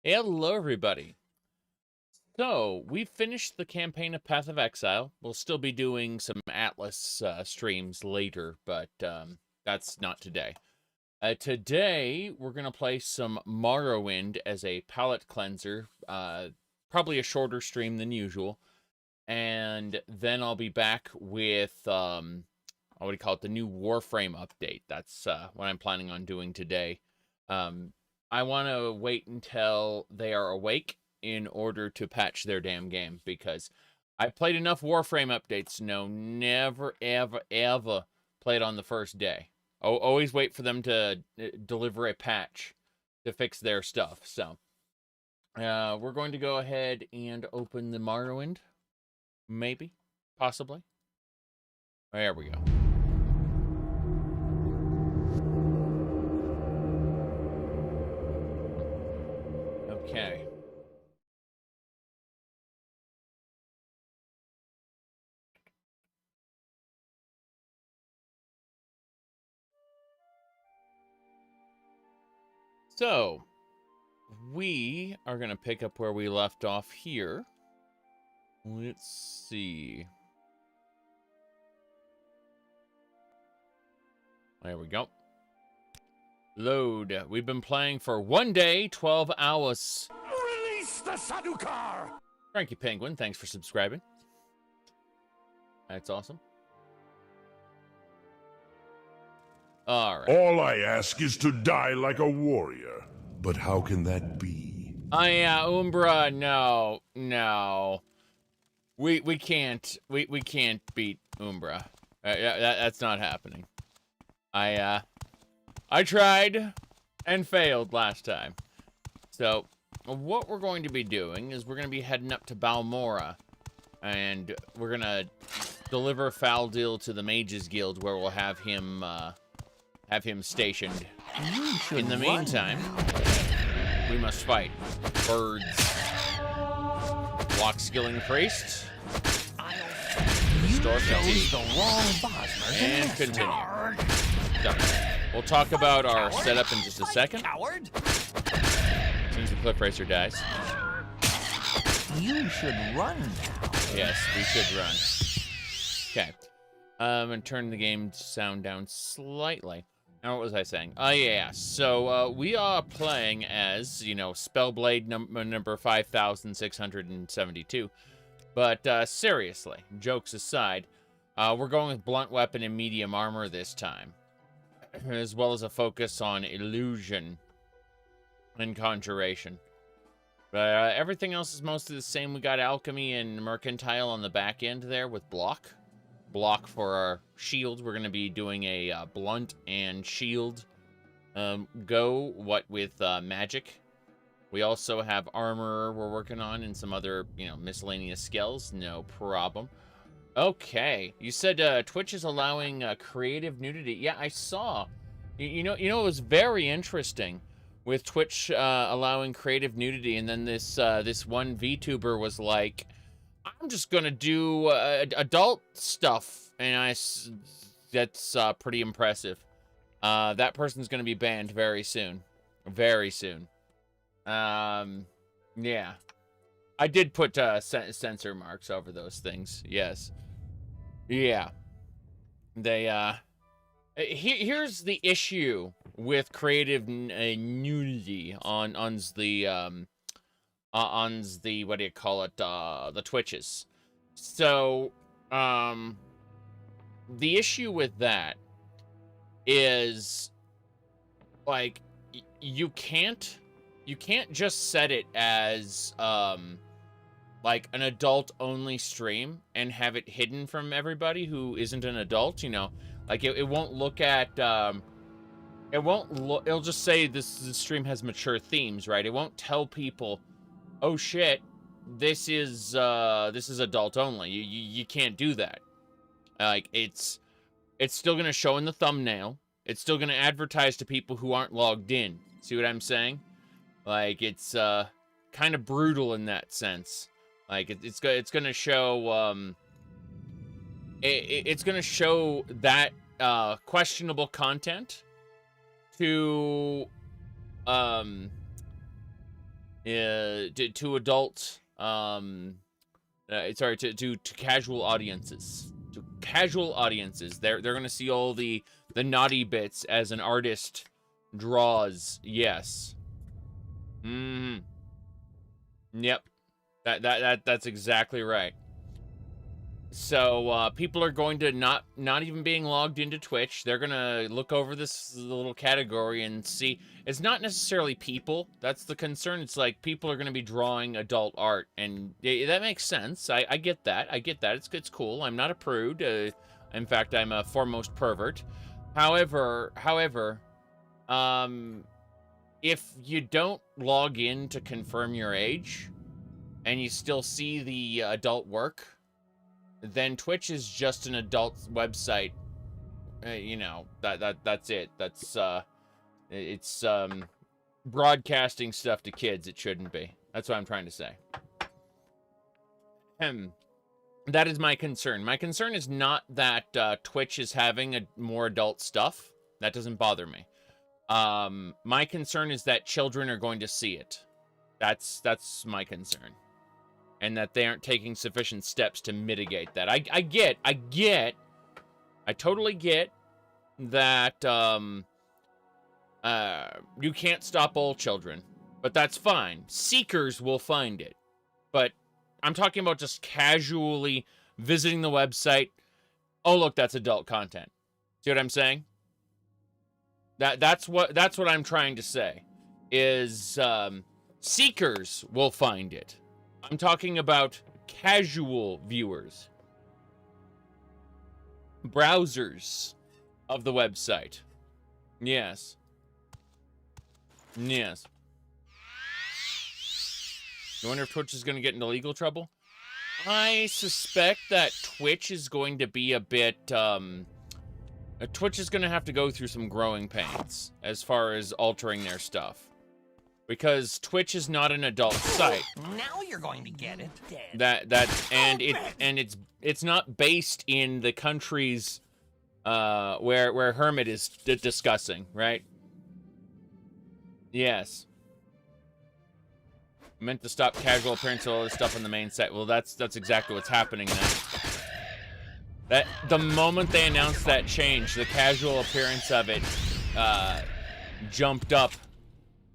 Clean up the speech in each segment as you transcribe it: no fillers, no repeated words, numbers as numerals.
Hello, everybody. So, we finished the campaign of Path of Exile. We'll still be doing some Atlas streams later, but that's not today. Today, we're going to play some Morrowind as a palette cleanser. Probably a shorter stream than usual. And then I'll be back with, what do you call it, the new Warframe update. That's what I'm planning on doing today. I want to wait until they are awake in order to patch their damn game, because I played enough Warframe updates to know never, ever, ever play it on the first day. Always wait for them to deliver a patch to fix their stuff. So, we're going to go ahead and open the Morrowind. Maybe. Possibly. There we go. Okay. So, we are going to pick up where we left off here. Let's see. There we go. Load. We've been playing for 1 day, 12 hours. Release the Sadukar! Frankie Penguin, thanks for subscribing. That's awesome. Alright. All I ask is to die like a warrior. But how can that be? Oh yeah, Umbra, no. We can't beat Umbra. That's not happening. I tried and failed last time. So, what we're going to be doing is we're going to be heading up to Balmora, and we're going to deliver Faldil to the Mages Guild, where we'll have him stationed. In the meantime, we must fight birds. Block skilling priest. Restore fatigue. And continue. Done. We'll talk about our setup in just a second. As soon as the cliff racer dies. You should run now. Yes, we should run. Okay. I'm gonna turn the game sound down slightly. Now, what was I saying? Oh, yeah. So, we are playing as, you know, Spellblade number 5672. But, seriously, jokes aside, we're going with blunt weapon and medium armor this time, as well as a focus on illusion and conjuration. But everything else is mostly the same. We got alchemy and mercantile on the back end there with block for our shields. We're going to be doing a blunt and shield go with magic. We also have armor we're working on and some other, you know, miscellaneous skills. No problem. Okay, you said Twitch is allowing creative nudity. Yeah, I saw. You know, it was very interesting with Twitch allowing creative nudity, and then this one VTuber was like, "I'm just gonna do adult stuff," and that's pretty impressive. That person's gonna be banned very soon, very soon. Yeah, I did put censor marks over those things. Yes. Yeah, they here's the issue with creative nudity on the what do you call it, the Twitches. So the issue with that is, like, you can't just set it as like an adult only stream and have it hidden from everybody who isn't an adult, you know. Like, it won't look at it'll just say this stream has mature themes, right? It won't tell people, oh shit, this is adult only. You can't do that. Like, it's still gonna show in the thumbnail. It's still gonna advertise to people who aren't logged in. See what I'm saying? Like, it's kind of brutal in that sense. Like, it's gonna show it's gonna show that questionable content to to adult, sorry, to casual audiences. To casual audiences, they're gonna see all the naughty bits as an artist draws. Yes. Yep. That's exactly right. So people are going to not even being logged into Twitch. They're gonna look over this little category and see. It's not necessarily people. That's the concern. It's like people are gonna be drawing adult art, and that makes sense. I get that. I get that. It's cool. I'm not a prude. In fact, I'm a foremost pervert. However, if you don't log in to confirm your age, and you still see the adult work, then Twitch is just an adult website. You know, that's it. It's broadcasting stuff to kids. It shouldn't be. That's what I'm trying to say. That is my concern. My concern is not that Twitch is having more adult stuff. That doesn't bother me. My concern is that children are going to see it. That's my concern. And that they aren't taking sufficient steps to mitigate that. I totally get that you can't stop all children, but that's fine. Seekers will find it. But I'm talking about just casually visiting the website. Oh, look, that's adult content. See what I'm saying? That's what I'm trying to say. Is seekers will find it. I'm talking about casual viewers. Browsers of the website. Yes. Yes. You wonder if Twitch is going to get into legal trouble? I suspect that Twitch is going to be a bit, Twitch is going to have to go through some growing pains as far as altering their stuff. Because Twitch is not an adult site. Now you're going to get it. It's not based in the countries where Hermit is discussing, right? Yes. Meant to stop casual appearance of all this stuff on the main site. Well, that's exactly what's happening now. That the moment they announced that change, the casual appearance of it jumped up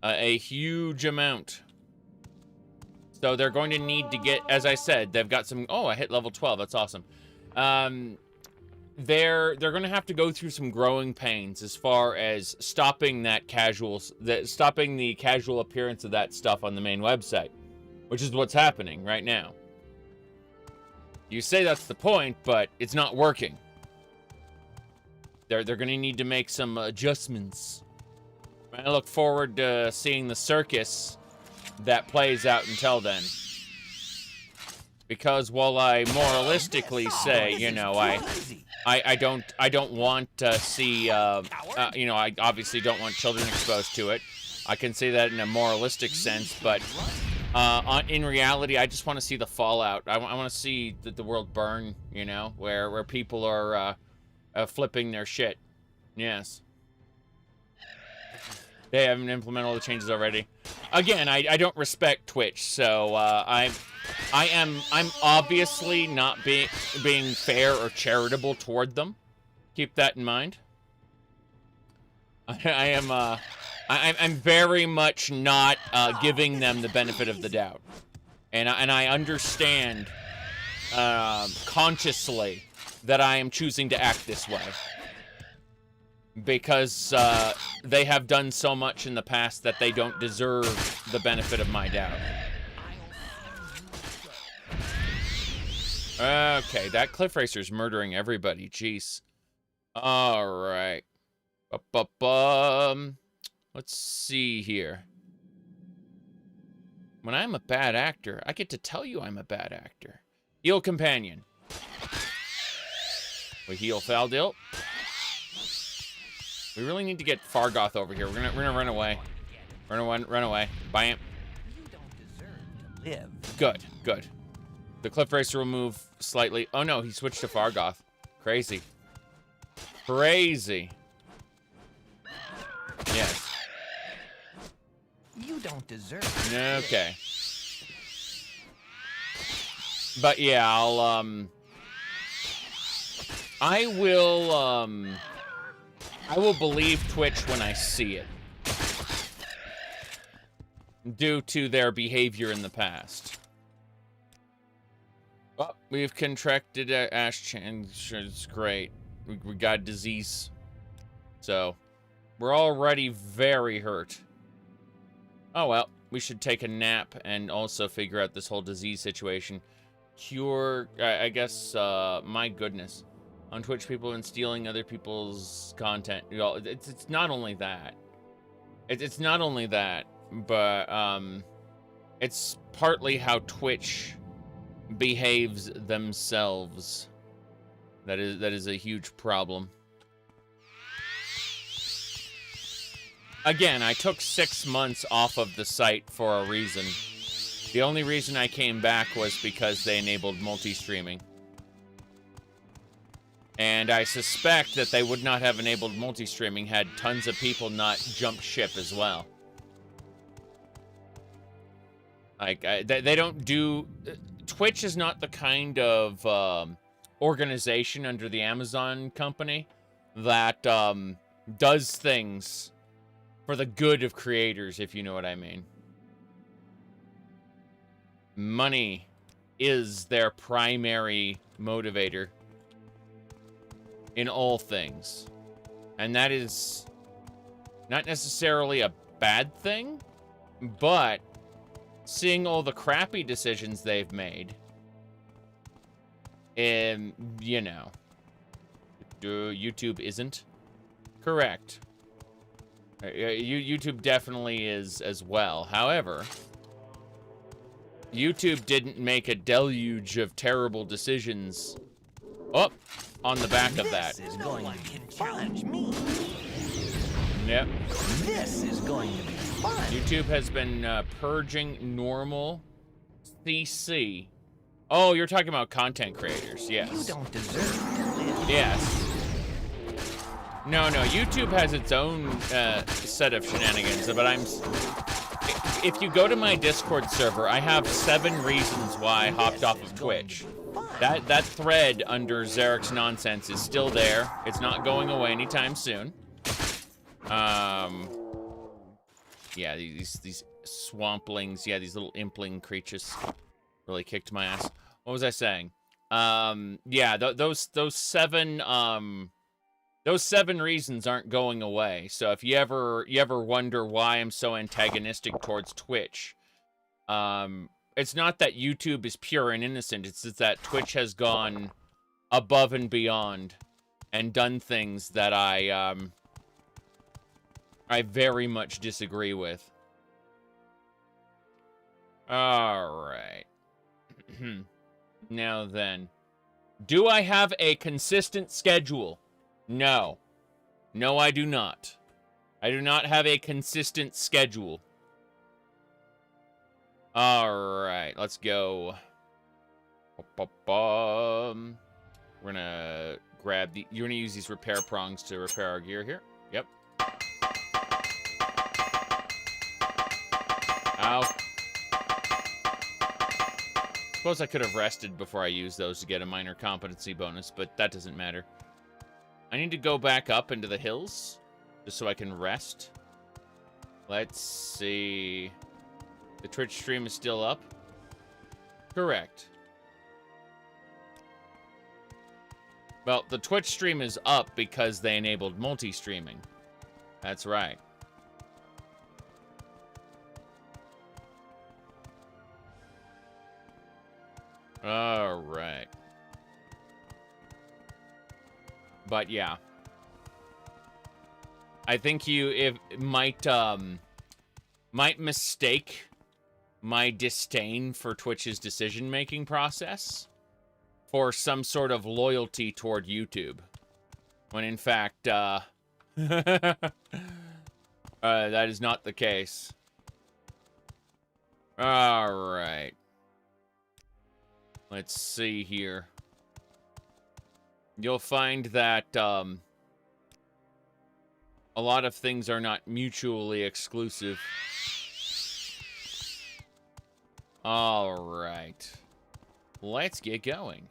a huge amount. So they're going to need to get, as I said, they've got some. Oh, I hit level 12. That's awesome. They're going to have to go through some growing pains as far as stopping the casual appearance of that stuff on the main website, which is what's happening right now. You say that's the point, but it's not working. They're going to need to make some adjustments. I look forward to seeing the circus that plays out until then. Because while I moralistically say, you know, I don't want to see, you know, I obviously don't want children exposed to it. I can say that in a moralistic sense, but in reality, I just want to see the fallout. I want to see the world burn, you know, where people are flipping their shit. Yes. They haven't implemented all the changes already. Again, I don't respect Twitch, so I'm obviously not being fair or charitable toward them. Keep that in mind. I'm very much not giving them the benefit of the doubt, and I understand consciously that I am choosing to act this way. Because they have done so much in the past that they don't deserve the benefit of my doubt. Okay, that Cliff Racer's murdering everybody. Jeez. Alright. Let's see here. When I'm a bad actor, I get to tell you I'm a bad actor. Heal companion. We heal Faldil. We really need to get Fargoth over here. We're gonna run away. Run away. Bam. You don't deserve to live. Good, good. The Cliff Racer will move slightly. Oh no, he switched to Fargoth. Crazy. Crazy. Yes. You don't don't deserve. Okay. But yeah, I will believe Twitch when I see it. Due to their behavior in the past. Oh, we've contracted Ash Chan. It's great. We got disease. So, we're already very hurt. Oh well, we should take a nap and also figure out this whole disease situation. Cure, I guess, my goodness. On Twitch, people have been stealing other people's content. You know, it's not only that. It's not only that, but, it's partly how Twitch behaves themselves. That is a huge problem. Again, I took 6 months off of the site for a reason. The only reason I came back was because they enabled multi-streaming. And I suspect that they would not have enabled multi-streaming had tons of people not jumped ship as well. Like, they don't do... Twitch is not the kind of organization under the Amazon company that does things for the good of creators, if you know what I mean. Money is their primary motivator in all things. And that is not necessarily a bad thing, but seeing all the crappy decisions they've made, and, you know, YouTube isn't correct. YouTube definitely is as well. However, YouTube didn't make a deluge of terrible decisions on the back of that. This is going to challenge me. Yep. This is going to be fun. YouTube has been purging normal CC. Oh, you're talking about content creators. Yes. You don't deserve to live. Yes. No, YouTube has its own set of shenanigans, but if you go to my Discord server, I have 7 reasons why I hopped off of Twitch. That thread under Zaric's nonsense is still there. It's not going away anytime soon. Yeah, these swamplings, yeah, these little impling creatures really kicked my ass. What was I saying? Yeah, those 7 those 7 reasons aren't going away. So if you ever wonder why I'm so antagonistic towards Twitch, it's not that YouTube is pure and innocent. It's just that Twitch has gone above and beyond and done things that I very much disagree with. All right. Now then, do I have a consistent schedule? No. No, I do not. I do not have a consistent schedule. Alright, let's go. We're gonna grab the... You're gonna use these repair prongs to repair our gear here. Yep. Ow. Suppose I could have rested before I used those to get a minor competency bonus, but that doesn't matter. I need to go back up into the hills, just so I can rest. Let's see... The Twitch stream is still up? Correct. Well, the Twitch stream is up because they enabled multi-streaming. That's right. All right. But yeah. I think you might mistake my disdain for Twitch's decision-making process for some sort of loyalty toward YouTube. When in fact, that is not the case. Alright. Let's see here. You'll find that, a lot of things are not mutually exclusive. All right. Let's get going.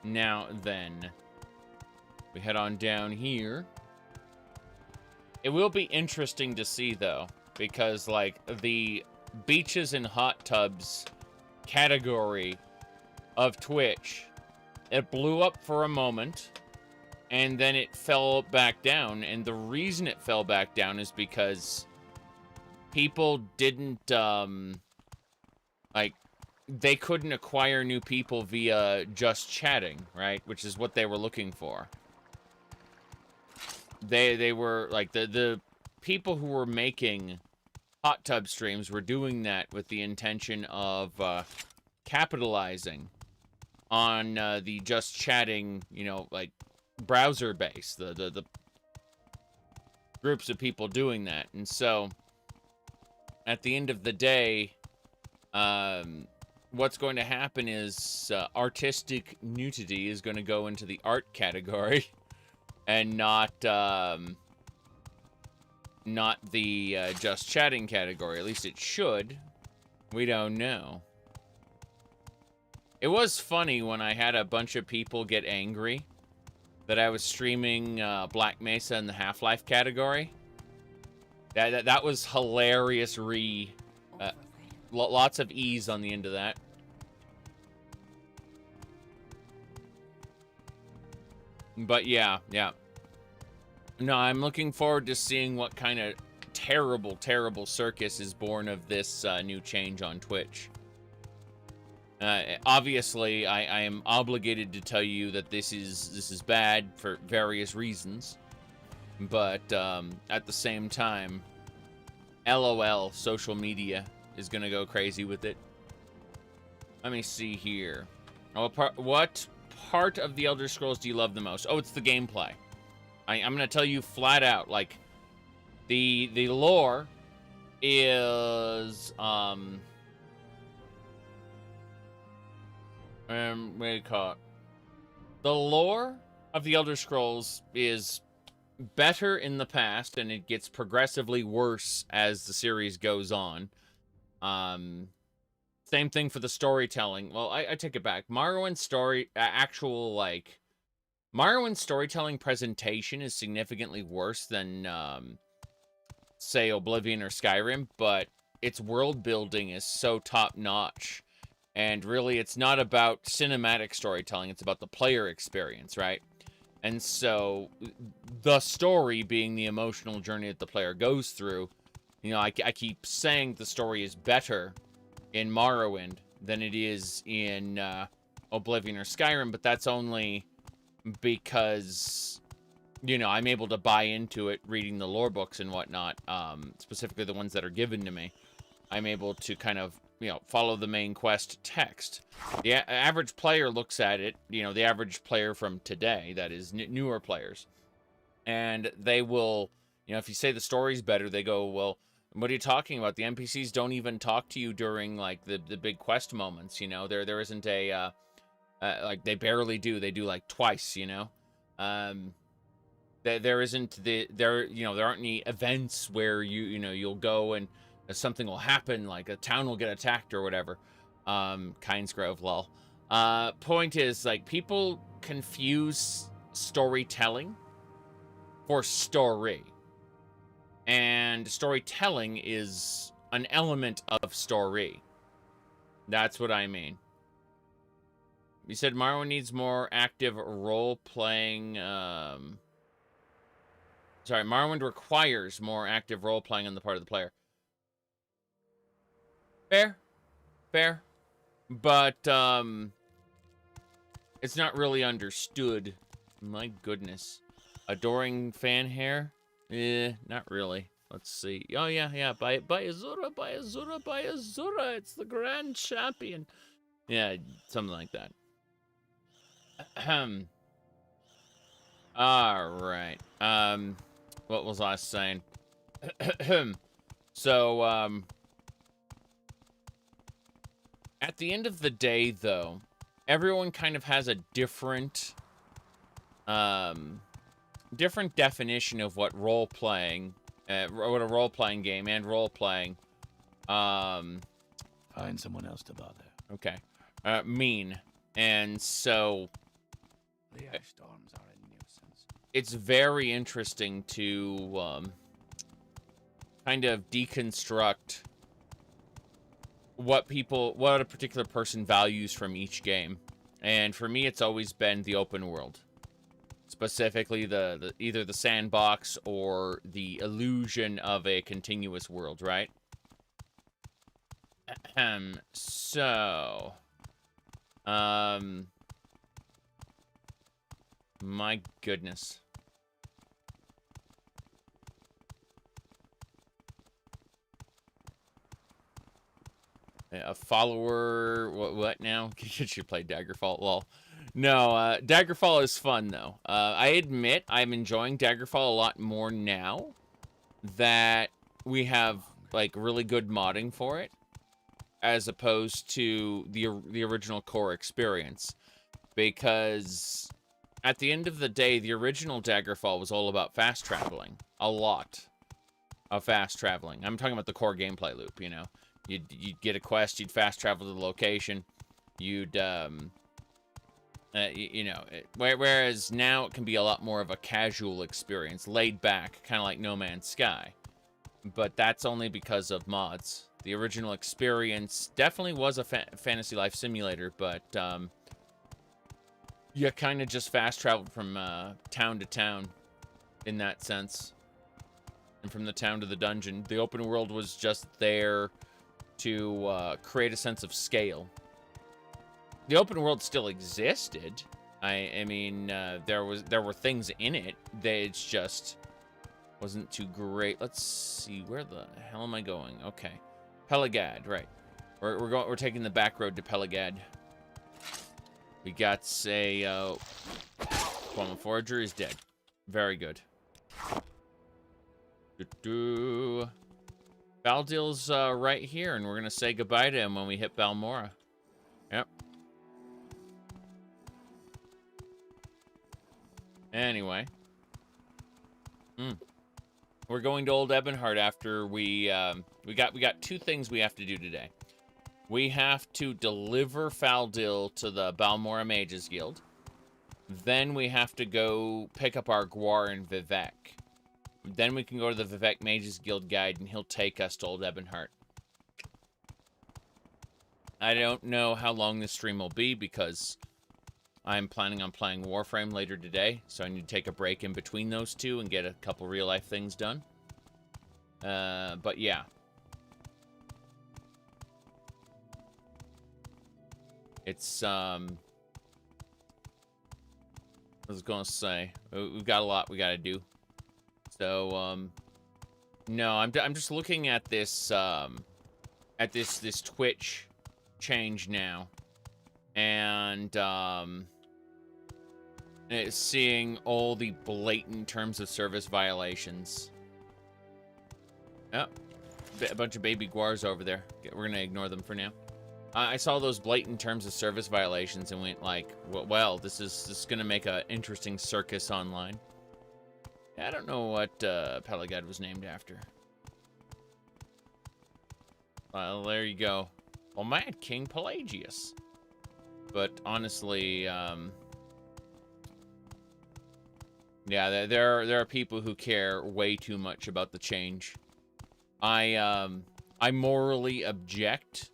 Now then, we head on down here. It will be interesting to see, though, because, like, the beaches and hot tubs category of Twitch, it blew up for a moment, and then it fell back down, and the reason it fell back down is because people didn't, like, they couldn't acquire new people via just chatting, right? Which is what they were looking for. They were, like, the people who were making hot tub streams were doing that with the intention of capitalizing on the just chatting, you know, like, browser base, the groups of people doing that. And so, at the end of the day, what's going to happen is artistic nudity is going to go into the art category. And not the just chatting category. At least it should. We don't know. It was funny when I had a bunch of people get angry that I was streaming Black Mesa in the Half-Life category. That was hilarious. Lots of E's on the end of that. But yeah. No, I'm looking forward to seeing what kind of terrible circus is born of this new change on Twitch. Obviously, I am obligated to tell you that this is bad for various reasons. But at the same time, LOL, social media is gonna go crazy with it. Let me see here. What part of the Elder Scrolls do you love the most? Oh, it's the gameplay. I'm gonna tell you flat out, like, the lore is what do you call it? The lore of the Elder Scrolls is better in the past, and it gets progressively worse as the series goes on. Same thing for the storytelling. Well, I take it back. Morrowind's Morrowind's storytelling presentation is significantly worse than, say, Oblivion or Skyrim, but its world building is so top-notch. And really, it's not about cinematic storytelling, it's about the player experience, right? And so, the story being the emotional journey that the player goes through, you know, I keep saying the story is better in Morrowind than it is in Oblivion or Skyrim, but that's only because, you know, I'm able to buy into it reading the lore books and whatnot, specifically the ones that are given to me. I'm able to kind of, you know, follow the main quest text. The average player looks at it, you know, the average player from today, that is, newer players, and they will, you know, if you say the story's better, they go, well, what are you talking about? The NPCs don't even talk to you during, like, the big quest moments, you know? There isn't a, like, they barely do. They do, like, twice, you know? There isn't you know, there aren't any events where you know, you'll go and something will happen, like a town will get attacked or whatever. Kynesgrove, lol. Point is, like, people confuse storytelling for story. And storytelling is an element of story. That's what I mean. You said Morrowind needs more active role-playing, Sorry, Morrowind requires more active role-playing on the part of the player. Fair. But, it's not really understood. My goodness. Adoring fan hair? Not really. Let's see. Oh, yeah. By Azura. It's the grand champion. Yeah, something like that. Alright. What was I saying? So, at the end of the day, though, everyone kind of has a different, different definition of what role-playing, what a role-playing game and role-playing, Find someone else to bother. okay, mean. And so The ice storms are a nuisance. it's very interesting to kind of deconstruct what a particular person values from each game. And for me, it's always been the open world. Specifically, the either the sandbox or the illusion of a continuous world, right? So, my goodness. A follower, what now? You should play Daggerfall, lol. No, Daggerfall is fun, though. I admit I'm enjoying Daggerfall a lot more now that we have, like, really good modding for it, as opposed to the original core experience. Because at the end of the day, the original Daggerfall was all about fast traveling. A lot of fast traveling. I'm talking about the core gameplay loop, you know. You'd get a quest, you'd fast travel to the location, you'd, you know, whereas now it can be a lot more of a casual experience, laid back, kind of like No Man's Sky. But that's only because of mods. The original experience definitely was a fantasy life simulator, but you kind of just fast traveled from town to town in that sense. And from the town to the dungeon. The open world was just there to create a sense of scale. The open world still existed. I mean, there were things in it. It just wasn't too great. Let's see, where the hell am I going? Okay, Pelagad, right? We're taking the back road to Pelagad. We got a Qualm Forager is dead. Very good. Valdil's right here, and we're gonna say goodbye to him when we hit Balmora. Yep. Anyway. We're going to Old Ebonheart after we got two things we have to do today. We have to deliver Faldil to the Balmora Mages Guild. Then we have to go pick up our Gwar and Vivek. Then we can go to the Vivek Mages Guild guide, and he'll take us to Old Ebonheart. I don't know how long this stream will be, because I'm planning on playing Warframe later today, so I need to take a break in between those two and get a couple real-life things done. But yeah. It's, I was gonna say, we've got a lot we gotta do. So, no, I'm just looking at this, this Twitch change now, and, seeing all the blatant terms of service violations. Oh, a bunch of baby guars over there. We're gonna ignore them for now. I saw those blatant terms of service violations and went like, well, this is gonna make an interesting circus online. I don't know what Pelagad was named after. Well, there you go. Well, Mad King Pelagius. But honestly, yeah, there are people who care way too much about the change. I morally object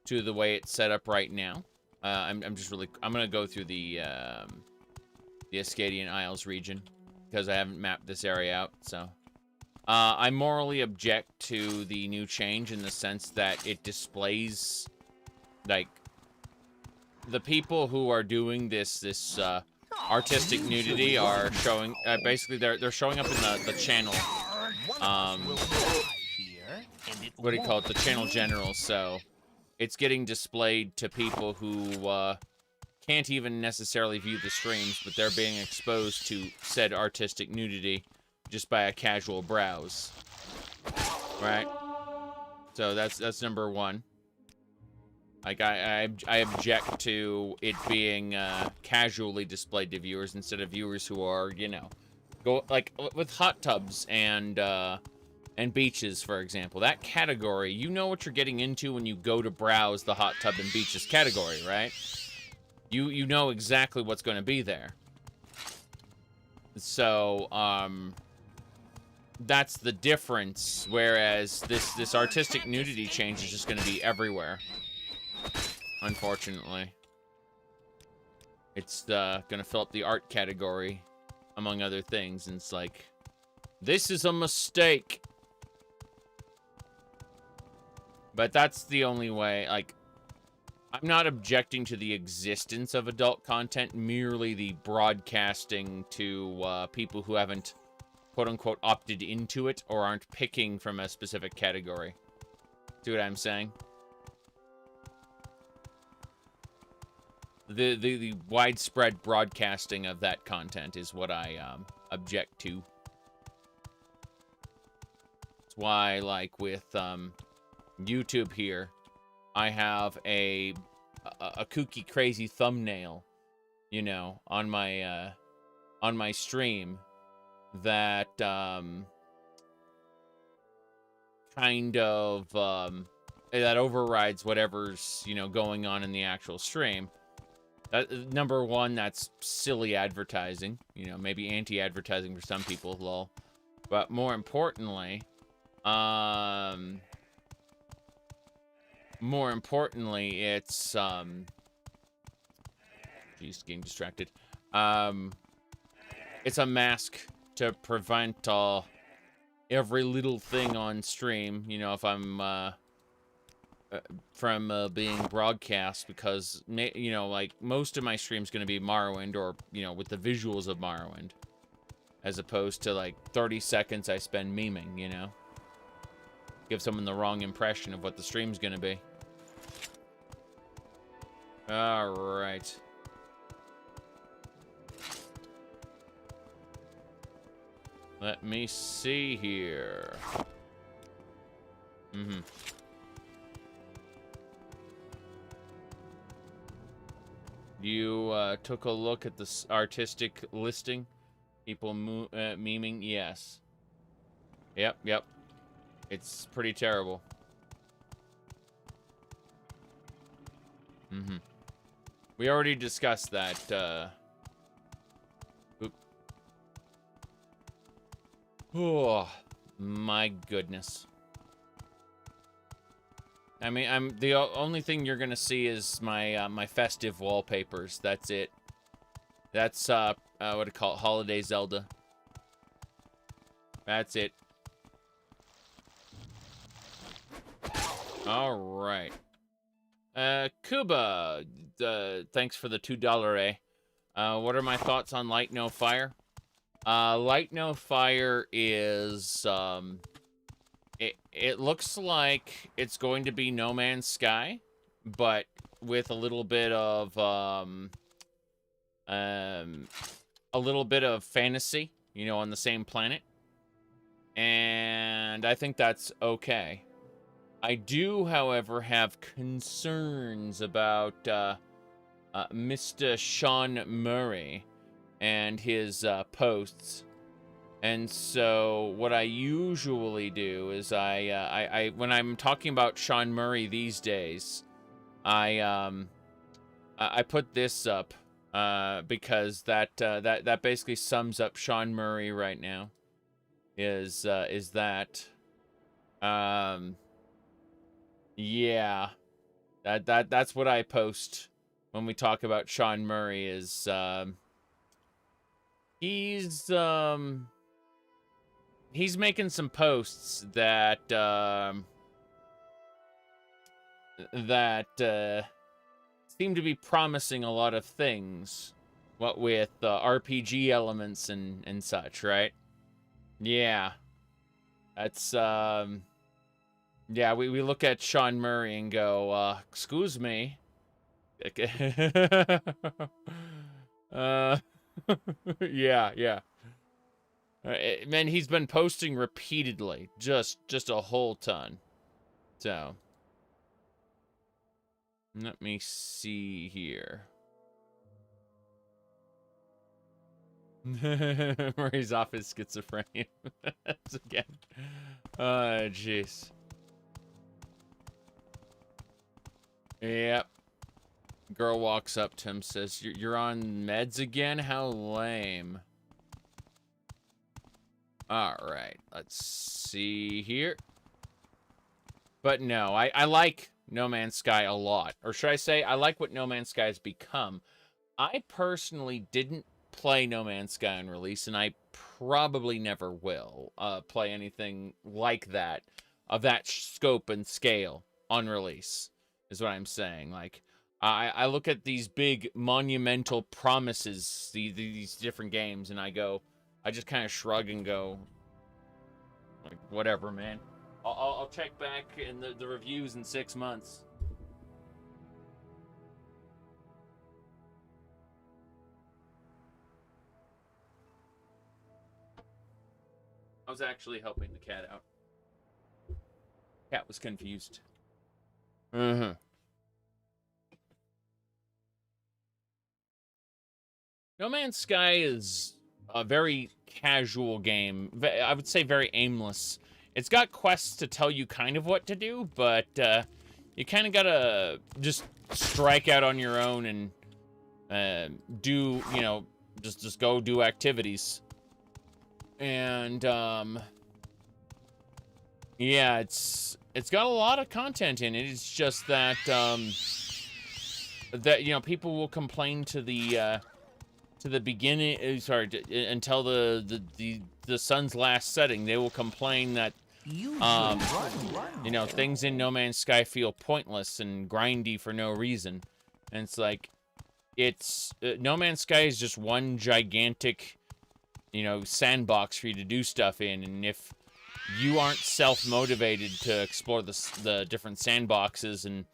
to the way it's set up right now. I'm gonna go through the Ascadian Isles region, because I haven't mapped this area out, so. I morally object to the new change in the sense that it displays, like, the people who are doing this artistic nudity are showing, basically they're showing up in the channel, what do you call it, the channel general, so it's getting displayed to people who, can't even necessarily view the streams, but they're being exposed to said artistic nudity just by a casual browse. Right? So that's number one. Like, I object to it being casually displayed to viewers instead of viewers who are, you know, Go like with hot tubs and beaches, for example. That category, you know what you're getting into when you go to browse the hot tub and beaches category, right? You know exactly what's going to be there. So, that's the difference. Whereas this artistic nudity change is just going to be everywhere. Unfortunately. It's going to fill up the art category, among other things. And it's like, this is a mistake. But that's the only way, like, I'm not objecting to the existence of adult content, merely the broadcasting to people who haven't, quote-unquote, opted into it or aren't picking from a specific category. See what I'm saying? The widespread broadcasting of that content is what I object to. That's why, like, with YouTube here, I have a kooky, crazy thumbnail, you know, on my stream that kind of that overrides whatever's, you know, going on in the actual stream. Number one, that's silly advertising, you know, maybe anti-advertising for some people, lol. But more importantly, it's geez, getting distracted. It's a mask to prevent every little thing on stream, you know, if I'm from being broadcast, because you know, like, most of my stream's going to be Morrowind, or, you know, with the visuals of Morrowind, as opposed to like 30 seconds I spend memeing, you know, give someone the wrong impression of what the stream's going to be. All right. Let me see here. You took a look at the artistic listing? People memeing? Yes. Yep. It's pretty terrible. We already discussed that. Oh, my goodness. I mean, the only thing you're gonna see is my my festive wallpapers. That's it. That's what do you call it? Holiday Zelda. That's it. All right. Kuba, thanks for the $2 A. What are my thoughts on Light No Fire? Light No Fire is it looks like it's going to be No Man's Sky, but with a little bit of fantasy, you know, on the same planet. And I think that's okay. I do, however, have concerns about Mr. Sean Murray and his posts. And so what I usually do is I when I'm talking about Sean Murray these days, I put this up because that basically sums up Sean Murray right now. Is that yeah, that's what I post when we talk about Sean Murray. Is he's making some posts that seem to be promising a lot of things, what with RPG elements and such, right? Yeah, that's yeah, we look at Sean Murray and go, excuse me. Yeah. Man, he's been posting repeatedly, just a whole ton. So, let me see here. Where he's off his schizophrenia. Again. Oh, jeez. Yep. Girl walks up to him, says, "You're on meds again? How lame." Alright, let's see here. But no, I like No Man's Sky a lot. Or should I say, I like what No Man's Sky has become. I personally didn't play No Man's Sky on release, and I probably never will play anything like that, of that scope and scale on release, is what I'm saying. Like, I look at these big monumental promises, these different games, and I just kind of shrug and go, like, whatever, man. I'll check back in the reviews in 6 months. I was actually helping the cat out. Cat was confused. Mm-hmm. No Man's Sky is a very casual game. I would say very aimless. It's got quests to tell you kind of what to do, but you kind of gotta just strike out on your own and do, you know, just go do activities. And yeah, it's got a lot of content in it. It's just that that, you know, people will complain to the beginning, until the sun's last setting. They will complain that you know, things in No Man's Sky feel pointless and grindy for no reason. And it's like, it's No Man's Sky is just one gigantic, you know, sandbox for you to do stuff in. And if you aren't self-motivated to explore the different sandboxes and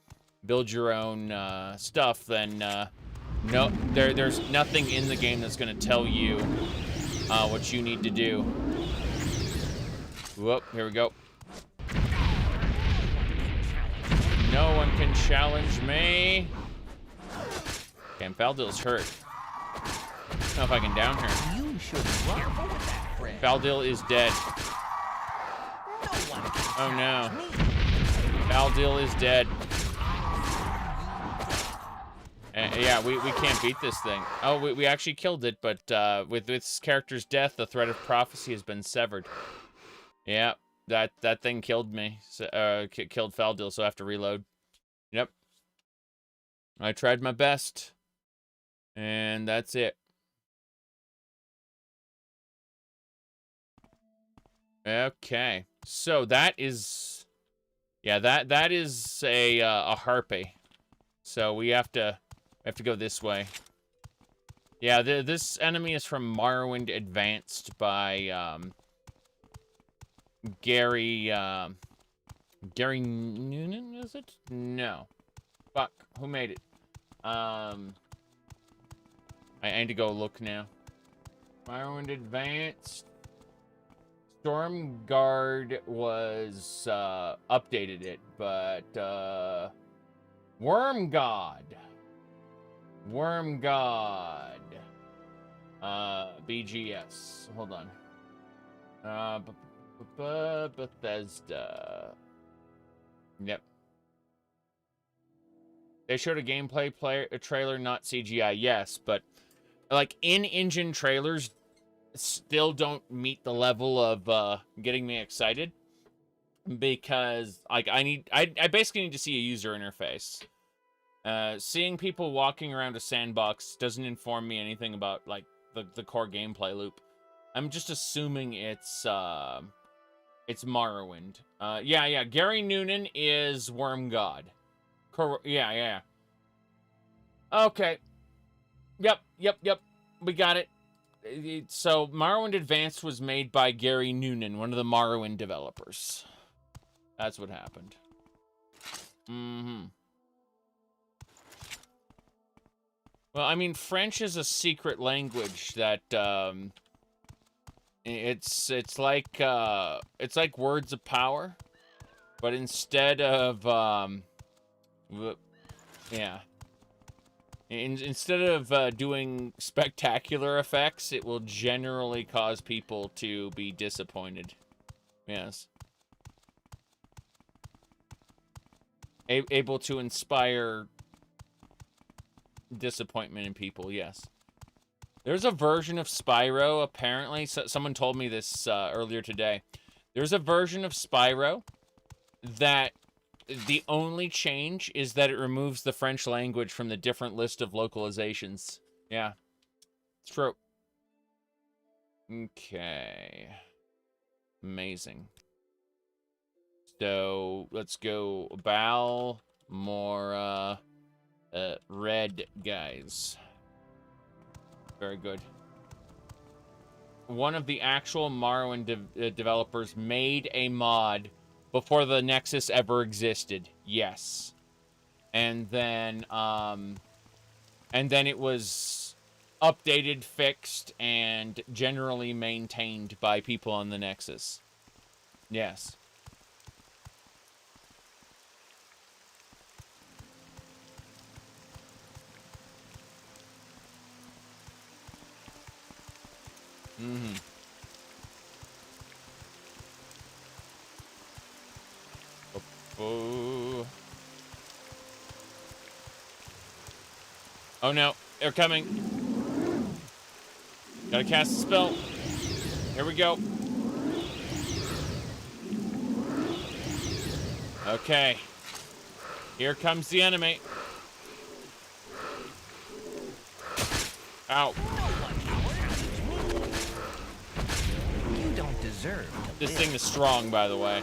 build your own stuff, then no, there's nothing in the game that's going to tell you what you need to do. Whoop, here we go. No one can challenge me. Okay, Faldil's hurt. I don't know if I can down her. You should run with that, friend. Faldil is dead. Oh no. Faldil is dead. Yeah, we can't beat this thing. Oh, we actually killed it, but with its character's death, the thread of prophecy has been severed. Yeah, that thing killed me. Killed Faldil, so I have to reload. Yep. I tried my best. And that's it. Okay. So that is... Yeah, that is a harpy. So we have to go this way. Yeah, this enemy is from Morrowind Advanced by Gary Noonan, is it? No. Fuck, who made it? I need to go look now. Morrowind Advanced. Stormguard was updated it, but Wormgod. BGS. Hold on. Bethesda. Yep. They showed a gameplay trailer, not CGI, yes, but like in-engine trailers still don't meet the level of getting me excited, because like I basically need to see a user interface. Seeing people walking around a sandbox doesn't inform me anything about like the core gameplay loop. I'm just assuming it's Morrowind. Yeah, Gary Noonan is Wormgod. Yeah. Okay. Yep. We got it. So, Morrowind Advanced was made by Gary Noonan, one of the Morrowind developers. That's what happened. Mm-hmm. Well, I mean, French is a secret language that, it's like words of power, but instead of, yeah. Instead of doing spectacular effects, it will generally cause people to be disappointed. Yes. Able to inspire disappointment in people, yes. There's a version of Spyro, apparently. Someone told me this earlier today. There's a version of Spyro that the only change is that it removes the French language from the different list of localizations. Yeah. It's true. Okay. Amazing. So, let's go Bal, more, red guys. Very good. One of the actual Morrowind developers made a mod before the Nexus ever existed. Yes. And then it was updated, fixed, and generally maintained by people on the Nexus. Yes. Mm-hmm. Oh. Oh no, they're coming. Gotta cast a spell. Here we go. Okay. Here comes the enemy. Ow. You don't deserve to This live. thing is strong, by the way.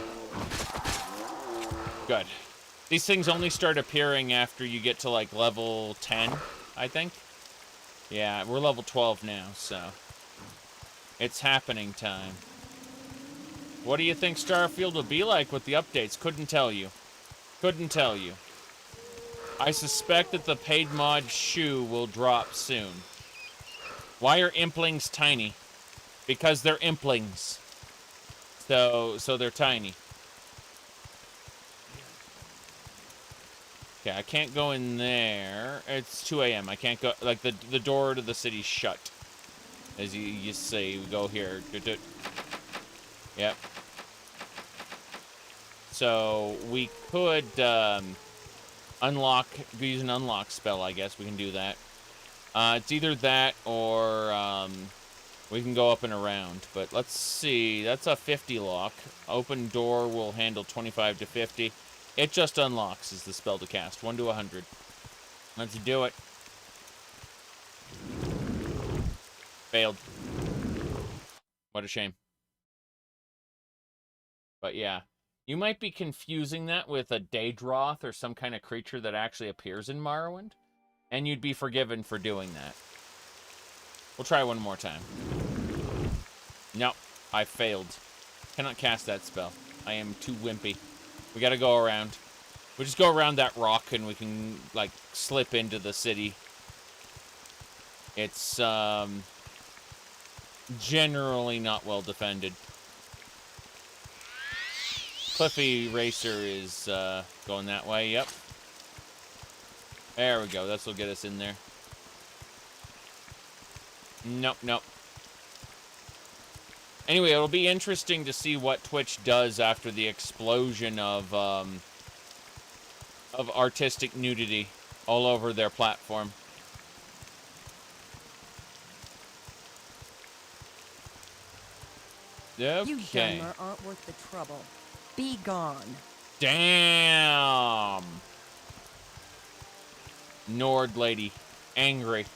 Good. These things only start appearing after you get to, like, level 10, I think. Yeah, we're level 12 now, so... it's happening time. What do you think Starfield will be like with the updates? Couldn't tell you. Couldn't tell you. I suspect that the paid mod shoe will drop soon. Why are implings tiny? Because they're implings. So they're tiny. Okay, I can't go in there. It's 2 a.m. I can't go, like, the door to the city's shut. As you say, we go here. Yep. So, we could, use an unlock spell, I guess. We can do that. It's either that or, we can go up and around. But let's see. That's a 50 lock. Open door will handle 25 to 50. It just unlocks is the spell to cast. 1 to 100. Let's do it. Failed. What a shame. But yeah. You might be confusing that with a Daedroth or some kind of creature that actually appears in Morrowind. And you'd be forgiven for doing that. We'll try one more time. Nope. I failed. Cannot cast that spell. I am too wimpy. We gotta go around. We just go around that rock and we can, like, slip into the city. It's, generally not well defended. Cliffy Racer is, going that way, yep. There we go, this will get us in there. Nope, nope. Anyway, it'll be interesting to see what Twitch does after the explosion of artistic nudity all over their platform. Okay. You Dunmer aren't worth the trouble. Be gone. Damn. Nord lady. Angry.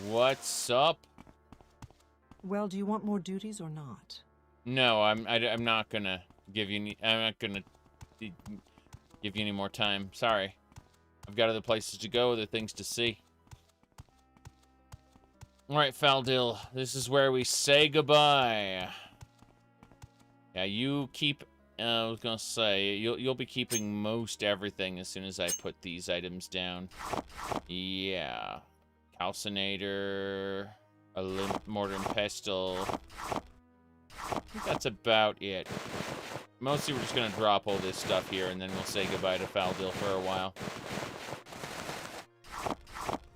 What's up? Well, do you want more duties or not? No, I'm not gonna give you any, I'm not gonna give you any more time. Sorry. I've got other places to go, other things to see. Alright, Faldil, this is where we say goodbye. Yeah, you keep, I was gonna say, you'll be keeping most everything as soon as I put these items down. Yeah. Calcinator, a mortar and pestle. I think that's about it. Mostly we're just going to drop all this stuff here, and then we'll say goodbye to Faldil for a while.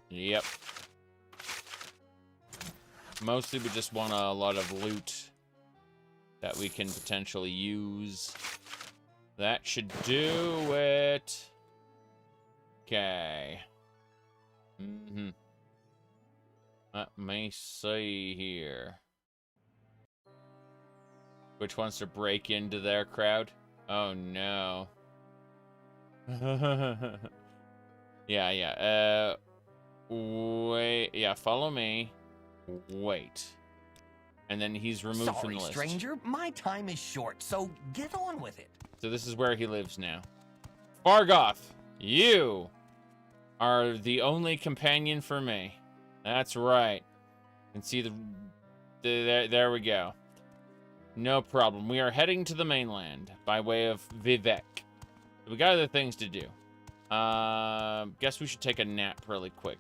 Yep. Mostly we just want a lot of loot that we can potentially use. That should do it. Okay. Let me see here. Which wants to break into their crowd? Oh no. Yeah. Wait. Yeah, follow me. Wait. And then he's removed from the list. Sorry, stranger. My time is short, so get on with it. So this is where he lives now. Fargoth, you are the only companion for me. That's right. And see there we go. No problem. We are heading to the mainland by way of Vivek. We got other things to do. Guess we should take a nap really quick.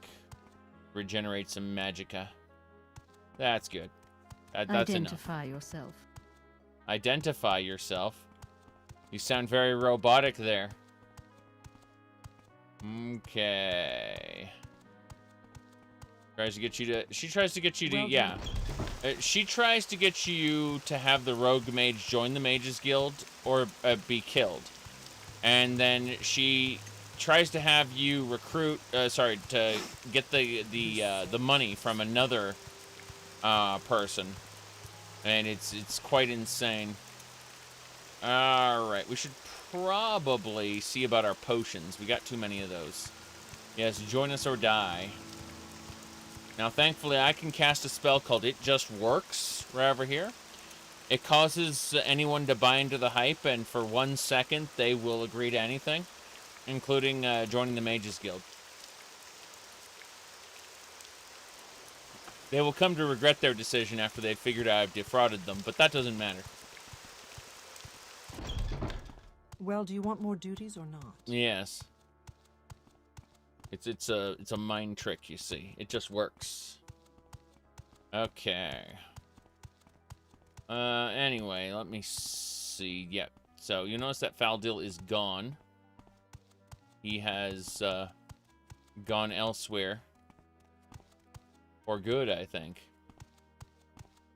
Regenerate some magicka. That's good. That's Identify yourself. Identify yourself. You sound very robotic there. Okay. Tries to get you to. She tries to get you to. Well, yeah. She tries to get you to have the rogue mage join the mages guild or be killed, and then she tries to have you recruit. To get the money from another person, and it's quite insane. All right, we should probably see about our potions. We got too many of those. Yes, join us or die. Now, thankfully, I can cast a spell called It Just Works right over here. It causes anyone to buy into the hype, and for 1 second, they will agree to anything, including joining the Mages Guild. They will come to regret their decision after they've figured out I've defrauded them, but that doesn't matter. Well, do you want more duties or not? Yes. It's a mind trick, you see. It just works. Okay. Anyway, let me see. Yep. So you notice that Faldil is gone. He has gone elsewhere. For good, I think.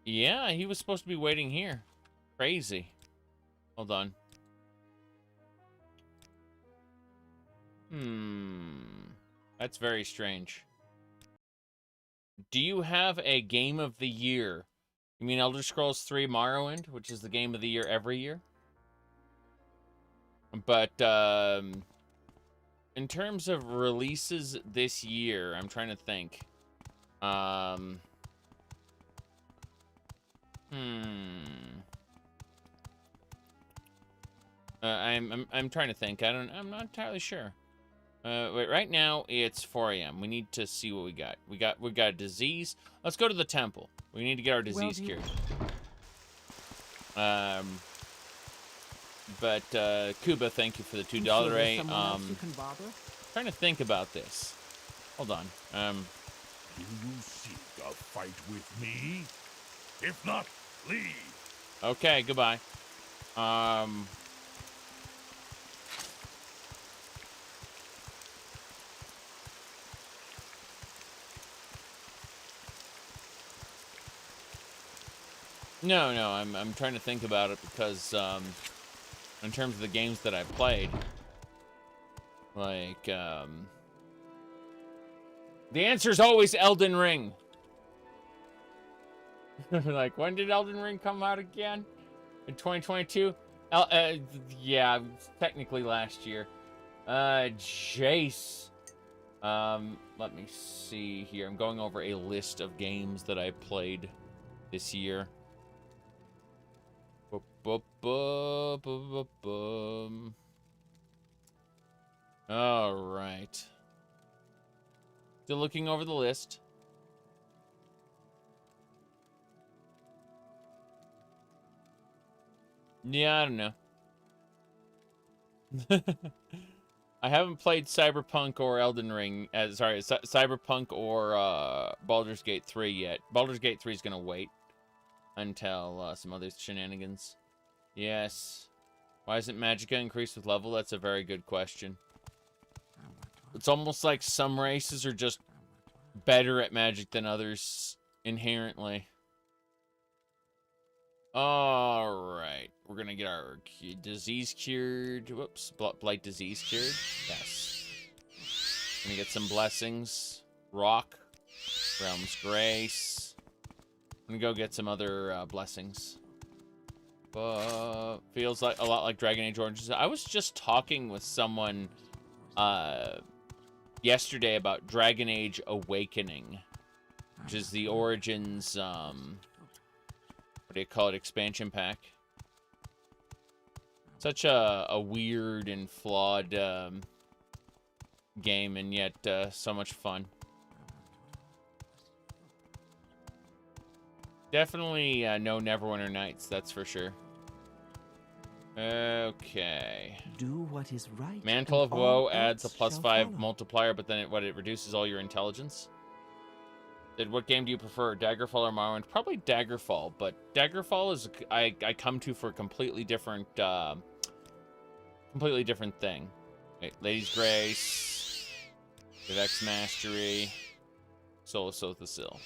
Yeah, he was supposed to be waiting here. Crazy. Hold on. That's very strange. Do you have a game of the year? You mean Elder Scrolls 3 Morrowind, which is the game of the year every year? But, in terms of releases this year, I'm trying to think. I'm trying to think. I'm not entirely sure. Wait, right now it's 4 a.m. We need to see what we got. We got a disease. Let's go to the temple. We need to get our disease cured. But Kuba, thank you for the $2 rate. Trying to think about this. Hold on. Do you seek a fight with me? If not, leave. Okay, goodbye. No, I'm trying to think about it because, in terms of the games that I've played, like, the answer's always Elden Ring. Like, when did Elden Ring come out again? In 2022? Yeah, technically last year. Jace. Let me see here. I'm going over a list of games that I played this year. All right. Still looking over the list. Yeah, I don't know. I haven't played Cyberpunk or Elden Ring. Cyberpunk or Baldur's Gate 3 yet. Baldur's Gate 3 is gonna wait until some other shenanigans. Yes. Why isn't magicka increased with level? That's a very good question. It's almost like some races are just better at magic than others inherently. Alright. We're gonna get our disease cured. Whoops. Blight disease cured. Yes. Gonna get some blessings. Rock. Realm's Grace. I'm gonna go get some other blessings. Feels like a lot like Dragon Age Origins. I was just talking with someone yesterday about Dragon Age Awakening, which is the Origins, what do you call it, expansion pack. Such a weird and flawed game, and yet so much fun. Definitely no Neverwinter Nights, that's for sure. Okay. Do what is right. Mantle of Woe adds a +5 follow. multiplier, but then it reduces all your intelligence. What game do you prefer, Daggerfall or Morrowind? Probably Daggerfall, but Daggerfall is I come to for a completely different thing. Wait, Lady's Grace, Vivek's Mastery, Soul of Sothicil.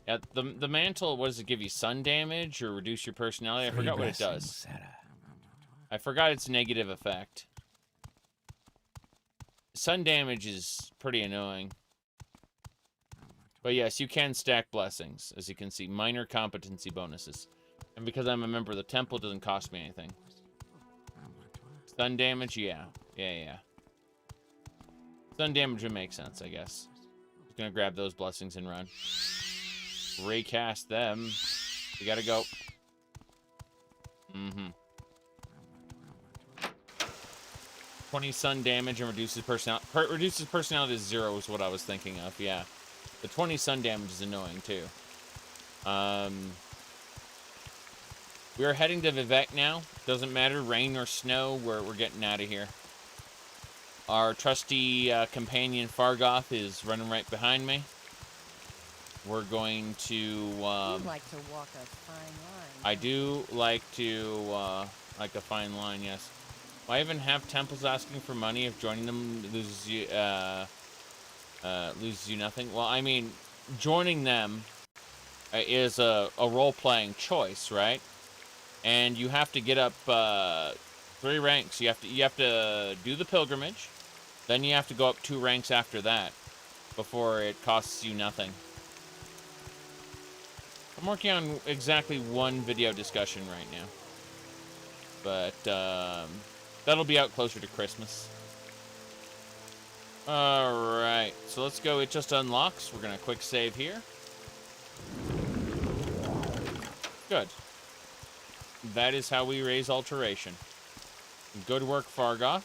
Yeah, the mantle, what does it give you? Sun damage or reduce your personality? I forgot what it does. I forgot its negative effect. Sun damage is pretty annoying. But yes, you can stack blessings, as you can see. Minor competency bonuses. And because I'm a member of the temple, it doesn't cost me anything. Sun damage, yeah. Yeah. Sun damage would make sense, I guess. Just gonna grab those blessings and run. Recast them. We gotta go. 20 sun damage and reduces personality. Reduces personality to 0 is what I was thinking of, yeah. The 20 sun damage is annoying, too. We are heading to Vivek now. Doesn't matter, rain or snow, we're getting out of here. Our trusty companion Fargoth is running right behind me. We're going to, You like to walk a fine line. I do like to, like a fine line, yes. Why even have temples asking for money if joining them loses you nothing? Well, I mean, joining them is a role-playing choice, right? And you have to get up 3 ranks. You have to do the pilgrimage, then you have to go up 2 ranks after that before it costs you nothing. I'm working on exactly 1 video discussion right now, but that'll be out closer to Christmas. Alright, so let's go. It just unlocks. We're gonna quick save here. Good. That is how we raise alteration. Good work, Fargoth.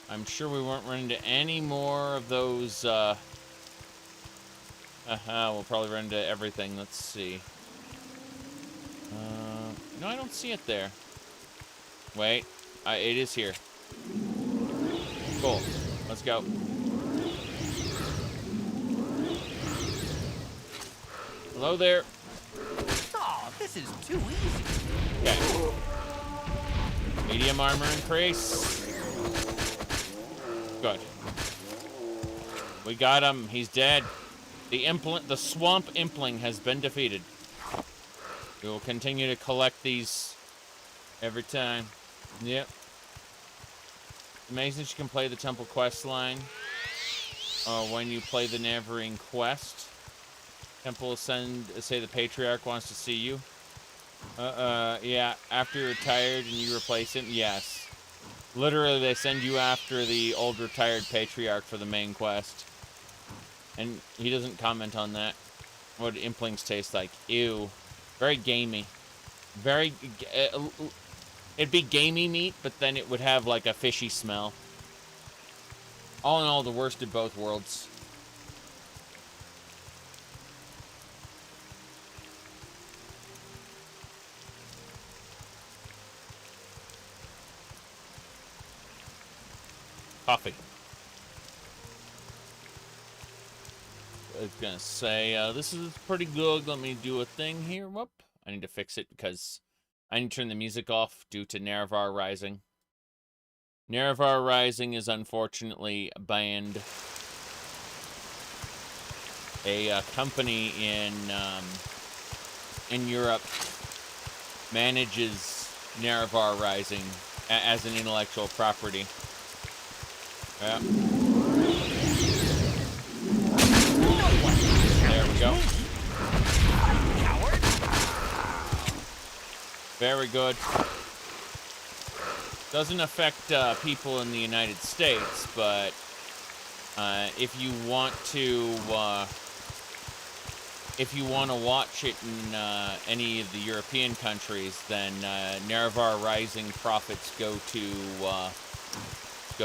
I'm sure we won't run into any more of those, we'll probably run into everything. Let's see. No, I don't see it there. Wait. It is here. Cool. Let's go. Hello there. Oh, this is too easy. Okay. Medium armor increase. Good. We got him. He's dead. The swamp impling has been defeated. We will continue to collect these every time. Yep. Amazing she can play the temple quest line. When you play the Neverine quest. Temple will say the Patriarch wants to see you. Yeah, after you're retired and you replace him, yes. Literally, they send you after the old retired Patriarch for the main quest. And he doesn't comment on that. What implings taste like. Ew. Very gamey. Very... it'd be gamey meat, but then it would have like a fishy smell. All in all, the worst of both worlds. Coffee. I was gonna say, this is pretty good. Let me do a thing here. Whoop. I need to fix it because I need to turn the music off due to Nerevar Rising. Nerevar Rising is unfortunately banned. A company in Europe manages Nerevar Rising as an intellectual property. Yeah. There we go. Very good. Doesn't affect people in the United States, but if you want to watch it in any of the European countries, then Nerevar Rising profits go to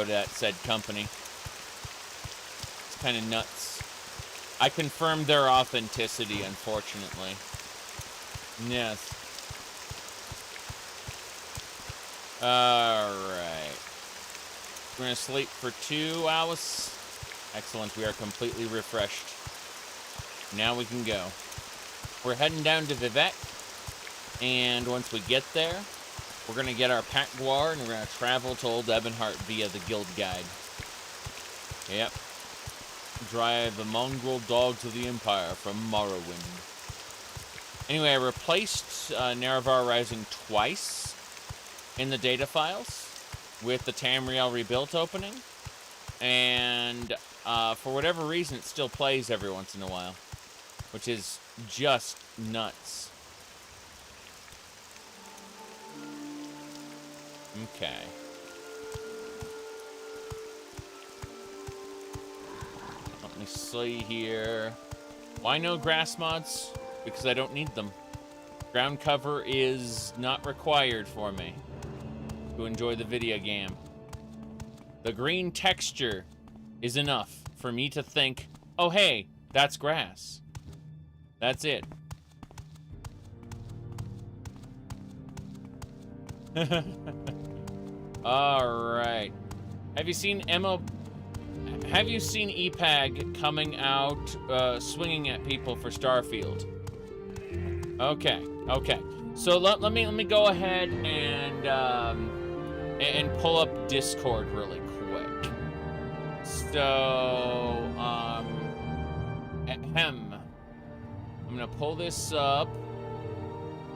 that said company. It's kind of nuts. I confirmed their authenticity, unfortunately. Yes. Alright. We're gonna sleep for 2 hours. Excellent, we are completely refreshed. Now we can go. We're heading down to Vivek, and once we get there, we're gonna get our Pakguar, and we're gonna travel to Old Ebonheart via the Guild Guide. Yep. Drive the mongrel dogs of the Empire from Morrowind. Anyway, I replaced Nerevar Rising twice in the data files with the Tamriel Rebuilt opening, and for whatever reason, it still plays every once in a while, which is just nuts. Okay. Let me see here. Why no grass mods? Because I don't need them. Ground cover is not required for me to enjoy the video game. The green texture is enough for me to think, oh hey, that's grass. That's it. Alright. Have you seen EPAG coming out swinging at people for Starfield? Okay, okay. So let me go ahead and pull up Discord really quick. So I'm gonna pull this up,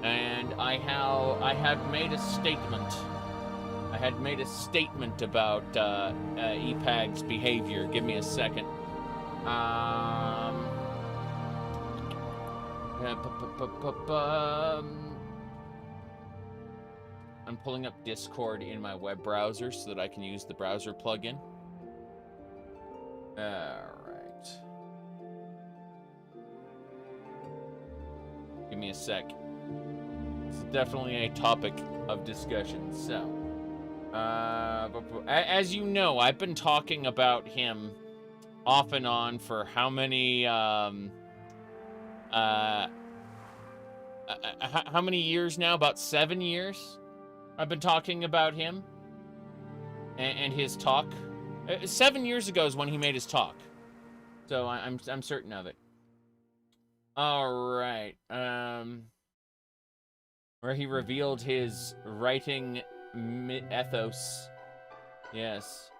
and I have made a statement. I had made a statement about EPAG's behavior. Give me a second. I'm pulling up Discord in my web browser so that I can use the browser plugin. Alright. Give me a sec. It's definitely a topic of discussion, so. As you know, I've been talking about him off and on for how many, how many years now? About 7 years? I've been talking about him and his talk. 7 years ago is when he made his talk, so I'm certain of it. All right, where he revealed his writing ethos. Yes.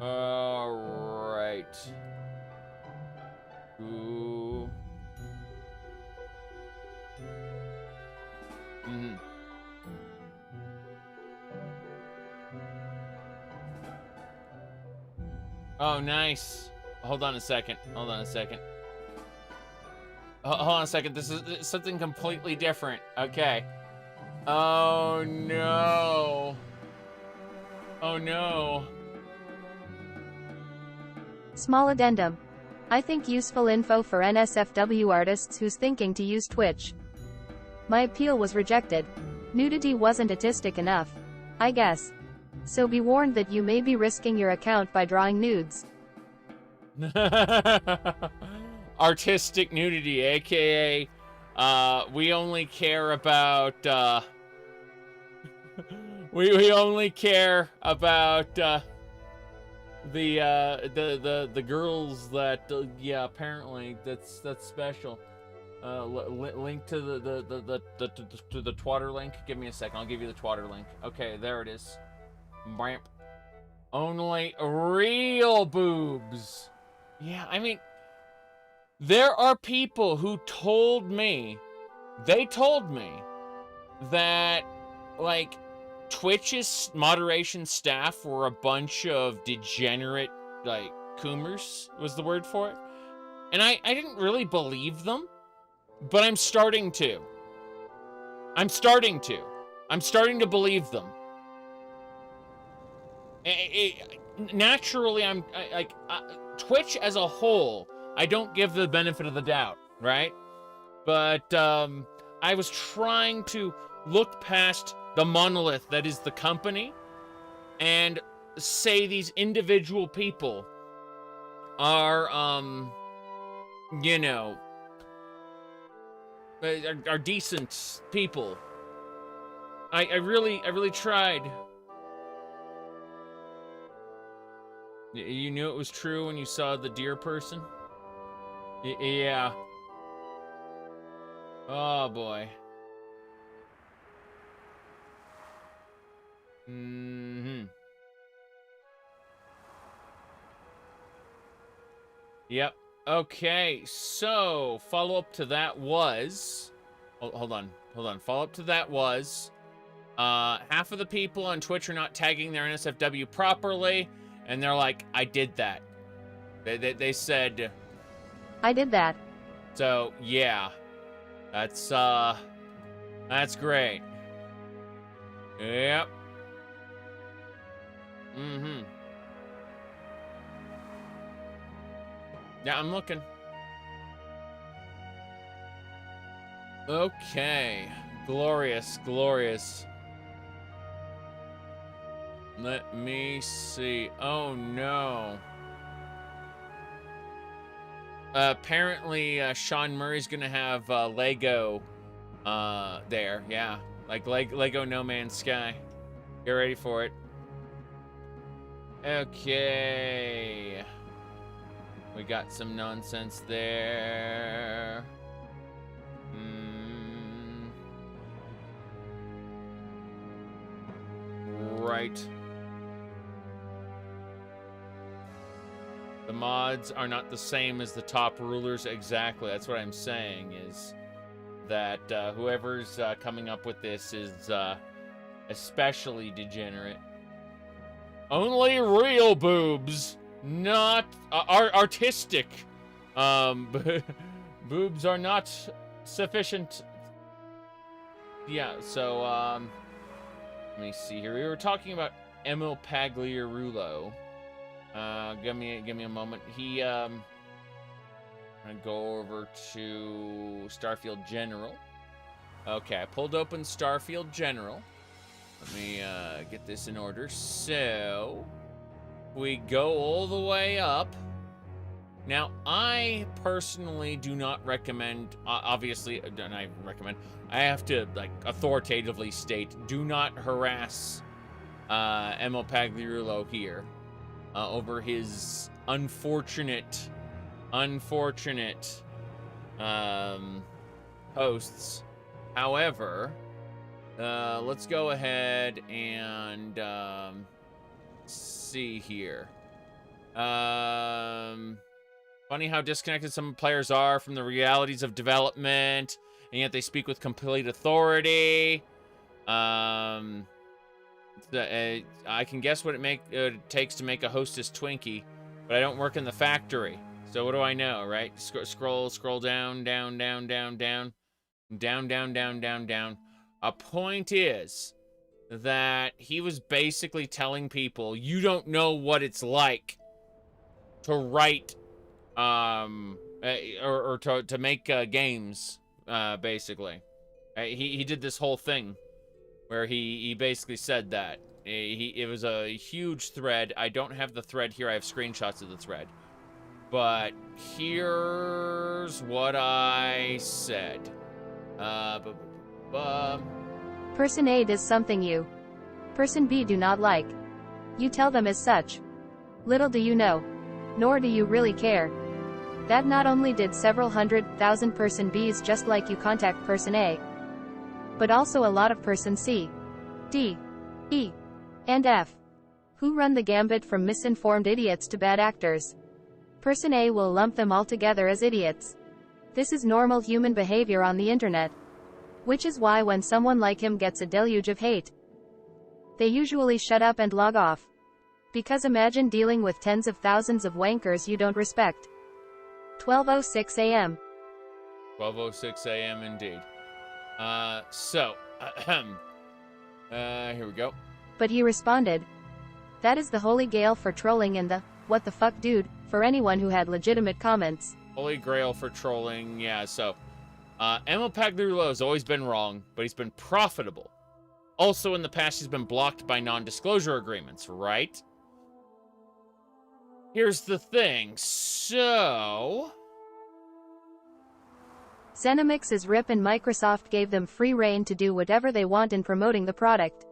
All right. Ooh. Mm-hmm. Oh, nice. Hold on a second. Hold on a second. Hold on a second. This is something completely different. Okay. Oh, no. Oh, no. Small addendum. I think useful info for NSFW artists who's thinking to use Twitch. My appeal was rejected. Nudity wasn't artistic enough, I guess. So be warned that you may be risking your account by drawing nudes. Artistic nudity, aka we only care about we only care about the girls that yeah, apparently that's special. Link to the Twatter link. Give me a second. I'll give you the Twatter link. Okay, there it is. Bamp. Only real boobs. Yeah, I mean, there are people who told me, that, like, Twitch's moderation staff were a bunch of degenerate, like, coomers was the word for it. And I didn't really believe them, but I'm starting to. I'm starting to believe them. Naturally, Twitch as a whole, I don't give the benefit of the doubt, right? But I was trying to look past the monolith that is the company and say these individual people are, you know, are decent people. I really tried. You knew it was true when you saw the deer person? Yeah. Oh, boy. Mm-hmm. Yep. Okay, so follow-up to that was... Hold on. Follow-up to that was... half of the people on Twitch are not tagging their NSFW properly, and they're like, I did that. They said... I did that. So, yeah. That's great. Yep. Mm-hmm. Yeah, I'm looking. Okay. Glorious. Let me see. Oh, no. Apparently, Sean Murray's gonna have Lego there. Yeah. Like Lego No Man's Sky. Get ready for it. Okay. We got some nonsense there. Right. The mods are not the same as the top rulers. Exactly. That's what I'm saying, is that whoever's coming up with this is especially degenerate. Only real boobs, not artistic. Boobs are not sufficient. Yeah, so let me see here. We were talking about Emil Pagliarulo. Give me a moment. I'm gonna go over to Starfield General. Okay, I pulled open Starfield General. Let me get this in order. So we go all the way up. Now, I personally do not recommend, obviously, and I have to, like, authoritatively state, do not harass Emil Pagliarulo here over his unfortunate posts. However, let's go ahead and see here. Funny how disconnected some players are from the realities of development, and yet they speak with complete authority. I can guess what it takes to make a Hostess Twinkie, but I don't work in the factory. So what do I know, right? Scroll down. A point is that he was basically telling people, you don't know what it's like to write, or to make games, basically. He did this whole thing where he basically said that. It was a huge thread. I don't have the thread here. I have screenshots of the thread. But here's what I said. Person A does something you, Person B do not like. You tell them as such. Little do you know. Nor do you really care. That not only did several 100,000 person Bs just like you contact person A, but also a lot of person C, D, E, and F, who run the gambit from misinformed idiots to bad actors. Person A will lump them all together as idiots. This is normal human behavior on the internet. Which is why when someone like him gets a deluge of hate, they usually shut up and log off. Because imagine dealing with tens of thousands of wankers you don't respect. 12:06 a.m. 12:06 a.m. indeed. Here we go. But he responded, that is the holy grail for trolling and the, what the fuck dude, for anyone who had legitimate comments. Holy grail for trolling, yeah, so. Emil has always been wrong, but he's been profitable. Also in the past, he's been blocked by non-disclosure agreements, right? Here's the thing, so... Zenomix is RIP and Microsoft gave them free reign to do whatever they want in promoting the product.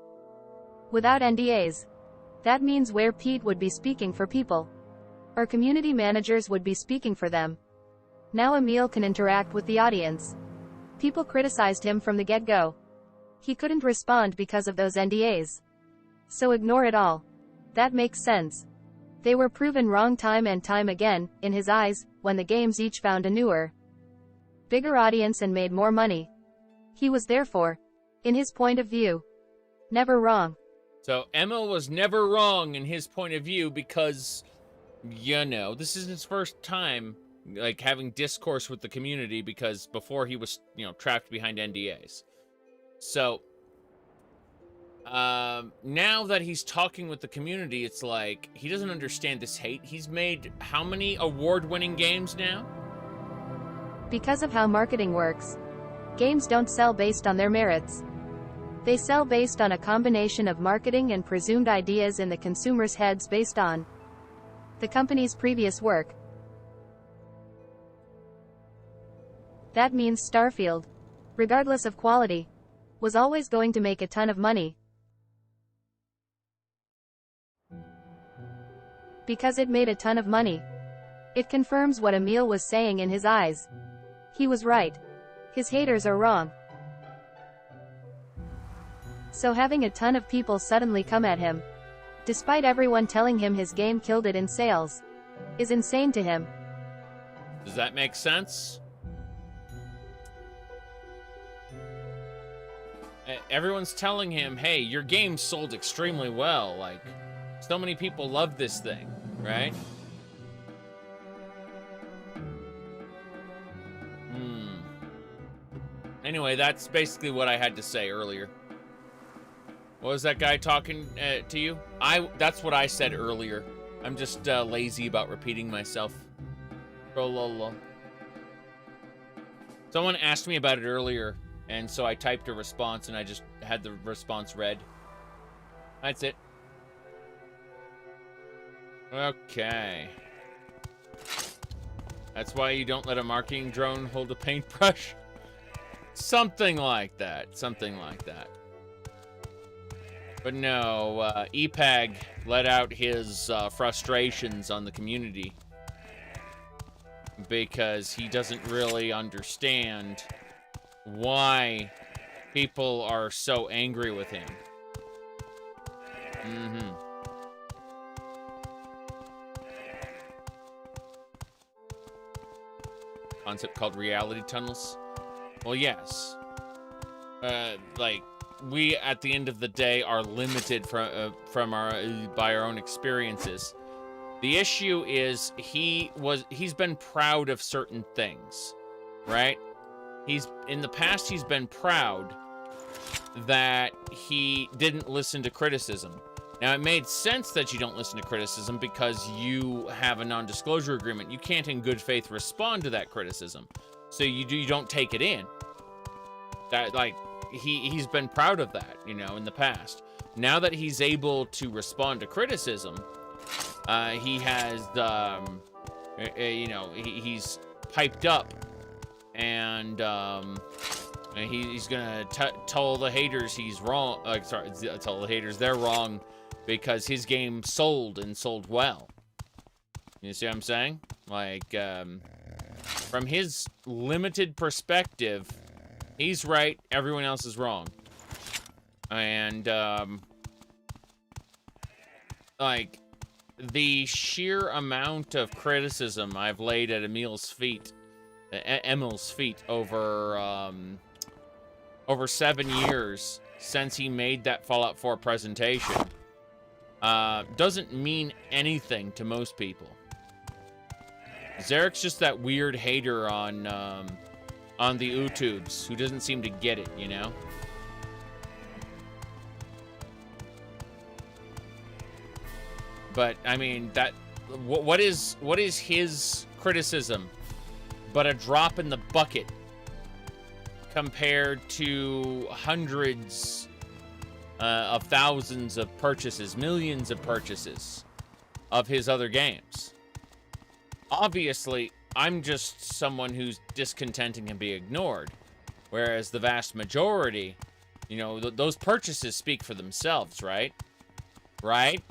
Without NDAs. That means where Pete would be speaking for people. Or community managers would be speaking for them. Now Emil can interact with the audience. People criticized him from the get-go. He couldn't respond because of those NDAs. So ignore it all. That makes sense. They were proven wrong time and time again, in his eyes, when the games each found a newer, bigger audience and made more money. He was therefore, in his point of view, never wrong. So Emil was never wrong in his point of view because, you know, this is his first time, like, having discourse with the community because before he was, you know, trapped behind NDAs. So, now that he's talking with the community, it's like, he doesn't understand this hate. He's made how many award-winning games now? Because of how marketing works, games don't sell based on their merits. They sell based on a combination of marketing and presumed ideas in the consumer's heads based on the company's previous work. That means Starfield, regardless of quality, was always going to make a ton of money. Because it made a ton of money. It confirms what Emil was saying in his eyes. He was right. His haters are wrong. So having a ton of people suddenly come at him, despite everyone telling him his game killed it in sales, is insane to him. Does that make sense? Everyone's telling him, hey, your game sold extremely well. Like, so many people love this thing, right? Anyway, that's basically what I had to say earlier. What was that guy talking to you? That's what I said earlier. I'm just lazy about repeating myself. Someone asked me about it earlier, and so I typed a response, and I just had the response read. That's it. Okay. That's why you don't let a marketing drone hold a paintbrush? Something like that. Something like that. But no, EPAG let out his frustrations on the community because he doesn't really understand why people are so angry with him. Concept called reality tunnels. Well, yes. Like, we at the end of the day are limited by our own experiences. The issue is he's been proud of certain things, right? In the past he's been proud that he didn't listen to criticism. Now, it made sense that you don't listen to criticism because you have a non-disclosure agreement. You can't in good faith respond to that criticism. So you don't take it in. That, like, he's been proud of that, you know, in the past. Now that he's able to respond to criticism, he has, you know, he's piped up, and he's gonna tell the haters he's wrong. Tell the haters they're wrong because his game sold and sold well. You see what I'm saying? Like, from his limited perspective, he's right, everyone else is wrong. And, like, the sheer amount of criticism I've laid at Emil's feet over, over 7 years since he made that Fallout 4 presentation, doesn't mean anything to most people. Zaric's just that weird hater on the YouTubes who doesn't seem to get it, you know? But I mean, that what is his criticism but a drop in the bucket compared to hundreds of thousands of purchases, millions of purchases of his other games? Obviously, I'm just someone who's discontent and can be ignored, whereas the vast majority, you know, those purchases speak for themselves, right? Right?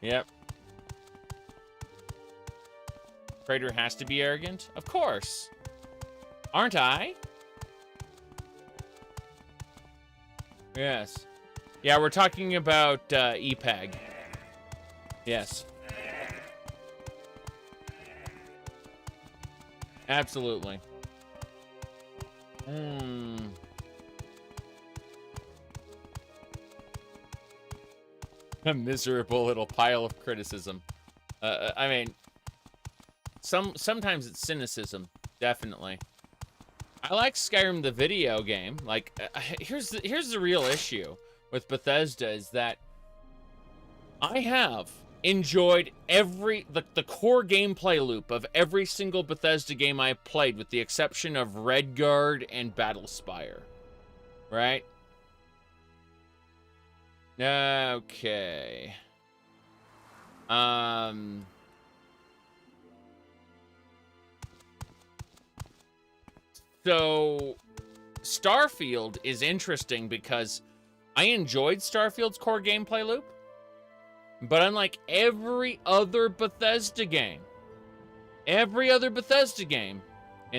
Yep. Praetor has to be arrogant? Of course. Aren't I? Yes. Yeah, we're talking about EPEG. Yes. Absolutely. A miserable little pile of criticism. I mean, sometimes it's cynicism, definitely. I like Skyrim the video game. Like, here's the real issue with Bethesda is that I have enjoyed the core gameplay loop of every single Bethesda game I played, with the exception of Redguard and Battlespire. Right? Okay. So, Starfield is interesting because I enjoyed Starfield's core gameplay loop, but unlike every other Bethesda game in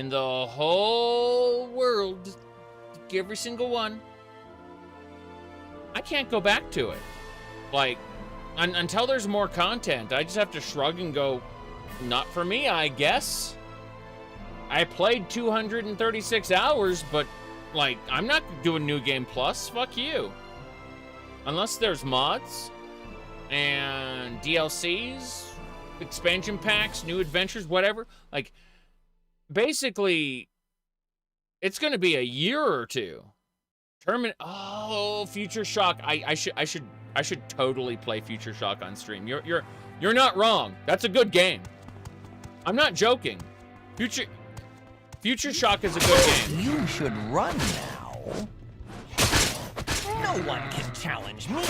the whole world, every single one, I can't go back to it. Like, until there's more content, I just have to shrug and go, not for me, I guess. I played 236 hours, but, like, I'm not doing New Game Plus. Fuck you. Unless there's mods and DLCs, expansion packs, new adventures, whatever. Like, basically, it's going to be a year or two. Oh, Future Shock. I should totally play Future Shock on stream. You're not wrong. That's a good game. I'm not joking. Future Shock is a good game. You should run now. No one can challenge me.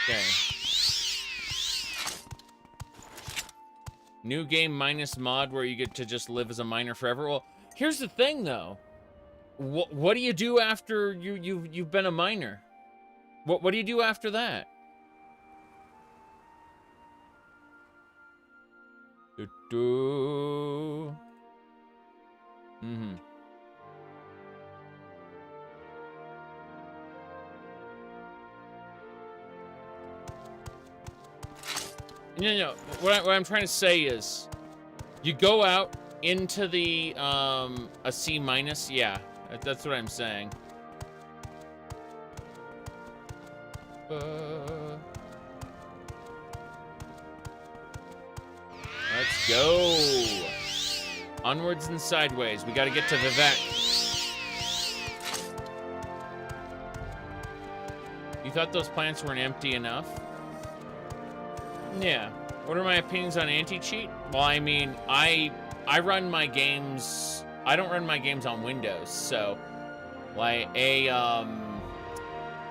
Okay. New game minus mod where you get to just live as a miner forever. Well, here's the thing though. What do you do after you've been a miner? What do you do after that? No. What I'm trying to say is, you go out into the a C minus. Yeah, that's what I'm saying. Let's go. Onwards and sideways. We got to get to Vivek. You thought those plants weren't empty enough? Yeah. What are my opinions on anti-cheat? Well, I mean, I run my games. I don't run my games on Windows, so like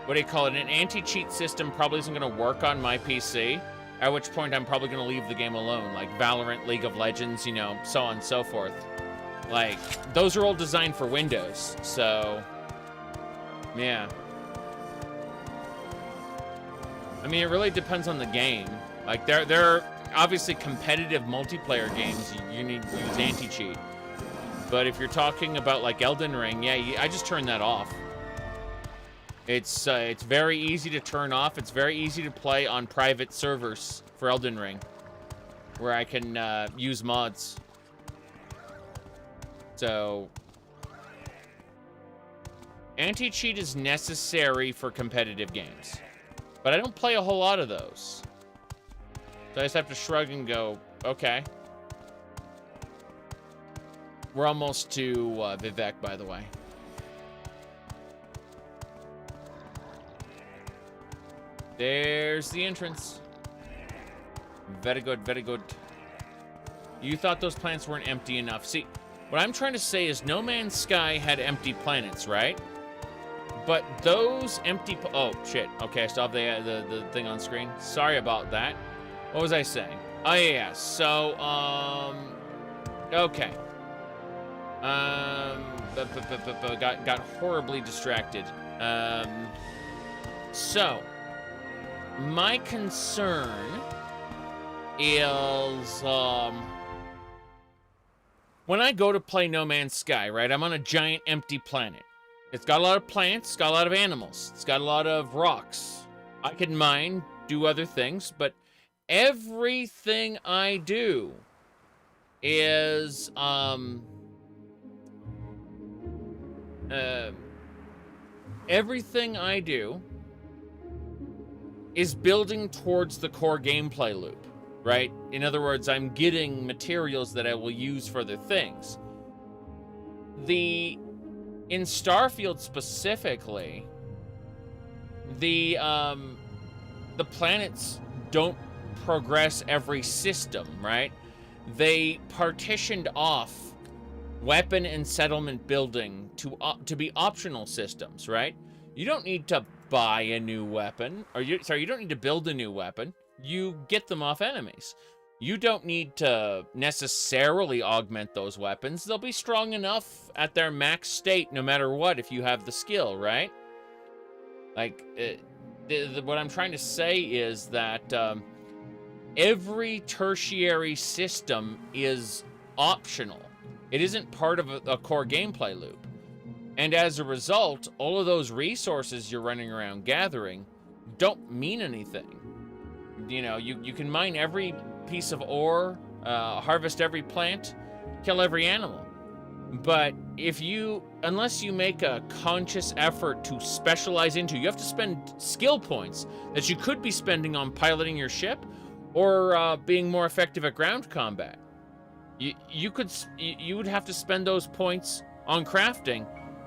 what do you call it? An anti-cheat system probably isn't going to work on my PC. At which point, I'm probably going to leave the game alone, like Valorant, League of Legends, you know, so on and so forth. Like, those are all designed for Windows, so, yeah. I mean, it really depends on the game. Like, there are obviously competitive multiplayer games you need to use anti-cheat. But if you're talking about, like, Elden Ring, yeah, I just turn that off. It's very easy to turn off. It's very easy to play on private servers for Elden Ring, where I can use mods. So, anti-cheat is necessary for competitive games, but I don't play a whole lot of those. So I just have to shrug and go, okay. We're almost to Vivek, by the way. There's the entrance. Very good, very good. You thought those planets weren't empty enough. See, what I'm trying to say is No Man's Sky had empty planets, right? But those empty... Oh, shit. Okay, I still have the thing on screen. Sorry about that. What was I saying? Oh, yeah. So, okay. Got horribly distracted. So, my concern is, when I go to play No Man's Sky, right, I'm on a giant empty planet. It's got a lot of plants, it's got a lot of animals, it's got a lot of rocks. I can mine, do other things, but everything I do is, everything I do is building towards the core gameplay loop, right? In other words, I'm getting materials that I will use for other things. In Starfield specifically, the planets don't progress every system, right? They partitioned off weapon and settlement building to be optional systems, right? You don't need to buy a new weapon, you don't need to build a new weapon. You get them off enemies. You don't need to necessarily augment those weapons. They'll be strong enough at their max state no matter what if you have the skill, right? Like, what I'm trying to say is that every tertiary system is optional. It isn't part of a core gameplay loop. And as a result, all of those resources you're running around gathering don't mean anything. You know, you can mine every piece of ore, harvest every plant, kill every animal. But unless you make a conscious effort to specialize into, you have to spend skill points that you could be spending on piloting your ship or being more effective at ground combat. You would have to spend those points on crafting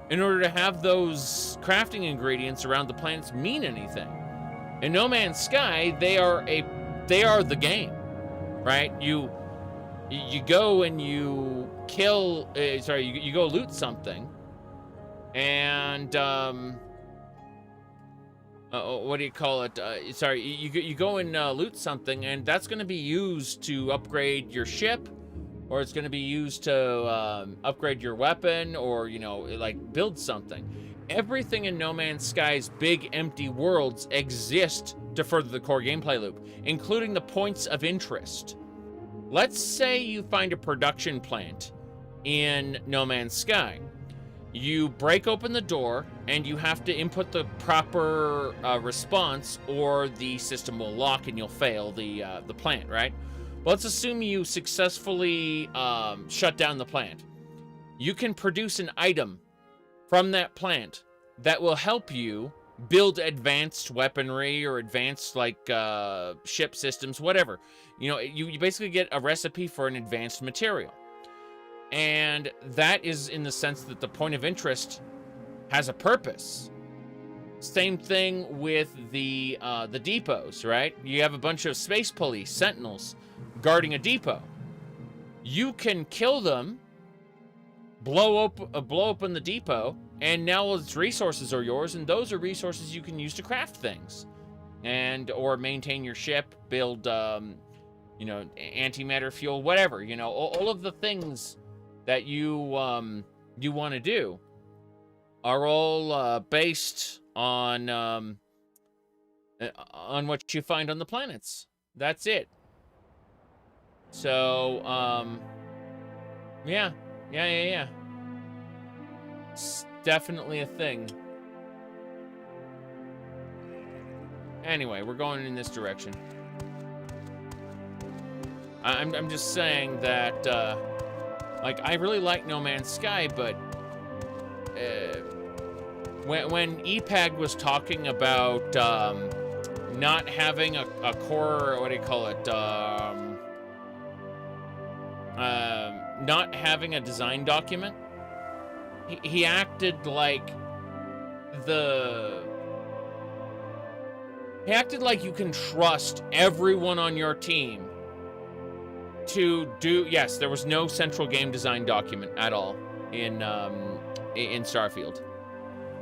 in order to have those crafting ingredients around the planets mean anything. In No Man's Sky, they are the game, right? You go and you kill, you go loot something, and what do you call it? You go and loot something, and that's going to be used to upgrade your ship, or it's going to be used to upgrade your weapon, or, you know, like, build something. Everything in No Man's Sky's big empty worlds exist to further the core gameplay loop, including the points of interest. Let's say you find a production plant in No Man's Sky. You break open the door, and you have to input the proper response, or the system will lock and you'll fail the plant, right? Well, let's assume you successfully shut down the plant. You can produce an item from that plant that will help you build advanced weaponry or advanced, like, ship systems, whatever. You know, you basically get a recipe for an advanced material. And that is in the sense that the point of interest has a purpose. Same thing with the depots, right? You have a bunch of space police, sentinels, guarding a depot. You can kill them, blow open the depot, and now its resources are yours, and those are resources you can use to craft things, or maintain your ship, build, you know, antimatter fuel, whatever. You know, all of the things that you want to do are all based on on what you find on the planets. That's it. So, yeah. It's definitely a thing. Anyway, we're going in this direction. I'm just saying that, like, I really like No Man's Sky, but when EPAG was talking about not having a core, what do you call it? Not having a design document, he acted like you can trust everyone on your team to do. Yes, there was no central game design document at all in Starfield,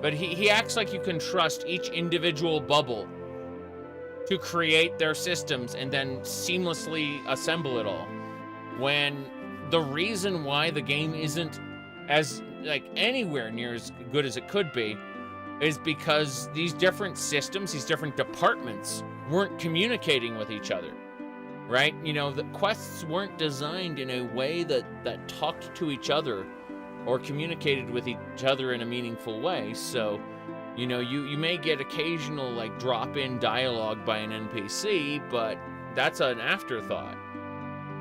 but he acts like you can trust each individual bubble to create their systems and then seamlessly assemble it all, when the reason why the game isn't as like anywhere near as good as it could be is because these different systems, these different departments weren't communicating with each other, right? You know, the quests weren't designed in a way that talked to each other or communicated with each other in a meaningful way. So, you know, you may get occasional like drop-in dialogue by an NPC, but that's an afterthought.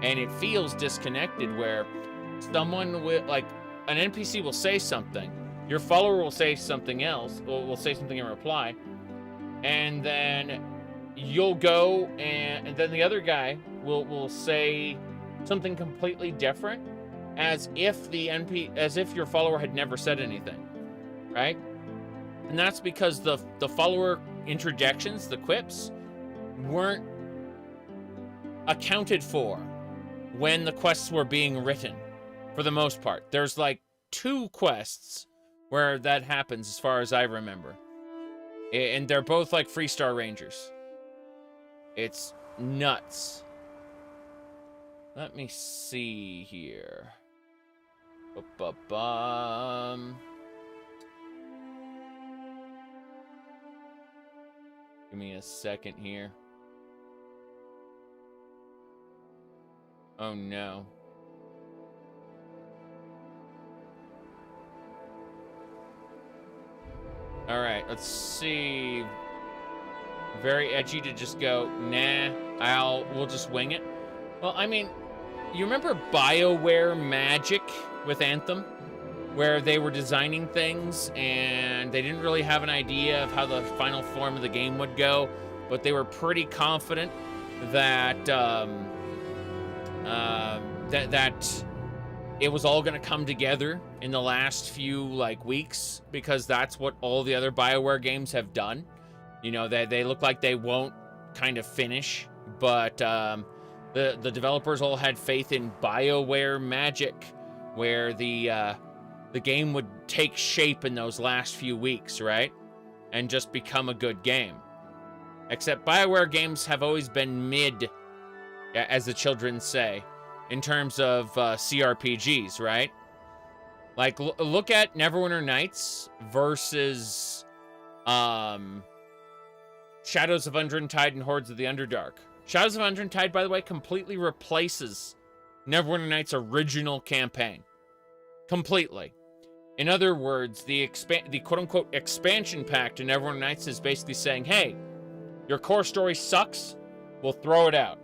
And it feels disconnected, where someone with like an NPC will say something, your follower will say something else, or will say something in reply, and then you'll go and then the other guy will say something completely different, as if your follower had never said anything, right? And that's because the follower interjections, the quips, weren't accounted for when the quests were being written, for the most part. There's like 2 quests where that happens, as far as I remember. And they're both like Freestar Rangers. It's nuts. Let me see here. Give me a second here. Oh no. All right, let's see. Very edgy to just go, nah, we'll just wing it. Well, I mean, you remember BioWare Magic with Anthem, where they were designing things and they didn't really have an idea of how the final form of the game would go, but they were pretty confident that that it was all going to come together in the last few like weeks, because that's what all the other BioWare games have done. You know, they look like they won't kind of finish, but the developers all had faith in BioWare Magic, where the game would take shape in those last few weeks, right? And just become a good game. Except BioWare games have always been mid, as the children say, in terms of CRPGs, right? Like, look at Neverwinter Nights versus Shadows of Undrentide and Hordes of the Underdark. Shadows of Undrentide, by the way, completely replaces Neverwinter Nights' original campaign. Completely. In other words, the quote-unquote expansion pack to Neverwinter Nights is basically saying, hey, your core story sucks, we'll throw it out.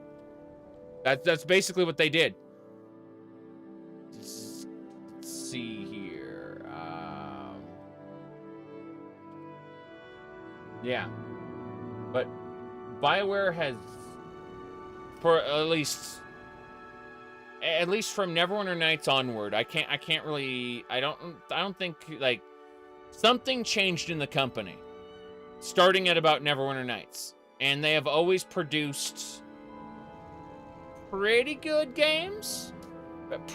That's basically what they did. Let's see here. Yeah. But BioWare has, for at least from Neverwinter Nights onward, I don't think, like, something changed in the company starting at about Neverwinter Nights, and they have always produced pretty good games, but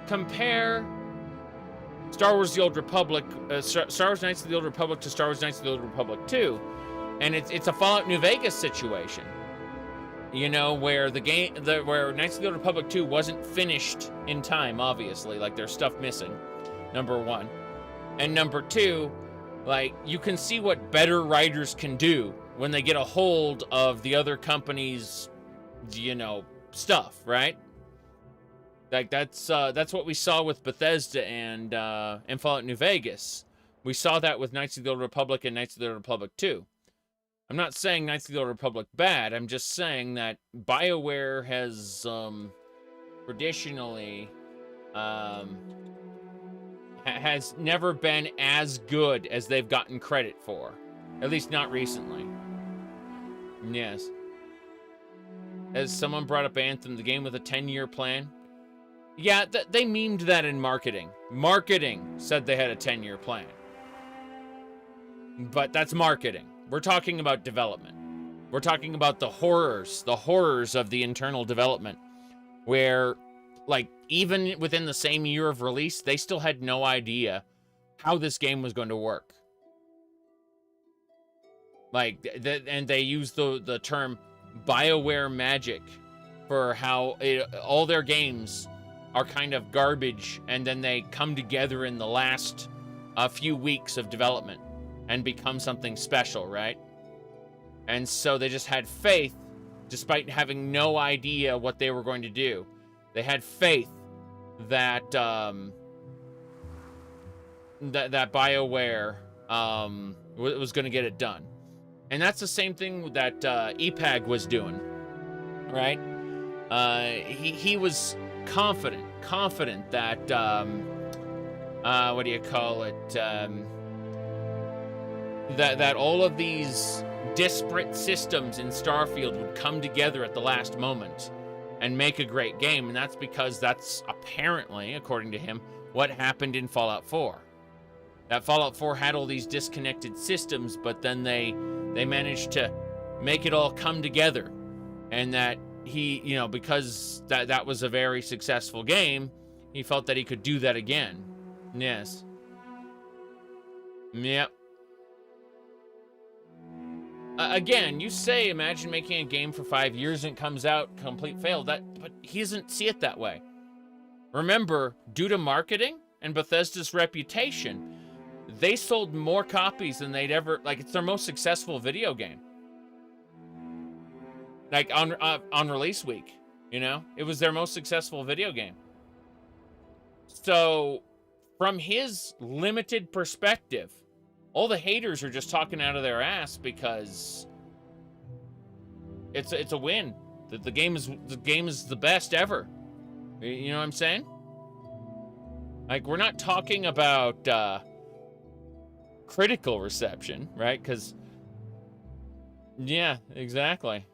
compare Star Wars: The Old Republic, Star Wars: Knights of the Old Republic to Star Wars: Knights of the Old Republic 2, and it's a Fallout New Vegas situation, you know, where where Knights of the Old Republic 2 wasn't finished in time, obviously, like there's stuff missing, number one, and number two, Like, you can see what better writers can do when they get a hold of the other company's, you know, stuff, right? Like, that's what we saw with Bethesda and Fallout New Vegas. We saw that with Knights of the Old Republic and Knights of the Old Republic 2. I'm not saying Knights of the Old Republic bad. I'm just saying that BioWare has traditionally has never been as good as they've gotten credit for. At least not recently. Yes. As someone brought up Anthem, the game with a 10-year plan. Yeah, they memed that in marketing. Marketing said they had a 10-year plan. But that's marketing. We're talking about development. We're talking about the horrors of the internal development. Where, like, even within the same year of release, they still had no idea how this game was going to work. Like, and they use the term BioWare magic for how all their games are kind of garbage, and then they come together in the last few weeks of development and become something special, right? And so they just had faith, despite having no idea what they were going to do. They had faith that that BioWare was going to get it done. And that's the same thing that EPAG was doing, right? He was confident that what do you call it? That all of these disparate systems in Starfield would come together at the last moment and make a great game, and that's because that's apparently, according to him, what happened in Fallout 4. That Fallout 4 had all these disconnected systems, but then they managed to make it all come together, and that he, you know, because that was a very successful game, he felt that he could do that again. Yes. Yep. Again, you say, imagine making a game for 5 years and it comes out complete fail. But he doesn't see it that way. Remember, due to marketing and Bethesda's reputation, they sold more copies than they'd ever. Like, it's their most successful video game. Like on release week, you know, it was their most successful video game. So, from his limited perspective, all the haters are just talking out of their ass because it's a win. The game is the best ever. You know what I'm saying? Like, we're not talking about critical reception, right? Because yeah, exactly.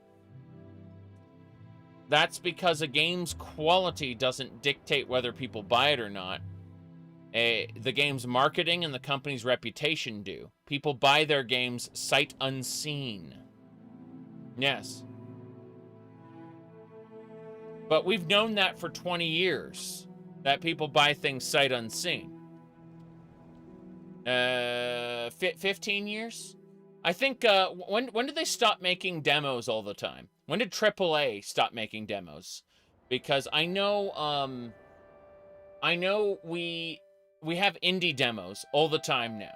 That's because a game's quality doesn't dictate whether people buy it or not. The game's marketing and the company's reputation do. People buy their games sight unseen. Yes. But we've known that for 20 years, that people buy things sight unseen. 15 years? I think, when did they stop making demos all the time? When did AAA stop making demos? Because I know we have indie demos all the time now.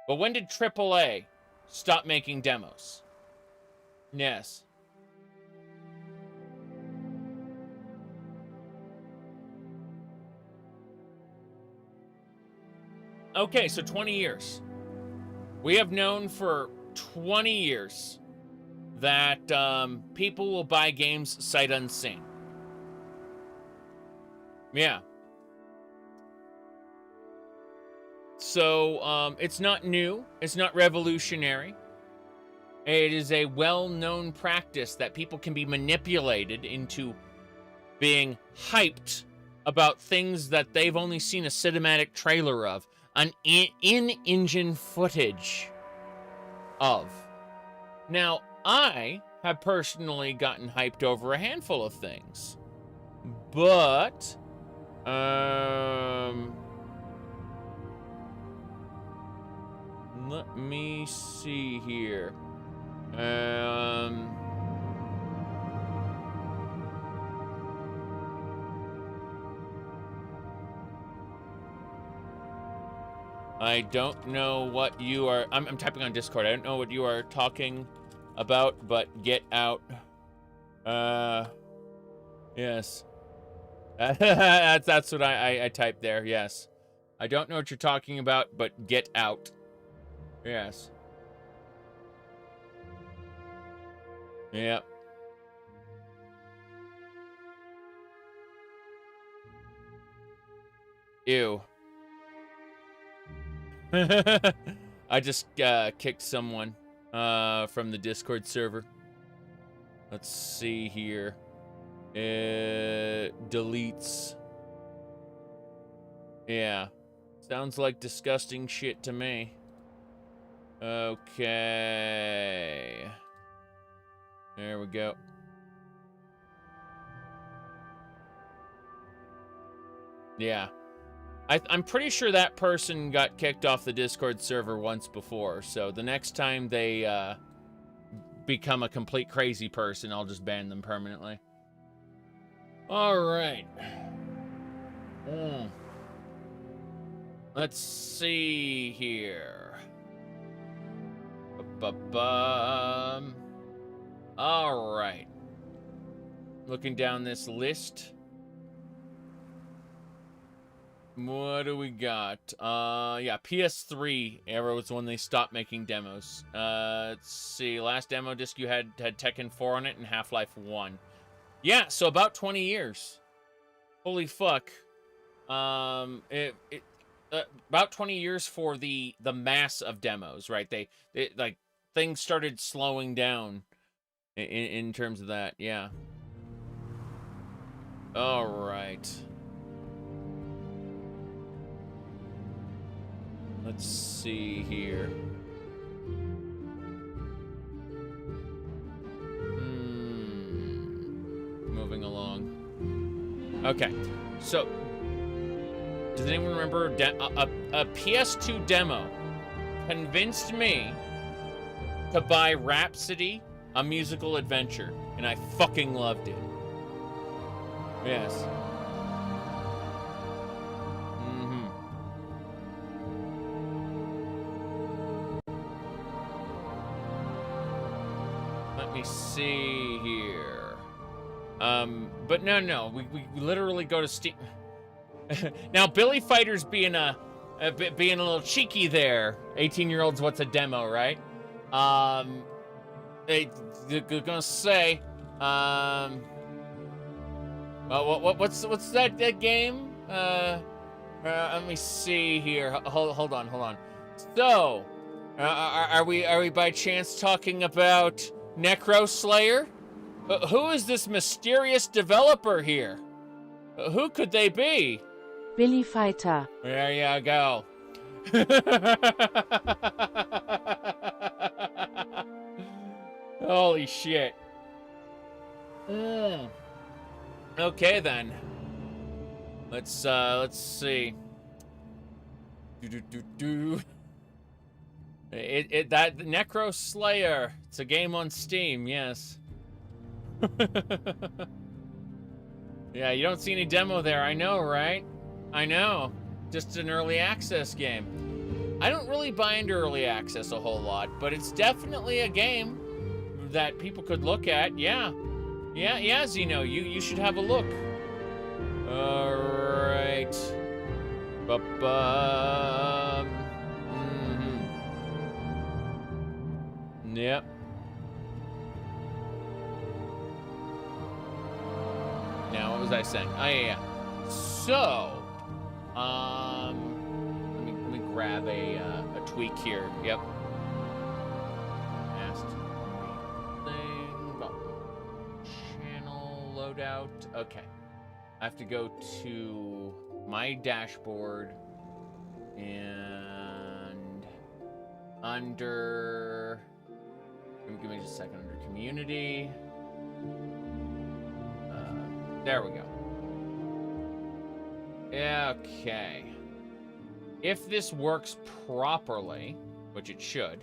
But when did AAA stop making demos? Yes. Okay, so 20 years. We have known for 20 years that people will buy games sight unseen. Yeah. So, it's not new. It's not revolutionary. It is a well-known practice that people can be manipulated into being hyped about things that they've only seen a cinematic trailer of, an in-engine footage of. Now, I have personally gotten hyped over a handful of things. But, let me see here. I don't know what you are... I'm typing on Discord. I don't know what you are talking about, but get out. Yes. That's what I typed there, yes. I don't know what you're talking about, but get out. Yes. Yep. Ew. I just kicked someone from the Discord server. Let's see here. Deletes. Yeah. Sounds like disgusting shit to me. Okay. There we go. Yeah. I'm pretty sure that person got kicked off the Discord server once before, so the next time they become a complete crazy person, I'll just ban them permanently. Alright. Let's see here. Alright. Looking down this list. What do we got? Yeah, PS3 era was when they stopped making demos. Let's see. Last demo disc you had Tekken 4 on it and Half-Life 1. Yeah, so about 20 years. Holy fuck. About 20 years for the mass of demos, right? They like things started slowing down in terms of that. Yeah. All right. Let's see here. Moving along. Okay, so does anyone remember a PS2 demo convinced me to buy Rhapsody, A Musical Adventure, and I fucking loved it. Yes. Let me see here. But no, we literally go to Steam. Now, Billy Fighter's being a little cheeky there. 18-year-olds, what's a demo, right? They're gonna say, what's that game? Let me see here. Hold on. So, are we by chance talking about Necro Slayer? Who is this mysterious developer here? Who could they be? Billy Fighter. There you go. Holy shit. Okay then. Let's see. That Necro Slayer. It's a game on Steam, yes. Yeah, you don't see any demo there. I know, right? I know. Just an early access game. I don't really buy into early access a whole lot, but it's definitely a game that people could look at. Yeah, Zeno, you should have a look. All right. Yep. Now, what was I saying? Oh, yeah. So, let me grab a tweak here. Yep. Asked thing about channel loadout. Okay. I have to go to my dashboard and under. Give me just a second. Under community. There we go. Okay. If this works properly, which it should,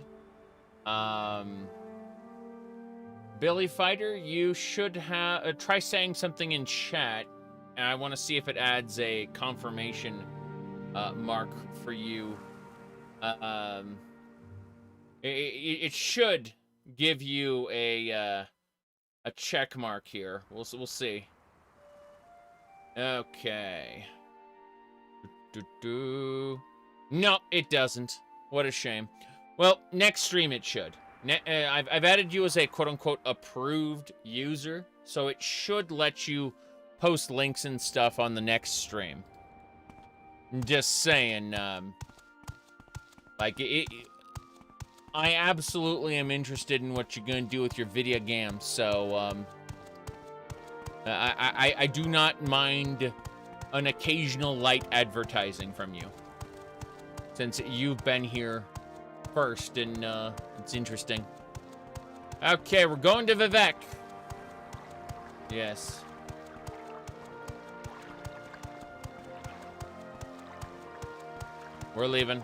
Billy Fighter, you should have try saying something in chat, and I want to see if it adds a confirmation mark for you It should give you a check mark here. We'll see. Okay. No, it doesn't. What a shame. Well, next stream it should. I've added you as a quote-unquote approved user, so it should let you post links and stuff on the next stream. Just saying, like, I absolutely am interested in what you're going to do with your video games, so, I do not mind an occasional light advertising from you. Since you've been here first, and, it's interesting. Okay, we're going to Vivek. Yes. We're leaving.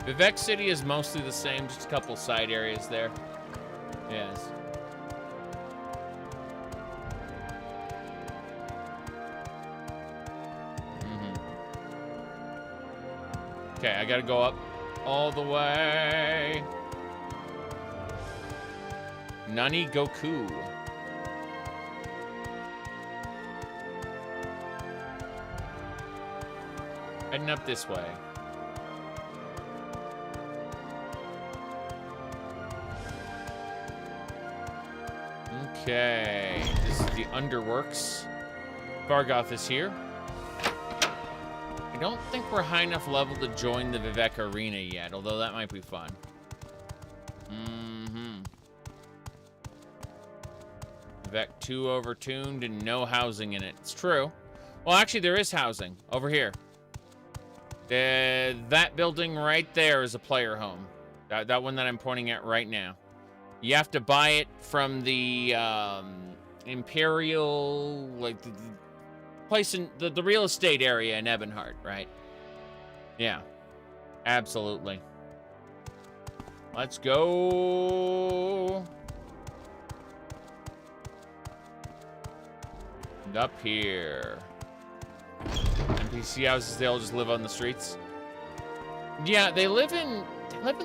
Vivek City is mostly the same, just a couple side areas there. Yes. Okay, I gotta go up all the way. Nani Goku. Heading up this way. Okay, this is the Underworks. Vargoth is here. I don't think we're high enough level to join the Vivek Arena yet, although that might be fun. Vivek 2 overtuned and no housing in it. It's true. Well, actually, there is housing over here. That building right there is a player home. That one that I'm pointing at right now. You have to buy it from the Imperial, like the place in the real estate area in Ebonheart, right? Yeah, absolutely. Let's go up here. NPC houses, they all just live on the streets. Yeah, they live in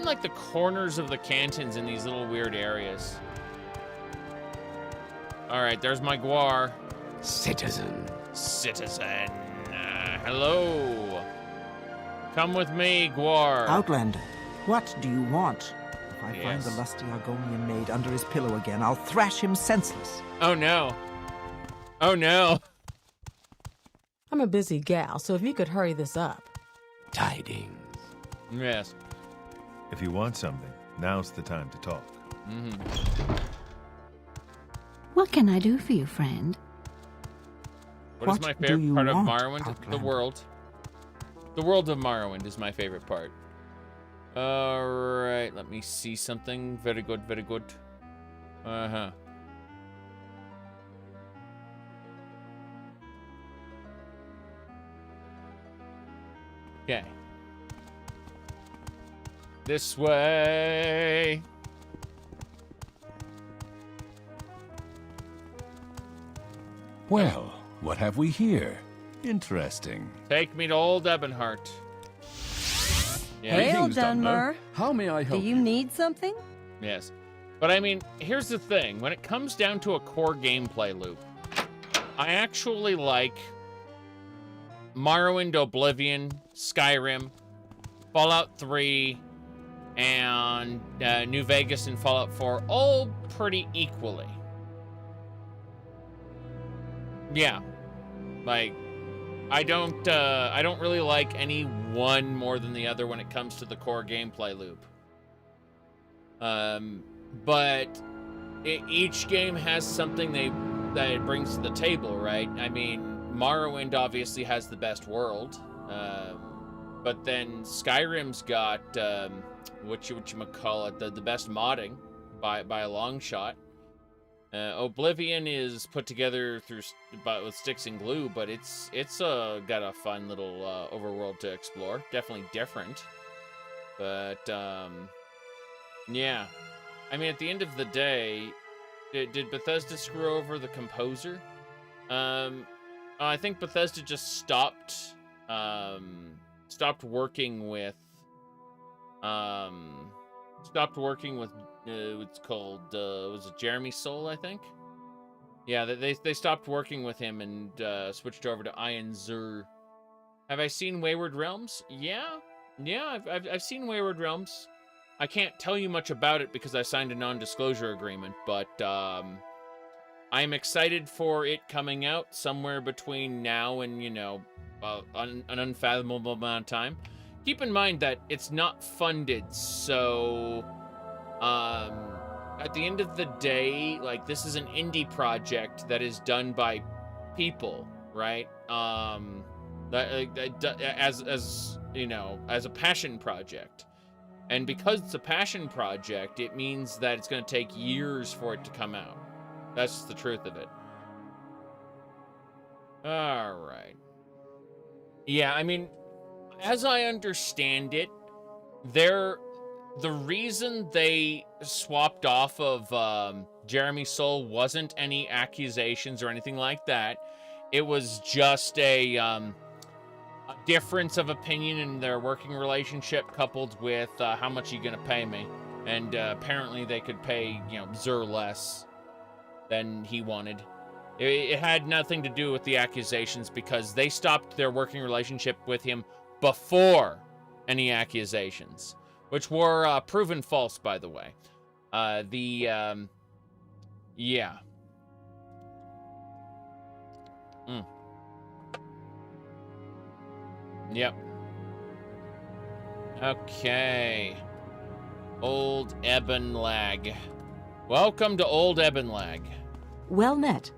like the corners of the cantons in these little weird areas. All right, there's my Guar. Citizen. Hello. Come with me, Guar. Outlander, what do you want? If I find Yes. the lusty Argonian maid under his pillow again, I'll thrash him senseless. Oh no. Oh no. I'm a busy gal, so if you could hurry this up. Tidings. Yes. If you want something, now's the time to talk. What can I do for you, friend? What is my favorite part of Morrowind? The Outlander? world. The world of Morrowind is my favorite part. Alright, let me see something. Very good, very good. Uh-huh. Okay. This way. Well, what have we here? Interesting. Take me to old Ebonheart. Yeah. Hail, Greetings, Dunmer. Dunmer. How may I Do help you need something? Yes. But I mean, here's the thing. When it comes down to a core gameplay loop, I actually like Morrowind, Oblivion, Skyrim, Fallout 3, and New Vegas and Fallout 4 all pretty equally. Yeah. Like, I don't really like any one more than the other when it comes to the core gameplay loop. But each game has something that it brings to the table, right? I mean, Morrowind obviously has the best world, but then Skyrim's got whatchamacallit, the best modding by a long shot. Oblivion is put together with sticks and glue, but it's got a fun little overworld to explore. Definitely different, but yeah. I mean, at the end of the day, Did Bethesda screw over the composer? I think Bethesda just stopped working with what's called was it Jeremy Soule, I think? Yeah, they stopped working with him and switched over to Ian Zur. Have I seen Wayward Realms? Yeah, I've seen Wayward Realms. I can't tell you much about it because I signed a non-disclosure agreement, but I'm excited for it coming out somewhere between now and, you know, an unfathomable amount of time. Keep in mind that it's not funded, so at the end of the day, like, this is an indie project that is done by people, right? As you know, as a passion project. And because it's a passion project, it means that it's going to take years for it to come out. That's just the truth of it. All right. Yeah, I mean, as I understand it, the reason they swapped off of Jeremy Soule wasn't any accusations or anything like that. It was just a difference of opinion in their working relationship, coupled with how much you gonna pay me. And apparently they could pay, you know, Zur less than he wanted. It had nothing to do with the accusations because they stopped their working relationship with him before any accusations, which were proven false, by the way. Yeah. Yep. Okay. Old Ebonlag. Welcome to Old Ebonlag. Well met.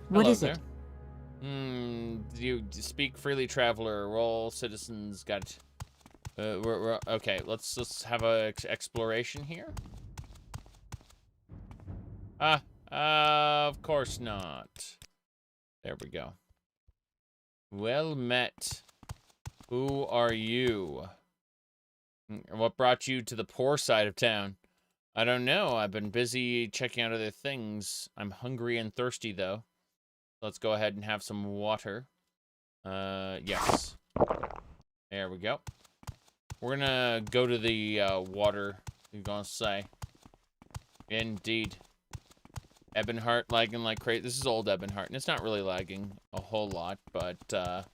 What Hello is there. it? You speak freely, traveler. We're all citizens. Got. We're okay. Let's have a exploration here. Of course not. There we go. Well met. Who are you? What brought you to the poor side of town? I don't know. I've been busy checking out other things. I'm hungry and thirsty, though. Let's go ahead and have some water. Yes. There we go. We're gonna go to the, water. You're gonna say. Indeed. Ebonheart lagging like crazy. This is old Ebonheart, and it's not really lagging a whole lot, but,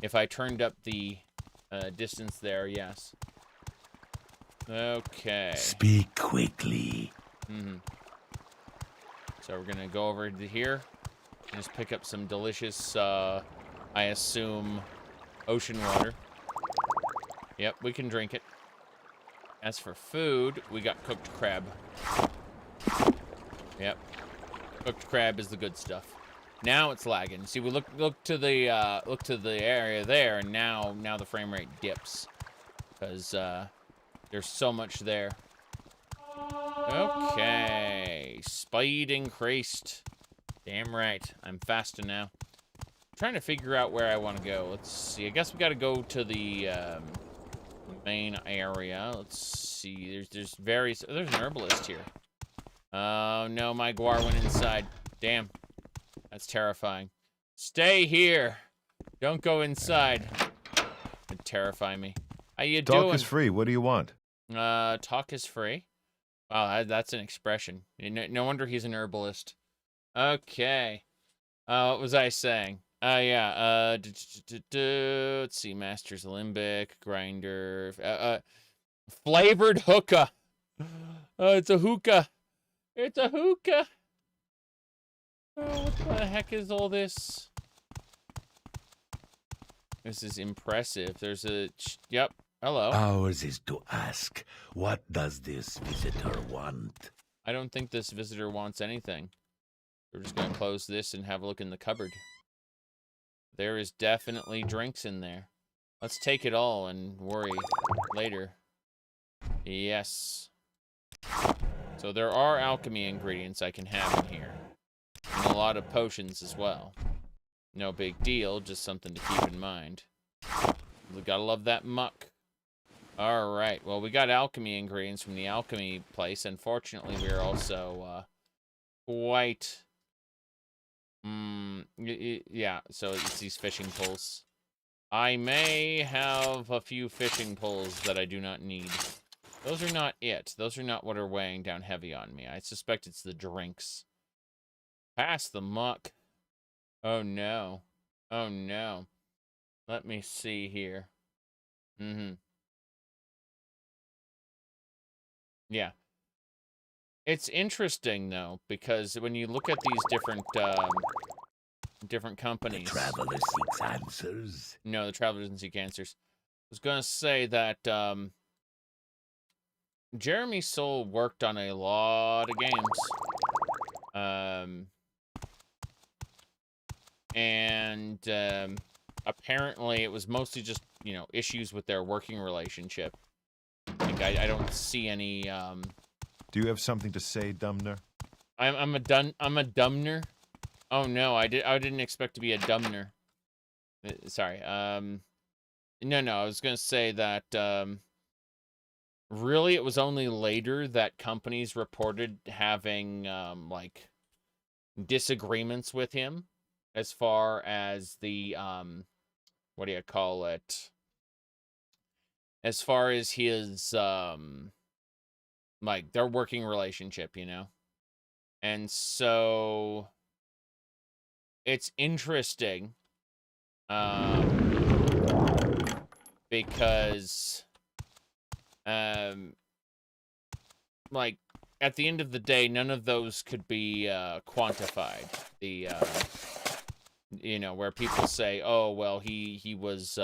if I turned up the distance there, yes. Okay. Speak quickly. So we're gonna go over to here and just pick up some delicious, I assume, ocean water. Yep, we can drink it. As for food, we got cooked crab. Yep. Cooked crab is the good stuff. Now it's lagging. See, we look to the area there, and now the frame rate dips because there's so much there. Okay, speed increased. Damn right, I'm faster now. I'm trying to figure out where I want to go. Let's see. I guess we got to go to the main area. Let's see. There's an herbalist here. Oh no, my guar went inside. Damn. That's terrifying. Stay here. Don't go inside. It'd terrify me. How you doing? Talk is free. What do you want? Talk is free? Wow, that's an expression. No wonder he's an herbalist. Okay. What was I saying? Yeah. Let's see. Master's Limbic, Grinder. Flavored hookah. It's a hookah. It's a hookah. What the heck is all this? This is impressive. There's a... Yep. Hello. Ours is to ask, what does this visitor want? I don't think this visitor wants anything. We're just going to close this and have a look in the cupboard. There is definitely drinks in there. Let's take it all and worry later. Yes. So there are alchemy ingredients I can have in here. And a lot of potions as well. No big deal, just something to keep in mind. We gotta love that muck. Alright, well, we got alchemy ingredients from the alchemy place. Unfortunately, we're also quite... yeah, so it's these fishing poles. I may have a few fishing poles that I do not need. Those are not it. Those are not what are weighing down heavy on me. I suspect it's the drinks. Pass the muck. Oh, no. Oh, no. Let me see here. Yeah. It's interesting, though, because when you look at these different companies... The traveler seeks answers. No, the traveler doesn't seek answers. I was going to say that Jeremy Soule worked on a lot of games. Apparently it was mostly just, you know, issues with their working relationship. Like, I don't see any, Do you have something to say, Dunmer? I'm a Dunmer? Oh, no, I didn't expect to be a Dunmer. Sorry, no, I was gonna say that, really, it was only later that companies reported having, like, disagreements with him as far as the, what do you call it? As far as his, like, their working relationship, you know? And so, it's interesting, because, like, at the end of the day, none of those could be quantified. The, you know, where people say, "Oh, well, he was,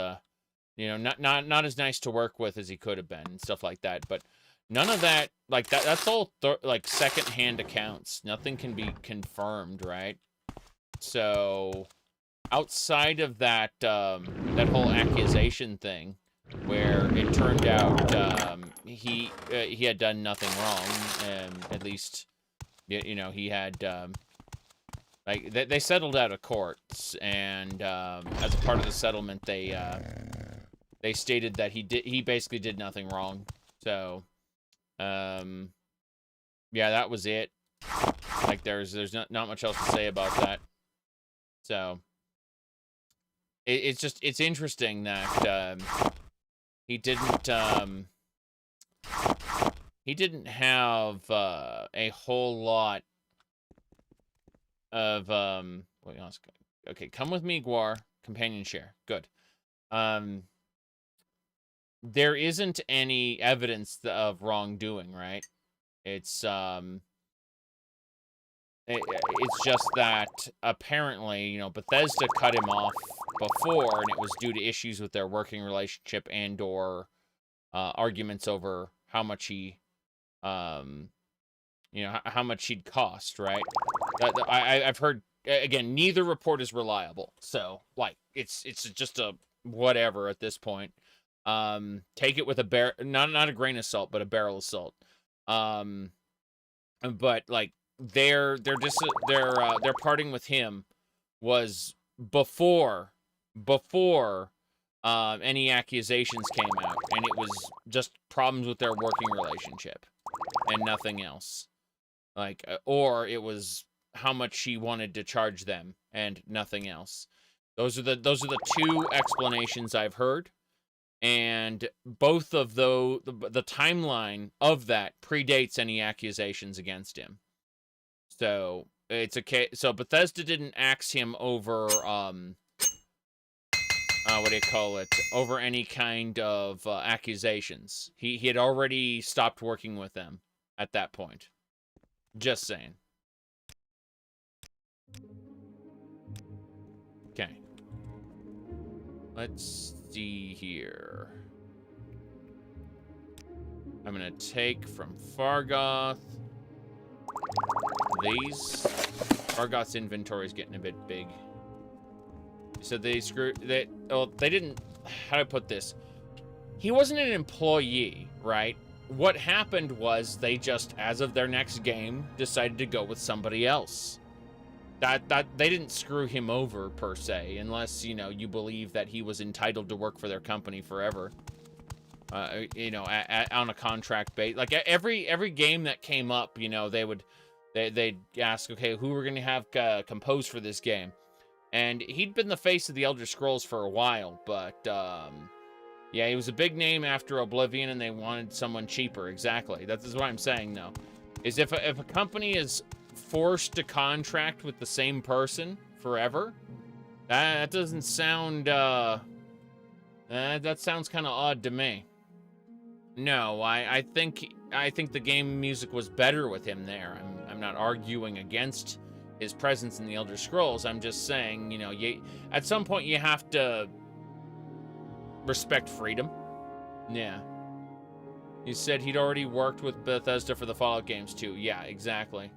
you know, not as nice to work with as he could have been," and stuff like that. But none of that, like that's all like secondhand accounts. Nothing can be confirmed, right? So, outside of that, that whole accusation thing, where it turned out he had done nothing wrong, at least, you know, he had, like, they settled out of courts, and as a part of the settlement, they stated that he basically did nothing wrong. So, yeah, that was it. Like, there's not much else to say about that. So, it's interesting that he didn't have a whole lot of wait, okay, come with me, Guar. Companion share. Good. There isn't any evidence of wrongdoing, right? It's just that apparently, you know, Bethesda cut him off before, and it was due to issues with their working relationship and/or arguments over how much he, you know, how much he'd cost, right? I've heard, again, neither report is reliable, so like it's just a whatever at this point. Take it with a not a grain of salt, but a barrel of salt. But like their parting with him was before any accusations came out, and it was just problems with their working relationship and nothing else. Like, or it was how much she wanted to charge them and nothing else. Those are the two explanations I've heard, and both of the timeline of that predates any accusations against him. So it's okay. So Bethesda didn't axe him over what do you call it? Over any kind of accusations. He had already stopped working with them at that point. Just saying. Okay. Let's see here. I'm gonna take from Fargoth these. Fargoth's inventory is getting a bit big. So they didn't, how do I put this? He wasn't an employee, right? What happened was they just, as of their next game, decided to go with somebody else. That they didn't screw him over per se, unless, you know, you believe that he was entitled to work for their company forever. You know, on a contract base. Like every game that came up, you know, they would they'd ask, okay, who we're going to have compose for this game. And he'd been the face of the Elder Scrolls for a while, but yeah, he was a big name after Oblivion, and they wanted someone cheaper. Exactly. That's what I'm saying, though. Is if a company is forced to contract with the same person forever, that doesn't sound, that sounds kind of odd to me. No, I think the game music was better with him there. I'm not arguing against his presence in the Elder Scrolls. I'm just saying, you know, at some point you have to respect freedom. Yeah. He said he'd already worked with Bethesda for the Fallout games too. Yeah, exactly.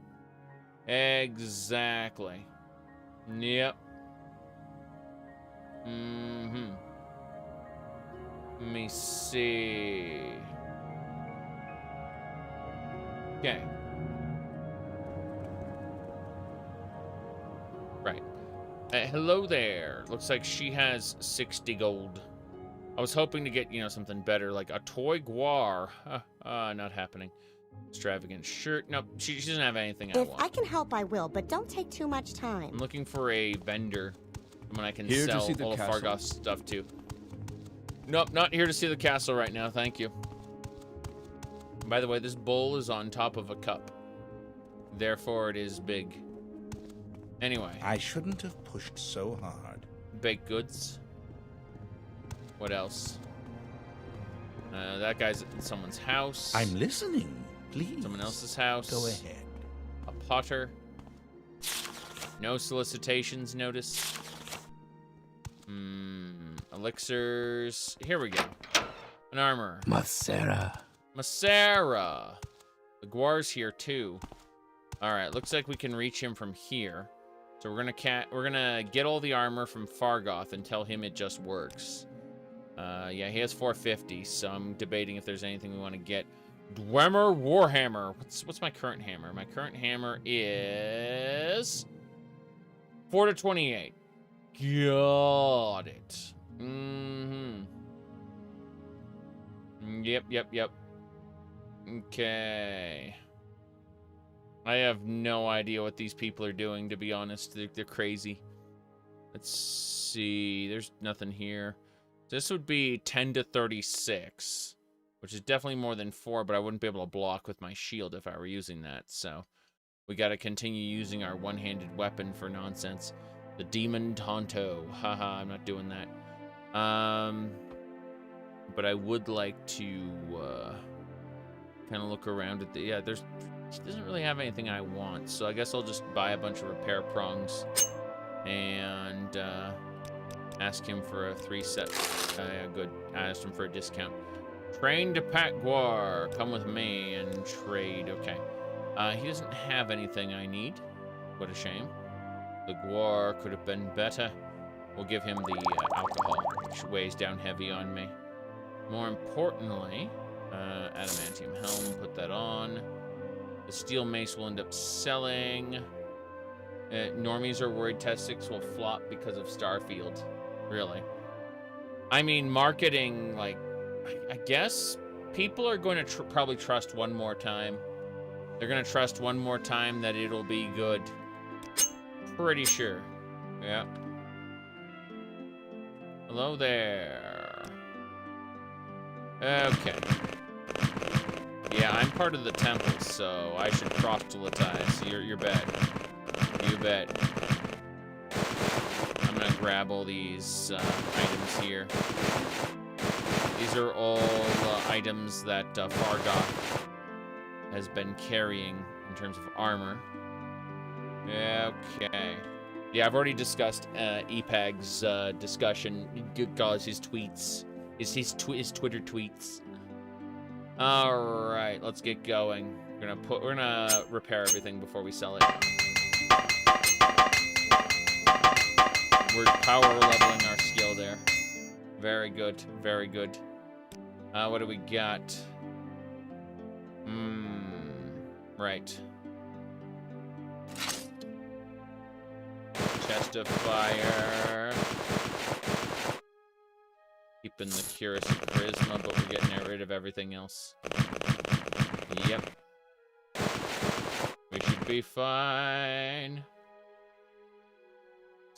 Exactly. Yep. Mm-hmm. Let me see. Okay. Right. Hello there. Looks like she has 60 gold. I was hoping to get, you know, something better, like a toy guar. Not happening. Extravagant shirt. Nope, she doesn't have anything I want. If I can help, I will, but don't take too much time. I'm looking for a vendor. Someone I can Here to sell see the all of castle? Fargoth's stuff to. Nope, not here to see the castle right now, thank you. By the way, this bowl is on top of a cup. Therefore, it is big. Anyway. I shouldn't have pushed so hard. Baked goods. What else? That guy's in someone's house. I'm listening, please. Someone else's house. Go ahead. A potter. No solicitations notice. Elixirs. Here we go. An armor. Macera. Macera. The Guar's here too. All right, looks like we can reach him from here. So we're gonna get all the armor from Fargoth and tell him it just works. Yeah, he has 450, so I'm debating if there's anything we want to get. Dwemer Warhammer. What's my current hammer? My current hammer is 4 to 28. Got it. Yep. Okay. I have no idea what these people are doing, to be honest. They're crazy. Let's see. There's nothing here. This would be 10 to 36, which is definitely more than 4, but I wouldn't be able to block with my shield if I were using that. So we got to continue using our one-handed weapon for nonsense. The Demon Tonto. Haha, I'm not doing that. But I would like to kind of look around at the... Yeah, she doesn't really have anything I want, so I guess I'll just buy a bunch of repair prongs and ask him for a 3 set. Yeah, good. I asked him for a discount. Train to Guar. Come with me and trade. Okay. He doesn't have anything I need. What a shame. The Guar could have been better. We'll give him the alcohol, which weighs down heavy on me. More importantly, adamantium helm, put that on. The steel mace will end up selling. Normies are worried Testix will flop because of Starfield. Really. I mean, marketing, like, I guess people are going to probably trust one more time. They're going to trust one more time that it'll be good. Pretty sure. Yeah. Hello there. Okay. Yeah, I'm part of the temple, so I should proselytize. You're bet. You bet. I'm gonna grab all these items here. These are all items that Fargoth has been carrying in terms of armor. Okay. Yeah, I've already discussed EPAG's discussion. Guys, his tweets. His Twitter tweets. All right, let's get going. We're gonna repair everything before we sell it. We're power leveling our skill there. Very good, very good. What do we got? Right. Chest of fire. Keeping the Curus of Charisma, but we're getting rid of everything else. Yep. We should be fine.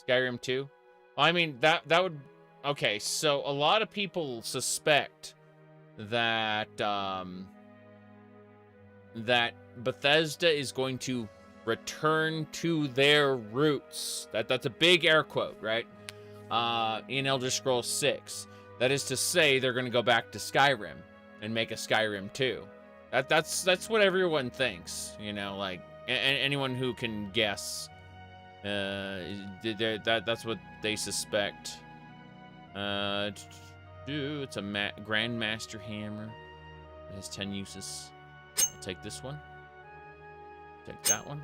Skyrim 2? I mean, that would... Okay, so a lot of people suspect that, that Bethesda is going to return to their roots. That's a big air quote, right? In Elder Scrolls 6. That is to say, they're going to go back to Skyrim and make a Skyrim 2. That's what everyone thinks, you know, like, anyone who can guess. That's what they suspect. It's a Grandmaster Hammer. It has 10 uses. I'll take this one. Take that one.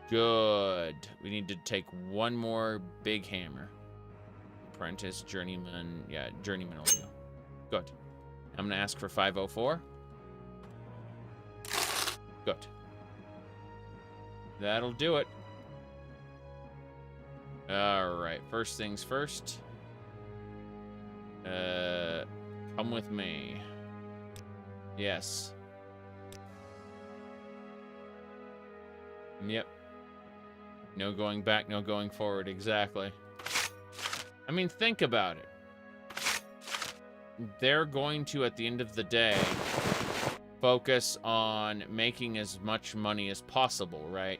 Good. We need to take one more big hammer. Apprentice, Journeyman. Yeah, Journeyman will do. Good. I'm going to ask for 504. Good. That'll do it. Alright, first things first. Come with me. Yes. Yep. No going back, no going forward, exactly. I mean, think about it. They're going to, at the end of the day, focus on making as much money as possible, right?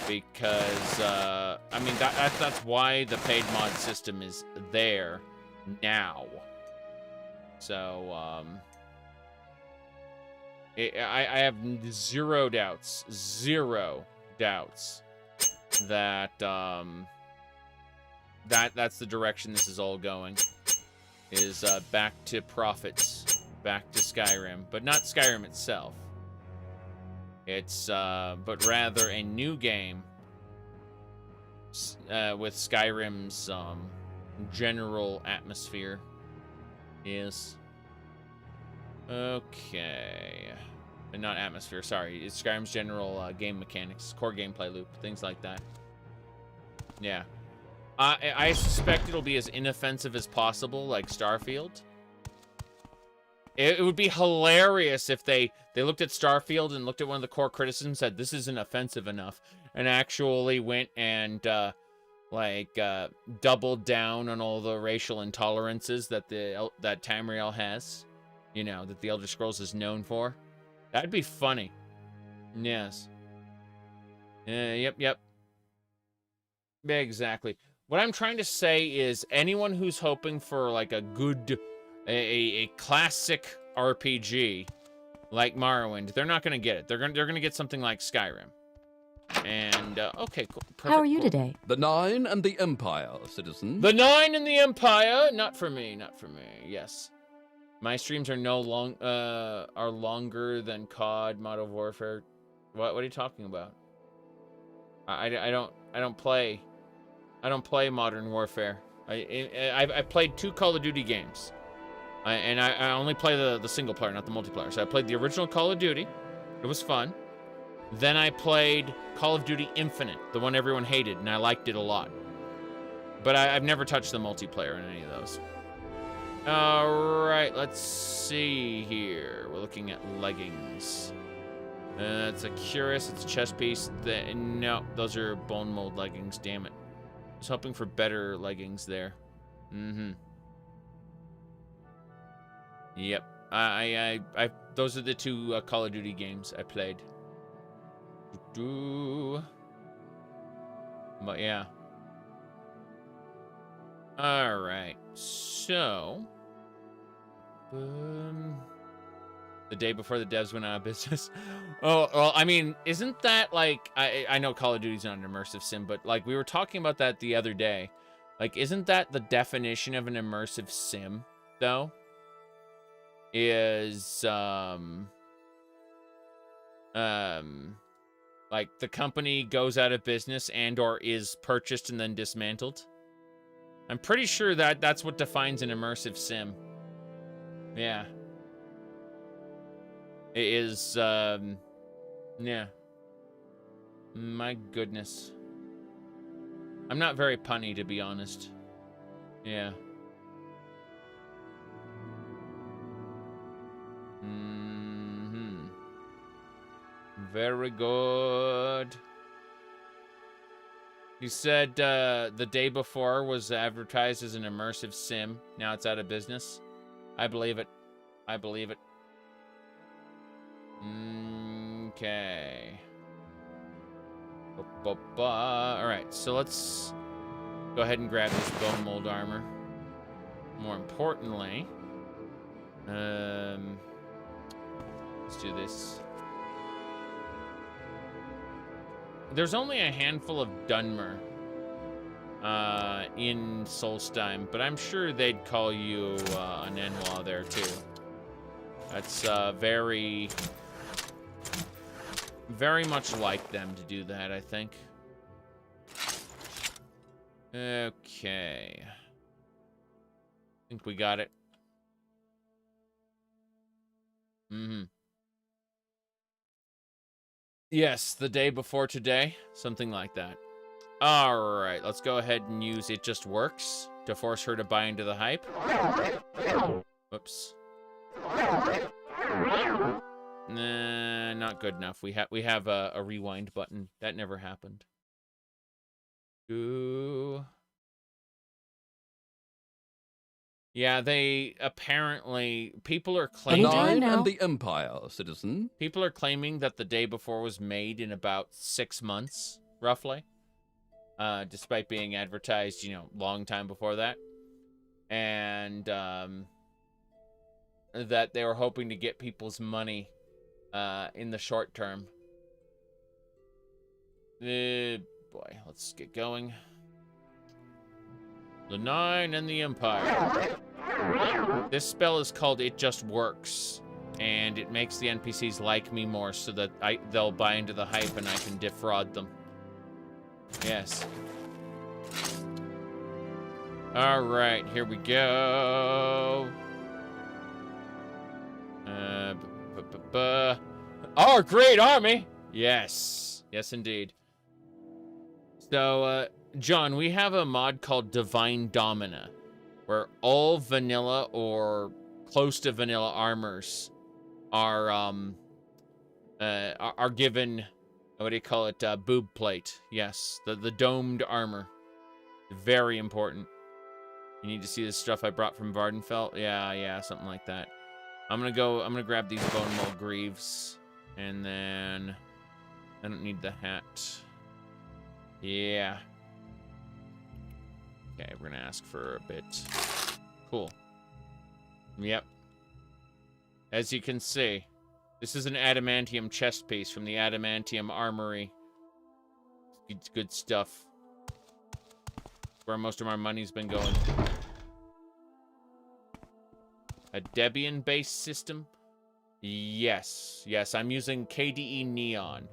Because, I mean, that's why the paid mod system is there now. So, I have zero doubts that, that's the direction this is all going. Is, back to profits, back to Skyrim, but not Skyrim itself. It's, but rather a new game with Skyrim's, general atmosphere. Yes. Okay. Not atmosphere, sorry. It's Skyrim's general game mechanics, core gameplay loop, things like that. Yeah. I suspect it'll be as inoffensive as possible, like Starfield. It would be hilarious if they looked at Starfield and looked at one of the core criticisms and said, this isn't offensive enough, and actually went and, doubled down on all the racial intolerances that that Tamriel has. You know, that the Elder Scrolls is known for. That'd be funny. Yes. Yep. Exactly. What I'm trying to say is anyone who's hoping for, like, a good... A classic RPG like Morrowind, they're not going to get it. They're going to get something like Skyrim. And, okay, cool. Perfect, How are you cool. today? The Nine and the Empire, citizen. The Nine and the Empire? Not for me, not for me. Yes. My streams are are longer than COD, Modern Warfare. What are you talking about? I don't play Modern Warfare. I played 2 Call of Duty games. I only play the single player, not the multiplayer. So I played the original Call of Duty. It was fun. Then I played Call of Duty Infinite, the one everyone hated, and I liked it a lot. But I've never touched the multiplayer in any of those. Alright, let's see here. We're looking at leggings. It's a cuirass, it's a chest piece. No, those are bone mold leggings, damn it. I was hoping for better leggings there. Yep. Those are the 2 Call of Duty games I played. But yeah. Alright. So. The day before the devs went out of business. Oh, well, I mean, isn't that like... I know Call of Duty's not an immersive sim, but like we were talking about that the other day. Like, isn't that the definition of an immersive sim, though? Is, like the company goes out of business and or is purchased and then dismantled. I'm pretty sure that's what defines an immersive sim. Yeah. It is, yeah. My goodness. I'm not very punny, to be honest. Yeah. Very good. You said the day before was advertised as an immersive sim. Now it's out of business. I believe it. I believe it. Okay. Alright, so let's go ahead and grab this bone mold armor. More importantly, let's do this. There's only a handful of Dunmer in Solstheim, but I'm sure they'd call you an Enwa there too. That's very much like them to do that, I think. Okay. I think we got it. Yes, the day before today. Something like that. Alright, let's go ahead and use It Just Works to force her to buy into the hype. Whoops. Nah, not good enough. We have a rewind button. That never happened. Ooh. Yeah, they apparently people are claiming and the Empire, citizen. People are claiming that the day before was made in about 6 months, roughly. Despite being advertised, you know, long time before that. And that they were hoping to get people's money in the short term. Boy, let's get going. The Nine and the Empire. This spell is called It Just Works, and it makes the NPCs like me more so that they'll buy into the hype and I can defraud them. Yes. All right, here we go. Our great army. Yes. Yes, indeed. So, John, we have a mod called Divine Domina, where all vanilla or close to vanilla armors are given, what do you call it, boob plate. Yes, the domed armor. Very important. You need to see the stuff I brought from Vardenfell. Yeah, something like that. I'm gonna grab these bone mold greaves, and then I don't need the hat. Yeah. Okay, we're gonna ask for a bit. Cool. Yep. As you can see, this is an adamantium chest piece from the adamantium armory. It's good stuff. Where most of our money's been going. A Debian-based system? Yes, I'm using KDE Neon.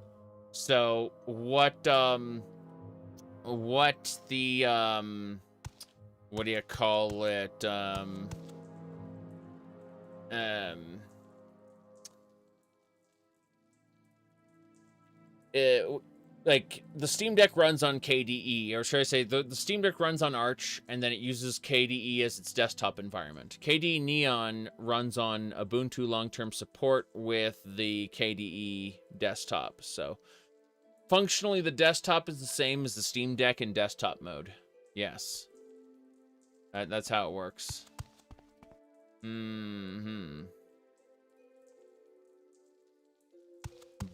So what the what do you call it? Like the Steam Deck runs on KDE, or should I say the Steam Deck runs on Arch, and then it uses KDE as its desktop environment. KDE Neon runs on Ubuntu long-term support with the KDE desktop. So functionally, the desktop is the same as the Steam Deck in desktop mode. Yes. That's how it works.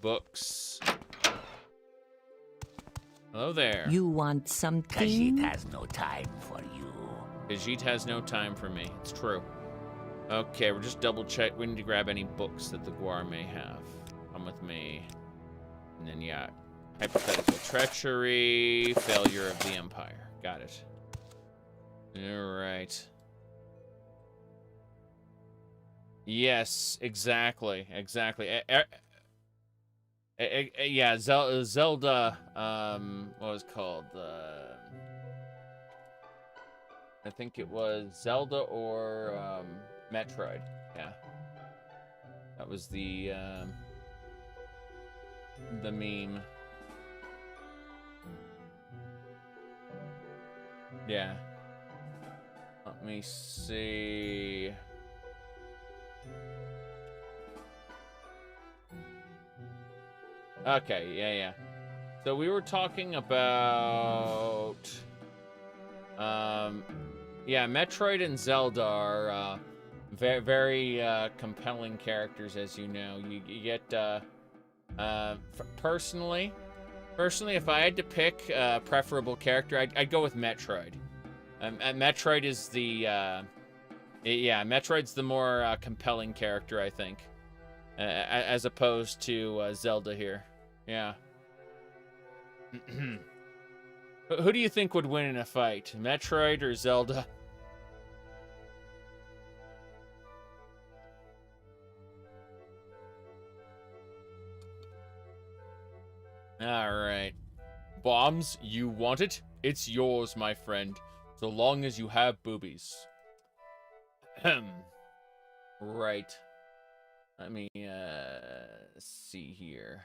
Books. Hello there. You want something? Khajiit has no time for you. Khajiit has no time for me. It's true. Okay, we're just double check. We need to grab any books that the Guar may have. Come with me. And then, yeah. Hypothetical treachery. Failure of the Empire. Got it. Alright. Yes, exactly. Yeah, Zelda, what was it called? I think it was Zelda or, Metroid. Yeah. That was the meme. Yeah. Let me see. Okay, yeah. So we were talking about... yeah, Metroid and Zelda are very, very compelling characters, as you know. You get, personally, if I had to pick a preferable character, I'd go with Metroid. Metroid is the, Metroid's the more compelling character, I think, as opposed to Zelda here. Yeah. Who do you think would win in a fight, Metroid or Zelda? All right. Bombs, you want it? It's yours, my friend, so long as you have boobies. Right. Let me, see here.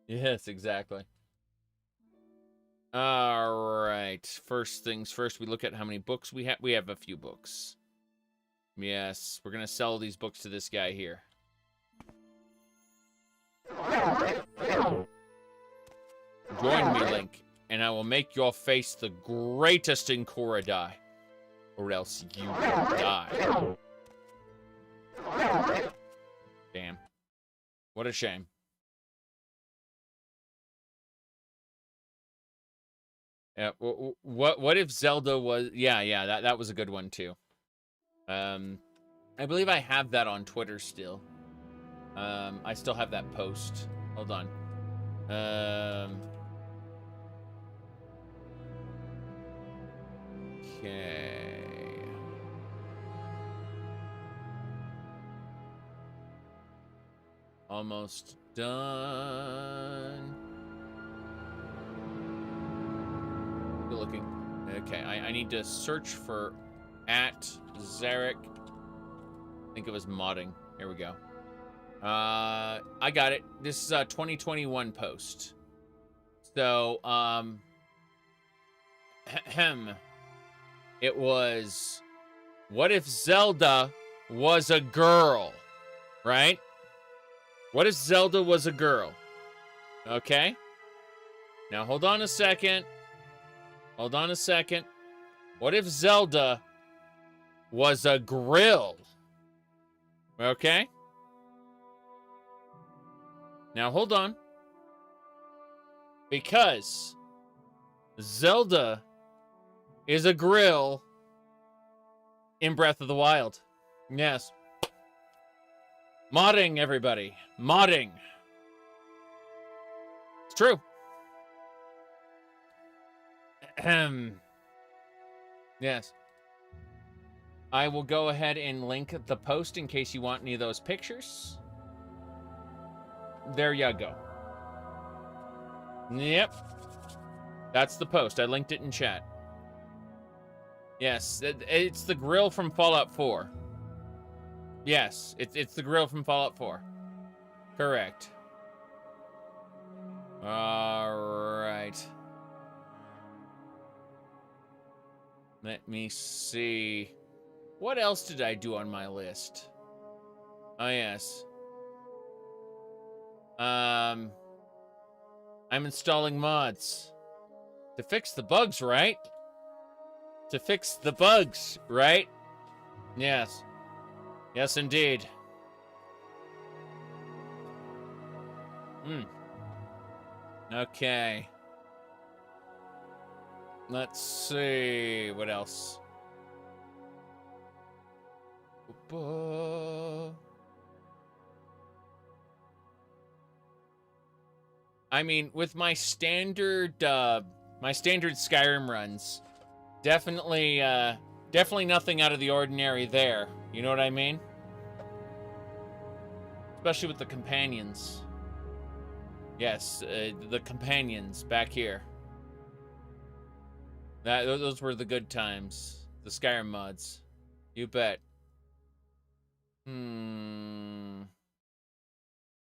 Yes, exactly. All right. First things first, we look at how many books we have. We have a few books. Yes, we're going to sell these books to this guy here. Join me, Link, and I will make your face the greatest in Korodai, or else you will die. Damn. What a shame. Yeah, what if Zelda was... Yeah, that was a good one, too. I believe I have that on Twitter still. I still have that post. Hold on. Okay. Almost done. Still looking. Okay, I need to search for @Zaric. I think it was modding. Here we go. I got it. This is a 2021 post. So, it was, what if Zelda was a girl, right? What if Zelda was a girl? Okay. Now, hold on a second. Hold on a second. What if Zelda was a grill? Okay. Now, hold on. Because Zelda is a grill in Breath of the Wild. Yes. Modding, everybody. Modding. It's true. Yes. I will go ahead and link the post in case you want any of those pictures. There you go. Yep. That's the post. I linked it in chat. Yes, it's the grill from Fallout 4. Yes, it's the grill from Fallout 4. Correct. All right. Let me see. What else did I do on my list? Oh, yes. I'm installing mods. To fix the bugs, right? To fix the bugs, right? Yes. Yes, indeed. Okay. Let's see. What else? I mean, with my standard Skyrim runs, definitely nothing out of the ordinary there. You know what I mean? Especially with the companions. Yes, the companions back here. Those were the good times. The Skyrim mods. You bet.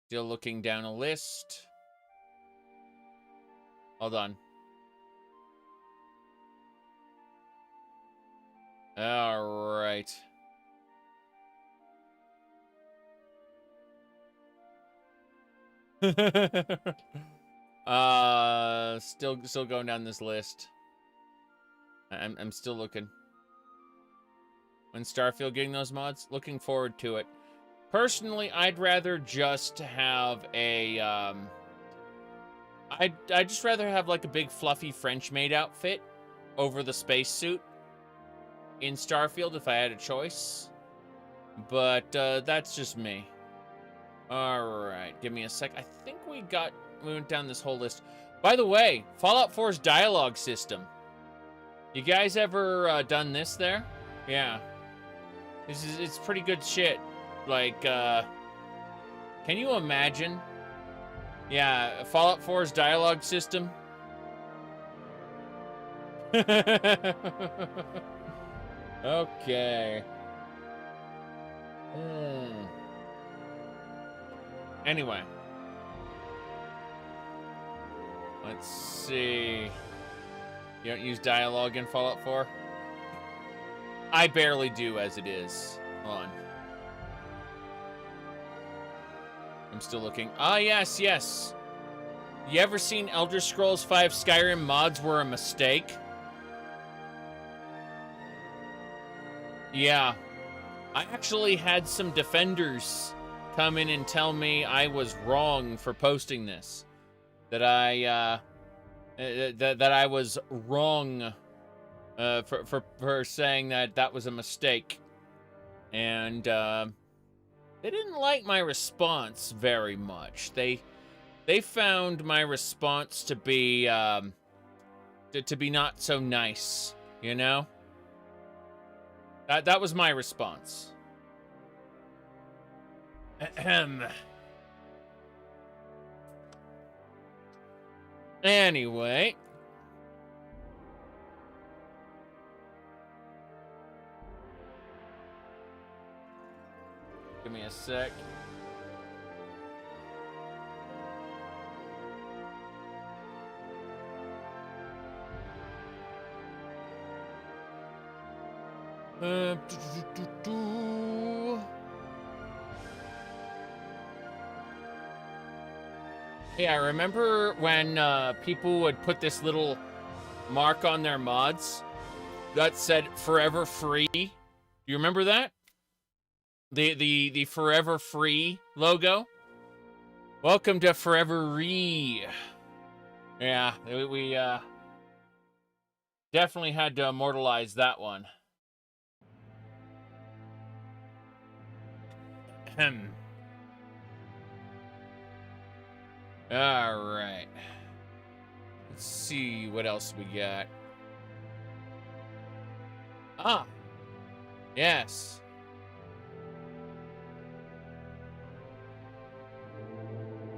Still looking down a list. Hold on. All right. Still going down this list. I'm still looking. When Starfield getting those mods? Looking forward to it. Personally, I'd rather just have a, I'd just rather have like a big fluffy French maid outfit over the spacesuit in Starfield if I had a choice. But that's just me. Alright, give me a sec. I think we went down this whole list. By the way, Fallout 4's dialogue system. You guys ever done this there? Yeah. It's pretty good shit. Like, can you imagine? Yeah, Fallout 4's dialogue system. Okay. Anyway. Let's see. You don't use dialogue in Fallout 4? I barely do as it is. Hold on. I'm still looking. Ah, yes, yes. You ever seen Elder Scrolls V Skyrim mods were a mistake? Yeah. I actually had some defenders come in and tell me I was wrong for posting this. That I was wrong for saying that was a mistake. And they didn't like my response very much. They found my response to be not so nice, you know? That was my response. Ahem. Anyway. Give me a sec. Yeah, I remember when people would put this little mark on their mods that said "Forever Free." Do you remember that? The Forever Free logo. Welcome to Forever Free. Yeah, we definitely had to immortalize that one. All right. Let's see what else we got. Ah. Yes.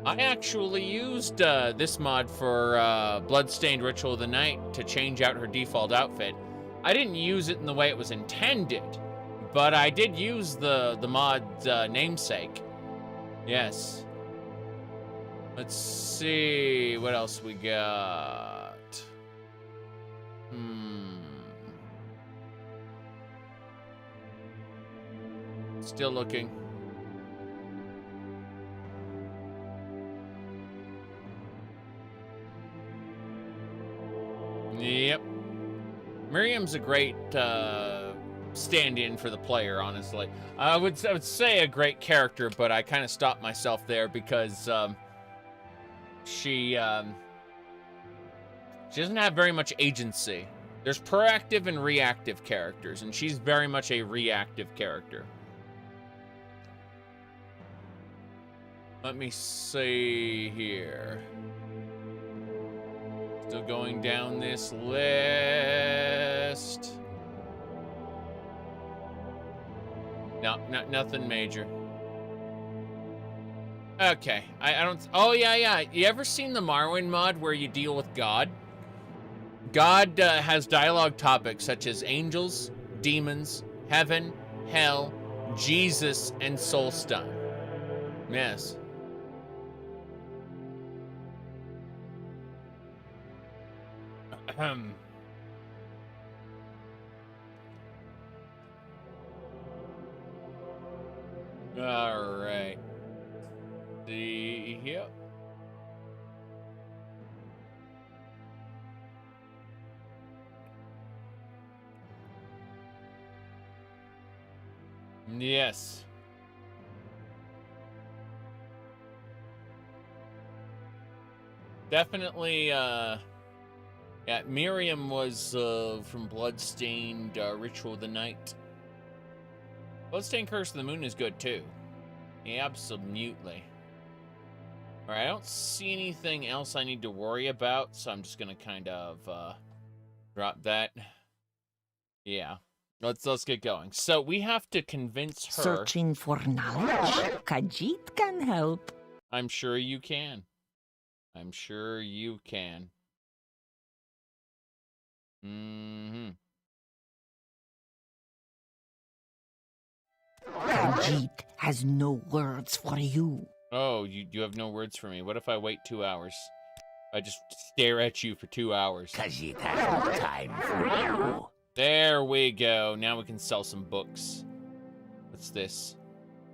I actually used this mod for Bloodstained Ritual of the Night to change out her default outfit. I didn't use it in the way it was intended, but I did use the mod's namesake. Yes. Let's see what else we got. Still looking. Yep. Miriam's a great stand-in for the player, honestly. I would say a great character, but I kind of stopped myself there because she doesn't have very much agency. There's proactive and reactive characters, and she's very much a reactive character. Let me see here. Still going down this list. No, nothing major. Okay, I don't... Oh, yeah. You ever seen the Morrowind mod where you deal with God? God has dialogue topics such as angels, demons, heaven, hell, Jesus, and Soulstone. Yes. All right. See here. Yes. Definitely, yeah, Miriam was from Bloodstained Ritual of the Night. Bloodstained Curse of the Moon is good, too. Yeah, absolutely. Alright, I don't see anything else I need to worry about, so I'm just gonna kind of drop that. Yeah. Let's get going. So we have to convince her. Searching for knowledge? Khajiit can help. I'm sure you can. I'm sure you can. Mm-hmm. Khajiit has no words for you. Oh, you have no words for me. What if I wait 2 hours? I just stare at you for 2 hours. Khajiit has no time for you. There we go. Now we can sell some books. What's this?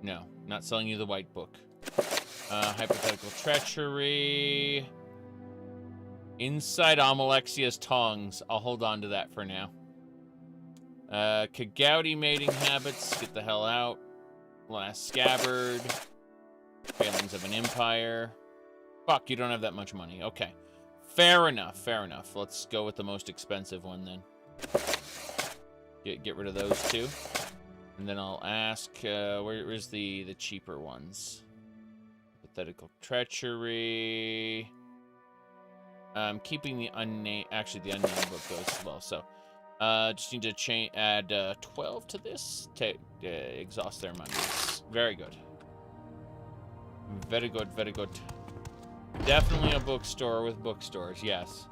No, not selling you the white book. Hypothetical treachery. Inside Amalexia's tongs. I'll hold on to that for now. Kagouti mating habits. Get the hell out. Last scabbard. Failings of an empire. Fuck, you don't have that much money. Okay. Fair enough, fair enough. Let's go with the most expensive one then. Get rid of those two. And then I'll ask, where's the cheaper ones? Hypothetical treachery. Keeping the unnamed, actually the unnamed book goes as well, so. Just need to add 12 to this to exhaust their money. Very good. Very good, very good. Definitely a bookstore with bookstores, yes.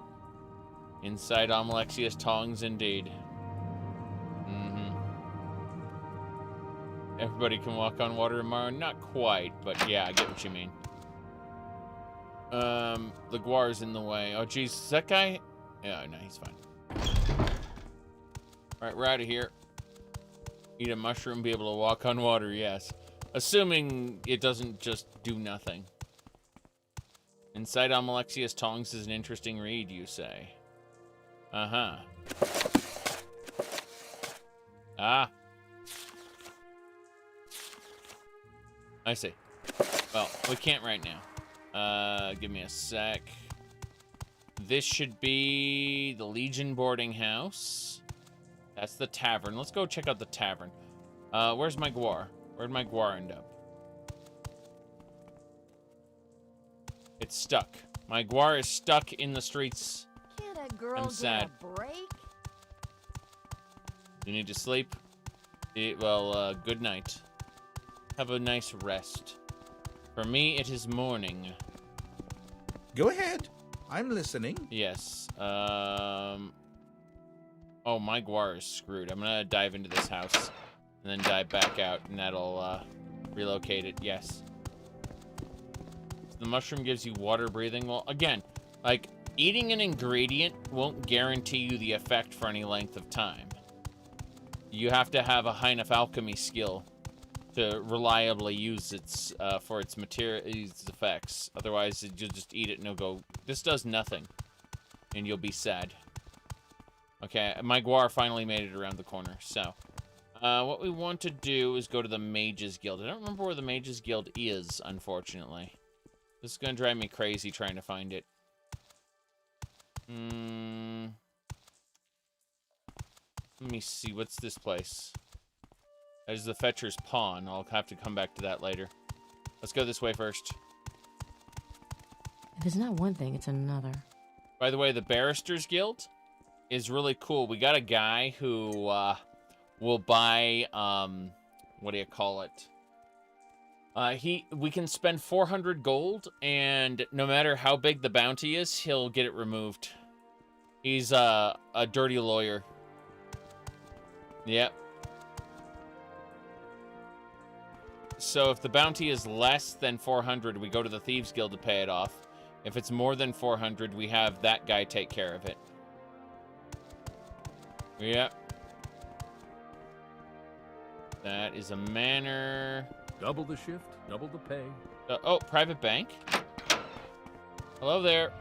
Inside Amalexia's tongs, indeed. Mm-hmm. Everybody can walk on water tomorrow? Not quite, but yeah, I get what you mean. The Guar's in the way. Oh, jeez, is that guy? Yeah, no, he's fine. Alright, we're out of here. Eat a mushroom, be able to walk on water, yes. Assuming it doesn't just do nothing. Inside Amalexia's tongs is an interesting read, you say. Uh-huh. Ah. I see. Well, we can't right now. Give me a sec. This should be the Legion boarding house. That's the tavern. Let's go check out the tavern. Where's my Guar? Where'd my Guar end up? It's stuck. My Guar is stuck in the streets. Can't a girl I'm sad. get a break? You need to sleep? Well, good night. Have a nice rest. For me, it is morning. Go ahead. I'm listening. Yes. Oh, my Guar is screwed. I'm gonna dive into this house and then dive back out, and that'll relocate it. Yes. So the mushroom gives you water breathing. Well, again, like, eating an ingredient won't guarantee you the effect for any length of time. You have to have a high enough alchemy skill to reliably use its for its effects. Otherwise, you'll just eat it and it'll go, this does nothing, and you'll be sad. Okay, my Guar finally made it around the corner. So, what we want to do is go to the Mages Guild. I don't remember where the Mages Guild is, unfortunately. This is gonna drive me crazy trying to find it. Let me see, what's this place? That is the Fetcher's Pawn. I'll have to come back to that later. Let's go this way first. If it's not one thing, it's another. By the way, the Barristers Guild is really cool. We got a guy who will buy, what do you call it? We can spend 400 gold, and no matter how big the bounty is, he'll get it removed. He's a dirty lawyer. Yep. So if the bounty is less than 400, we go to the Thieves Guild to pay it off. If it's more than 400, we have that guy take care of it. Yep. That is a manor. Double the shift, double the pay. Oh, private bank. Hello there.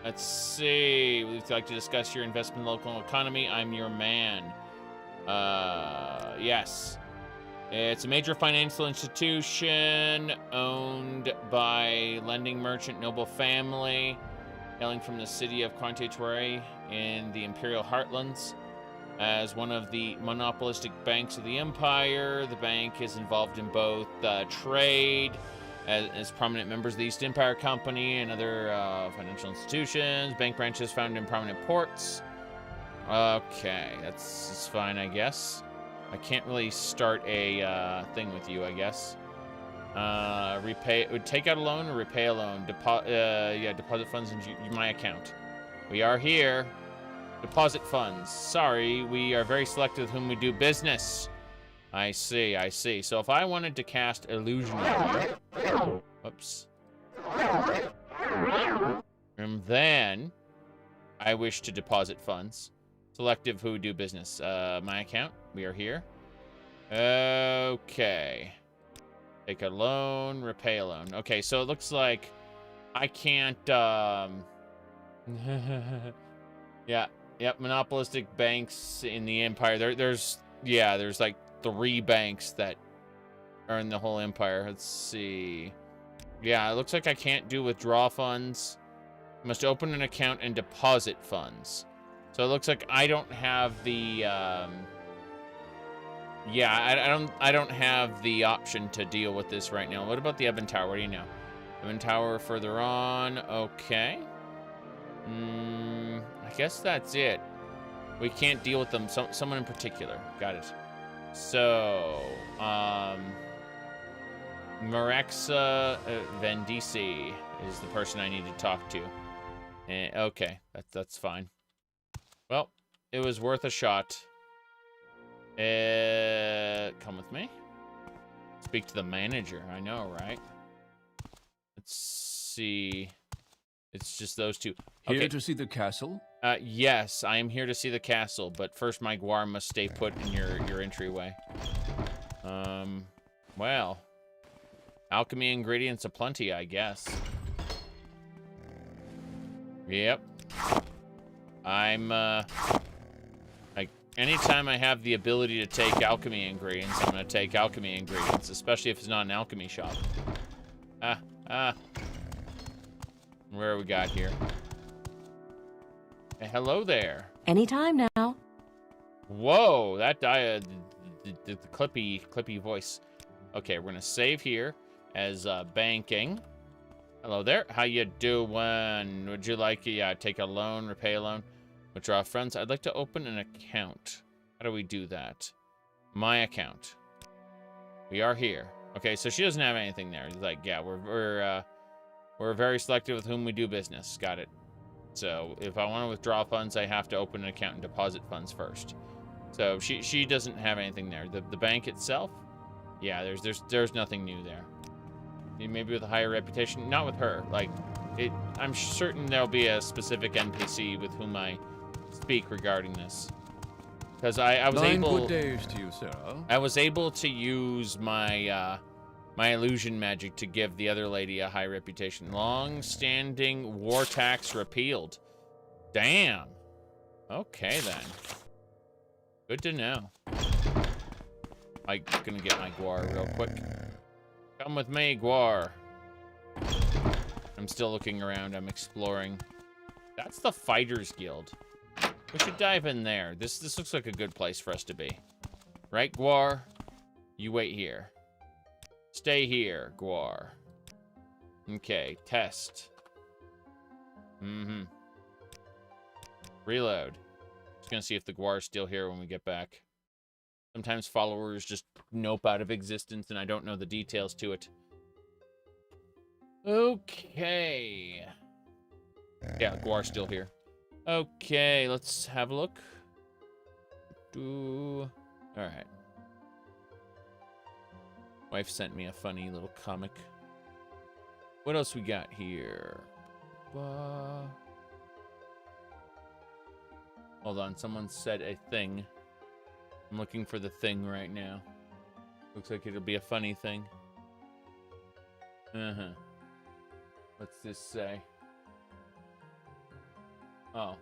Let's see. We'd like to discuss your investment in the local economy. I'm your man. Yes. It's a major financial institution owned by lending merchant noble family, hailing from the city of Quantitoire in the Imperial Heartlands. As one of the monopolistic banks of the Empire, the bank is involved in both trade, as prominent members of the East Empire Company and other financial institutions. Bank branches found in prominent ports. Okay, that's fine, I guess. I can't really start a thing with you, I guess. Take out a loan or repay a loan. Deposit funds into my account. We are here. Deposit funds. Sorry, we are very selective with whom we do business. I see, I see. So if I wanted to cast illusion on you, oops. And then I wish to deposit funds. Selective who do business. My account. We are here. Okay. Take a loan, repay a loan. Okay, so it looks like I can't, Yep, monopolistic banks in the Empire. There's like 3 banks that are in the whole Empire. Let's see. Yeah, it looks like I can't do withdraw funds. Must open an account and deposit funds. So it looks like I don't have the, I don't have the option to deal with this right now. What about the Ebon Tower? What do you know? Ebon Tower further on. Okay. I guess that's it. We can't deal with them. Someone in particular. Got it. So, Marexa Vendisi is the person I need to talk to. Okay, that's fine. Well, it was worth a shot. Come with me. Speak to the manager. I know, right? Let's see. It's just those two. Okay. Here to see the castle? Yes, I am here to see the castle, but first my Guar must stay put in your entryway. Well. Alchemy ingredients aplenty, I guess. Yep. I'm, like, anytime I have the ability to take alchemy ingredients, I'm gonna take alchemy ingredients, especially if it's not an alchemy shop. Where we got here? Hey, hello there. Anytime now. Whoa, that the clippy voice. Okay, we're gonna save here as banking. Hello there. How you doing? Would you like take a loan, repay a loan, withdraw funds? I'd like to open an account. How do we do that? My account. We are here. Okay, so she doesn't have anything there. It's like, yeah, we're very selective with whom we do business. Got it. So if I want to withdraw funds, I have to open an account and deposit funds first. So she doesn't have anything there. The bank itself, yeah, there's nothing new there. Maybe with a higher reputation, not with her. Like, I'm certain there'll be a specific NPC with whom I speak regarding this. Because I was able. Good days to you, sir. I was able to use my my illusion magic to give the other lady a high reputation. Long-standing war tax repealed. Damn. Okay then. Good to know. I'm gonna get my Guar real quick. Come with me, Guar. I'm still looking around. I'm exploring. That's the Fighters Guild. We should dive in there. This looks like a good place for us to be. Right, Guar? You wait here. Stay here, Guar. Okay, test. Reload. Just gonna see if the Guar is still here when we get back. Sometimes followers just nope out of existence and I don't know the details to it. Okay. Yeah, Guar's still here. Okay, let's have a look. Alright. Wife sent me a funny little comic. What else we got here? Hold on, someone said a thing. I'm looking for the thing right now. Looks like it'll be a funny thing. What's this say? Oh.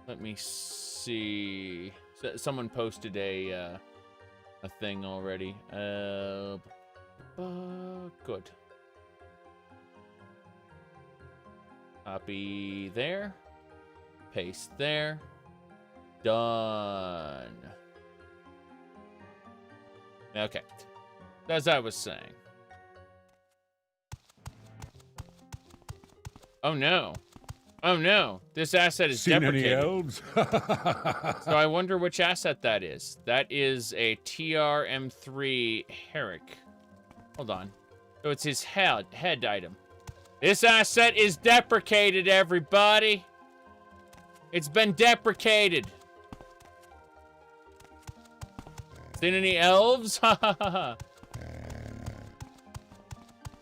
Let me see. Someone posted a thing already. Good. Copy there. Paste there. Done. Okay. As I was saying. Oh no. Oh no. This asset is deprecated. Any elves? So I wonder which asset that is. That is a TRM3 Herrick. Hold on. So it's his head item. This asset is deprecated, everybody. It's been deprecated. Seen any elves? Ha ha ha.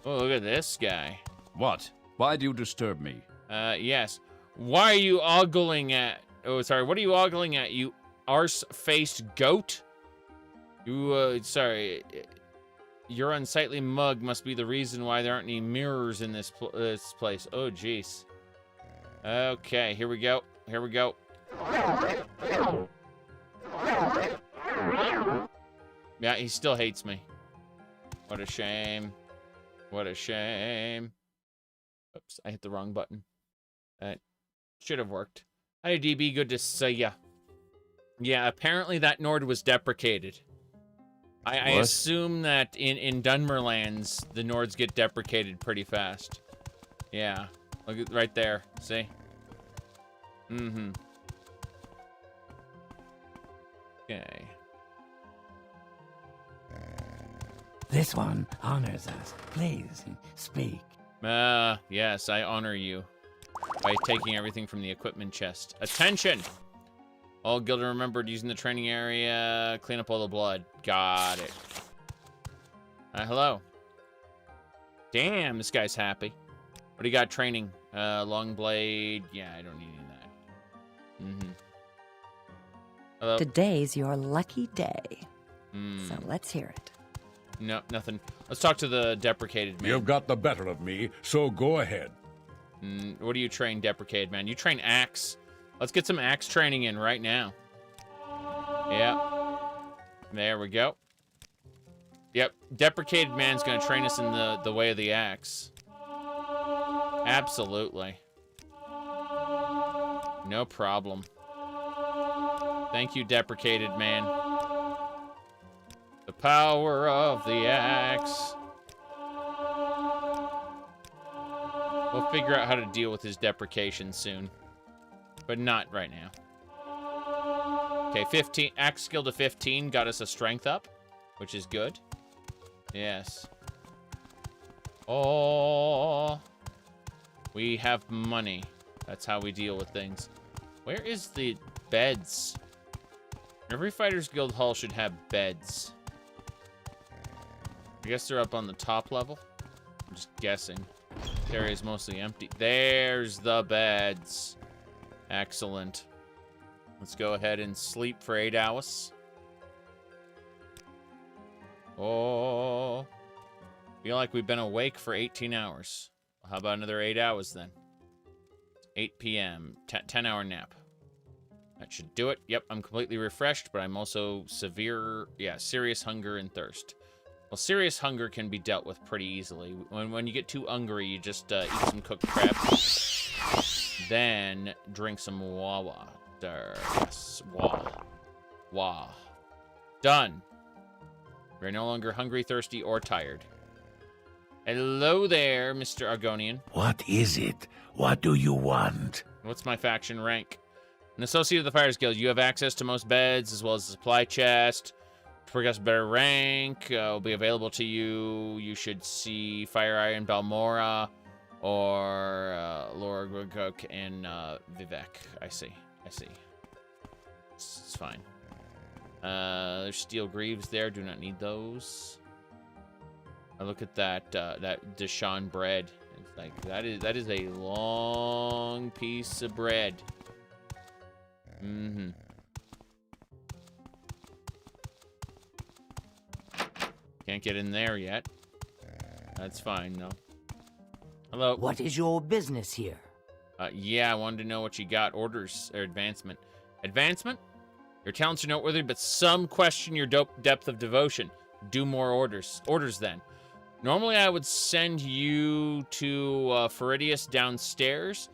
Oh, look at this guy. What? Why do you disturb me? Yes. Why are you ogling at... Oh, sorry. What are you ogling at, you arse-faced goat? You, sorry. Your unsightly mug must be the reason why there aren't any mirrors in this place. Oh, jeez. Okay, here we go. Here we go. Yeah, he still hates me. What a shame. What a shame. Oops, I hit the wrong button. That should have worked. Hi, DB. Good to see ya. Yeah, apparently that Nord was deprecated. I assume that in Dunmer lands, the Nords get deprecated pretty fast. Yeah. Look at right there. See? Mm-hmm. Okay. This one honors us. Please, speak. Yes, I honor you by taking everything from the equipment chest. Attention! All Gilder remembered using the training area. Clean up all the blood. Got it. Hello. Damn, this guy's happy. What do you got training? Long blade. Yeah, I don't need any of that. Mm-hmm. Hello? Today's your lucky day. So Mm. let's hear it. No, nothing. Let's talk to the deprecated man. You've got the better of me, so go ahead. What do you train, deprecated man? You train axe. Let's get some axe training in right now. Yeah. There we go. Yep. Deprecated man's gonna train us in the way of the axe. Absolutely. No problem. Thank you, deprecated man. The power of the axe. We'll figure out how to deal with his deprecation soon. But not right now. Okay, 15. Axe skill to 15 got us a strength up, which is good. Yes. Oh. We have money. That's how we deal with things. Where is the beds? Every Fighter's Guild hall should have beds. I guess they're up on the top level. I'm just guessing. This area is mostly empty. There's the beds. Excellent. Let's go ahead and sleep for 8 hours. Oh. Feel like we've been awake for 18 hours. Well, how about another 8 hours then? 8 p.m. 10-hour nap. That should do it. Yep, I'm completely refreshed, but I'm also serious hunger and thirst. Well, serious hunger can be dealt with pretty easily. When you get too hungry, you just eat some cooked crab. Then drink some water. Yes, wah. Done. We're no longer hungry, thirsty, or tired. Hello there, Mr. Argonian. What is it? What do you want? What's my faction rank? An associate of the Fires Guild, you have access to most beds, as well as a supply chest. To progress better rank, will be available to you. You should see Fire Iron Balmora or Laura Gruguk and Vivek. I see. It's fine. There's Steel Greaves there. Do not need those. I look at that Deshaun bread. It's like that is a long piece of bread. Mm-hmm. Can't get in there yet. That's fine, though. Hello. What is your business here? Yeah, I wanted to know what you got. Orders or advancement. Advancement? Your talents are noteworthy, but some question your depth of devotion. Do more orders. Orders then. Normally, I would send you to Feridius downstairs,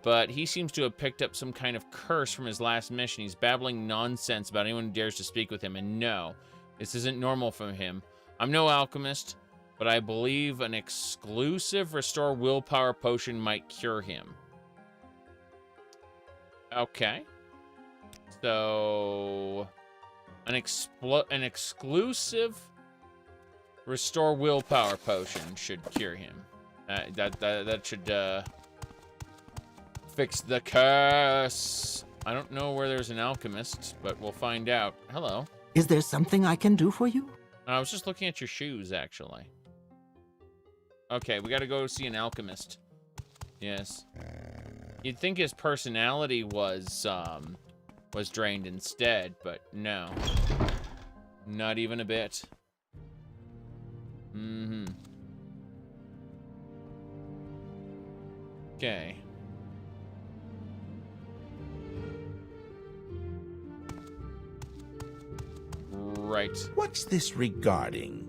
but he seems to have picked up some kind of curse from his last mission. He's babbling nonsense about anyone who dares to speak with him, and no, this isn't normal from him. I'm no alchemist, but I believe an exclusive restore willpower potion might cure him. Okay. So, an exclusive restore willpower potion should cure him. That should fix the curse. I don't know where there's an alchemist, but we'll find out. Hello. Is there something I can do for you? I was just looking at your shoes, actually. Okay, we gotta go see an alchemist. Yes. You'd think his personality was drained instead, but no. Not even a bit. Mm-hmm. Okay. Right. What's this regarding?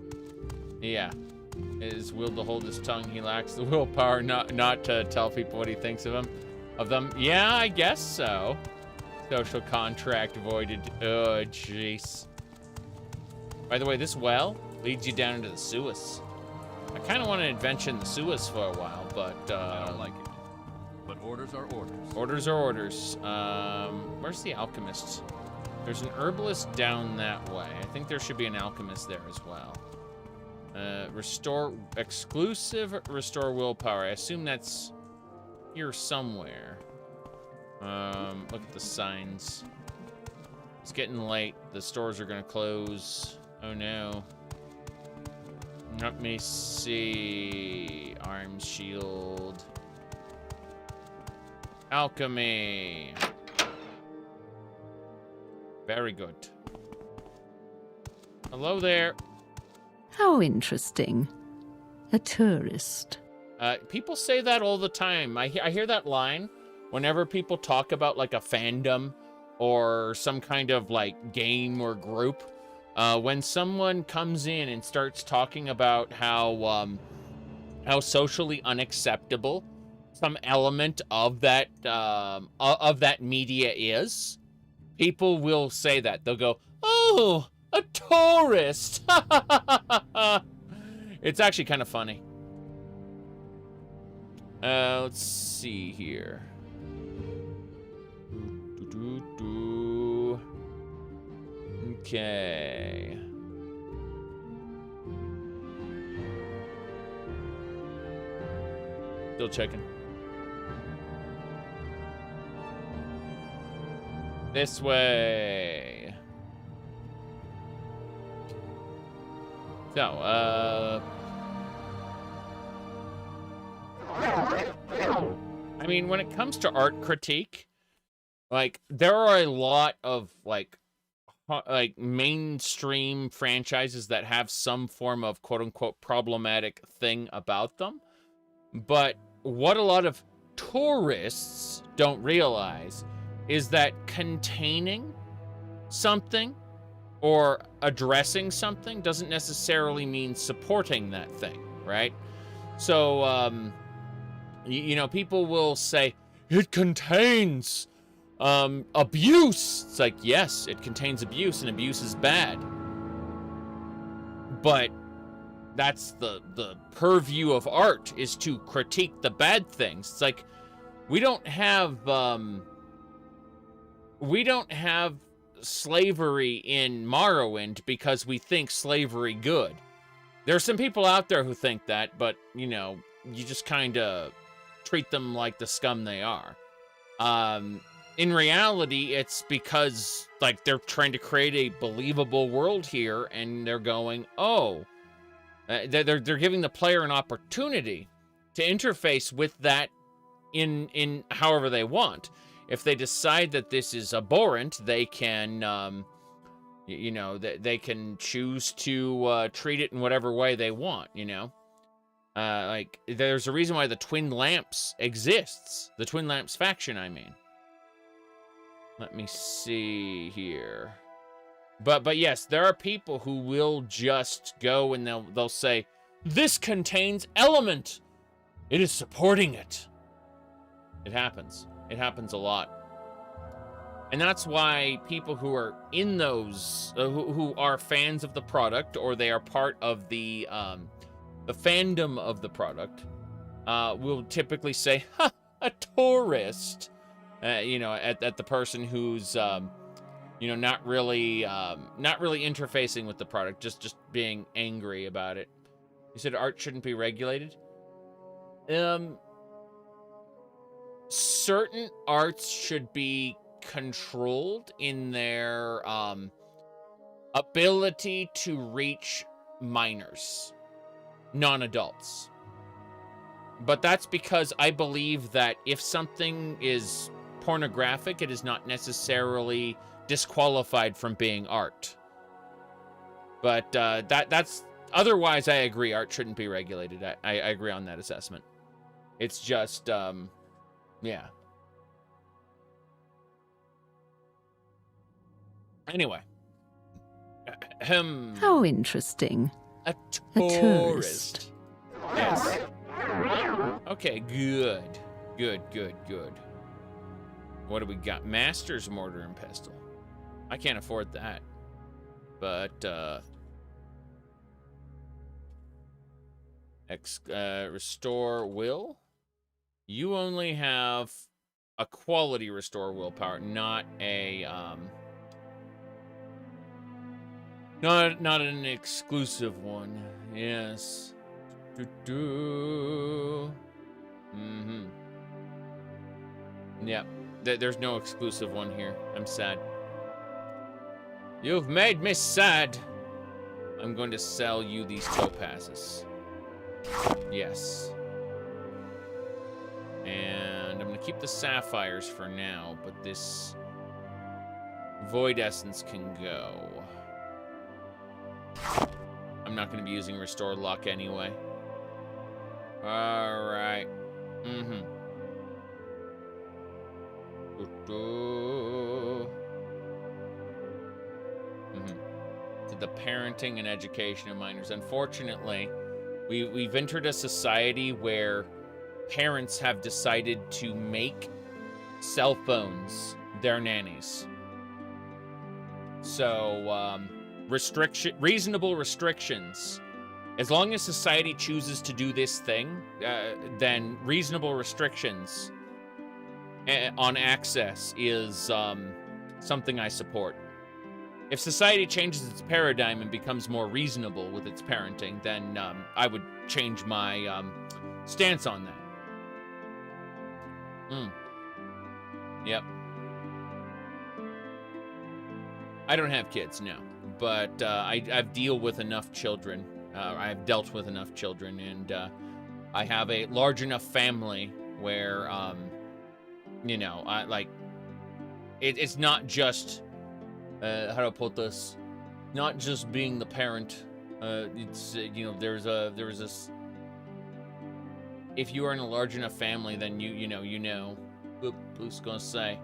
Yeah. His will to hold his tongue. He lacks the willpower not to tell people what he thinks of them. Yeah, I guess so. Social contract voided. Oh, jeez. By the way, this well leads you down into the sewers. I kind of want to adventure in the sewers for a while, but I don't like it. But orders are orders. Orders are orders. Where's the alchemist? There's an herbalist down that way. I think there should be an alchemist there as well. Exclusive restore willpower. I assume that's here somewhere. Look at the signs. It's getting late. The stores are gonna close. Oh no. Let me see. Arms, shield. Alchemy. Very good. Hello there. How interesting. A tourist. People say that all the time. I hear that line whenever people talk about like a fandom or some kind of like game or group. When someone comes in and starts talking about how socially unacceptable some element of that media is, people will say that. They'll go, "Oh, a tourist." It's actually kind of funny. Let's see here. Okay. Still checking. This way. So, I mean, when it comes to art critique, like, there are a lot of, like mainstream franchises that have some form of quote-unquote problematic thing about them. But what a lot of tourists don't realize is that containing something or addressing something doesn't necessarily mean supporting that thing, right? So, you know, people will say, it contains abuse. It's like, yes, it contains abuse, and abuse is bad. But that's the purview of art, is to critique the bad things. It's like, we don't have slavery in Morrowind because we think slavery good. There are some people out there who think that, but, you know, you just kind of treat them like the scum they are. In reality, it's because, like, they're trying to create a believable world here, and they're going, oh, they're giving the player an opportunity to interface with that in however they want. If they decide that this is abhorrent, they can, you know, they can choose to treat it in whatever way they want, you know? Like, there's a reason why the Twin Lamps exists. The Twin Lamps faction, I mean. Let me see here. But yes, there are people who will just go and they'll say, this contains element. It is supporting it. It happens. It happens a lot. And that's why people who are in those, who are fans of the product, or they are part of the fandom of the product, will typically say, ha, a tourist, you know, at the person who's, you know, not really interfacing with the product, just being angry about it. You said art shouldn't be regulated? Certain arts should be controlled in their ability to reach minors, non-adults. But that's because I believe that if something is pornographic, it is not necessarily disqualified from being art. But that's otherwise, I agree. Art shouldn't be regulated. I agree on that assessment. It's just, yeah. Anyway. How interesting. A tourist. Yes. Okay, good. Good. What do we got? Master's Mortar and Pestle. I can't afford that. But, restore will? You only have a quality restore willpower, not a, not an exclusive one. Yes. Yeah, there's no exclusive one here. I'm sad. You've made me sad. I'm going to sell you these topazes. Yes. And I'm going to keep the sapphires for now, but this void essence can go. I'm not going to be using restore luck anyway. All right. To the parenting and education of minors. Unfortunately, we've entered a society where parents have decided to make cell phones their nannies. So, reasonable restrictions. As long as society chooses to do this thing, then reasonable restrictions on access is something I support. If society changes its paradigm and becomes more reasonable with its parenting, then I would change my stance on that. Yep. I don't have kids, no. But I've dealt with enough children. I've dealt with enough children, and I have a large enough family where, you know, it's not just, how do I put this? Not just being the parent. It's, you know, there was this. If you are in a large enough family, then you know. Who's gonna say?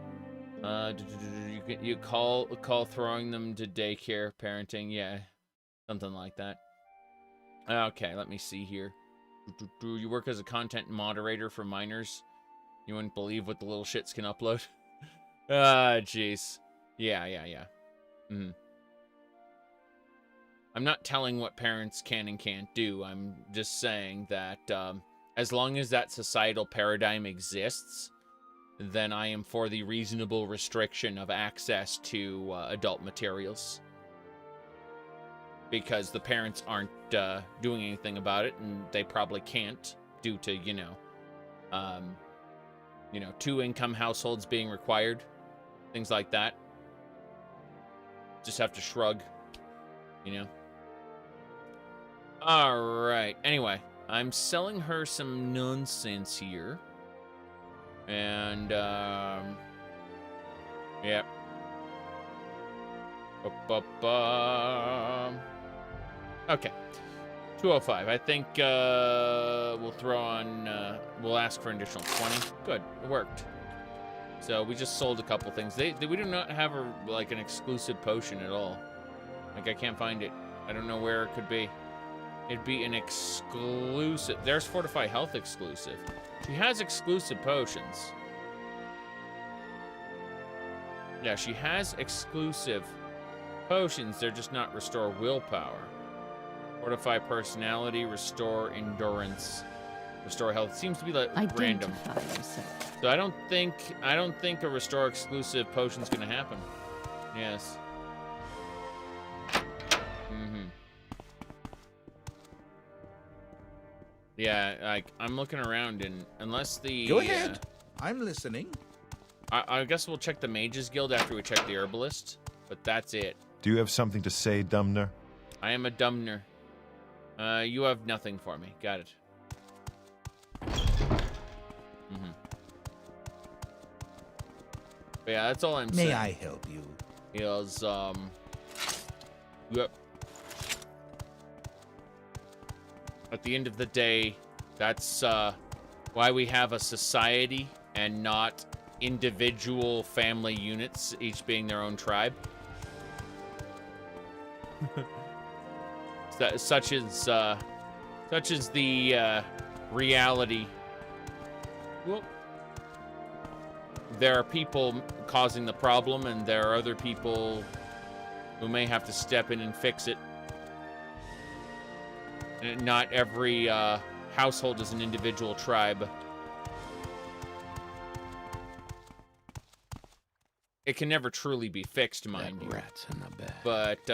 You call throwing them to daycare parenting, yeah, something like that. Okay, let me see here. You work as a content moderator for minors. You wouldn't believe what the little shits can upload. Jeez. Yeah. I'm not telling what parents can and can't do. I'm just saying that as long as that societal paradigm exists, then I am for the reasonable restriction of access to adult materials. Because the parents aren't doing anything about it, and they probably can't due to, you know, 2-income households being required, things like that. Just have to shrug, you know. All right. Anyway, I'm selling her some nonsense here. And, yep. Okay. 205. I think, we'll throw on, we'll ask for an additional 20. Good. It worked. So we just sold a couple things. We do not have an exclusive potion at all. Like, I can't find it. I don't know where it could be. It'd be an exclusive. There's Fortify Health exclusive. She has exclusive potions. Yeah, she has exclusive potions. They're just not restore willpower. Fortify personality, restore endurance, restore health. It seems to be like random. So I don't think a restore exclusive potion's gonna happen. Yes. Yeah, like, I'm looking around, and unless the... Go ahead. I'm listening. I guess we'll check the Mages Guild after we check the Herbalist, but that's it. Do you have something to say, Dunmer? I am a Dunmer. You have nothing for me. Got it. But yeah, that's all I'm saying. May I help you? Is, yep. At the end of the day, that's why we have a society and not individual family units, each being their own tribe. Such is the reality. Well, there are people causing the problem, and there are other people who may have to step in and fix it. Not every household is an individual tribe. It can never truly be fixed, mind you. Rats in the bag. But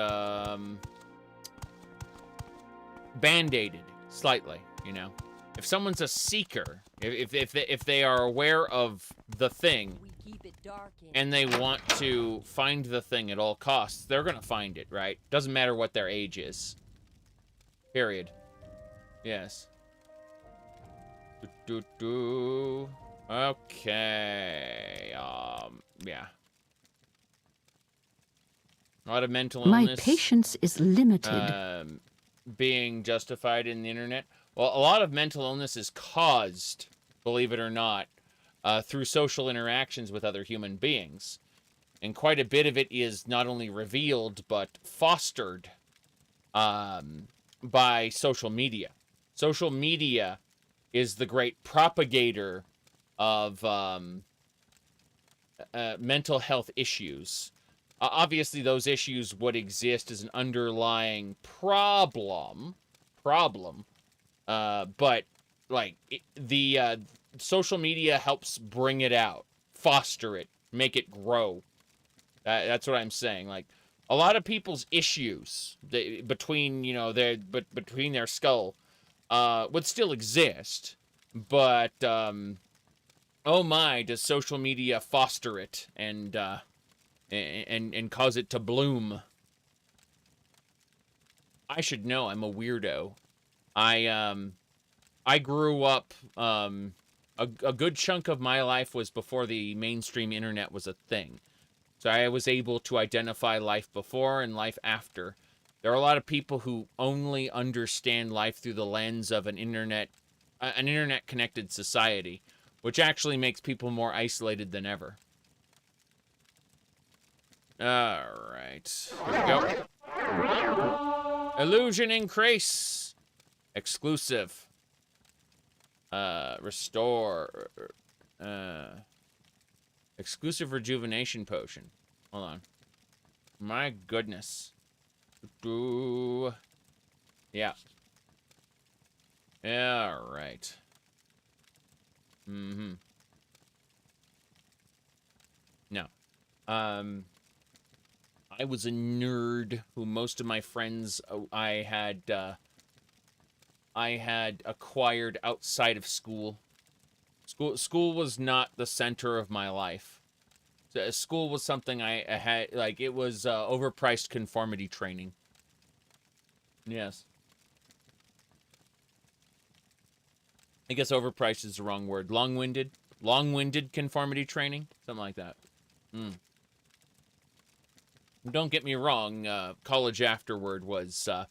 band-aided slightly, you know. If someone's a seeker, if they are aware of the thing and they want to find the thing at all costs, they're gonna find it, right? Doesn't matter what their age is. Period. Yes. Okay. Yeah. A lot of mental illness. My patience is limited. Being justified in the internet. Well, a lot of mental illness is caused, believe it or not, through social interactions with other human beings. And quite a bit of it is not only revealed, but fostered by social media. Social media is the great propagator of mental health issues. Obviously, those issues would exist as an underlying problem, but like the social media helps bring it out, foster it, make it grow. That's what I'm saying. Like, a lot of people's issues between their skull would still exist, but oh my, does social media foster it and cause it to bloom. I should know. I'm a weirdo. I grew up. A good chunk of my life was before the mainstream internet was a thing. So I was able to identify life before and life after. There are a lot of people who only understand life through the lens of an internet-connected society, which actually makes people more isolated than ever. Alright. Here we go. Illusion increase. Exclusive. Restore. Exclusive rejuvenation potion. Hold on. My goodness. Yeah. Alright. No. I was a nerd who most of my friends I had acquired outside of school. School was not the center of my life. School was something I had, like, it was overpriced conformity training. Yes. I guess overpriced is the wrong word. Long-winded conformity training? Something like that. Don't get me wrong, college afterward was a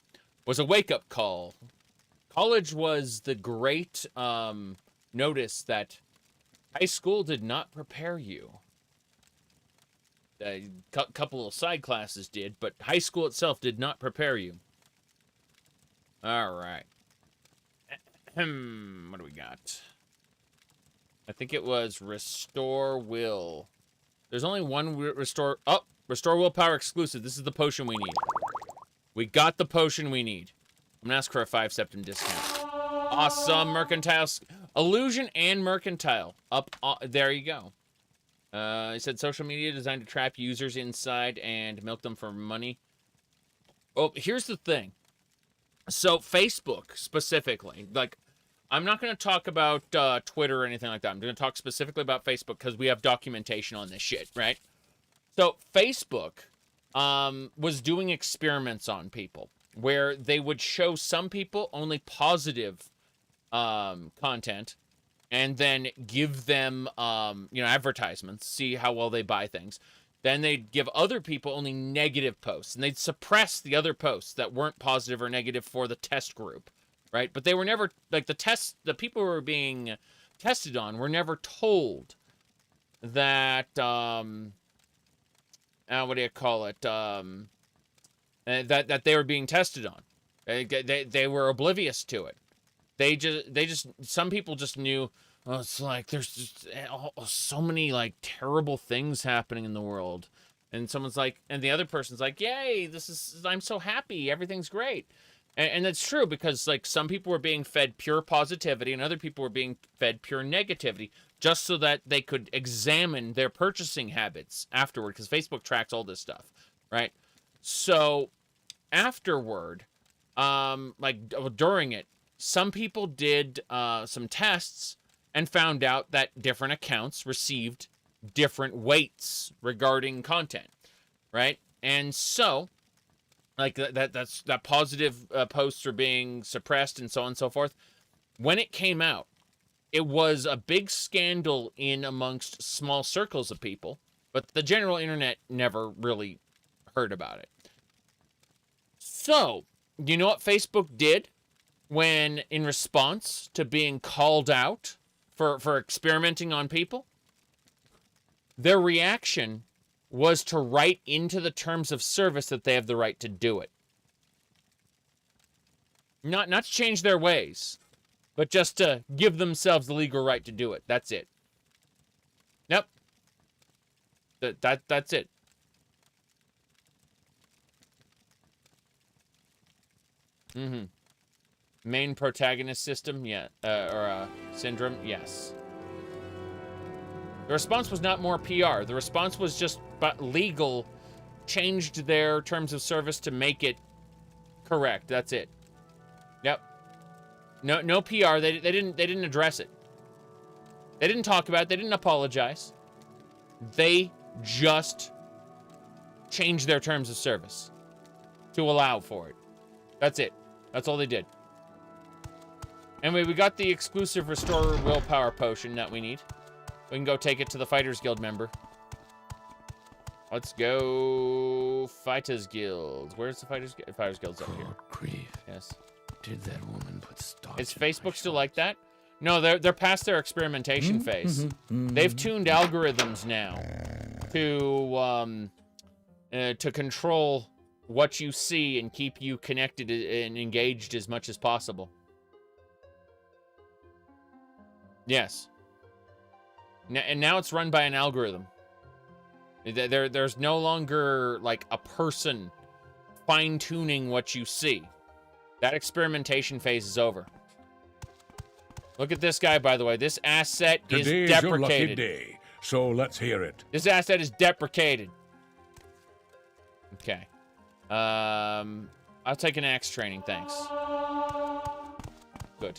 wake-up call. College was the great notice that high school did not prepare you A couple of side classes did, but high school itself did not prepare you. All right. What do we got? I think it was Restore Will. There's only one Restore... Oh, Restore Willpower exclusive. This is the potion we need. We got the potion we need. I'm gonna ask for a 5 septim discount. Awesome. Mercantile... Illusion and Mercantile. Up... there you go. He said social media designed to trap users inside and milk them for money. Oh, here's the thing. So Facebook specifically, like, I'm not going to talk about Twitter or anything like that. I'm going to talk specifically about Facebook because we have documentation on this shit, right? So Facebook was doing experiments on people where they would show some people only positive content and then give them, advertisements, see how well they buy things. Then they'd give other people only negative posts, and they'd suppress the other posts that weren't positive or negative for the test group, right? But they were never, like, the people who were being tested on were never told that, what do you call it, that they were being tested on. They were oblivious to it. Some people just knew, oh, it's like there's just so many like terrible things happening in the world. And someone's like, and the other person's like, yay, I'm so happy. Everything's great. And that's true because like some people were being fed pure positivity and other people were being fed pure negativity just so that they could examine their purchasing habits afterward because Facebook tracks all this stuff, right? So afterward, during it, some people did some tests and found out that different accounts received different weights regarding content, right? And so, like that positive posts are being suppressed and so on and so forth. When it came out, it was a big scandal in amongst small circles of people, but the general internet never really heard about it. So, you know what Facebook did when in response to being called out for experimenting on people? Their reaction was to write into the terms of service that they have the right to do it. Not to change their ways, but just to give themselves the legal right to do it. That's it. Yep. That's it. Mm-hmm. Main protagonist system, yeah, syndrome, yes. The response was not more PR. The response was just legal, changed their terms of service to make it correct. That's it. Yep. No PR. They didn't address it. They didn't talk about it. They didn't apologize. They just changed their terms of service to allow for it. That's it. That's all they did. Anyway, we got the exclusive Restore Willpower Potion that we need. We can go take it to the Fighters Guild member. Let's go Fighters Guild. Where's the Fighters Guild? Fighters Guild's up here. Grief. Yes. Did that woman put starch? Is Facebook still like that? No, they're past their experimentation phase. They've tuned algorithms now to control what you see and keep you connected and engaged as much as possible. Yes. And now it's run by an algorithm. There's no longer like a person fine-tuning what you see. That experimentation phase is over. Look at this guy, by the way. This asset is deprecated. Today's your lucky day, so let's hear it. This asset is deprecated. Okay. I'll take an axe training, thanks. Good.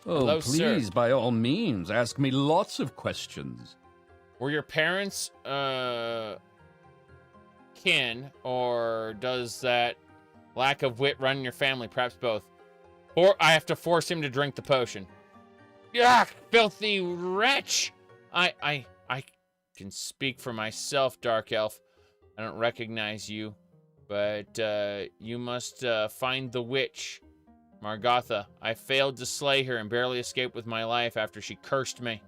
Oh, hello, please, sir. by all means, ask me lots of questions. Were your parents, kin, or does that lack of wit run in your family? Perhaps both. Or I have to force him to drink the potion. Ah, filthy wretch! I can speak for myself, Dark Elf. I don't recognize you, but you must find the witch, Margotha. I failed to slay her and barely escaped with my life after she cursed me.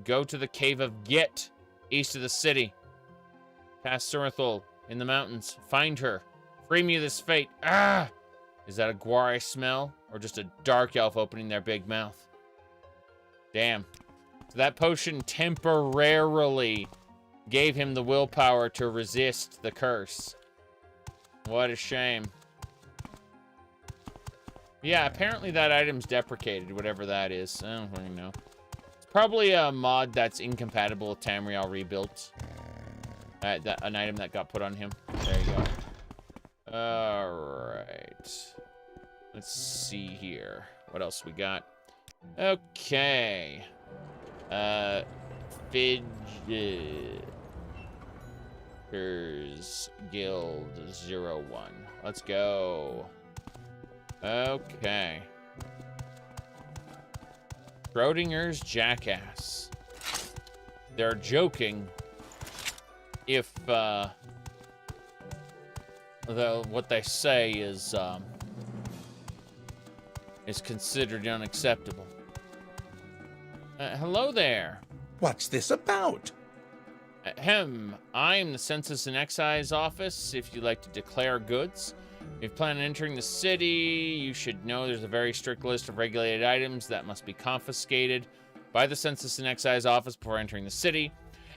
Go to the Cave of Git, east of the city. Past Surathul in the mountains. Find her. Free me of this fate. Ah! Is that a Gwar I smell? Or just a dark elf opening their big mouth? Damn. So that potion temporarily gave him the willpower to resist the curse. What a shame. Yeah, apparently that item's deprecated, whatever that is. I don't really know. It's probably a mod that's incompatible with Tamriel rebuilds. An item that got put on him. There you go. Alright. Let's see here. What else we got? Okay. Fidgeters Guild 01. Let's go. Okay. Schrodinger's Jackass. They're joking if, what they say is considered unacceptable. Hello there. What's this about? Ahem. I'm the Census and Excise Office. If you'd like to declare goods, if you plan on entering the city, you should know there's a very strict list of regulated items that must be confiscated by the Census and Excise Office before entering the city.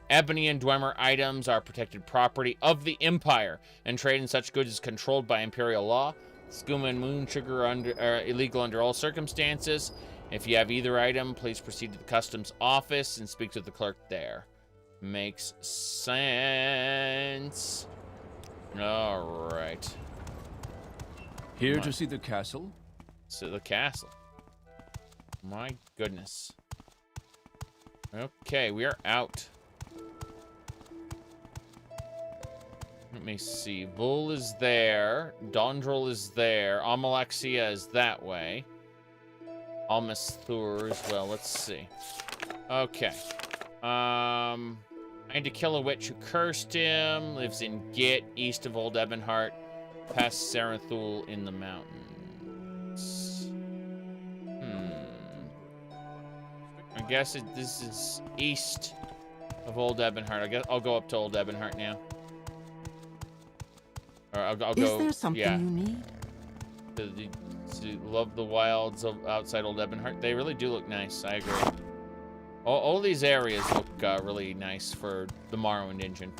Ebony and Dunmer items are protected property of the Empire, and trade in such goods is controlled by Imperial law. Skooma and moon sugar are illegal under all circumstances. If you have either item, please proceed to the customs office and speak to the clerk there. Makes sense. All right. Here to see the castle? So the castle. My goodness. Okay, we are out. Let me see. Bull is there. Dondrel is there. Amalexia is that way. Almasthur as well. Let's see. Okay. I need to kill a witch who cursed him. Lives in Git, east of Old Ebonheart. Past Sarathul in the mountains. I guess this is east of Old Ebonheart. I guess I'll go up to Old Ebonheart now. Or I'll go. Is there something you need? To love the wilds of outside Old Ebonheart. They really do look nice. I agree. All these areas look really nice for the Morrowind engine.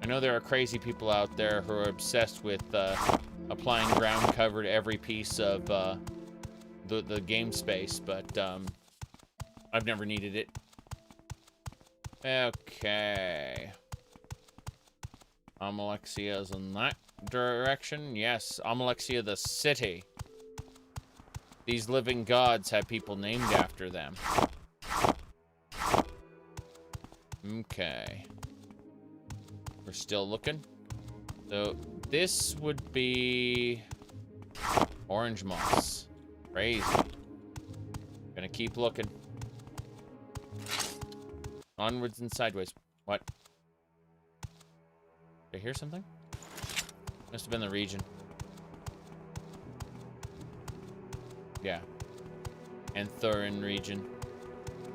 I know there are crazy people out there who are obsessed with applying ground cover to every piece of the game space, but I've never needed it. Okay. Amalexia is in that direction. Yes, Amalexia the city. These living gods have people named after them. Okay. We're still looking. So this would be orange moss. Crazy. Gonna keep looking. Onwards and sideways. What? Did I hear something? Must have been the region. Yeah. And Thurin region.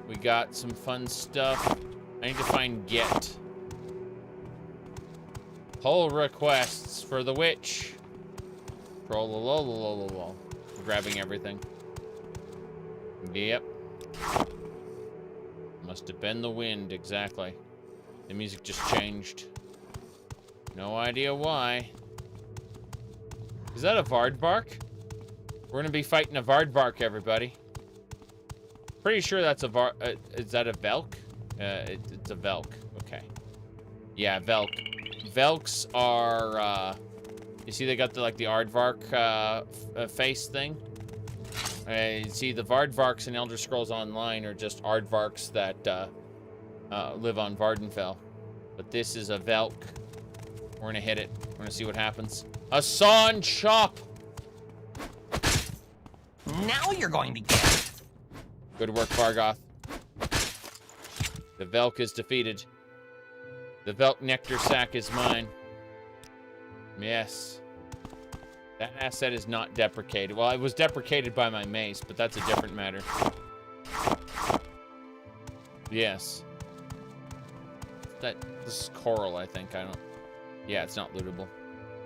We got some fun stuff. I need to find Get. Pull requests for the witch. Trollololololol. Grabbing everything. Yep. Must have been the wind, exactly. The music just changed. No idea why. Is that a Vardbark? We're gonna be fighting a Vardbark, everybody. Pretty sure that's a is that a Velk? It's a Velk. Okay. Yeah, Velk. Velks are, you see they got the, like, the Aardvark, face thing? You see, the Vardvarks in Elder Scrolls Online are just Aardvarks that, live on Vardenfell. But this is a Velk. We're gonna hit it. We're gonna see what happens. A sawn chop! Now you're going to get it. Good work, Vargoth. The Velk is defeated. The Velk nectar sack is mine. Yes. That asset is not deprecated. Well, it was deprecated by my mace, but that's a different matter. Yes. This is coral, I think. I don't... Yeah, it's not lootable.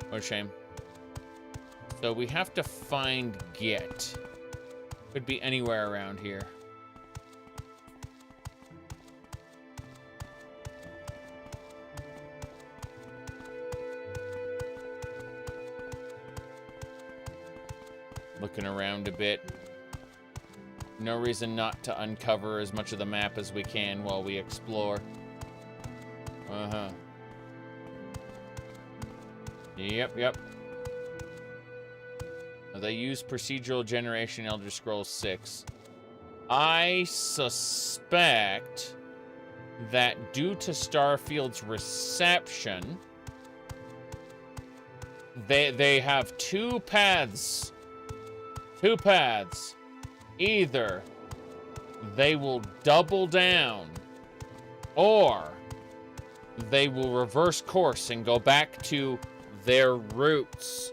What a shame. So we have to find Git. Could be anywhere around here. Looking around a bit. No reason not to uncover as much of the map as we can while we explore. Uh-huh. Yep. They use procedural generation Elder Scrolls 6. I suspect that due to Starfield's reception, they have two paths. Two paths. Either they will double down, or they will reverse course and go back to their roots,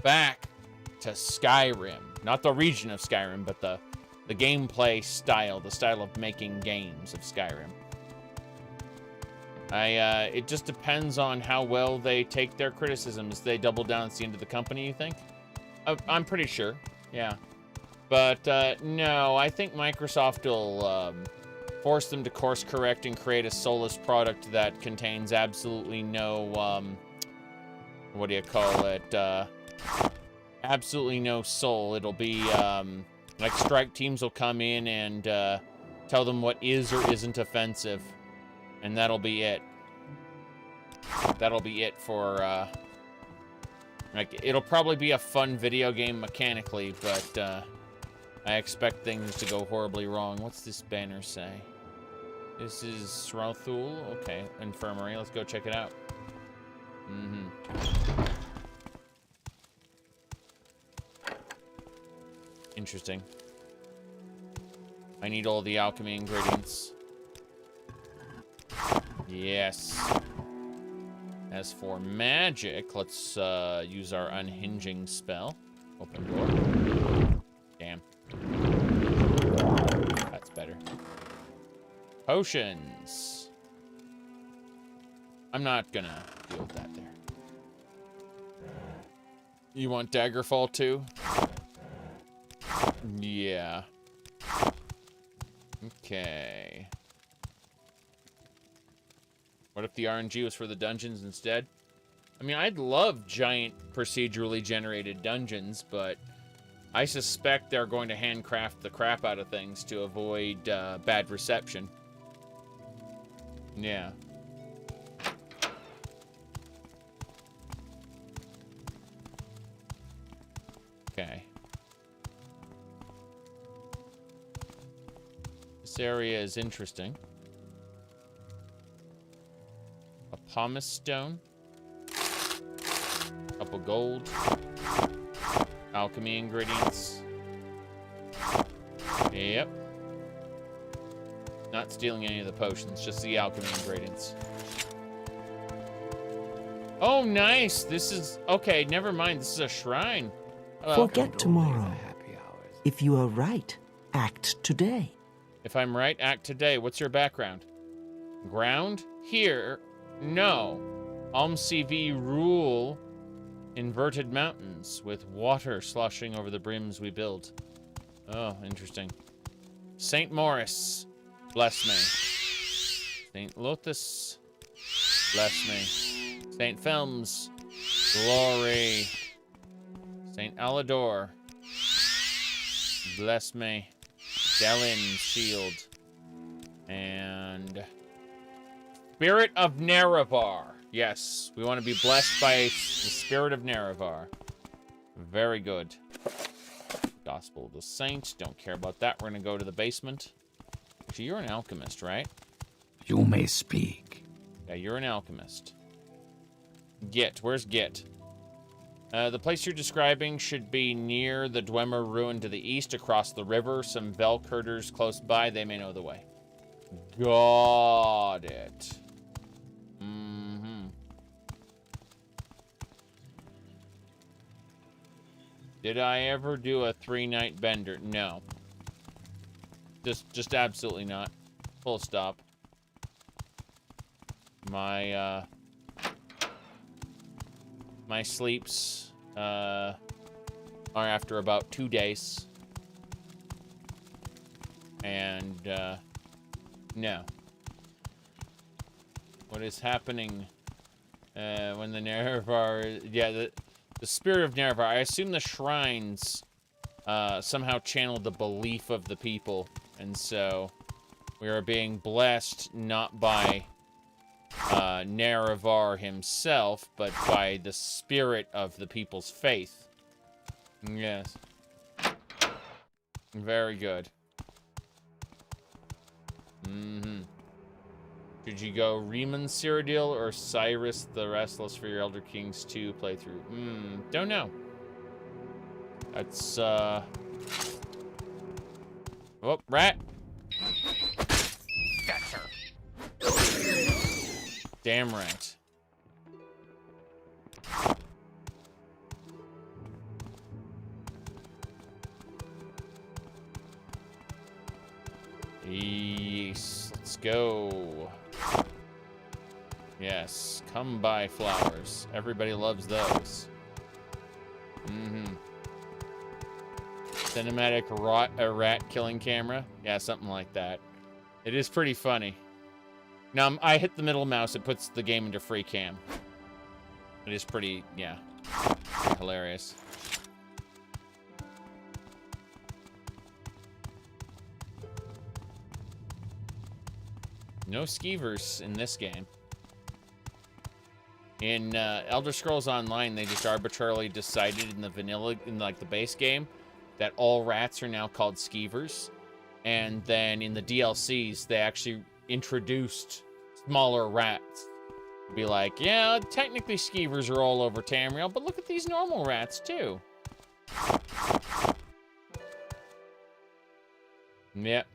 back to Skyrim. Not the region of Skyrim, but the gameplay style, the style of making games of Skyrim. It just depends on how well they take their criticisms. They double down at the end of the company, you think? I'm pretty sure, yeah. But, no, I think Microsoft will force them to course correct and create a soulless product that contains absolutely no, what do you call it? Absolutely no soul. It'll be, like, strike teams will come in and tell them what is or isn't offensive. And that'll be it. That'll be it for, like, it'll probably be a fun video game mechanically, but, I expect things to go horribly wrong. What's this banner say? This is Srothul. Okay, infirmary. Let's go check it out. Interesting. I need all the alchemy ingredients. Yes. As for magic, let's use our unhinging spell. Open door. Damn. That's better. Potions. I'm not gonna deal with that there. You want Daggerfall too? Yeah. Okay. What if the RNG was for the dungeons instead? I mean, I'd love giant procedurally generated dungeons, but I suspect they're going to handcraft the crap out of things to avoid bad reception. Yeah. Okay. This area is interesting. A pumice stone. Couple gold. Alchemy ingredients. Yep. Not stealing any of the potions, just the alchemy ingredients. Oh, nice. This is... Okay, never mind. This is a shrine. Forget tomorrow. If you are right, act today. If I'm right, act today. What's your background? Ground? Here? No. CV rule inverted mountains with water sloshing over the brims we build. Oh, interesting. St. Maurice, bless me. St. Lotus, bless me. St. Films, glory. St. Alador, bless me. Delin, shield. And Spirit of Nerevar. Yes, we want to be blessed by the Spirit of Nerevar. Very good. Gospel of the Saints. Don't care about that. We're going to go to the basement. Actually, you're an alchemist, right? You may speak. Yeah, you're an alchemist. Git. Where's Git? The place you're describing should be near the Dunmer ruin to the east, across the river. Some Velkerders close by. They may know the way. Got it. Did I ever do a 3-night bender? No. Just absolutely not. Full stop. My sleeps are after about 2 days. And no. What is happening when the Nerevar... Yeah, the spirit of Nerevar. I assume the shrines somehow channeled the belief of the people. And so we are being blessed not by Nerevar himself, but by the spirit of the people's faith. Yes. Very good. Should you go Riemann Cyrodiil or Cyrus the Restless for your Elder Kings 2 playthrough? Don't know. That's, Oh, rat! Gotcha. Damn rat. Yes, let's go. Yes, come by flowers. Everybody loves those. Cinematic rat killing camera. Yeah, something like that. It is pretty funny. Now, I hit the middle mouse, it puts the game into free cam. It is pretty, yeah, pretty hilarious. No skeevers in this game. In Elder Scrolls Online, they just arbitrarily decided in the vanilla, in like the base game, that all rats are now called skeevers. And then in the DLCs, they actually introduced smaller rats. Be like, yeah, technically skeevers are all over Tamriel, but look at these normal rats too. Yep.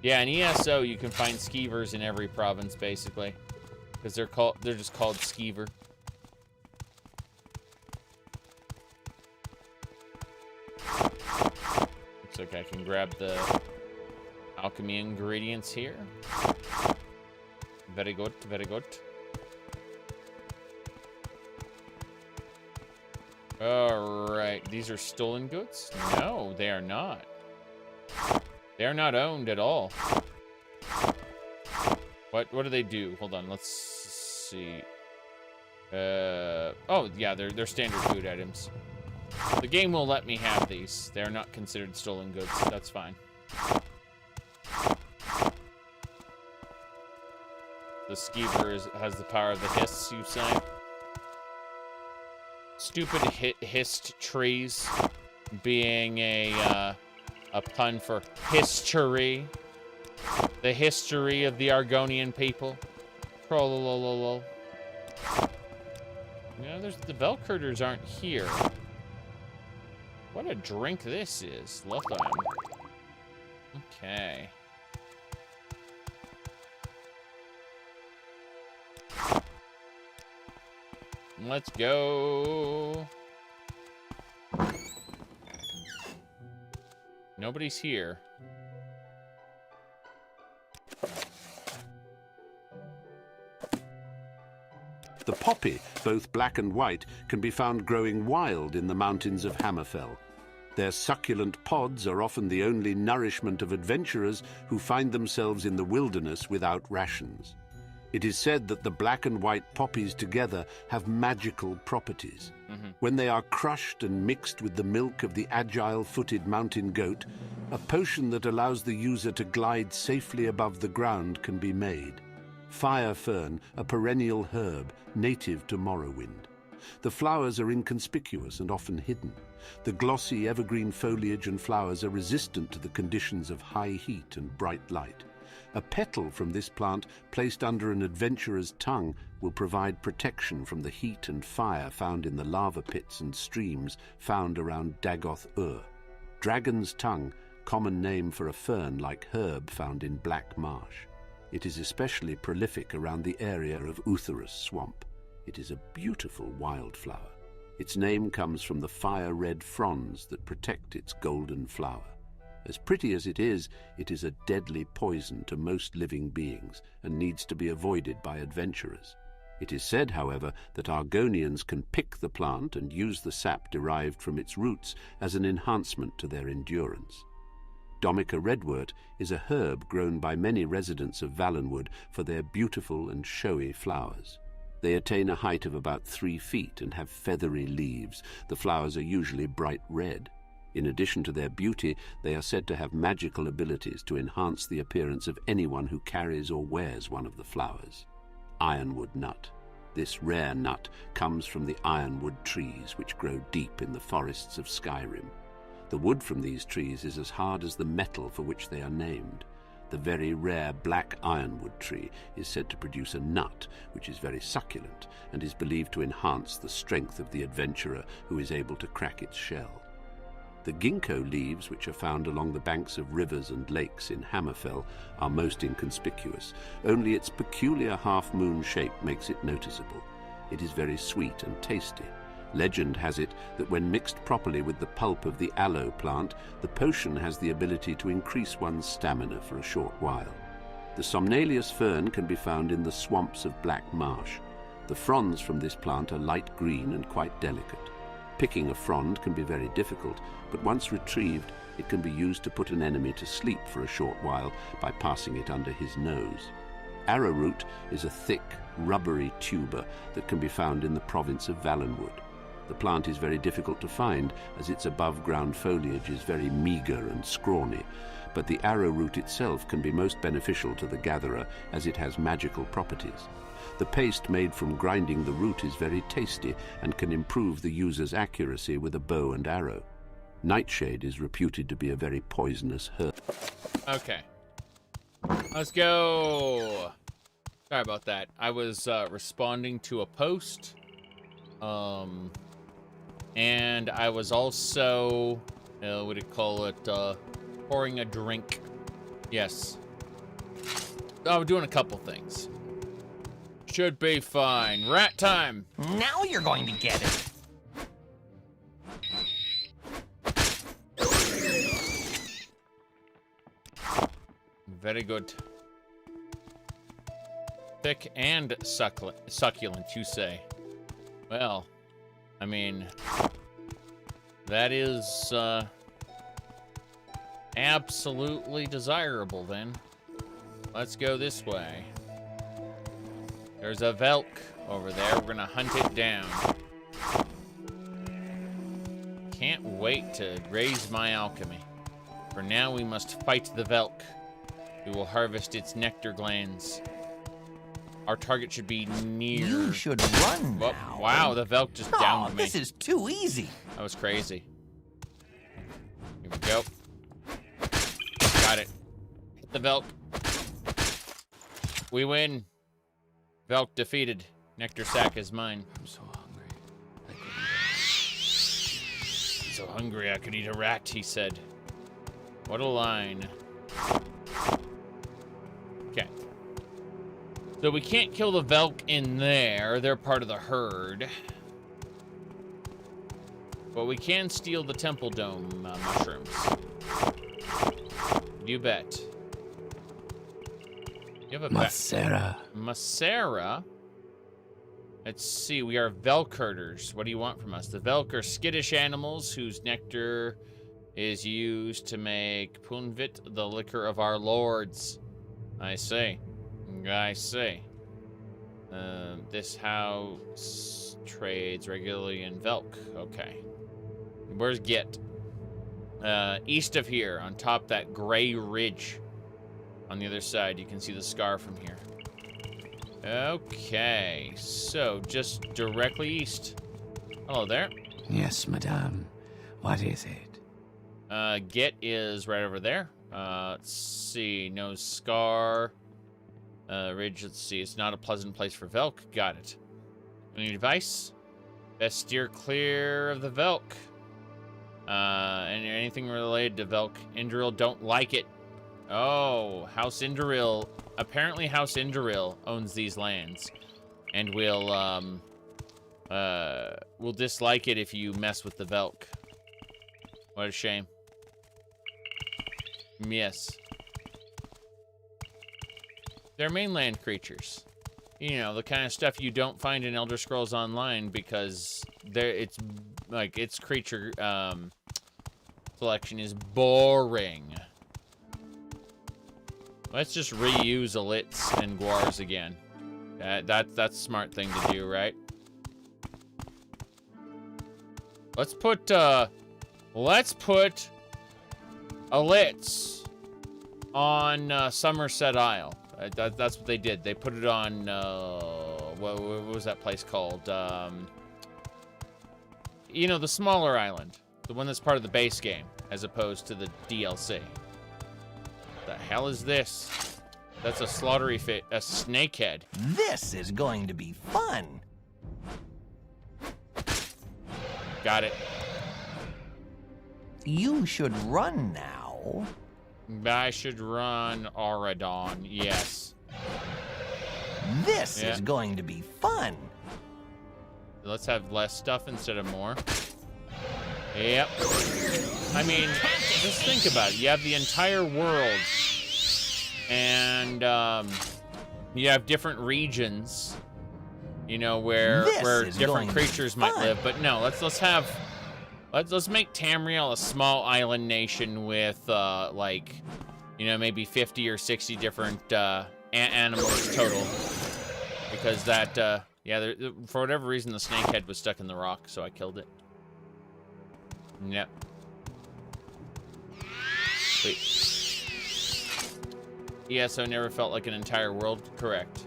Yeah, in ESO you can find skeevers in every province basically, because they're just called skeever. Looks like I can grab the alchemy ingredients here. Very good, very good. Alright, these are stolen goods? No, they are not. They are not owned at all. What do they do? Hold on, let's see. Oh, yeah, they're standard food items. The game will let me have these. They're not considered stolen goods. That's fine. The skeever has the power of the hiss, you say? Stupid hissed trees being a pun for history. The history of the Argonian people. Trollololol. Yeah, the Velkurders aren't here. What a drink this is. Lotham. Okay. Let's go. Nobody's here. The poppy, both black and white, can be found growing wild in the mountains of Hammerfell. Their succulent pods are often the only nourishment of adventurers who find themselves in the wilderness without rations. It is said that the black and white poppies together have magical properties. When they are crushed and mixed with the milk of the agile-footed mountain goat, a potion that allows the user to glide safely above the ground can be made. Fire fern, a perennial herb native to Morrowind. The flowers are inconspicuous and often hidden. The glossy evergreen foliage and flowers are resistant to the conditions of high heat and bright light. A petal from this plant placed under an adventurer's tongue will provide protection from the heat and fire found in the lava pits and streams found around Dagoth-Ur. Dragon's tongue, common name for a fern-like herb found in Black Marsh. It is especially prolific around the area of Utherus Swamp. It is a beautiful wildflower. Its name comes from the fire-red fronds that protect its golden flower. As pretty as it is a deadly poison to most living beings and needs to be avoided by adventurers. It is said, however, that Argonians can pick the plant and use the sap derived from its roots as an enhancement to their endurance. Domica redwort is a herb grown by many residents of Valenwood for their beautiful and showy flowers. They attain a height of about 3 feet and have feathery leaves. The flowers are usually bright red. In addition to their beauty, they are said to have magical abilities to enhance the appearance of anyone who carries or wears one of the flowers. Ironwood nut. This rare nut comes from the ironwood trees which grow deep in the forests of Skyrim. The wood from these trees is as hard as the metal for which they are named. The very rare black ironwood tree is said to produce a nut which is very succulent and is believed to enhance the strength of the adventurer who is able to crack its shell. The ginkgo leaves, which are found along the banks of rivers and lakes in Hammerfell, are most inconspicuous. Only its peculiar half-moon shape makes it noticeable. It is very sweet and tasty. Legend has it that when mixed properly with the pulp of the aloe plant, the potion has the ability to increase one's stamina for a short while. The somnalius fern can be found in the swamps of Black Marsh. The fronds from this plant are light green and quite delicate. Picking a frond can be very difficult, but once retrieved, it can be used to put an enemy to sleep for a short while by passing it under his nose. Arrowroot is a thick, rubbery tuber that can be found in the province of Valenwood. The plant is very difficult to find, as its above-ground foliage is very meagre and scrawny, but the arrowroot itself can be most beneficial to the gatherer, as it has magical properties. The paste made from grinding the root is very tasty and can improve the user's accuracy with a bow and arrow. Nightshade is reputed to be a very poisonous herb. Okay. Let's go. Sorry about that. I was responding to a post. And I was also, what do you call it, pouring a drink. Yes. I was doing a couple things. Should be fine. Rat time. Now you're going to get it. Very good. Thick and succulent, you say. Well, I mean, that is absolutely desirable then. Let's go this way. There's a Velk over there. We're gonna hunt it down. Can't wait to raise my alchemy. For now, we must fight the Velk. We will harvest its nectar glands. Our target should be near... You should run now. Wow, the Velk just downed me. This is too easy. That was crazy. Here we go. Got it. Hit the Velk. We win. Velk defeated. Nectar sack is mine. I'm so hungry. So hungry I could eat a rat, he said. What a line. Okay. So we can't kill the Velk in there. They're part of the herd. But we can steal the Temple Dome mushrooms. You bet. You have a Macera. Macera? Let's see. We are Velk herders. What do you want from us? The Velk are skittish animals whose nectar is used to make Punvit, the liquor of our lords. I see. I see. This house trades regularly in Velk. Okay. Where's Git? East of here, on top that gray ridge. On the other side, you can see the scar from here. Okay, so just directly east. Hello there. Yes, madame. What is it? Git is right over there. Let's see. No scar. Ridge, let's see. It's not a pleasant place for Velk. Got it. Any advice? Best steer clear of the Velk. And anything related to Velk. Indoril don't like it. Oh, House Indoril. Apparently House Indoril owns these lands. And will dislike it if you mess with the Velk. What a shame. Yes. They're mainland creatures. You know, the kind of stuff you don't find in Elder Scrolls Online because it's like its creature selection is boring. Let's just reuse Elits and Guars again. That's a smart thing to do, right? Let's put Elits on Somerset Isle. That's what they did. They put it on, what was that place called? You know, the smaller island. The one that's part of the base game, as opposed to the DLC. The hell is this? That's a slaughtery fit, a snakehead. This is going to be fun. Got it. You should run now. I should run Auradon, yes. This is going to be fun. Let's have less stuff instead of more. Yep. I mean, just think about it. You have the entire world, and you have different regions, you know, where different creatures might live. But no, let's make Tamriel a small island nation with like, you know, maybe 50 or 60 different animals total, because that yeah, for whatever reason the snakehead was stuck in the rock, so I killed it. Yep. Wait. Yeah, so it never felt like an entire world. Correct.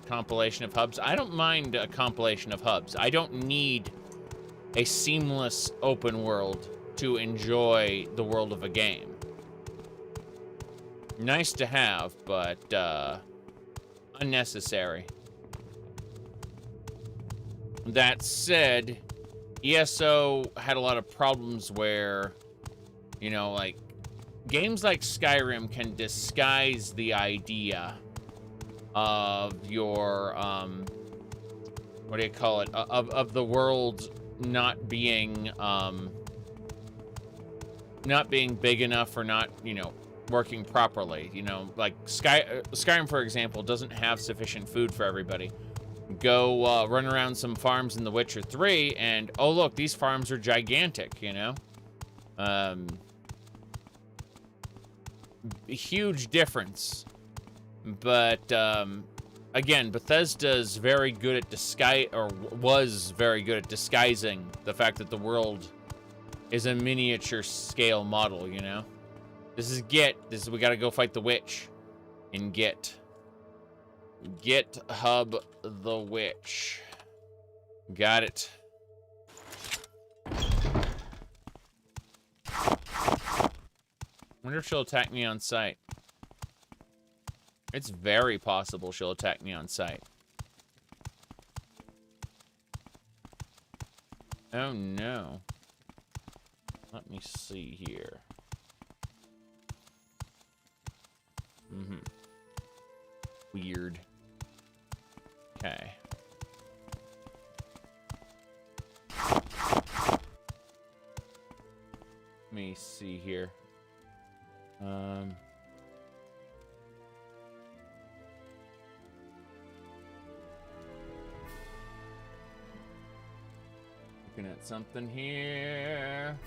Compilation of hubs. I don't mind a compilation of hubs. I don't need a seamless open world to enjoy the world of a game. Nice to have, but unnecessary. That said, ESO had a lot of problems where, you know, like, games like Skyrim can disguise the idea of your, what do you call it, of the world not being big enough or not, you know, working properly. You know, like Skyrim, for example, doesn't have sufficient food for everybody. Go run around some farms in The Witcher 3, and oh look, these farms are gigantic, you know? Huge difference. But, again, Bethesda's very good at was very good at disguising the fact that the world is a miniature scale model, you know? This is we gotta go fight the witch in Git. GitHub the witch. Got it. Wonder if she'll attack me on sight. It's very possible she'll attack me on sight. Oh no. Let me see here. Weird. Okay. Let me see here. Looking at something here.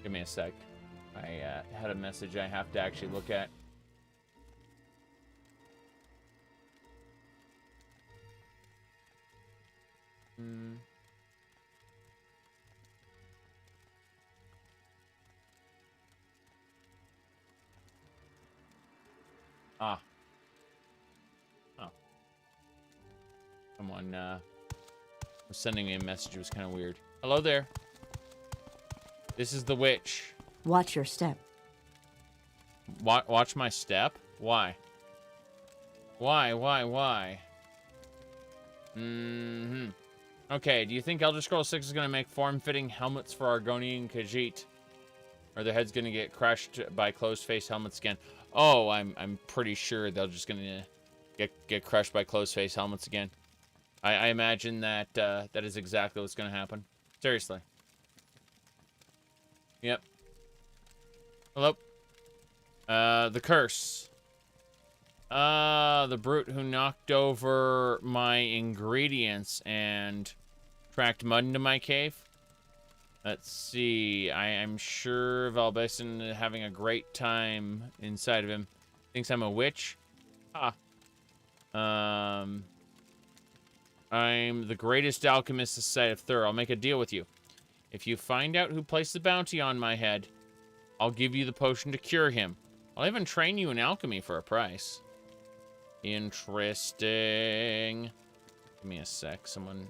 Give me a sec. I had a message I have to actually look at. Ah. Oh. Someone was sending me a message. It was kind of weird. Hello there. This is the witch. Watch your step. Watch my step? Why? Why? Okay, do you think Elder Scrolls 6 is going to make form-fitting helmets for Argonian Khajiit? Or their head's gonna get crushed by closed-face helmets again. Oh, I'm pretty sure they're just gonna get crushed by closed-face helmets again. I imagine that that is exactly what's gonna happen. Seriously. Yep. Hello. The curse. The brute who knocked over my ingredients and tracked mud into my cave. Let's see. I'm sure Valbeson is having a great time inside of him. Thinks I'm a witch. Ah. I'm the greatest alchemist this side of Thur. I'll make a deal with you. If you find out who placed the bounty on my head, I'll give you the potion to cure him. I'll even train you in alchemy for a price. Interesting. Give me a sec. Someone...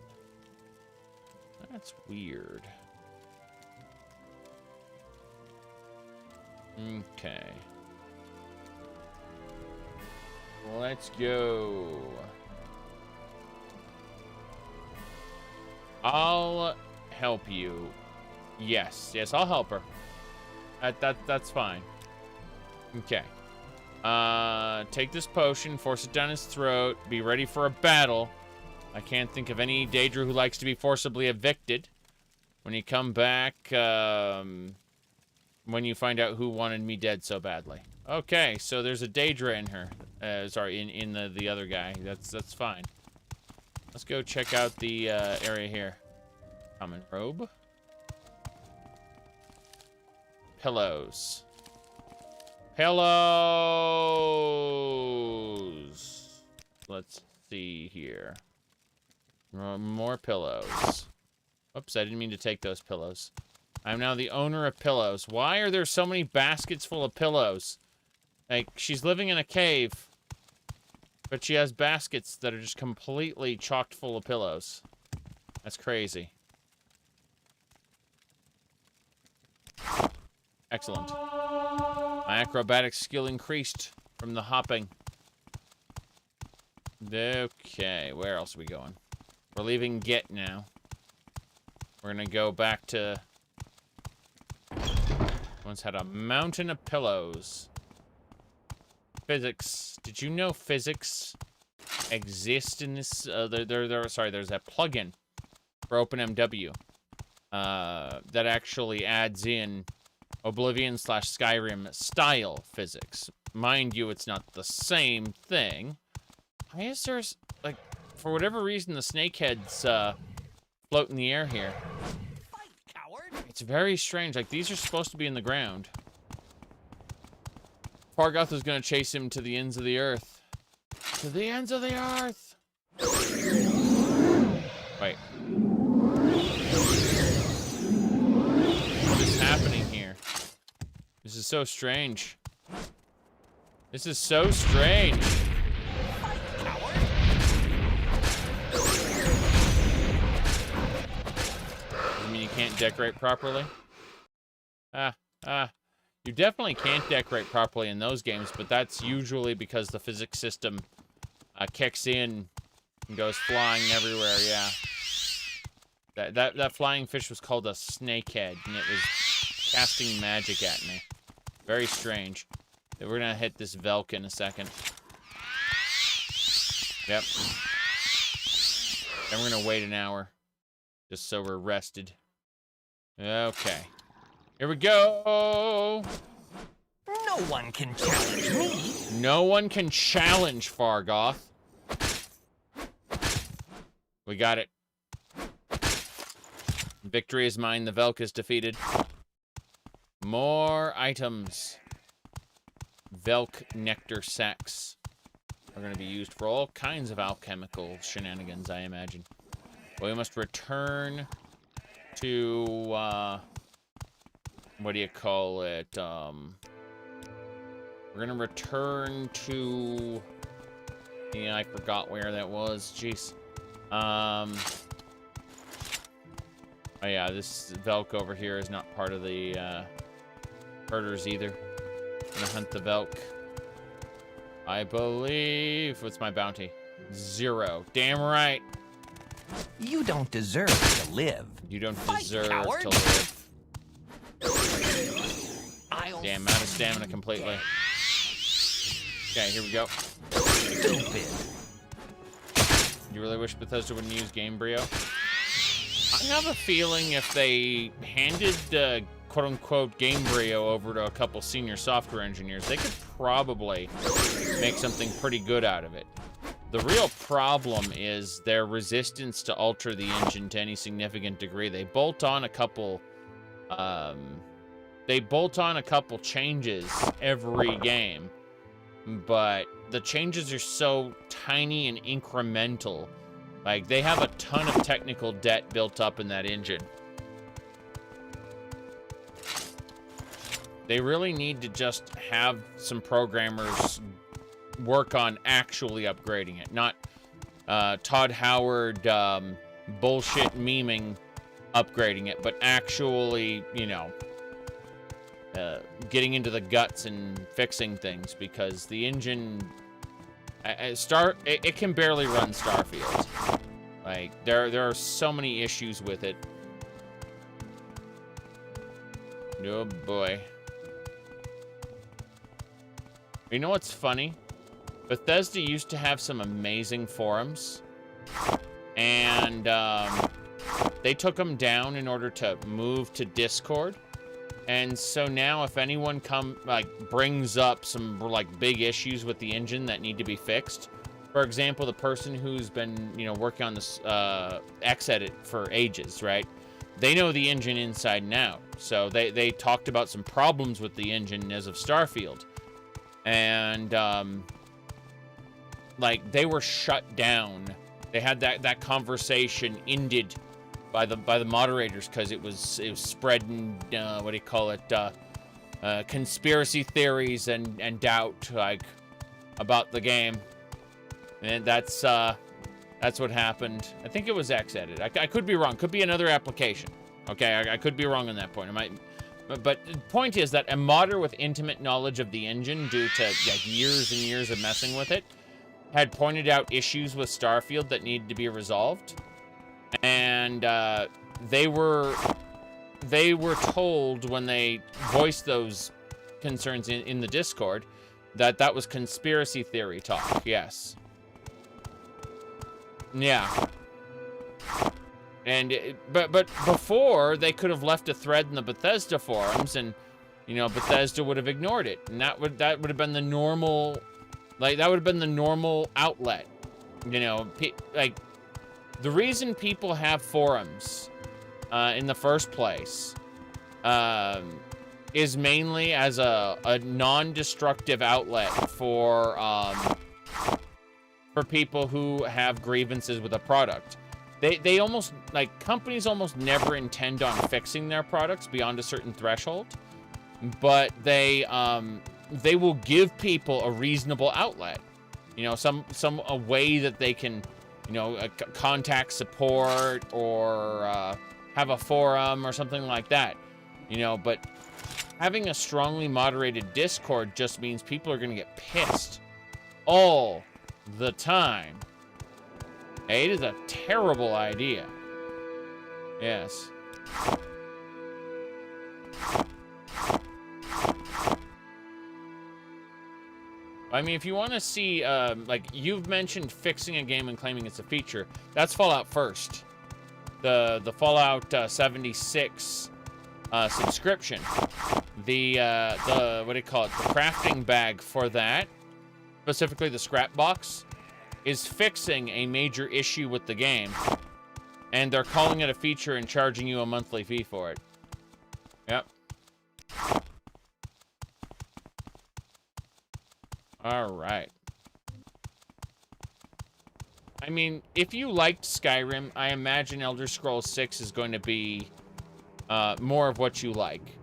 That's weird. Okay. Let's go. I'll help you. Yes, I'll help her. That's fine. Okay. Take this potion, force it down his throat, be ready for a battle. I can't think of any Daedra who likes to be forcibly evicted. When you come back, when you find out who wanted me dead so badly. Okay, so there's a Daedra in her. Sorry, in the other guy. That's fine. Let's go check out the area here. Common robe. Pillows. Pillows. Let's see here. More pillows. Oops, I didn't mean to take those pillows. I'm now the owner of pillows. Why are there so many baskets full of pillows? Like, she's living in a cave, but she has baskets that are just completely chocked full of pillows. That's crazy. Excellent. My acrobatic skill increased from the hopping. Okay, where else are we going? We're leaving Get now. We're gonna go back to... Once had a mountain of pillows. Physics. Did you know physics exist in this? Sorry, there's a plugin for OpenMW that actually adds in Oblivion/Skyrim style physics. Mind you, it's not the same thing. Why is there, like, for whatever reason, the snakeheads float in the air here? It's very strange. Like, these are supposed to be in the ground. Fargoth is going to chase him to the ends of the earth. To the ends of the earth! Wait. What is happening here? This is so strange. This is so strange. You mean you can't decorate properly? You definitely can't decorate properly in those games, but that's usually because the physics system kicks in and goes flying everywhere, yeah. That flying fish was called a snakehead, and it was casting magic at me. Very strange. We're gonna hit this Velk in a second. Yep. Then we're gonna wait an hour. Just so we're rested. Okay. Here we go! No one can challenge me! No one can challenge Fargoth. We got it. Victory is mine. The Velk is defeated. More items. Velk nectar sacks are going to be used for all kinds of alchemical shenanigans, I imagine. But we must return to, what do you call it? We're going to return to... Yeah, I forgot where that was. Jeez. Oh yeah, this Velk over here is not part of the herders either. I'm gonna hunt the Velk. I believe... What's my bounty? 0. Damn right. You don't deserve to live. You don't deserve to live. Damn, out of stamina completely. Okay, here we go. You really wish Bethesda wouldn't use Gamebryo? I have a feeling if they handed quote-unquote Gamebryo over to a couple senior software engineers, they could probably make something pretty good out of it. The real problem is their resistance to alter the engine to any significant degree. They bolt on a couple changes every game, but the changes are so tiny and incremental. Like, they have a ton of technical debt built up in that engine. They really need to just have some programmers work on actually upgrading it, not Todd Howard bullshit memeing upgrading it, but actually, you know, getting into the guts and fixing things, because the engine it can barely run Starfield. Like, there are so many issues with it. Oh boy. You know what's funny? Bethesda used to have some amazing forums, and they took them down in order to move to Discord. And so now if anyone brings up some like big issues with the engine that need to be fixed, for example, the person who's been, you know, working on this X-Edit for ages, right? They know the engine inside and out. So they talked about some problems with the engine as of Starfield. And like, they were shut down. They had that conversation ended by the moderators because it was spreading what do you call it, conspiracy theories and doubt, like, about the game. And that's what happened. I think it was X-Edit. I could be wrong. Could be another application. Okay, I could be wrong on that point. I might. But the point is that a modder with intimate knowledge of the engine, due to like years and years of messing with it, had pointed out issues with Starfield that needed to be resolved, and they were told when they voiced those concerns in the Discord that was conspiracy theory talk. Yes. Yeah. And but before, they could have left a thread in the Bethesda forums, and, you know, Bethesda would have ignored it, and that would have been the normal, like, that would have been the normal outlet. You know, like, the reason people have forums in the first place is mainly as a non-destructive outlet for people who have grievances with a product. They almost, like, companies almost never intend on fixing their products beyond a certain threshold, but they will give people a reasonable outlet, you know, a way that they can, you know, contact support or have a forum or something like that, you know. But having a strongly moderated Discord just means people are going to get pissed all the time. It is a terrible idea. Yes. I mean, if you want to see, like, you've mentioned fixing a game and claiming it's a feature. That's Fallout First. The Fallout 76 subscription. The what do you call it? The crafting bag for that, specifically the scrap box, is fixing a major issue with the game, and they're calling it a feature and charging you a monthly fee for it. Yep. All right. I mean, if you liked Skyrim, I imagine Elder Scrolls 6 is going to be more of what you like.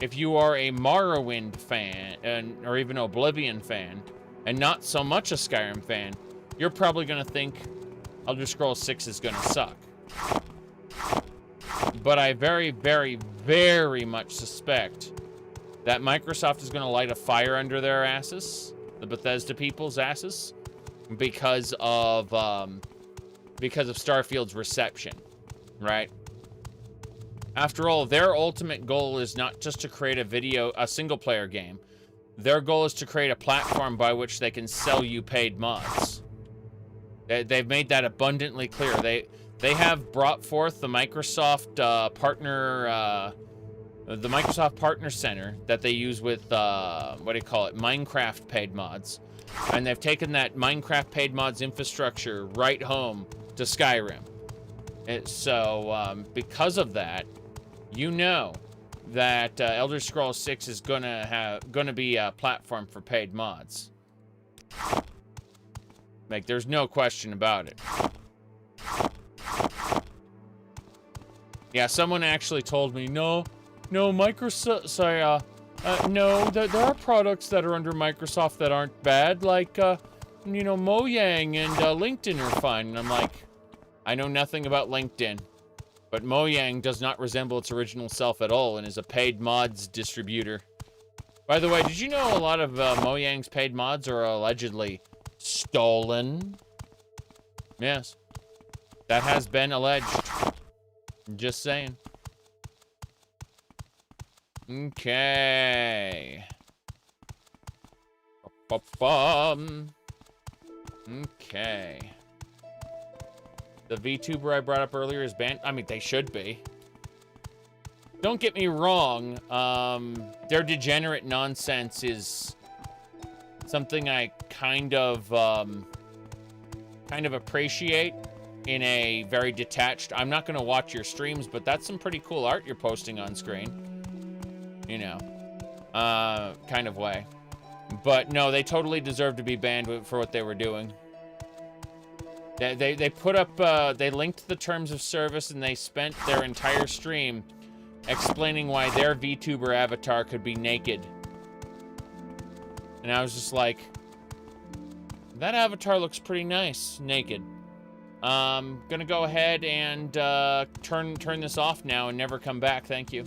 If you are a Morrowind fan, or even Oblivion fan, and not so much a Skyrim fan, you're probably going to think Elder Scrolls 6 is going to suck. But I very, very, very much suspect that Microsoft is going to light a fire under their asses, the Bethesda people's asses, because of Starfield's reception, right? After all, their ultimate goal is not just to create a single-player game. Their goal is to create a platform by which they can sell you paid mods. They've made that abundantly clear. They have brought forth the Microsoft Partner Center that they use with what do you call it, Minecraft paid mods, and they've taken that Minecraft paid mods infrastructure right home to Skyrim. So because of that, you know that Elder Scrolls 6 is gonna be a platform for paid mods. Like, there's no question about it. Yeah, someone actually told me, no, Microsoft, sorry, no, there are products that are under Microsoft that aren't bad, like, you know, Mojang and LinkedIn are fine. And I'm like, I know nothing about LinkedIn, but Mojang does not resemble its original self at all and is a paid mods distributor. By the way, did you know a lot of Mojang's paid mods are allegedly stolen? Yes, that has been alleged. Just saying. Okay. Okay. The VTuber I brought up earlier is banned. I mean, they should be. Don't get me wrong. Their degenerate nonsense is something I kind of appreciate in a very detached. I'm not going to watch your streams, but that's some pretty cool art you're posting on screen. You know, kind of way. But no, they totally deserve to be banned for what they were doing. They put up, they linked the terms of service, and they spent their entire stream explaining why their VTuber avatar could be naked. And I was just like, that avatar looks pretty nice, naked. Gonna go ahead and turn this off now and never come back, thank you.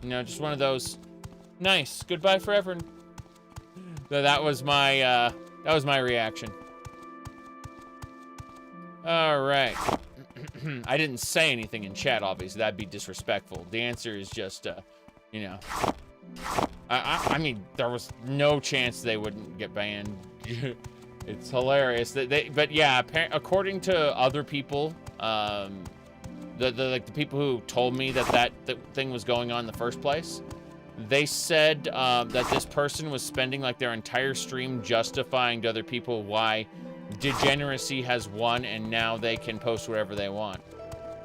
You know, just one of those, nice, goodbye forever. So that was my reaction. All right. I didn't say anything in chat, obviously. That'd be disrespectful. The answer is just, you know. I mean, there was no chance they wouldn't get banned. It's hilarious. But yeah, according to other people, the people who told me that thing was going on in the first place, they said that this person was spending like their entire stream justifying to other people why degeneracy has won, and now they can post whatever they want.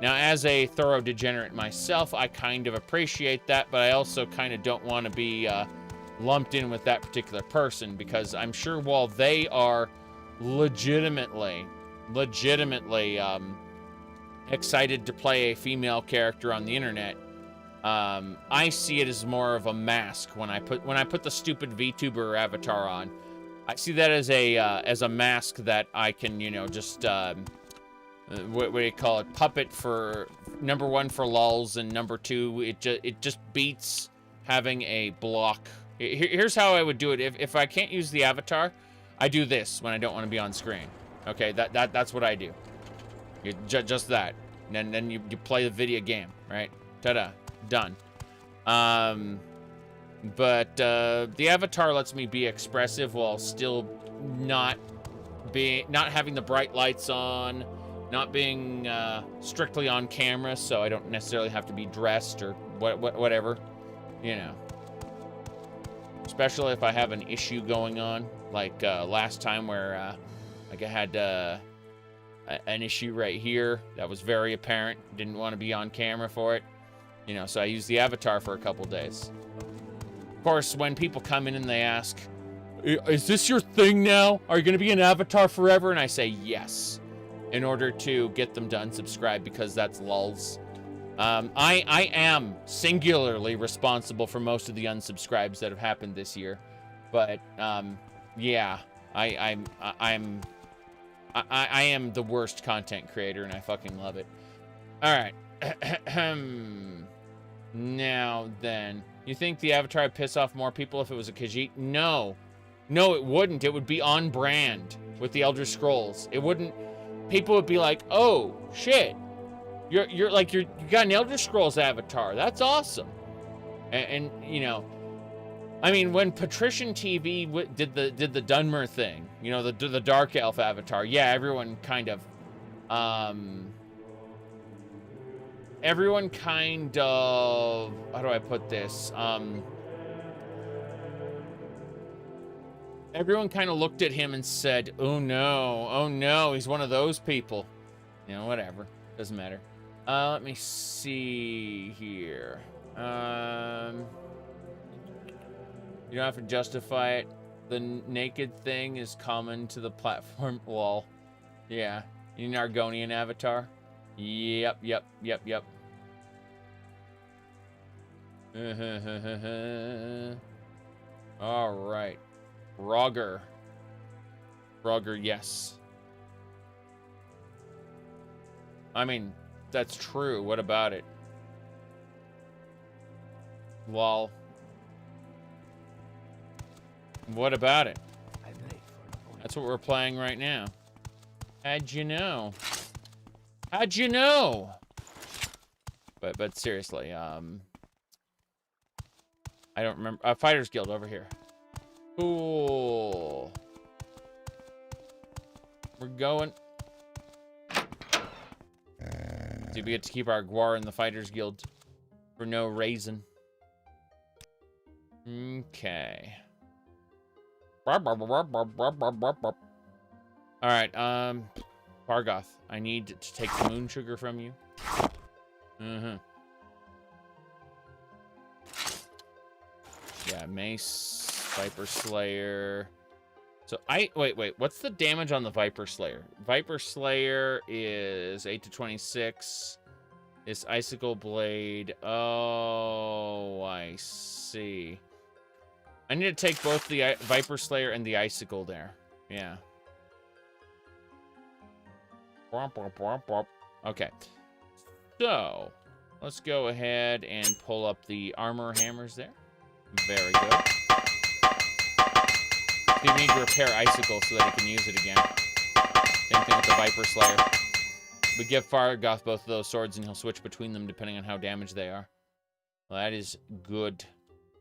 Now, as a thorough degenerate myself, I kind of appreciate that, but I also kind of don't want to be lumped in with that particular person, because I'm sure while they are legitimately excited to play a female character on the internet, I see it as more of a mask when I put the stupid VTuber avatar on. I see that as a mask that I can, you know, just what do you call it? Puppet for number one for lulz, and number two, it just beats having a block. Here's how I would do it. If I can't use the avatar, I do this when I don't want to be on screen. Okay, that's what I do. Just that. And then you play the video game, right? Ta-da, done. But the avatar lets me be expressive while still not having the bright lights on, not being strictly on camera, so I don't necessarily have to be dressed or whatever, you know. Especially if I have an issue going on, like last time where like I had an issue right here that was very apparent. Didn't want to be on camera for it, you know, so I used the avatar for a couple days. Of course, when people come in and they ask, is this your thing now? Are you going to be an avatar forever? And I say yes, in order to get them to unsubscribe, because that's lulz. I am singularly responsible for most of the unsubscribes that have happened this year. But, yeah, I am the worst content creator, and I fucking love it. All right. Now then, you think the avatar would piss off more people if it was a Khajiit? No, it wouldn't. It would be on brand with the Elder Scrolls. It wouldn't. People would be like, oh shit, You got an Elder Scrolls avatar. That's awesome. And you know, I mean, when Patrician TV did the Dunmer thing, you know, the Dark Elf avatar, yeah, everyone kind of how do I put this? Everyone kind of looked at him and said, oh no, he's one of those people. You know, whatever, doesn't matter. Let me see here. You don't have to justify it. The naked thing is common to the platform. Lol. Yeah. You need an Argonian avatar? Yep. Alright. Rogger, yes. I mean, that's true. What about it? Lol. What about it? That's what we're playing right now. How'd you know? How'd you know? But seriously, I don't remember. Fighters Guild over here. Cool. We're going. See, we get to keep our Guar in the Fighters Guild for no reason. Okay. Alright, Bargoth, I need to take the moon sugar from you. Yeah, Mace, Viper Slayer. So wait, what's the damage on the Viper Slayer? Viper Slayer is 8 to 26. This Icicle Blade. Oh, I see. I need to take both the Viper Slayer and the Icicle there. Yeah. Okay. So, let's go ahead and pull up the armor hammers there. Very good. You need to repair Icicle so that he can use it again. Same thing with the Viper Slayer. We give Fargoth both of those swords and he'll switch between them depending on how damaged they are. Well, that is good.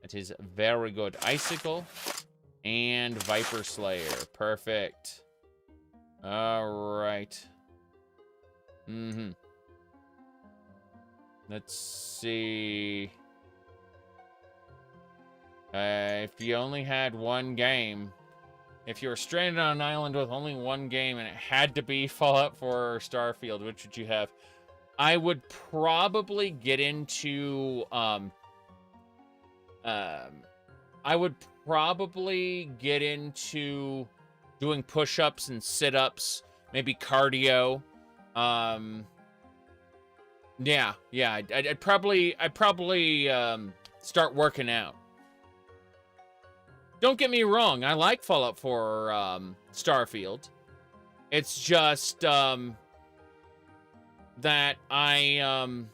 That is very good. Icicle and Viper Slayer. Perfect. Alright. Let's see. If you only had one game, if you were stranded on an island with only one game and it had to be Fallout 4 or Starfield, which would you have? I would probably get into, doing push-ups and sit-ups, maybe cardio. Yeah, I'd probably start working out. Don't get me wrong, I like Fallout 4 or Starfield. It's just that I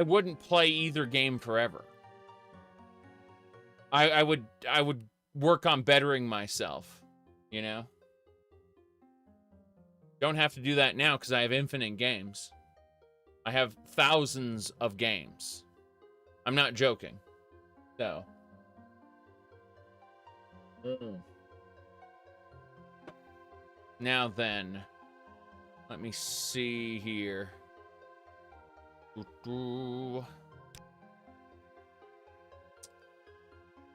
wouldn't play either game forever. I would work on bettering myself, you know? Don't have to do that now because I have infinite games. I have thousands of games. I'm not joking. So. Now then, let me see here.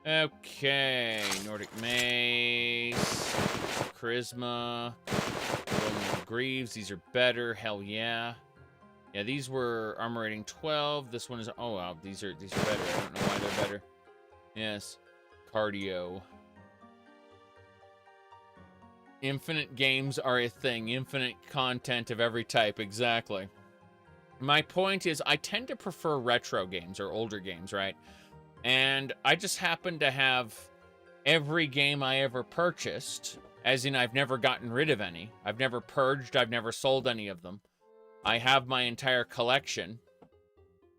Okay, Nordic Mace, Charisma, Golden Greaves, these are better, hell yeah. Yeah, these were armor rating 12, this one is, oh wow, these are better, I don't know why they're better. Yes, cardio. Infinite games are a thing, infinite content of every type, exactly. My point is, I tend to prefer retro games or older games, right? And I just happen to have every game I ever purchased, as in I've never gotten rid of any. I've never purged, I've never sold any of them. I have my entire collection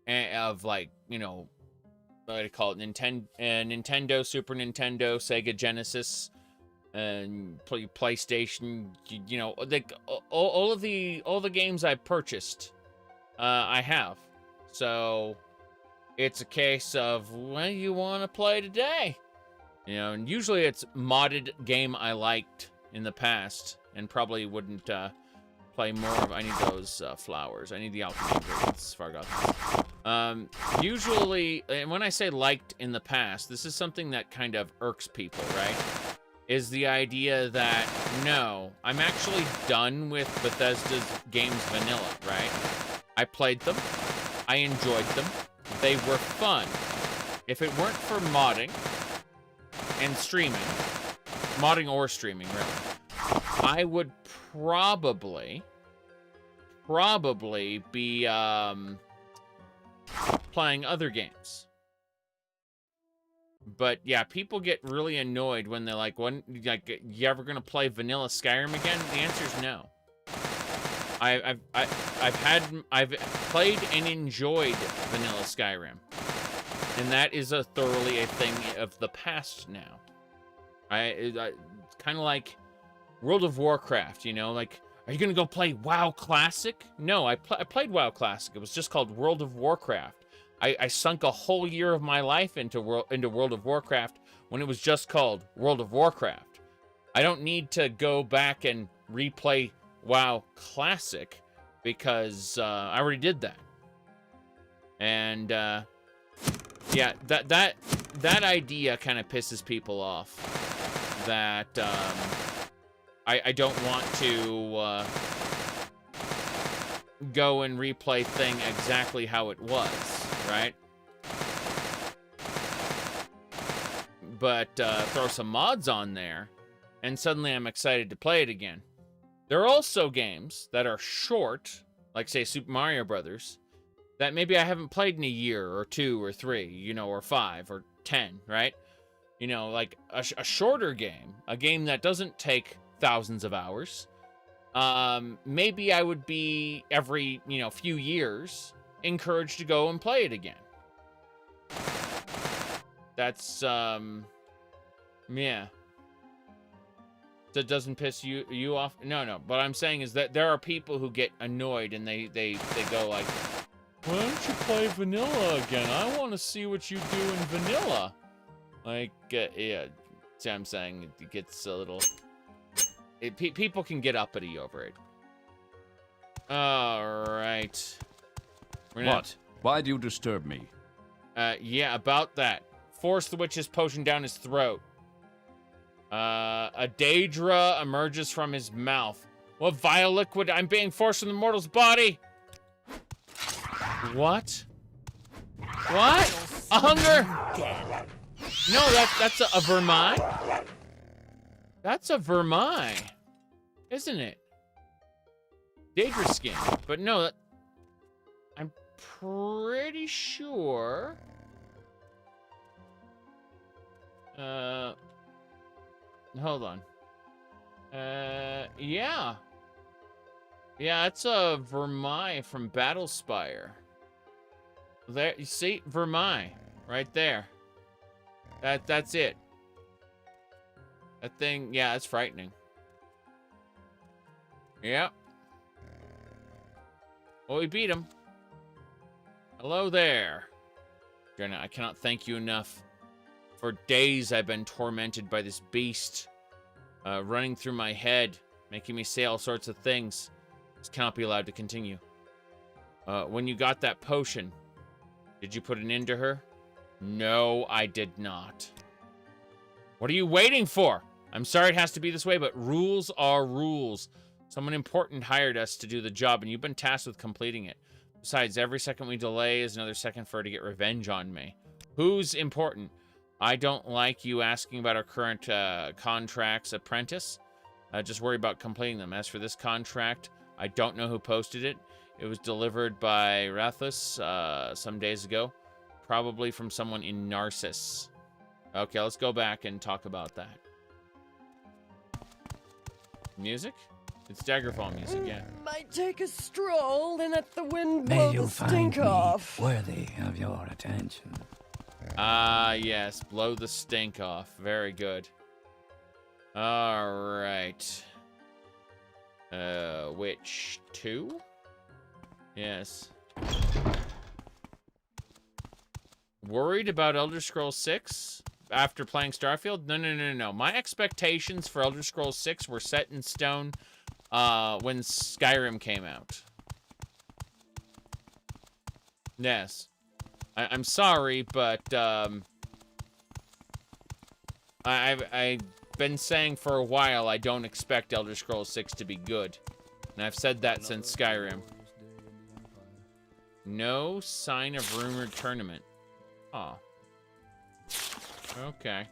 of, like, you know, what do you call it? Nintendo, Super Nintendo, Sega Genesis, and PlayStation, you know, all the games I purchased, I have. So it's a case of, what do you want to play today? You know, and usually it's modded game I liked in the past and probably wouldn't play more of. I need those flowers. I need the alchemy ingredients. Forgot this. Usually, and when I say liked in the past, this is something that kind of irks people, right? Is the idea that, no, I'm actually done with Bethesda's games vanilla, right? I played them. I enjoyed them. They were fun. If it weren't for modding and streaming, modding or streaming, really, I would probably be playing other games. But yeah, people get really annoyed when they're like, you ever gonna play vanilla Skyrim again? The answer is no. I've played and enjoyed vanilla Skyrim, and that is thoroughly a thing of the past now. It's kind of like World of Warcraft, you know, like, are you gonna go play WoW Classic? No, I played WoW Classic. It was just called World of Warcraft. I sunk a whole year of my life into World of Warcraft when it was just called World of Warcraft. I don't need to go back and replay WoW Classic because I already did that. And yeah, that idea kind of pisses people off. That I don't want to go and replay thing exactly how it was. Right? But throw some mods on there, and suddenly I'm excited to play it again. There are also games that are short, like, say, Super Mario Brothers, that maybe I haven't played in a year, or 2, or 3, you know, or 5, or 10, right? You know, like, a shorter game, a game that doesn't take thousands of hours, maybe I would be, every, you know, few years, encouraged to go and play it again. That's yeah. That doesn't piss you off? No. What I'm saying is that there are people who get annoyed and they go like, why don't you play vanilla again? I want to see what you do in vanilla. Like, yeah. See what I'm saying? It gets a little... people can get uppity over it. Alright. What? Why do you disturb me? Yeah, about that. Force the witch's potion down his throat. A Daedra emerges from his mouth. What vile liquid I'm being forced from the mortal's body? What? What? A hunger? No, that's a vermine? That's a vermine, isn't it? Daedra skin. But no, I'm pretty sure... hold on. Yeah. Yeah, it's a Vermai from Battlespire. There, you see? Vermai. Right there. That's it. That thing, yeah, it's frightening. Yep. Well, we beat him. Hello there. Jenna, I cannot thank you enough. For days I've been tormented by this beast. Running through my head, making me say all sorts of things. This cannot be allowed to continue. When you got that potion, did you put an end to her? No, I did not. What are you waiting for? I'm sorry it has to be this way, but rules are rules. Someone important hired us to do the job, and you've been tasked with completing it. Besides, every second we delay is another second for her to get revenge on me. Who's important? I don't like you asking about our current contracts, apprentice. Just worry about completing them. As for this contract, I don't know who posted it. It was delivered by Rathus some days ago. Probably from someone in Narcissus. Okay, let's go back and talk about that. Music? It's Daggerfall music, yeah. Might take a stroll and let the wind blow the stink off. Worthy of your attention. Ah, yes. Blow the stink off. Very good. Alright. Which 2? Yes. Worried about Elder Scrolls 6 after playing Starfield? No. My expectations for Elder Scrolls 6 were set in stone when Skyrim came out. Yes. I'm sorry, but I've been saying for a while I don't expect Elder Scrolls 6 to be good. And I've said that since Skyrim. No sign of rumored tournament. Oh. Okay.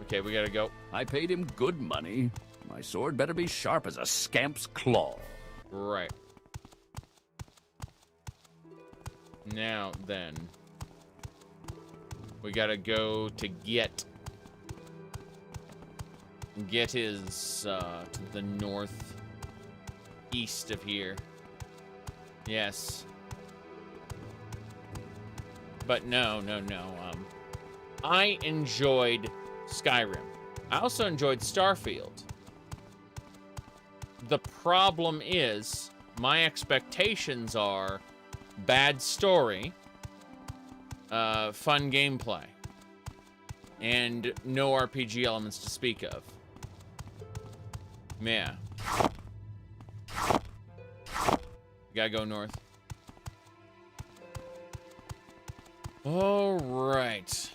Okay, we gotta go. I paid him good money. My sword better be sharp as a scamp's claw. Right. Now, then. We gotta go to Get. Get is, to the northeast of here. Yes. But no. I enjoyed Skyrim. I also enjoyed Starfield. The problem is, my expectations are bad story, fun gameplay, and no RPG elements to speak of. Yeah. Gotta go north. All right.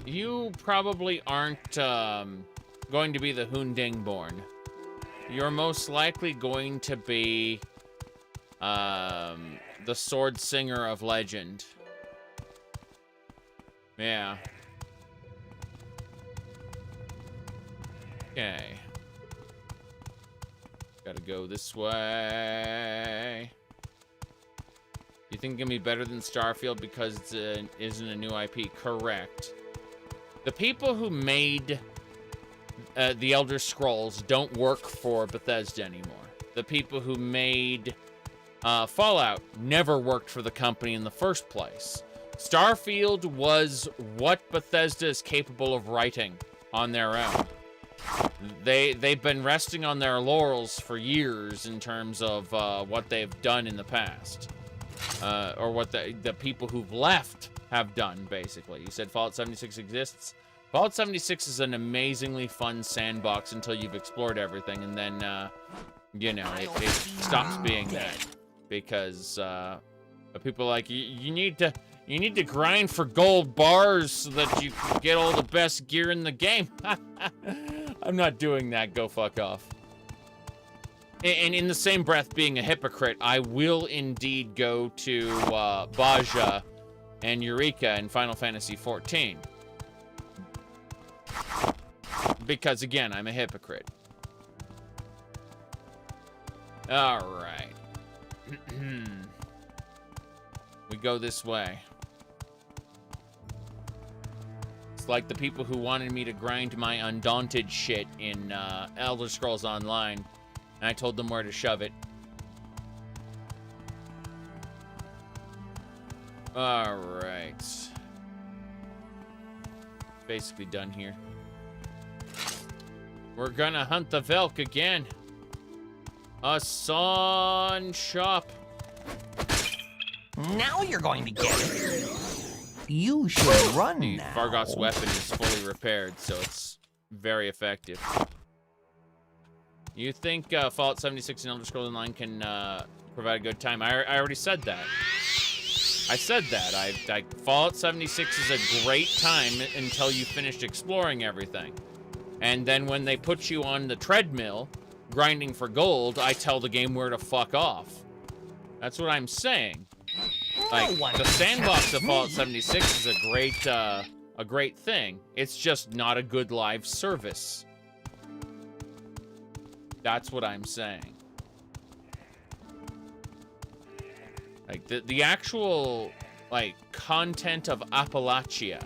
You probably aren't going to be the Hundingborn. You're most likely going to be the Sword Singer of Legend. Yeah. Okay. Gotta go this way. You think it can be better than Starfield because it isn't a new IP? Correct. The people who made the Elder Scrolls don't work for Bethesda anymore. The people who made Fallout never worked for the company in the first place. Starfield was what Bethesda is capable of writing on their own. They've been resting on their laurels for years in terms of what they've done in the past. Or what the people who've left have done, basically. You said Fallout 76 exists. Fallout 76 is an amazingly fun sandbox until you've explored everything, and then, you know, it stops being that. Because people are like, you need to grind for gold bars so that you can get all the best gear in the game. I'm not doing that. Go fuck off. And in the same breath, being a hypocrite, I will indeed go to Baja and Eureka in Final Fantasy XIV. Because, again, I'm a hypocrite. Alright. We go this way. It's like the people who wanted me to grind my Undaunted shit in Elder Scrolls Online. And I told them where to shove it. Alright. Basically done here. We're gonna hunt the Velk again. A Son Shop. Now you're going to get it. You should run now. Fargoth's weapon is fully repaired, so it's very effective. You think Fallout 76 and Elder Scrolls Online can provide a good time? I already said that. I said that. Fallout 76 is a great time until you finished exploring everything. And then when they put you on the treadmill, grinding for gold, I tell the game where to fuck off. That's what I'm saying. Like, the sandbox of Fallout 76 is a great thing. It's just not a good live service. That's what I'm saying. Like, the actual, like, content of Appalachia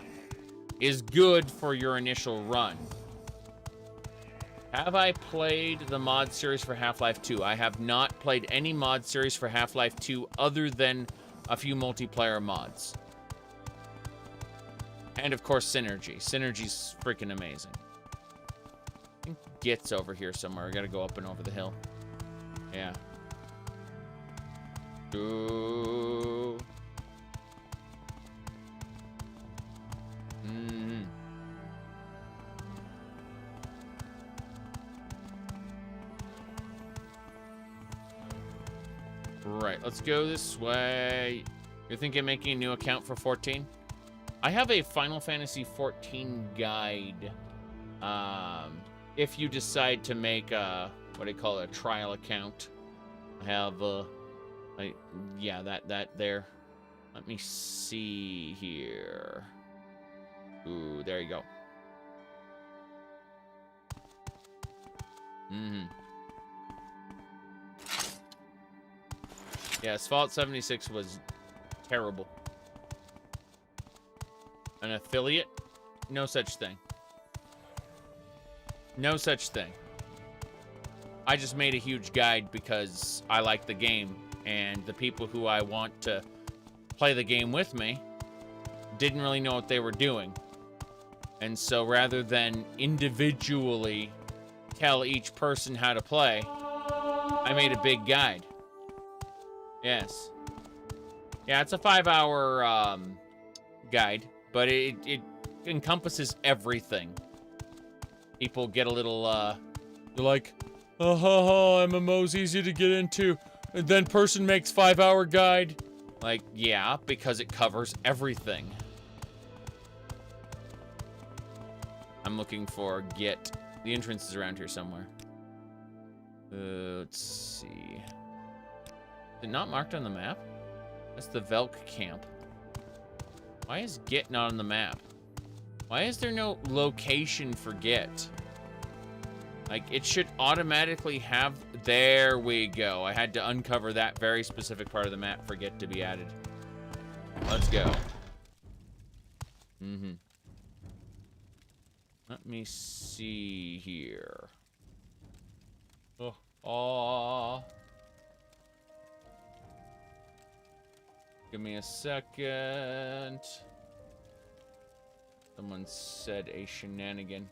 is good for your initial run. Have I played the mod series for Half-Life 2? I have not played any mod series for Half-Life 2 other than a few multiplayer mods. And, of course, Synergy. Synergy's freaking amazing. I think Git's over here somewhere. I gotta go up and over the hill. Yeah. Ooh. Right, let's go this way. You're thinking of making a new account for 14? I have a Final Fantasy 14 guide. If you decide to make a, what do you call it, a trial account. I have, yeah, that there. Let me see here. Ooh, there you go. Yes, Fallout 76 was terrible. An affiliate? No such thing. No such thing. I just made a huge guide because I like the game, and the people who I want to play the game with me didn't really know what they were doing. And so rather than individually tell each person how to play, I made a big guide. Yes. Yeah, it's a 5-hour guide, but it encompasses everything. People get a little, they're like, oh, MMO's easy to get into. And then person makes 5-hour guide. Like, yeah, because it covers everything. I'm looking for Git. The entrance is around here somewhere. Let's see. Is it not marked on the map? That's the Velk camp. Why is Git not on the map? Why is there no location for Git? Like, it should automatically have... There we go. I had to uncover that very specific part of the map for Git to be added. Let's go. Let me see here. Oh. Give me a second. Someone said a shenanigan.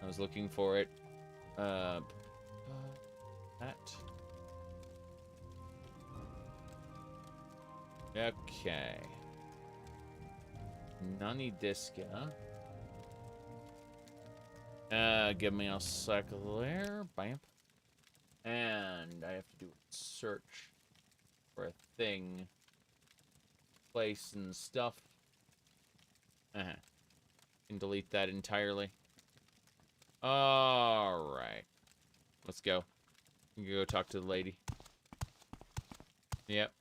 I was looking for it. That. Okay. Nani Diska. Give me a sec there. Bam. And I have to do a search for a thing. Place and stuff. Can delete that entirely. Alright. Let's go. You can go talk to the lady. Yep.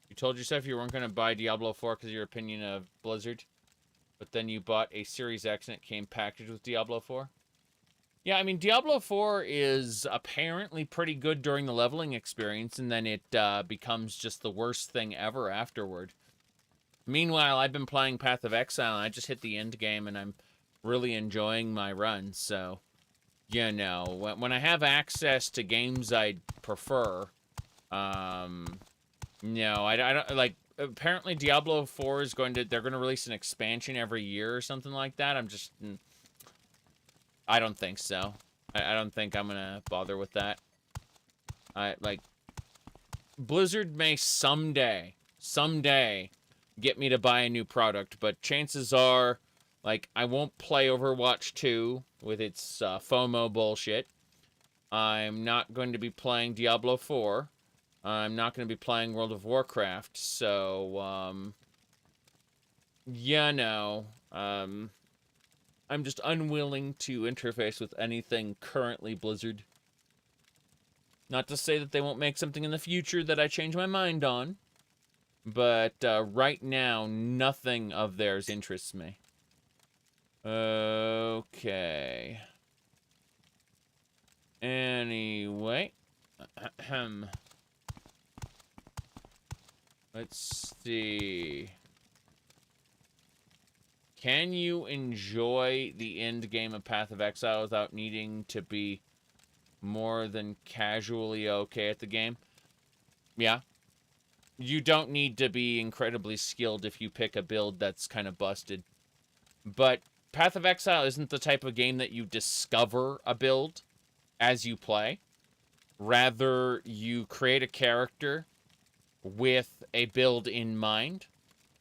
You told yourself you weren't going to buy Diablo 4 because of your opinion of Blizzard. But then you bought a Series X and it came packaged with Diablo 4. Yeah, I mean, Diablo 4 is apparently pretty good during the leveling experience, and then it becomes just the worst thing ever afterward. Meanwhile, I've been playing Path of Exile, and I just hit the end game, and I'm really enjoying my run, so... You know, when I have access to games I'd prefer, no, I don't, like, apparently Diablo 4 is they're going to release an expansion every year or something like that. I don't think so. I don't think I'm going to bother with that. Blizzard may someday get me to buy a new product, but chances are, like, I won't play Overwatch 2 with its FOMO bullshit. I'm not going to be playing Diablo 4. I'm not going to be playing World of Warcraft, so, yeah, no. I'm just unwilling to interface with anything currently Blizzard. Not to say that they won't make something in the future that I change my mind on, but right now, nothing of theirs interests me. Okay. Anyway. Let's see. Can you enjoy the end game of Path of Exile without needing to be more than casually okay at the game? Yeah. You don't need to be incredibly skilled if you pick a build that's kind of busted. But Path of Exile isn't the type of game that you discover a build as you play. Rather, you create a character with a build in mind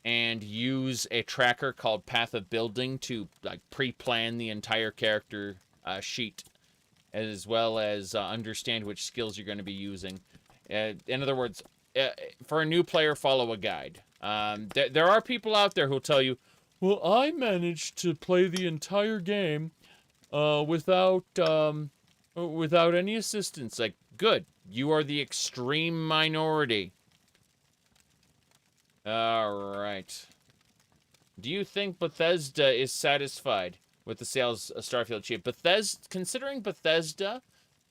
and use a tracker called Path of Building to like pre-plan the entire character sheet, as well as understand which skills you're going to be using. In other words, for a new player, follow a guide. There are people out there who'll tell you, well, I managed to play the entire game without any assistance. Like, good. You are the extreme minority. All right. Do you think Bethesda is satisfied with the sales of Starfield achieved? Considering Bethesda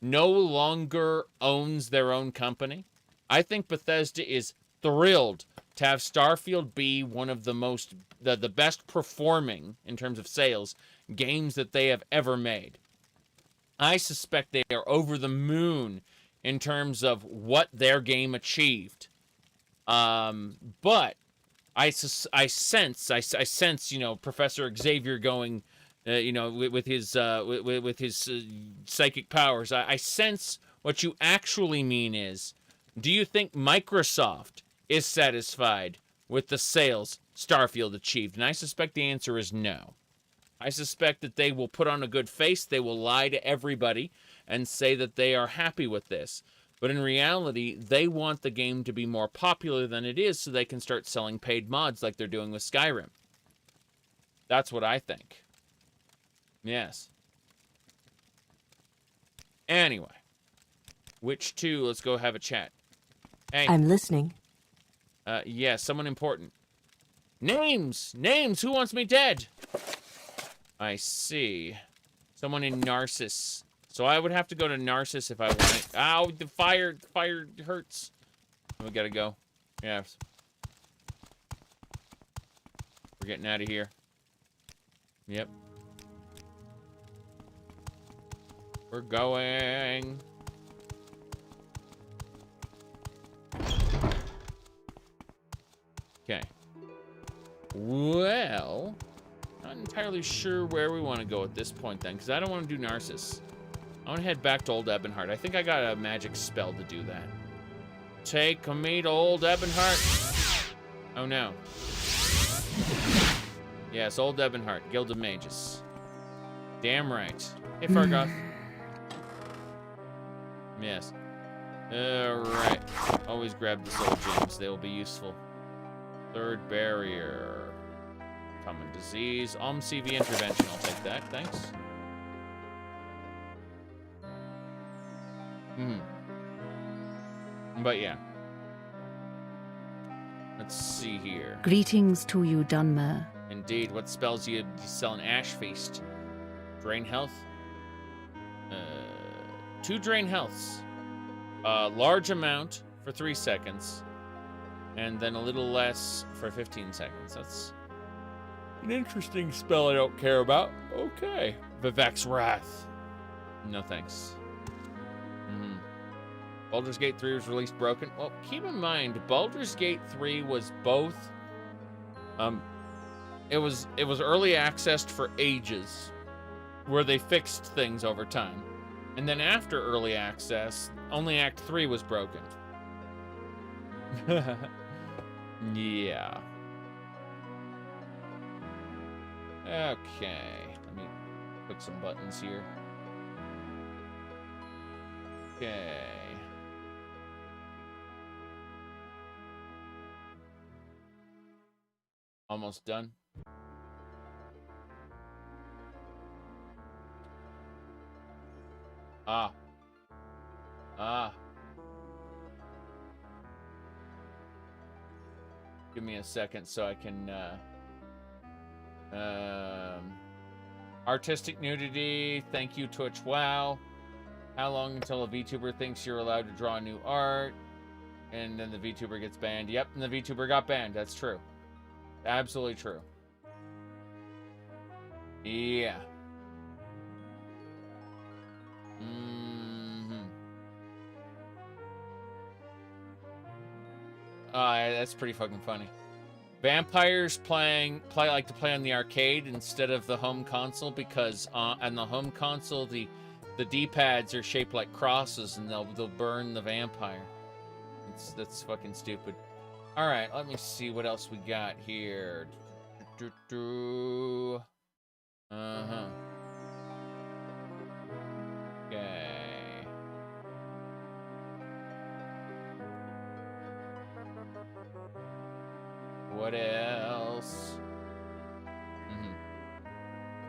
no longer owns their own company, I think Bethesda is thrilled to have Starfield be one of the best performing, in terms of sales, games that they have ever made. I suspect they are over the moon in terms of what their game achieved. But I sense, you know, Professor Xavier going, you know, with his psychic powers. I sense what you actually mean is, do you think Microsoft is satisfied with the sales Starfield achieved? And I suspect the answer is no. I suspect that they will put on a good face, they will lie to everybody, and say that they are happy with this. But in reality, they want the game to be more popular than it is so they can start selling paid mods like they're doing with Skyrim. That's what I think. Yes. Anyway. Which two? Let's go have a chat. Hey. I'm listening. Yeah, someone important. Names! Names! Who wants me dead? I see. Someone in Narcissus. So I would have to go to Narcissus if I wanted. Ow, the fire hurts. We gotta go. Yeah. We're getting out of here. Yep. We're going. Okay. Well, not entirely sure where we want to go at this point then, because I don't want to do Narcissus. I want to head back to Old Ebonheart. I think I got a magic spell to do that. Take me to Old Ebonheart. Oh no. Yes, Old Ebonheart, Guild of Mages. Damn right. Hey, Fargoth. Yes. Alright. Always grab the soul gems. They will be useful. Third barrier. Common disease. CV intervention. I'll take that. Thanks. But yeah. Let's see here. Greetings to you, Dunmer. Indeed. What spells you sell in Ash Feast? Drain health? 2 drain healths. Large amount for 3 seconds. And then a little less for 15 seconds. That's an interesting spell I don't care about. Okay. Vivek's Wrath. No thanks. Baldur's Gate 3 was released broken. Well, keep in mind, Baldur's Gate 3 was both... It was early accessed for ages, where they fixed things over time. And then after early access, only Act 3 was broken. Yeah. Okay. Let me click some buttons here. Okay. Almost done. Give me a second so I can, artistic nudity. Thank you, Twitch. Wow. How long until a VTuber thinks you're allowed to draw new art? And then the VTuber gets banned. Yep, and the VTuber got banned. That's true. Absolutely true. Yeah. That's pretty fucking funny. Vampires like to play on the arcade instead of the home console because on the home console the D-pads are shaped like crosses and they'll burn the vampire. That's fucking stupid. All right, let me see what else we got here. Okay. What else?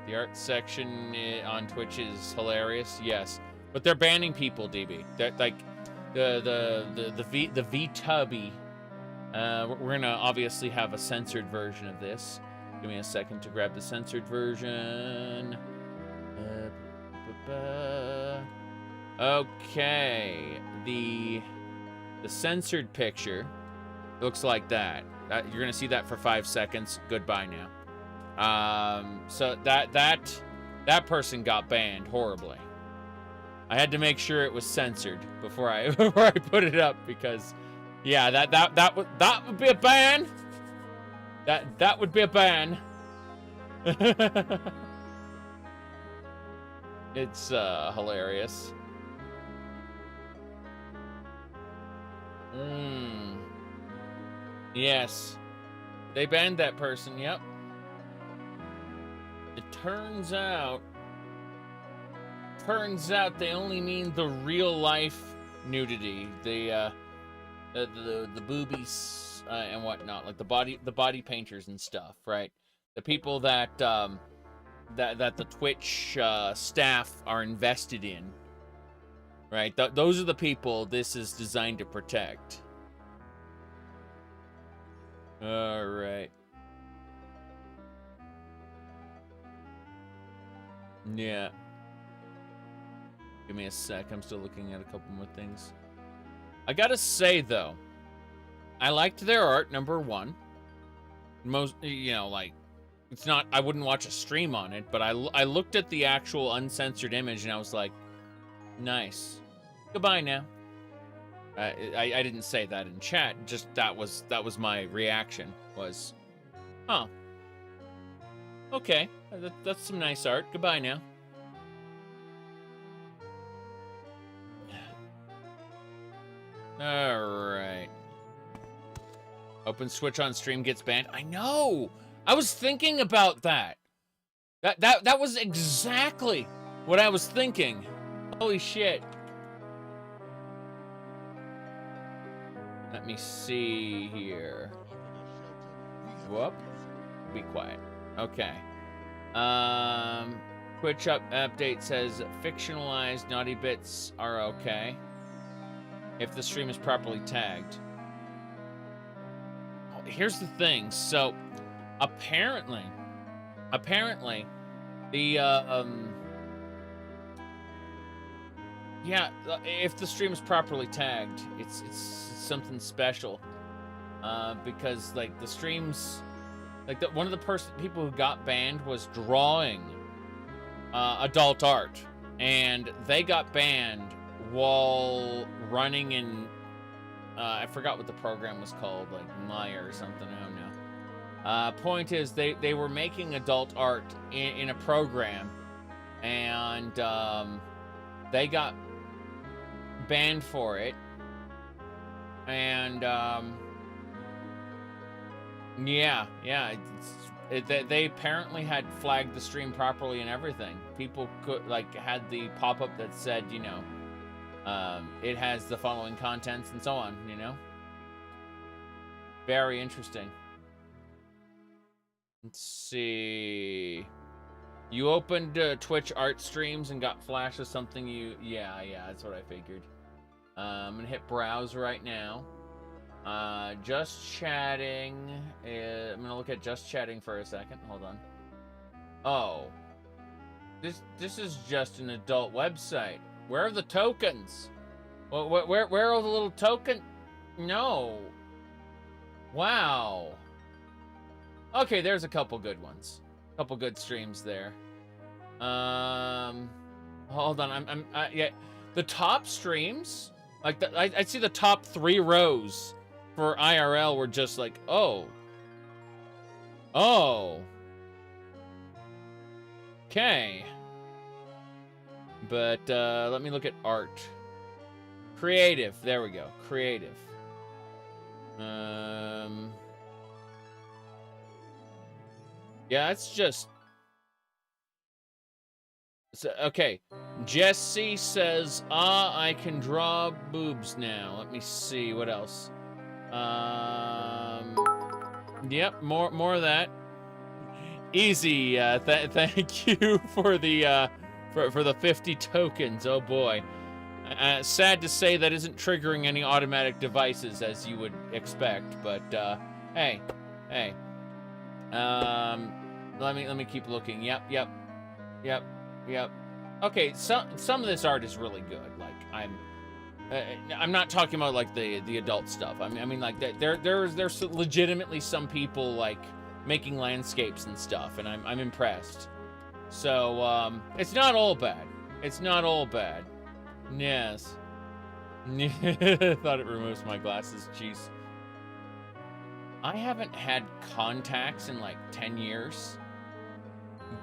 The art section on Twitch is hilarious, yes, but they're banning people, DB. That like the VTubby. We're gonna obviously have a censored version of this. Give me a second to grab the censored version. Okay, the censored picture looks like that. You're gonna see that for 5 seconds. Goodbye now. So that person got banned horribly. I had to make sure it was censored before I put it up because, yeah, that would be a ban. That would be a ban. It's hilarious. Yes. They banned that person, yep. It turns out they only mean the real life nudity. The boobies and whatnot, like the body painters and stuff, right? The people that the Twitch staff are invested in, right? Those are the people this is designed to protect. All right. Yeah. Give me a sec. I'm still looking at a couple more things. I gotta say, though, I liked their art, number one. Most, you know, like, it's not, I wouldn't watch a stream on it, but I looked at the actual uncensored image and I was like, nice. Goodbye now. I didn't say that in chat, just that was my reaction, was, huh. Okay, that's some nice art. Goodbye now. Alright. Open Switch on stream gets banned. I know! I was thinking about that. That was exactly what I was thinking. Holy shit. Let me see here. Whoop. Be quiet. Okay. Twitch update says fictionalized naughty bits are okay if the stream is properly tagged. Oh, here's the thing. So apparently the yeah, if the stream is properly tagged, it's something special. Because like the streams, like one of the people who got banned was drawing adult art, and they got banned while running in I forgot what the program was called, like Maya or something, I don't know. Point is they were making adult art in a program, and they got banned for it, and yeah, they apparently had flagged the stream properly and everything. People could, like, had the pop-up that said, you know, it has the following contents and so on, you know. Very interesting. Let's see. You opened Twitch art streams and got flashed with something you... Yeah, that's what I figured. I'm gonna hit browse right now. Just chatting. I'm gonna look at just chatting for a second. Hold on. Oh. This is just an adult website. Where are the tokens? Well, where are the little token? No. Wow. Okay, there's a couple good ones. Couple good streams there. Hold on. Yeah, the top streams, like I see the top 3 rows for IRL were just like, oh, okay. But let me look at art. Creative. There we go. Creative. Yeah, it's just... So, okay. Jesse says, I can draw boobs now. Let me see. What else? Yep, more of that. Easy. Thank you for the for the 50 tokens. Oh boy. Sad to say that isn't triggering any automatic devices as you would expect, but hey. Let me keep looking. Yep. Okay, some of this art is really good. Like I'm not talking about like the adult stuff. I mean like there's legitimately some people like making landscapes and stuff, and I'm impressed. So it's not all bad. It's not all bad. Yes. Thought it removes my glasses. Jeez. I haven't had contacts in like 10 years,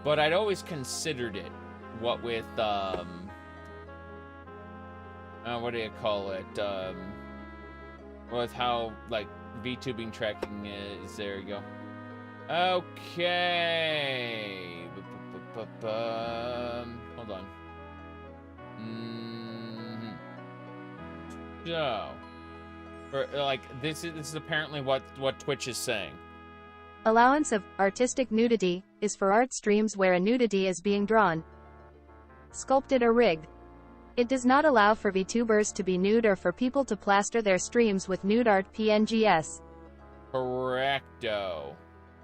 but I'd always considered it. What with what do you call it? With how like VTubing tracking is. There you go. Okay. Hold on. So, like this is apparently what Twitch is saying. Allowance of artistic nudity is for art streams where a nudity is being drawn, sculpted or rigged. It does not allow for VTubers to be nude or for people to plaster their streams with nude art PNGs. Correcto.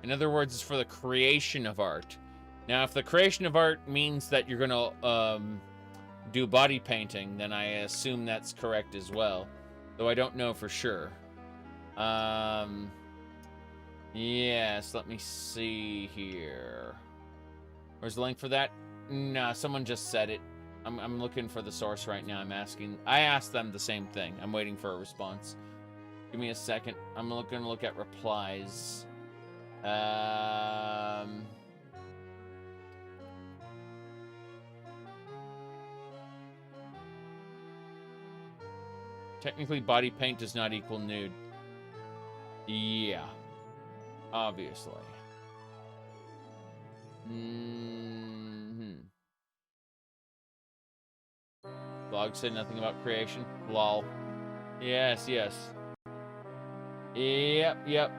In other words, it's for the creation of art. Now, if the creation of art means that you're gonna do body painting, then I assume that's correct as well. Though I don't know for sure. Yes, let me see here. Where's the link for that? Nah, someone just said it. I'm looking for the source right now. I asked them the same thing. I'm waiting for a response. Give me a second. I'm gonna look at replies. Technically, body paint does not equal nude. Yeah. Obviously. Blog said nothing about creation. Lol. Yes. Yep.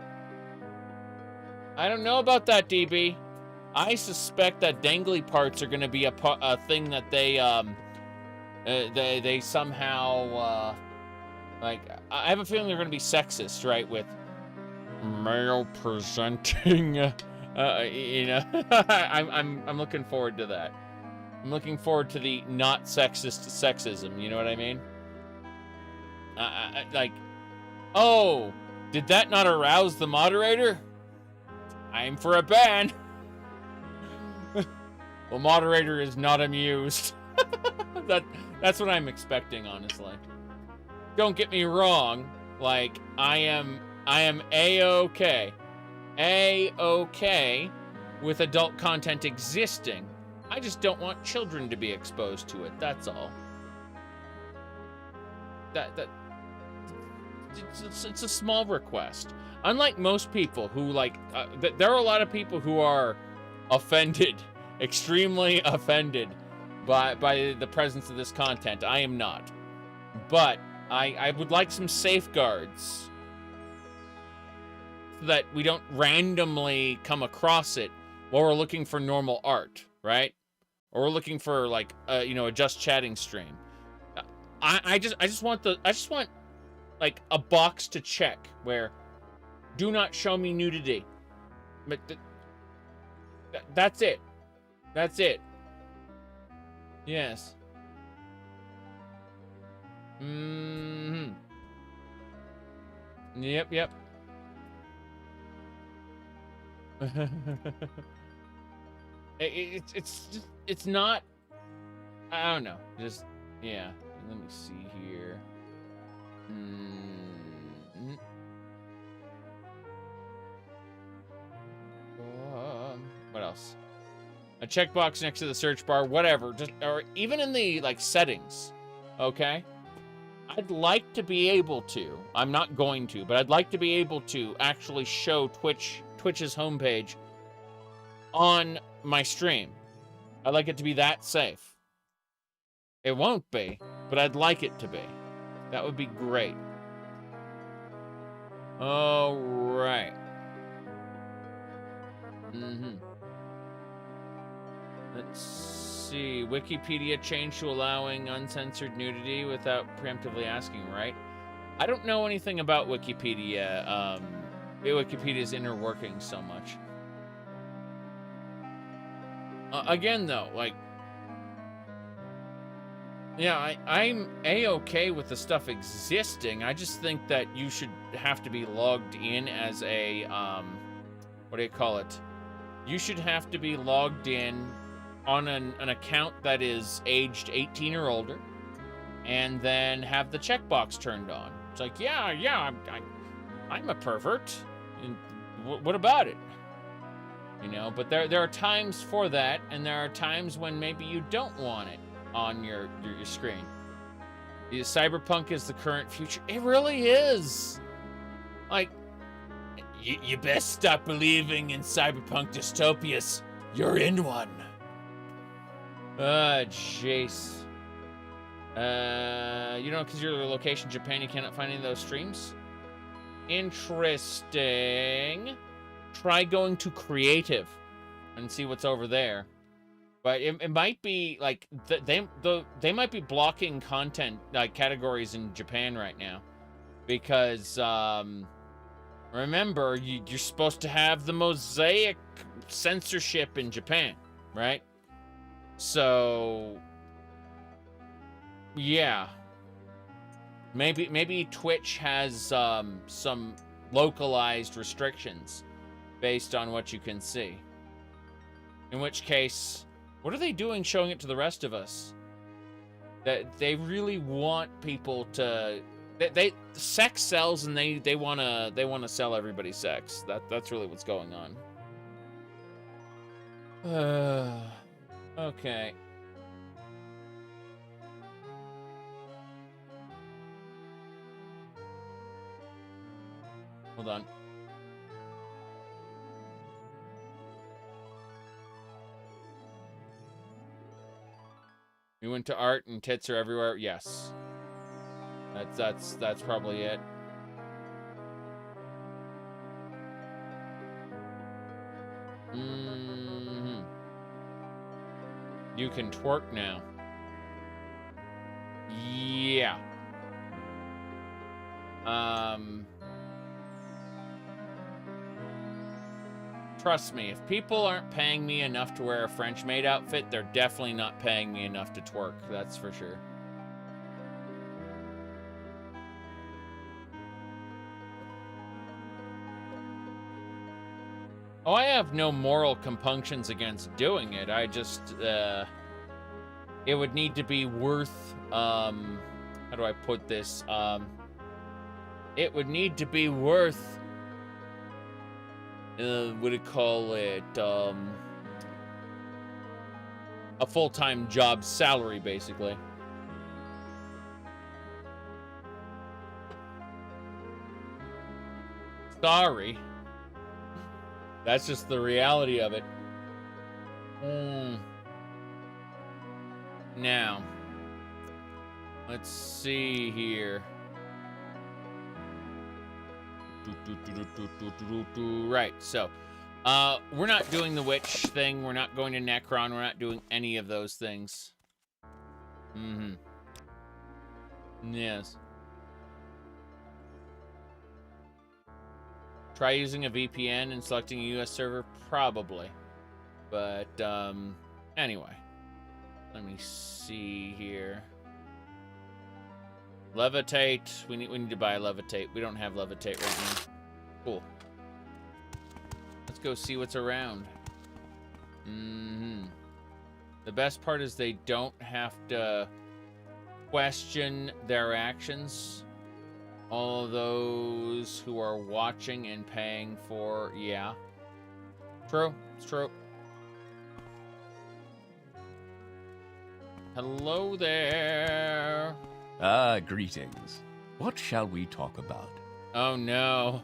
I don't know about that, DB. I suspect that dangly parts are going to be a thing that they somehow like. I have a feeling they're going to be sexist, right? With male presenting. You know, I'm looking forward to that. I'm looking forward to the not sexist sexism. You know what I mean? Like, oh, did that not arouse the moderator? I'm for a ban. Well, moderator is not amused. That's what I'm expecting, honestly. Don't get me wrong. Like, I am A-okay. A-okay with adult content existing. I just don't want children to be exposed to it. That's all. It's a small request. Unlike most people who like, there are a lot of people who are offended, extremely offended by the presence of this content. I am not, but I would like some safeguards so that we don't randomly come across it while we're looking for normal art, right? Or we're looking for like you know, a just chatting stream. I just want like a box to check where do not show me nudity. But that's it. That's it. Yes. Yep. It's not. I don't know. Just yeah. Let me see here. What else? A checkbox next to the search bar, whatever. Just or even in the like settings. Okay. I'd like to be able to. I'm not going to, but I'd like to be able to actually show Twitch's homepage on my stream. I'd like it to be that safe. It won't be, but I'd like it to be. That would be great. All right. Let's see. Wikipedia changed to allowing uncensored nudity without preemptively asking, right? I don't know anything about Wikipedia. Wikipedia's inner workings so much. Again, though, like, yeah, I'm A-okay with the stuff existing. I just think that you should have to be logged in as a, what do you call it? You should have to be logged in on an account that is aged 18 or older, and then have the checkbox turned on. It's like, yeah, I'm a pervert. And what about it? You know, but there are times for that, and there are times when maybe you don't want it on your screen. Cyberpunk is the current future. It really is. Like, you best stop believing in cyberpunk dystopias. You're in one. Jace. You know, because your location, Japan, you cannot find any of those streams? Interesting. Try going to creative and see what's over there. But it might be like they might be blocking content like categories in Japan right now, because remember you're supposed to have the mosaic censorship in Japan, right? So yeah, maybe Twitch has some localized restrictions based on what you can see. In which case, what are they doing showing it to the rest of us? That they really want people to they sex sells, and they want to sell everybody sex. That's really what's going on. Okay. Hold on. You went to art and tits are everywhere. Yes. That's probably it. You can twerk now. Yeah. Trust me, if people aren't paying me enough to wear a French maid outfit, they're definitely not paying me enough to twerk. That's for sure. Oh, I have no moral compunctions against doing it. I just, it would need to be worth, how do I put this? It would need to be worth, what do you call it? A full-time job salary, basically. Sorry. That's just the reality of it. Now, let's see here. Right, so we're not doing the witch thing. We're not going to Necron. We're not doing any of those things. Yes. Try using a VPN and selecting a US server? Probably. But, anyway. Let me see here. Levitate. We need to buy a levitate. We don't have levitate right now. Cool. Let's go see what's around. The best part is they don't have to question their actions. All those who are watching and paying for, yeah. True, it's true. Hello there. Greetings. What shall we talk about? Oh no.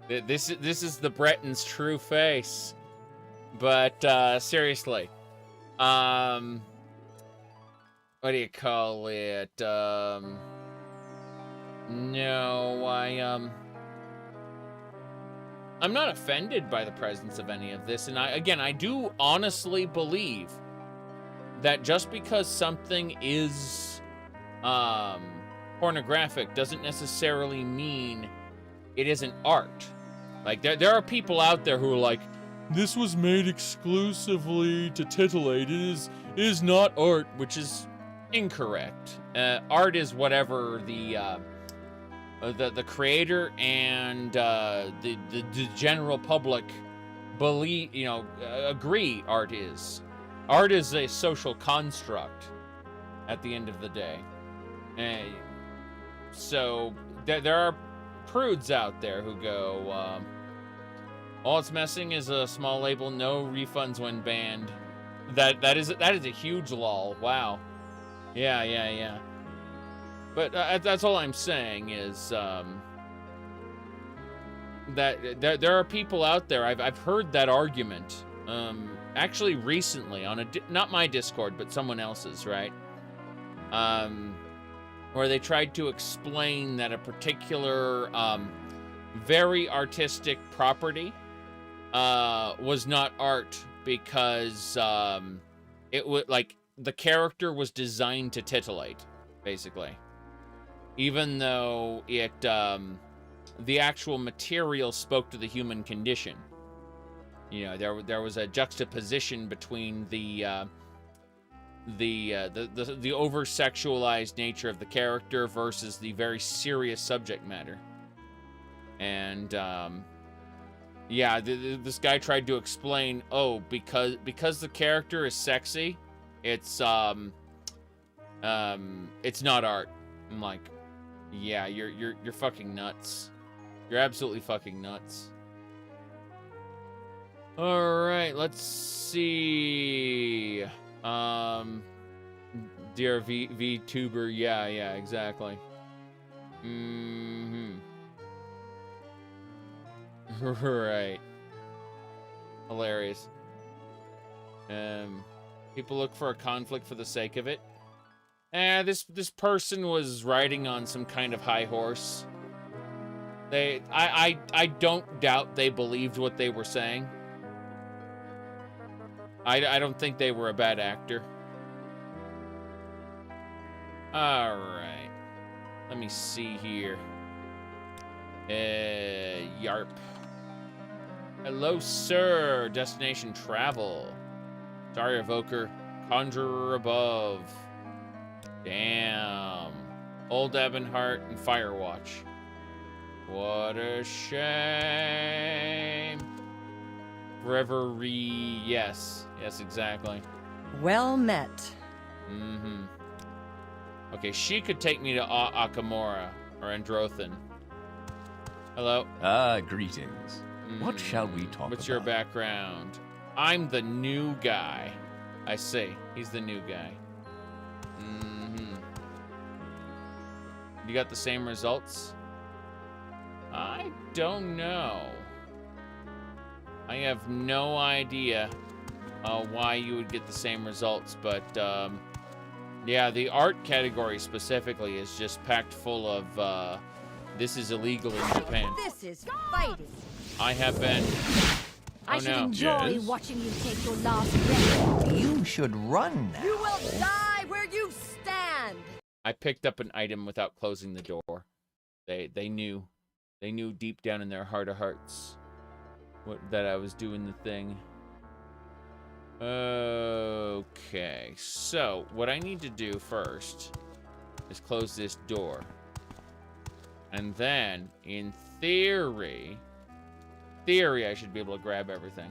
This is the Breton's true face. But seriously. What do you call it? No, I'm not offended by the presence of any of this, and I do honestly believe that just because something is pornographic doesn't necessarily mean it isn't art. Like there are people out there who are like, this was made exclusively to titillate. It is not art, which is incorrect. Art is whatever the creator and the general public believe, agree art is. Art is a social construct at the end of the day. So there are prudes out there who go, all it's missing is a small label, no refunds when banned. That is a huge lol. Wow. Yeah. But that's all I'm saying is that there are people out there. I've heard that argument. Actually, recently on not my Discord, but someone else's, right? Where they tried to explain that a particular very artistic property was not art because it would the character was designed to titillate, basically. Even though it the actual material spoke to the human condition. There was a juxtaposition between the over-sexualized nature of the character versus the very serious subject matter. And yeah, this guy tried to explain, because the character is sexy, it's not art. I'm like, yeah, you're fucking nuts. You're absolutely fucking nuts. All right, let's see. Dear VTuber, yeah, exactly. Right. Hilarious. People look for a conflict for the sake of it. This person was riding on some kind of high horse. I don't doubt they believed what they were saying. I don't think they were a bad actor. Alright. Let me see here. Yarp. Hello, sir. Destination travel. Sorry, Evoker. Conjurer above. Damn. Old Ebonheart and Firewatch. What a shame. Reverie, yes, exactly. Well met. Okay, she could take me to Akamora or Androthan. Hello. Greetings. What shall we talk about? What's your background? I'm the new guy. I see. He's the new guy. You got the same results? I don't know. I have no idea why you would get the same results, but yeah, the art category specifically is just packed full of this is illegal in Japan. This is fighting. I have been. I should enjoy watching you take your last breath. You should run now. You will die where you stand. I picked up an item without closing the door. They knew deep down in their heart of hearts that I was doing the thing. Okay, so what I need to do first is close this door. And then, in theory, I should be able to grab everything.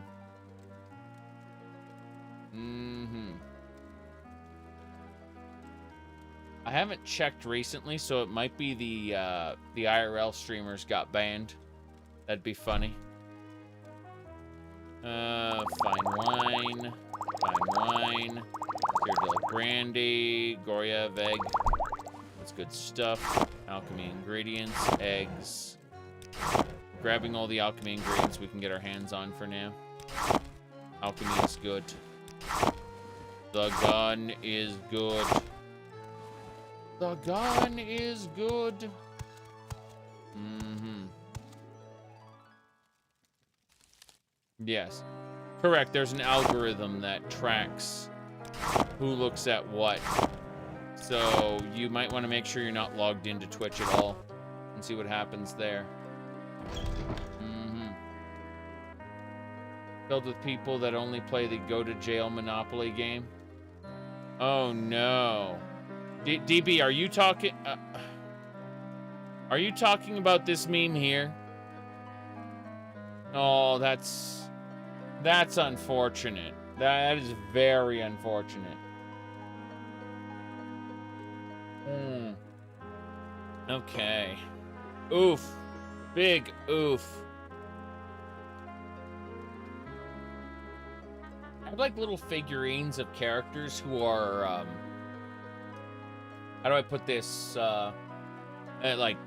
I haven't checked recently, so it might be the IRL streamers got banned. That'd be funny. Fine wine. Teardil brandy. Goria egg. That's good stuff. Alchemy ingredients. Eggs. Grabbing all the alchemy ingredients we can get our hands on for now. Alchemy is good. The gun is good. The gun is good. Yes. Correct. There's an algorithm that tracks who looks at what. So you might want to make sure you're not logged into Twitch at all and see what happens there. Filled with people that only play the go to jail Monopoly game. Oh no. DB, are you talking about this meme here? Oh, that's unfortunate. That is very unfortunate. Okay. Oof. Big oof. I have like little figurines of characters who are how do I put this? Like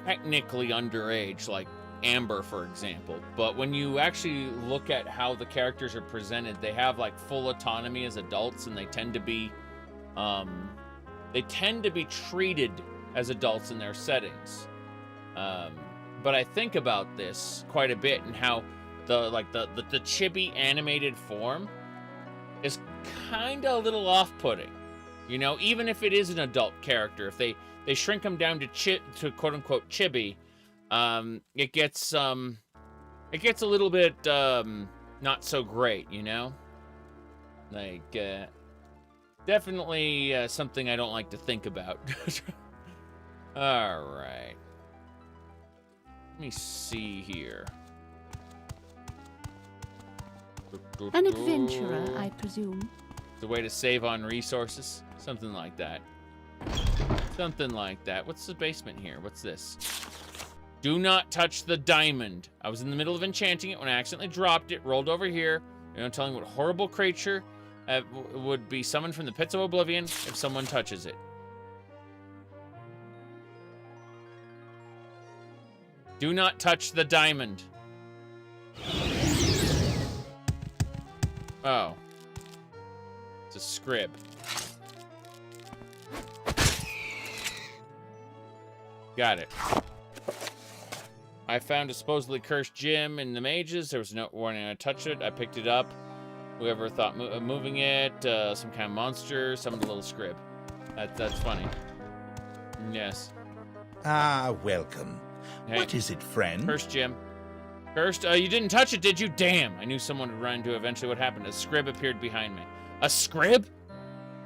technically underage, like Amber, for example. But when you actually look at how the characters are presented, they have like full autonomy as adults, and they tend to be treated as adults in their settings. But I think about this quite a bit, and how the chibi animated form is kind of a little off-putting. You know, even if it is an adult character, if they shrink them down to quote-unquote chibi, it gets a little bit not so great, you know? Like, definitely something I don't like to think about. Alright. Let me see here. An adventurer, I presume. The way to save on resources? Something like that. Something like that. What's the basement here? What's this? Do not touch the diamond. I was in the middle of enchanting it when I accidentally dropped it, rolled over here. You know, telling what horrible creature would be summoned from the pits of oblivion if someone touches it. Do not touch the diamond. Oh. It's a scrib. Got it. I found a supposedly cursed gem in the mages. There was no warning I touched it. I picked it up. Whoever thought moving it, some kind of monster, summoned a little scrib. That's funny. Yes. Ah, welcome. Hey, what is it, friend? Cursed gem. Cursed? You didn't touch it, did you? Damn. I knew someone would run into it eventually. What happened? A scrib appeared behind me. A scrib?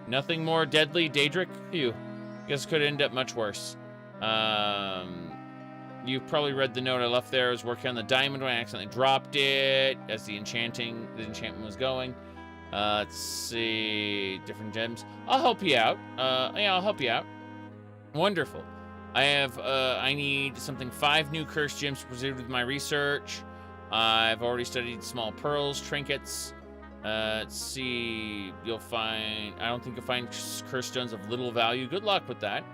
Nothing more deadly, Daedric? Phew. Guess it could end up much worse. You probably read the note I left there. I was working on the diamond when I accidentally dropped it as the enchantment was going. Let's see. Different gems. I'll help you out. Yeah, I'll help you out. Wonderful. I need 5 new cursed gems to proceed with my research. I've already studied small pearls, trinkets. Let's see. I don't think you'll find cursed stones of little value. Good luck with that.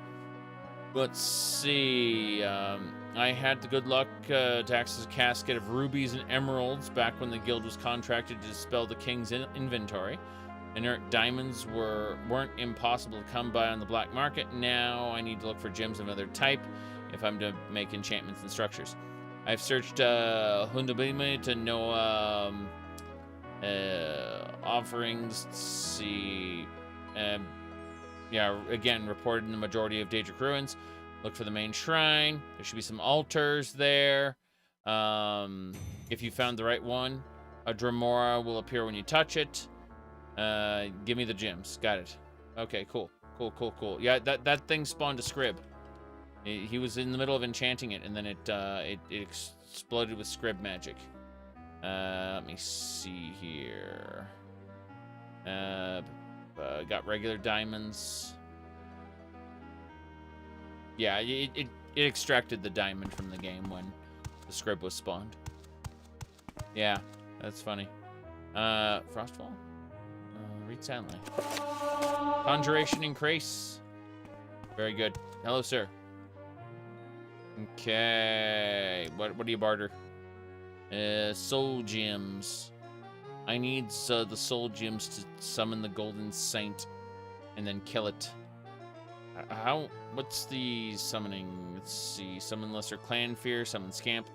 Let's see. I had the good luck to access a casket of rubies and emeralds back when the guild was contracted to dispel the king's inventory. Inert diamonds weren't impossible to come by on the black market. Now I need to look for gems of another type if I'm to make enchantments and structures. I've searched Hundabime to know offerings. Let's see. Yeah, again, reported in the majority of Daedric ruins. Look for the main shrine. There should be some altars there. If you found the right one, a Dremora will appear when you touch it. Give me the gems. Got it. Okay, cool. Cool. Yeah, that thing spawned a scrib. He was in the middle of enchanting it, and then it exploded with scrib magic. Let me see here. Got regular diamonds. Yeah, it extracted the diamond from the game when the scrib was spawned. Yeah, that's funny. Frostfall? Read Soundly. Conjuration increase. Very good. Hello, sir. Okay. What do you barter? Soul gems. I need the soul gems to summon the golden saint and then kill it. What's the summoning? Let's see. Summon lesser clan fear, summon scamp.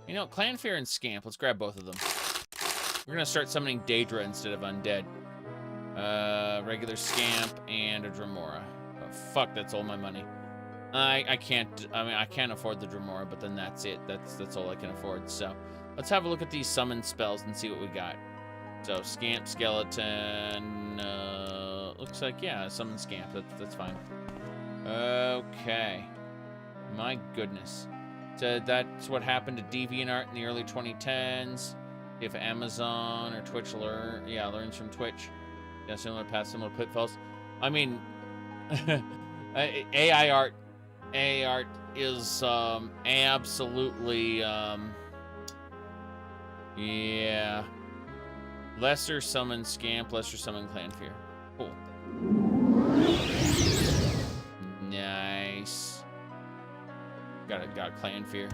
You know, clan fear and scamp. Let's grab both of them. We're gonna start summoning Daedra instead of undead. Regular scamp and a Dremora. Oh, fuck, that's all my money. I can't. I mean, I can't afford the Dremora, but then that's it. That's all I can afford. So let's have a look at these summon spells and see what we got. So scamp, skeleton. Looks like, yeah, summon scamp. That's fine. Okay. My goodness. So that's what happened to DeviantArt in the early 2010s. If Amazon or Twitch learns from Twitch. Yeah, similar paths, similar pitfalls. I mean, AI art is absolutely yeah. Lesser summon scamp, lesser summon clan fear. Cool. Nice. Got clan fear.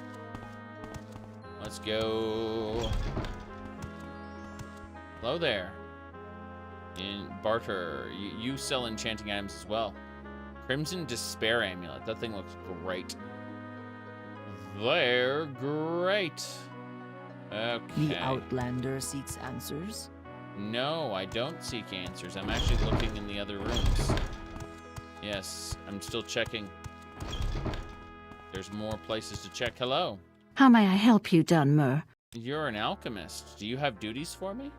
Let's go. Hello there. In barter, you sell enchanting items as well. Crimson Despair Amulet. That thing looks great. They're great. Okay. The Outlander seeks answers? No, I don't seek answers. I'm actually looking in the other rooms. Yes, I'm still checking. There's more places to check. Hello. How may I help you, Dunmer? You're an alchemist. Do you have duties for me?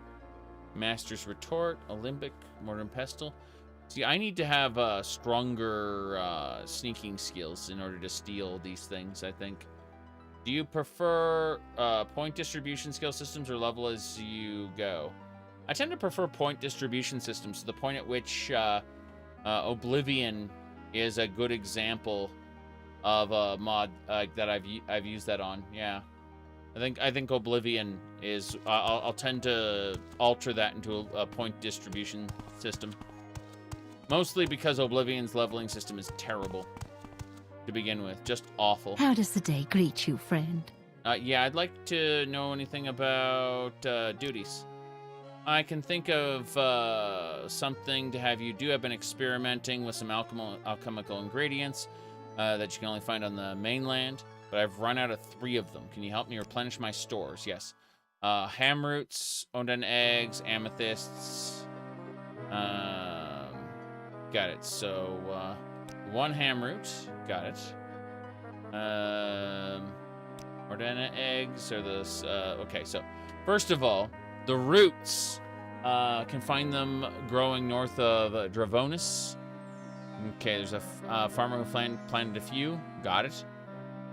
Master's Retort, Olympic, Mortar and Pestle. See, I need to have stronger sneaking skills in order to steal these things, I think. Do you prefer point distribution skill systems or level as you go? I tend to prefer point distribution systems, to the point at which Oblivion is a good example of a mod that I've used that on. Yeah, I think Oblivion is. I'll tend to alter that into a point distribution system, mostly because Oblivion's leveling system is terrible to begin with, just awful. How does the day greet you, friend? Yeah, I'd like to know anything about duties. I can think of something to have you do. I've been experimenting with some alchemical ingredients that you can only find on the mainland, but I've run out of 3 of them. Can you help me replenish my stores? Yes. Ham roots, Onden eggs, amethysts. Got it. So, 1 ham root. Got it. Ordena eggs are this. Okay, so first of all, the roots, can find them growing north of Dravonis. Okay, there's a farmer who planted a few. Got it.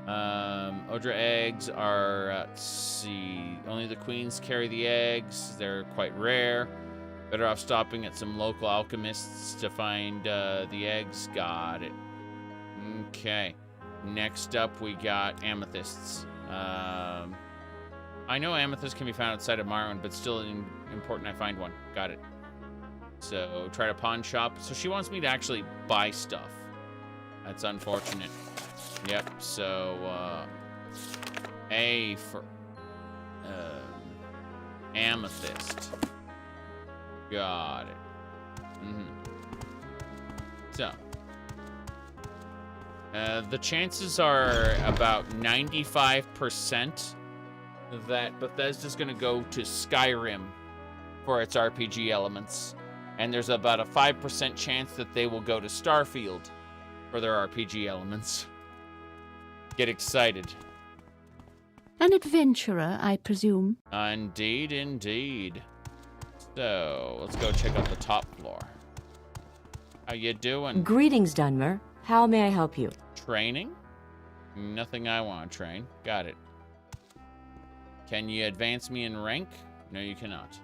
Odra eggs are, let's see, only the queens carry the eggs. They're quite rare. Better off stopping at some local alchemists to find the eggs. Got it. Okay. Next up, we got amethysts. I know amethysts can be found outside of Morrowind, but still important I find one. Got it. So, try to pawn shop. So she wants me to actually buy stuff. That's unfortunate. Yep, so, A for, amethyst. Got it. So, the chances are about 95% that Bethesda's going to go to Skyrim for its RPG elements. And there's about a 5% chance that they will go to Starfield for their RPG elements. Get excited. An adventurer, I presume. Indeed, indeed. So, let's go check out the top floor. How you doing? Greetings, Dunmer. How may I help you? Training? Nothing I want to train. Got it. Can you advance me in rank? No, you cannot.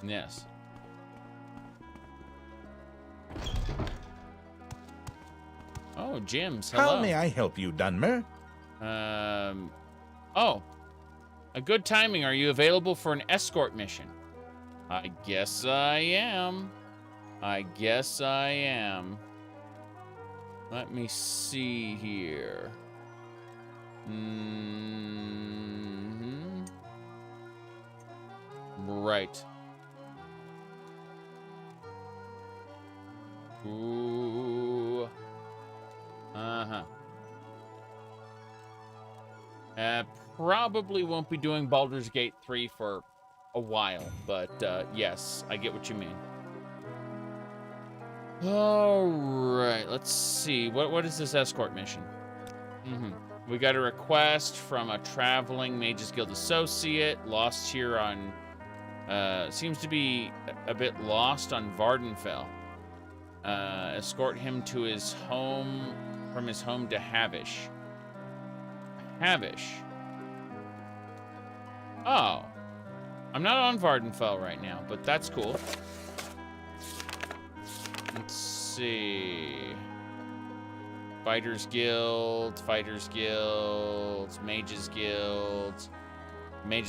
Yes. Oh, gyms. Hello. How may I help you, Dunmer? Oh. A good timing. Are you available for an escort mission? I guess I am. I guess I am. Let me see here. Right. Ooh. Uh-huh. Probably won't be doing Baldur's Gate 3 for a while, but yes, I get what you mean. All right, let's see. What is this escort mission? We got a request from a traveling Mages Guild associate, lost here on, seems to be a bit lost on Vardenfell. Escort him to his home, from his home to Havish. Havish. Oh. I'm not on Vardenfell right now, but that's cool. Let's see. Fighters Guild, Mages Guild. Mages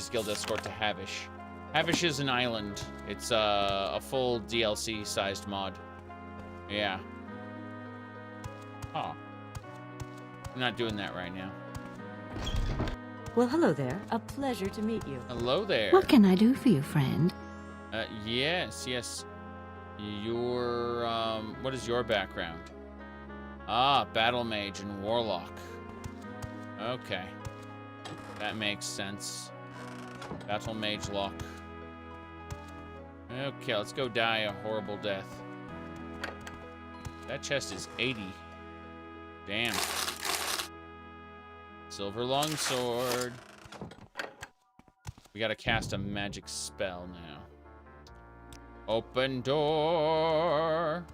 Guild escort to Havish. Havish is an island. It's a full DLC-sized mod. Yeah. Oh. I'm not doing that right now. Well, hello there. A pleasure to meet you. Hello there. What can I do for you, friend? Yes. Your, what is your background? Ah, Battle Mage and Warlock. Okay. That makes sense. Battle Mage Lock. Okay, let's go die a horrible death. That chest is 80. Damn. Silver Longsword. We gotta cast a magic spell now. Open door.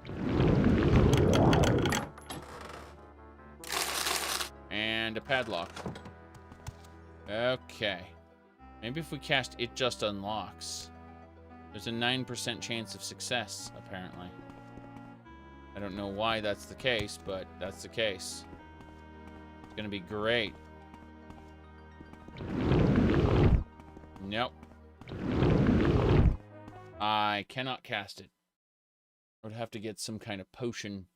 And a padlock. Okay. Maybe if we cast It Just Unlocks. There's a 9% chance of success, apparently. I don't know why that's the case, but that's the case. It's gonna be great. Nope. I cannot cast it. I would have to get some kind of potion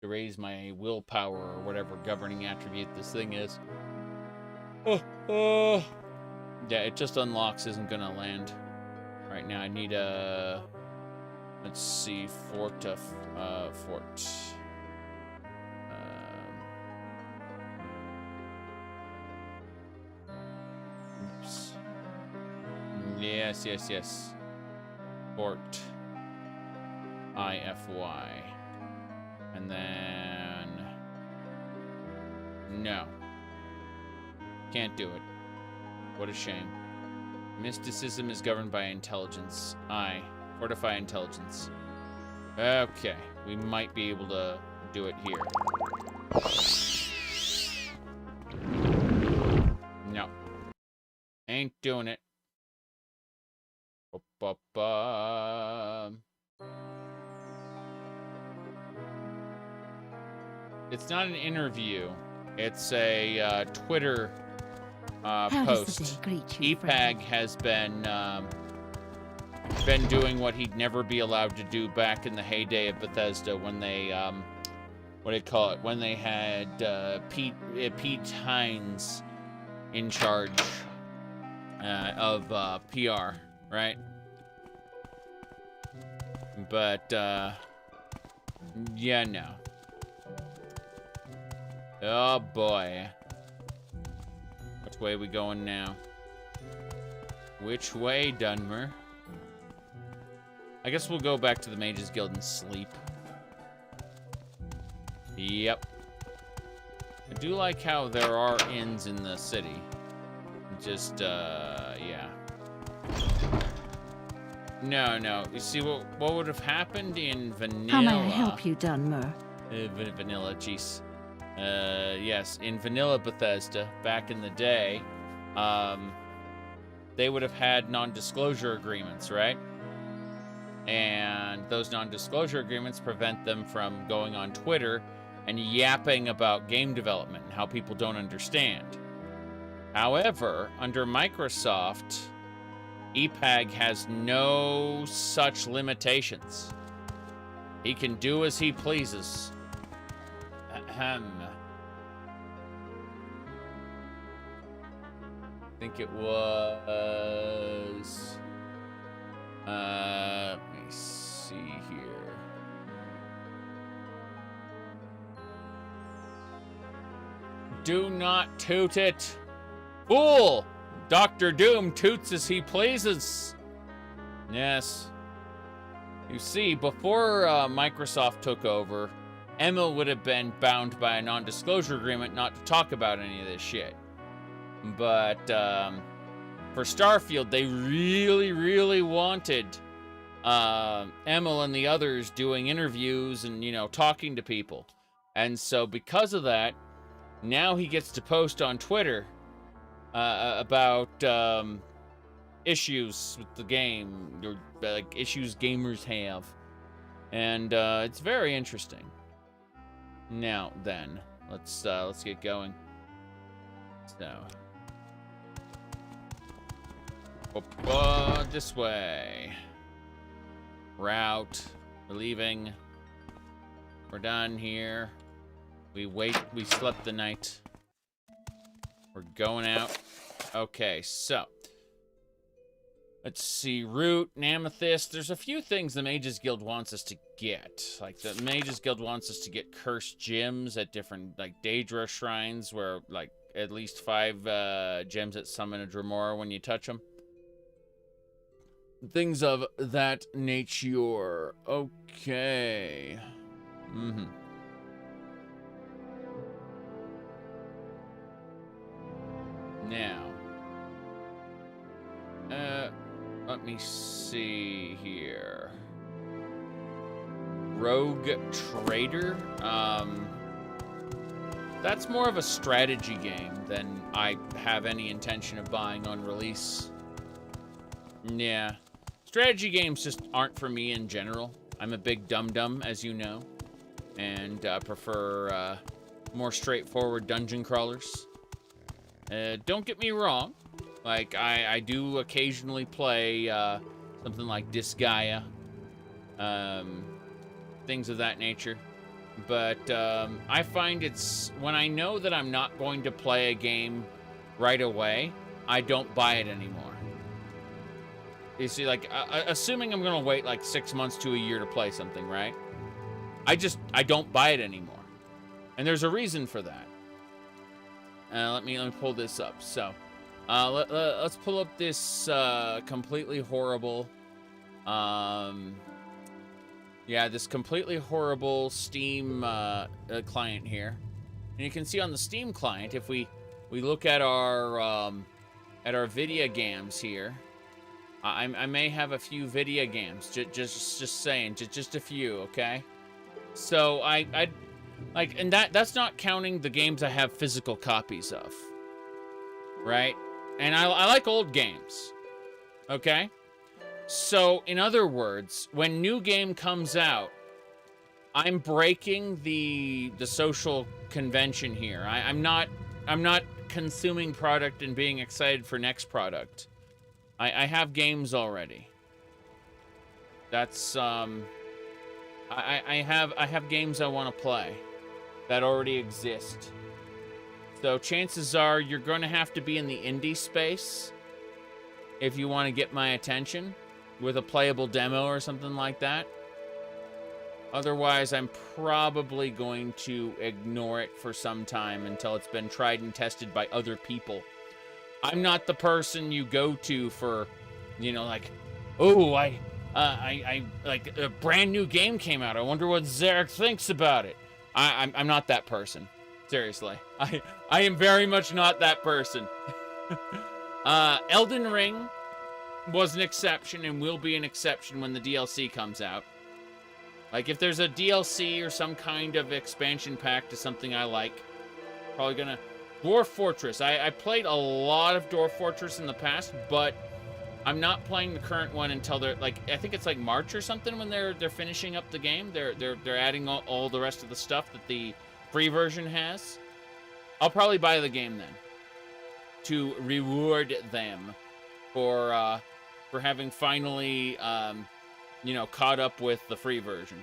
to raise my willpower or whatever governing attribute this thing is. Yeah, It Just Unlocks isn't gonna land right now. I need a, let's see, fort. Oops. Yes. Fort. IFY. And then... No. Can't do it. What a shame. Mysticism is governed by intelligence. Fortify intelligence. Okay. We might be able to do it here. No. Ain't doing it. It's not an interview. It's a Twitter post. EPAG has been doing what he'd never be allowed to do back in the heyday of Bethesda when they what do you call it? When they had Pete Hines in charge of PR, right? But yeah, no. Oh boy. Which way we going now? Which way, Dunmer? I guess we'll go back to the Mages Guild and sleep. Yep. I do like how there are inns in the city. Just, yeah. No. You see, what would have happened in Vanilla... How may I help you, Dunmer? Vanilla, jeez. Yes, in Vanilla Bethesda, back in the day, they would have had non-disclosure agreements, right? And those non-disclosure agreements prevent them from going on Twitter and yapping about game development and how people don't understand. However, under Microsoft, EPAG has no such limitations. He can do as he pleases. Ahem. I think it was... let me see here. Do not toot it. Fool! Dr. Doom toots as he pleases. Yes. You see, before Microsoft took over, Emma would have been bound by a non-disclosure agreement not to talk about any of this shit. But for Starfield, they really, really wanted Emma and the others doing interviews and, you know, talking to people. And so because of that, now he gets to post on Twitter about issues with the game, or like issues gamers have, and it's very interesting. Now then, let's get going. So, this way. Route. We're leaving. We're done here. We slept the night. We're going out. Okay, so. Let's see. Root and Amethyst. There's a few things the Mages Guild wants us to get. Like, the Mages Guild wants us to get cursed gems at different, like, Daedra shrines, where, like, at least 5 gems that summon a Dremora when you touch them. Things of that nature. Okay. Mm-hmm. Now, let me see here. Rogue Trader. That's more of a strategy game than I have any intention of buying on release. Yeah. Strategy games just aren't for me in general. I'm a big dum-dum, as you know, and prefer more straightforward dungeon crawlers. Don't get me wrong. Like, I do occasionally play something like Disgaea, things of that nature. But I find it's, when I know that I'm not going to play a game right away, I don't buy it anymore. You see, like, assuming I'm going to wait like 6 months to a year to play something, right? I don't buy it anymore. And there's a reason for that. Let me pull this up. So, let's pull up this completely horrible, this completely horrible Steam client here. And you can see on the Steam client, if we look at our video games here, I may have a few video games. Just saying, just a few, okay? So I like, and that's not counting the games I have physical copies of, right? And I like old games, okay? So, in other words, when new game comes out, I'm breaking the social convention here. I'm not consuming product and being excited for next product. I have games already. That's I have games I want to play that already exist. So chances are you're going to have to be in the indie space if you want to get my attention with a playable demo or something like that. Otherwise, I'm probably going to ignore it for some time until it's been tried and tested by other people. I'm not the person you go to for, you know, like, oh, I like a brand new game came out. I wonder what Zaric thinks about it. I'm not that person. Seriously. I am very much not that person. Elden Ring was an exception and will be an exception when the DLC comes out. Like, if there's a DLC or some kind of expansion pack to something I like, probably gonna... Dwarf Fortress. I played a lot of Dwarf Fortress in the past, but I'm not playing the current one until they're like, I think it's like March or something when they're finishing up the game. They're adding all the rest of the stuff that the free version has. I'll probably buy the game then to reward them for having finally you know, caught up with the free version.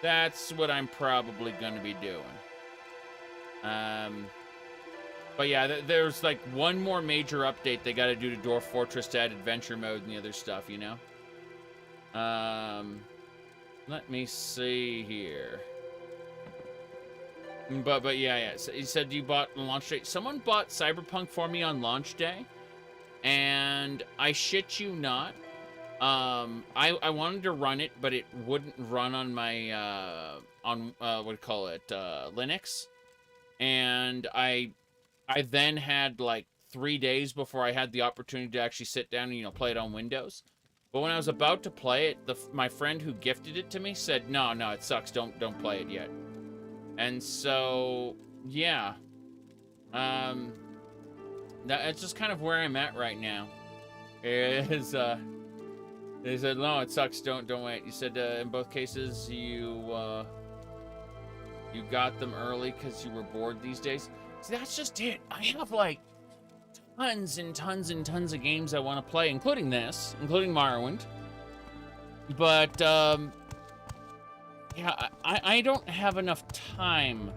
That's what I'm probably going to be doing. But yeah, there's like one more major update they got to do to Dwarf Fortress to add adventure mode and the other stuff, you know? Let me see here. But yeah. So he said you bought on launch day. Someone bought Cyberpunk for me on launch day, and I shit you not. I wanted to run it, but it wouldn't run on my what do you call it, Linux, and I then had like 3 days before I had the opportunity to actually sit down and, you know, play it on Windows. But when I was about to play it, my friend who gifted it to me said, no, it sucks. Don't play it yet. And so, yeah. That's just kind of where I'm at right now. They said, no, it sucks. Don't wait. You said in both cases you got them early because you were bored these days. See, that's just it. I have like tons and tons and tons of games I want to play, including this, including Morrowind. But yeah, I don't have enough time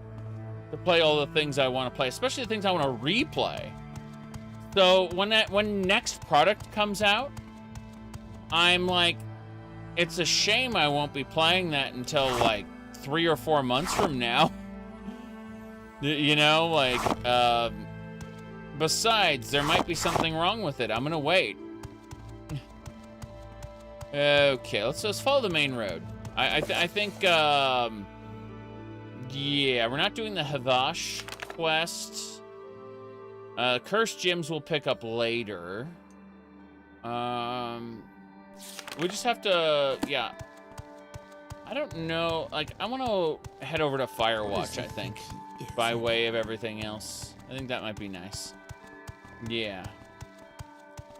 to play all the things I want to play, especially the things I want to replay. So when next product comes out, I'm like, it's a shame I won't be playing that until like 3 or 4 months from now. You know, like, besides, there might be something wrong with it. I'm gonna wait. Okay, let's follow the main road. I think, yeah, we're not doing the Havash quest. Cursed Gems we'll pick up later. We just have to, yeah. I don't know, like, I want to head over to Firewatch, I think, by way of everything else. I think that might be nice. Yeah.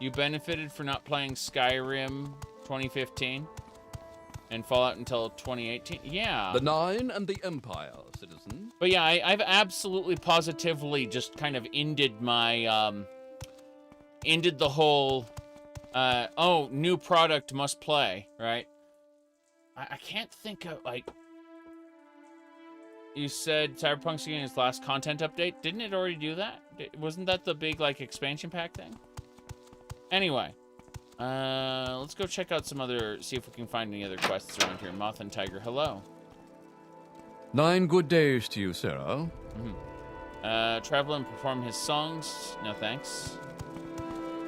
You benefited for not playing Skyrim 2015 and Fallout until 2018? Yeah. The Nine and the Empire, citizen. But yeah, I've absolutely positively just kind of ended my, ended the whole, oh, new product must play, right? I can't think of, like, you said Cyberpunk's getting its last content update. Didn't it already do that? Wasn't that the big, like, expansion pack thing? Anyway, let's go check out some other, see if we can find any other quests around here. Moth and Tiger, hello. 9 good days to you, Sarah. Travel and perform his songs. No thanks.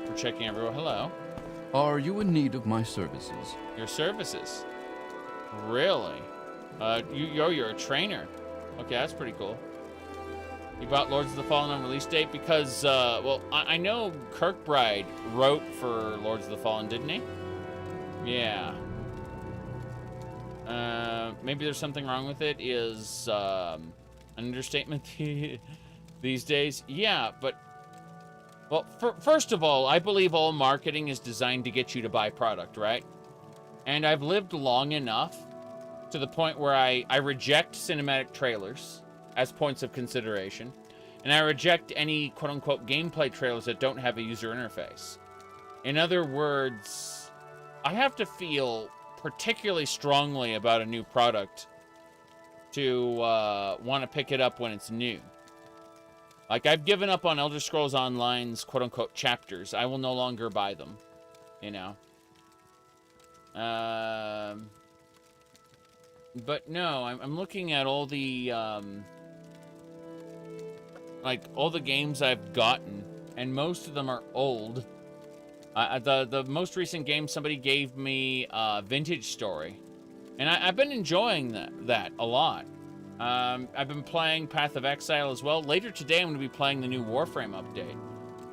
For checking everywhere. Hello. Are you in need of my services? Your services? Really? You're a trainer. Okay, that's pretty cool. You bought Lords of the Fallen on release date because, well, I know Kirkbride wrote for Lords of the Fallen, didn't he? Yeah. Maybe there's something wrong with it is, an understatement these days. Yeah, but, well, first of all, I believe all marketing is designed to get you to buy product, right? And I've lived long enough to the point where I reject cinematic trailers as points of consideration. And I reject any quote-unquote gameplay trailers that don't have a user interface. In other words, I have to feel particularly strongly about a new product to want to pick it up when it's new. Like, I've given up on Elder Scrolls Online's quote-unquote chapters. I will no longer buy them, you know. But no, I'm looking at all the, like, all the games I've gotten, and most of them are old. The most recent game somebody gave me, Vintage Story, and I've been enjoying that a lot. I've been playing Path of Exile as well. Later today, I'm going to be playing the new Warframe update.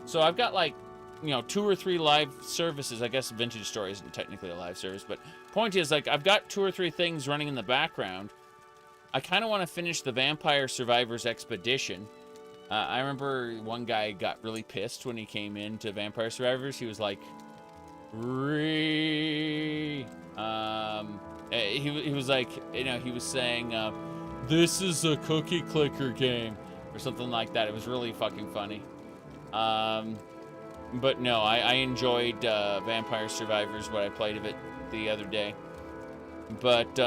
So I've got, like, you know, 2 or 3 live services. I guess Vintage Story isn't technically a live service, but point is, like, I've got 2 or 3 things running in the background. I kind of want to finish the Vampire Survivors Expedition. I remember one guy got really pissed when he came into Vampire Survivors. He was like, He was like, you know, he was saying, this is a cookie clicker game or something like that. It was really fucking funny. But no, I enjoyed Vampire Survivors, what I played of it the other day. But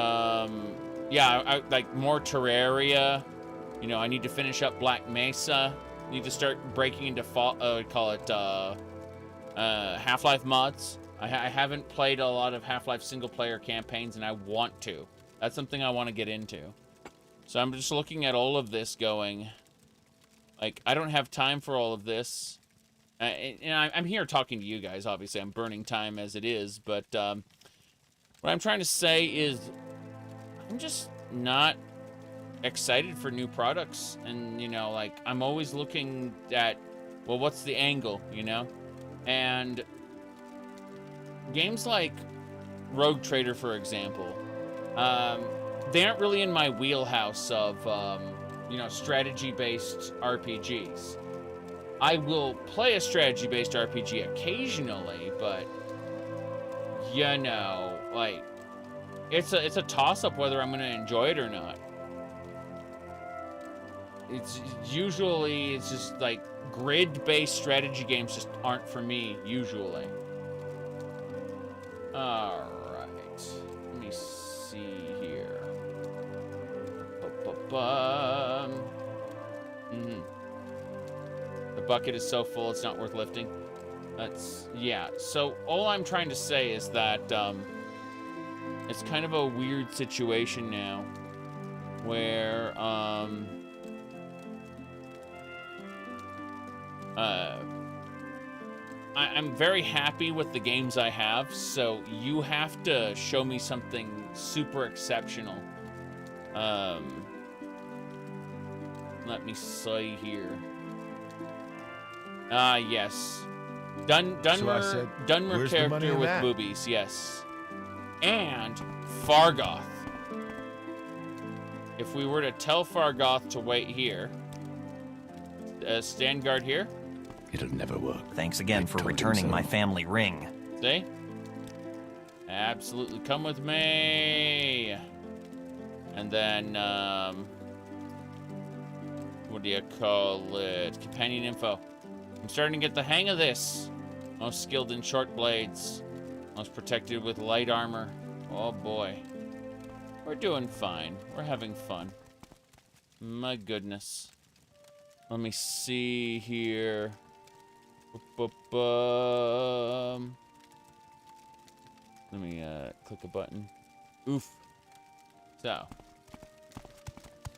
yeah, I like more Terraria. You know, I need to finish up Black Mesa. Need to start breaking into Half-Life mods. I haven't played a lot of Half-Life single-player campaigns, and I want to. That's something I want to get into. So I'm just looking at all of this going, like, I don't have time for all of this. And I'm here talking to you guys, obviously. I'm burning time as it is, but what I'm trying to say is I'm just not excited for new products. And, you know, like, I'm always looking at, well, what's the angle, you know? And games like Rogue Trader, for example, they aren't really in my wheelhouse of, you know, strategy-based RPGs. I will play a strategy-based RPG occasionally, but, you know, like, it's a toss-up whether I'm going to enjoy it or not. It's just like grid-based strategy games just aren't for me, usually. All right. Let me see here. The bucket is so full, it's not worth lifting. Yeah. So all I'm trying to say is that it's kind of a weird situation now where I'm very happy with the games I have, so you have to show me something super exceptional. Let me see here. Yes. Dunmer character with boobies, yes. And Fargoth. If we were to tell Fargoth to wait here, stand guard here. It'll never work. Thanks again for returning my family ring. See? Absolutely. Come with me. And then, what do you call it? Companion info. I'm starting to get the hang of this. Most skilled in short blades. Most protected with light armor. Oh boy. We're doing fine. We're having fun. My goodness. Let me see here. Let me click a button. Oof. So.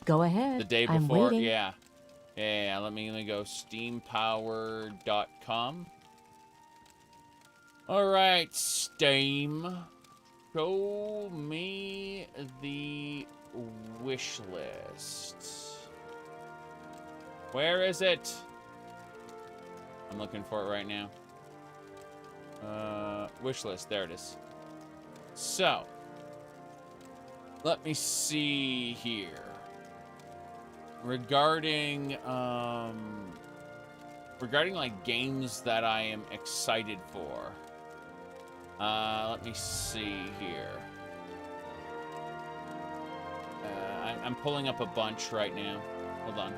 Go ahead. The day I'm before, waiting. yeah. Yeah, let me go steampower.com. All right, Steam. Show me the wish list. Where is it? I'm looking for it right now. Wish list, there it is. So, let me see here. Regarding like games that I am excited for. Let me see here. I'm pulling up a bunch right now. Hold on.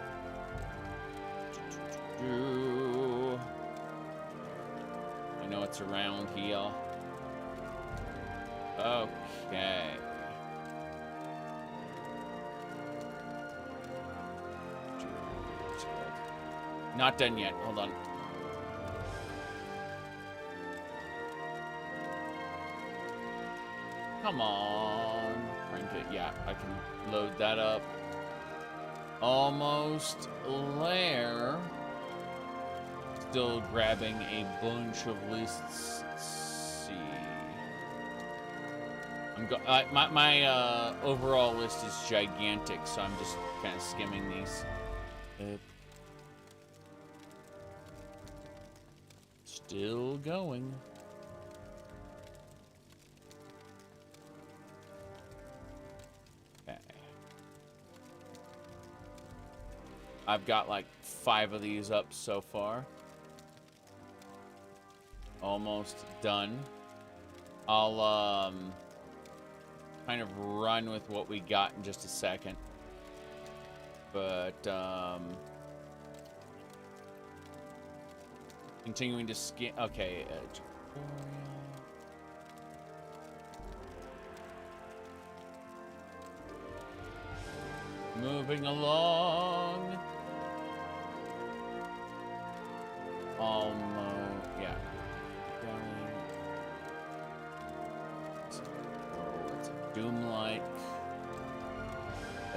I know it's around here. Okay. Not done yet. Hold on. Come on. Print it. Yeah, I can load that up. Almost there. Still grabbing a bunch of lists. Let's see. My overall list is gigantic, so I'm just kind of skimming these. Still going. Okay. I've got like 5 of these up so far. Almost done. I'll kind of run with what we got in just a second. But continuing to scan. Okay, moving along. Almost, yeah. It's a Doom-like. I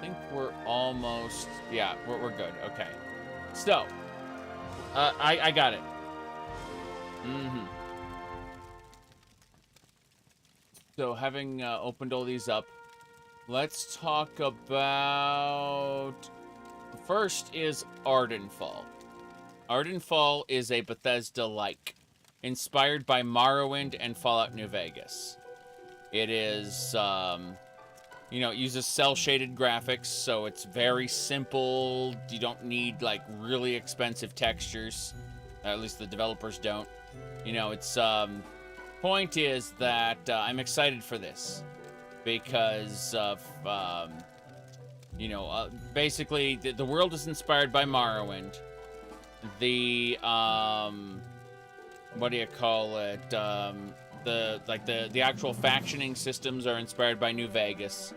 think we're almost. Yeah, we're good. Okay. So, I got it. So, having opened all these up, let's talk about. First is Ardenfall. Ardenfall is a Bethesda-like, inspired by Morrowind and Fallout New Vegas. It is, you know, it uses cel-shaded graphics, so it's very simple. You don't need, like, really expensive textures. At least the developers don't. You know, it's, point is that I'm excited for this because of, you know, basically, the world is inspired by Morrowind. The, what do you call it? The actual factioning systems are inspired by New Vegas.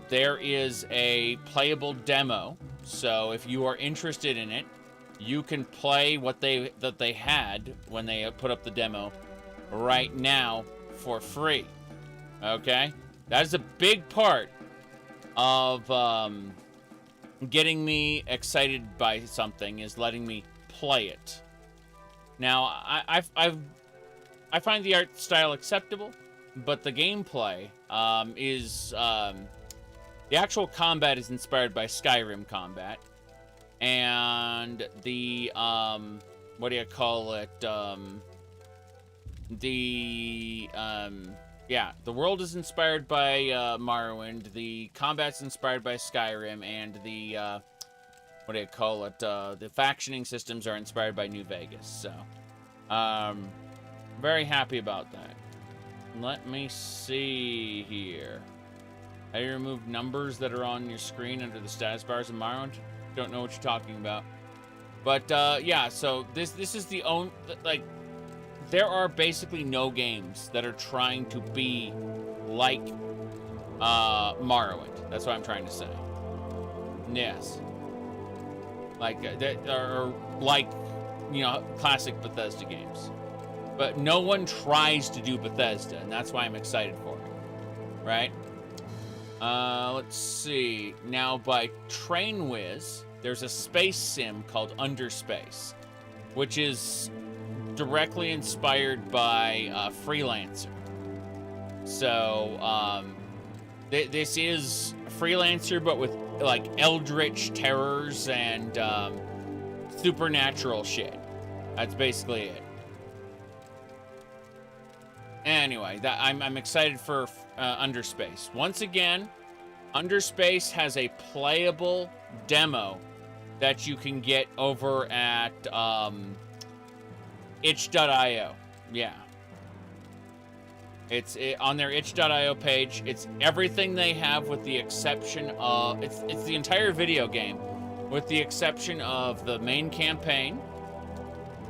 There is a playable demo, so if you are interested in it, you can play what they had when they put up the demo right now for free. Okay? That is a big part of getting me excited by something, is letting me play it. Now, I find the art style acceptable, but the gameplay is the actual combat is inspired by Skyrim combat, and the what do you call it? Yeah, the world is inspired by Morrowind, the combat's inspired by Skyrim, and the, what do you call it, the factioning systems are inspired by New Vegas, so, very happy about that. Let me see here. How do you remove numbers that are on your screen under the status bars in Morrowind? Don't know what you're talking about. But, yeah, so this is the only, like, there are basically no games that are trying to be like Morrowind. That's what I'm trying to say. Yes. Like, that are like, you know, classic Bethesda games. But no one tries to do Bethesda, and that's why I'm excited for it. Right? Let's see. Now, by TrainWiz, there's a space sim called Underspace, which is directly inspired by Freelancer. So, this is Freelancer, but with, like, eldritch terrors and supernatural shit. That's basically it. Anyway, I'm excited for Underspace. Once again, Underspace has a playable demo that you can get over at itch.io. Yeah. It's on their itch.io page. It's everything they have with the exception of... It's the entire video game with the exception of the main campaign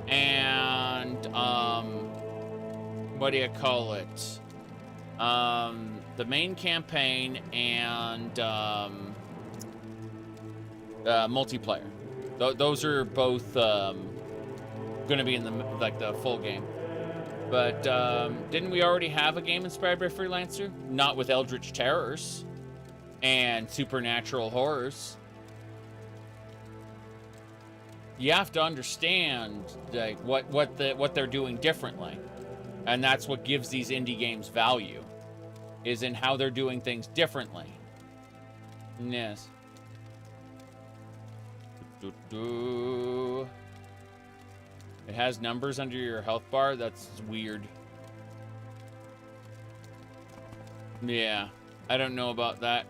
and... what do you call it? The main campaign and multiplayer. Those are both going to be in the full game. But didn't we already have a game inspired by Freelancer? Not with eldritch terrors and supernatural horrors. You have to understand like what they're doing differently. And that's what gives these indie games value, is in how they're doing things differently. Yes. It has numbers under your health bar? That's weird. Yeah, I don't know about that.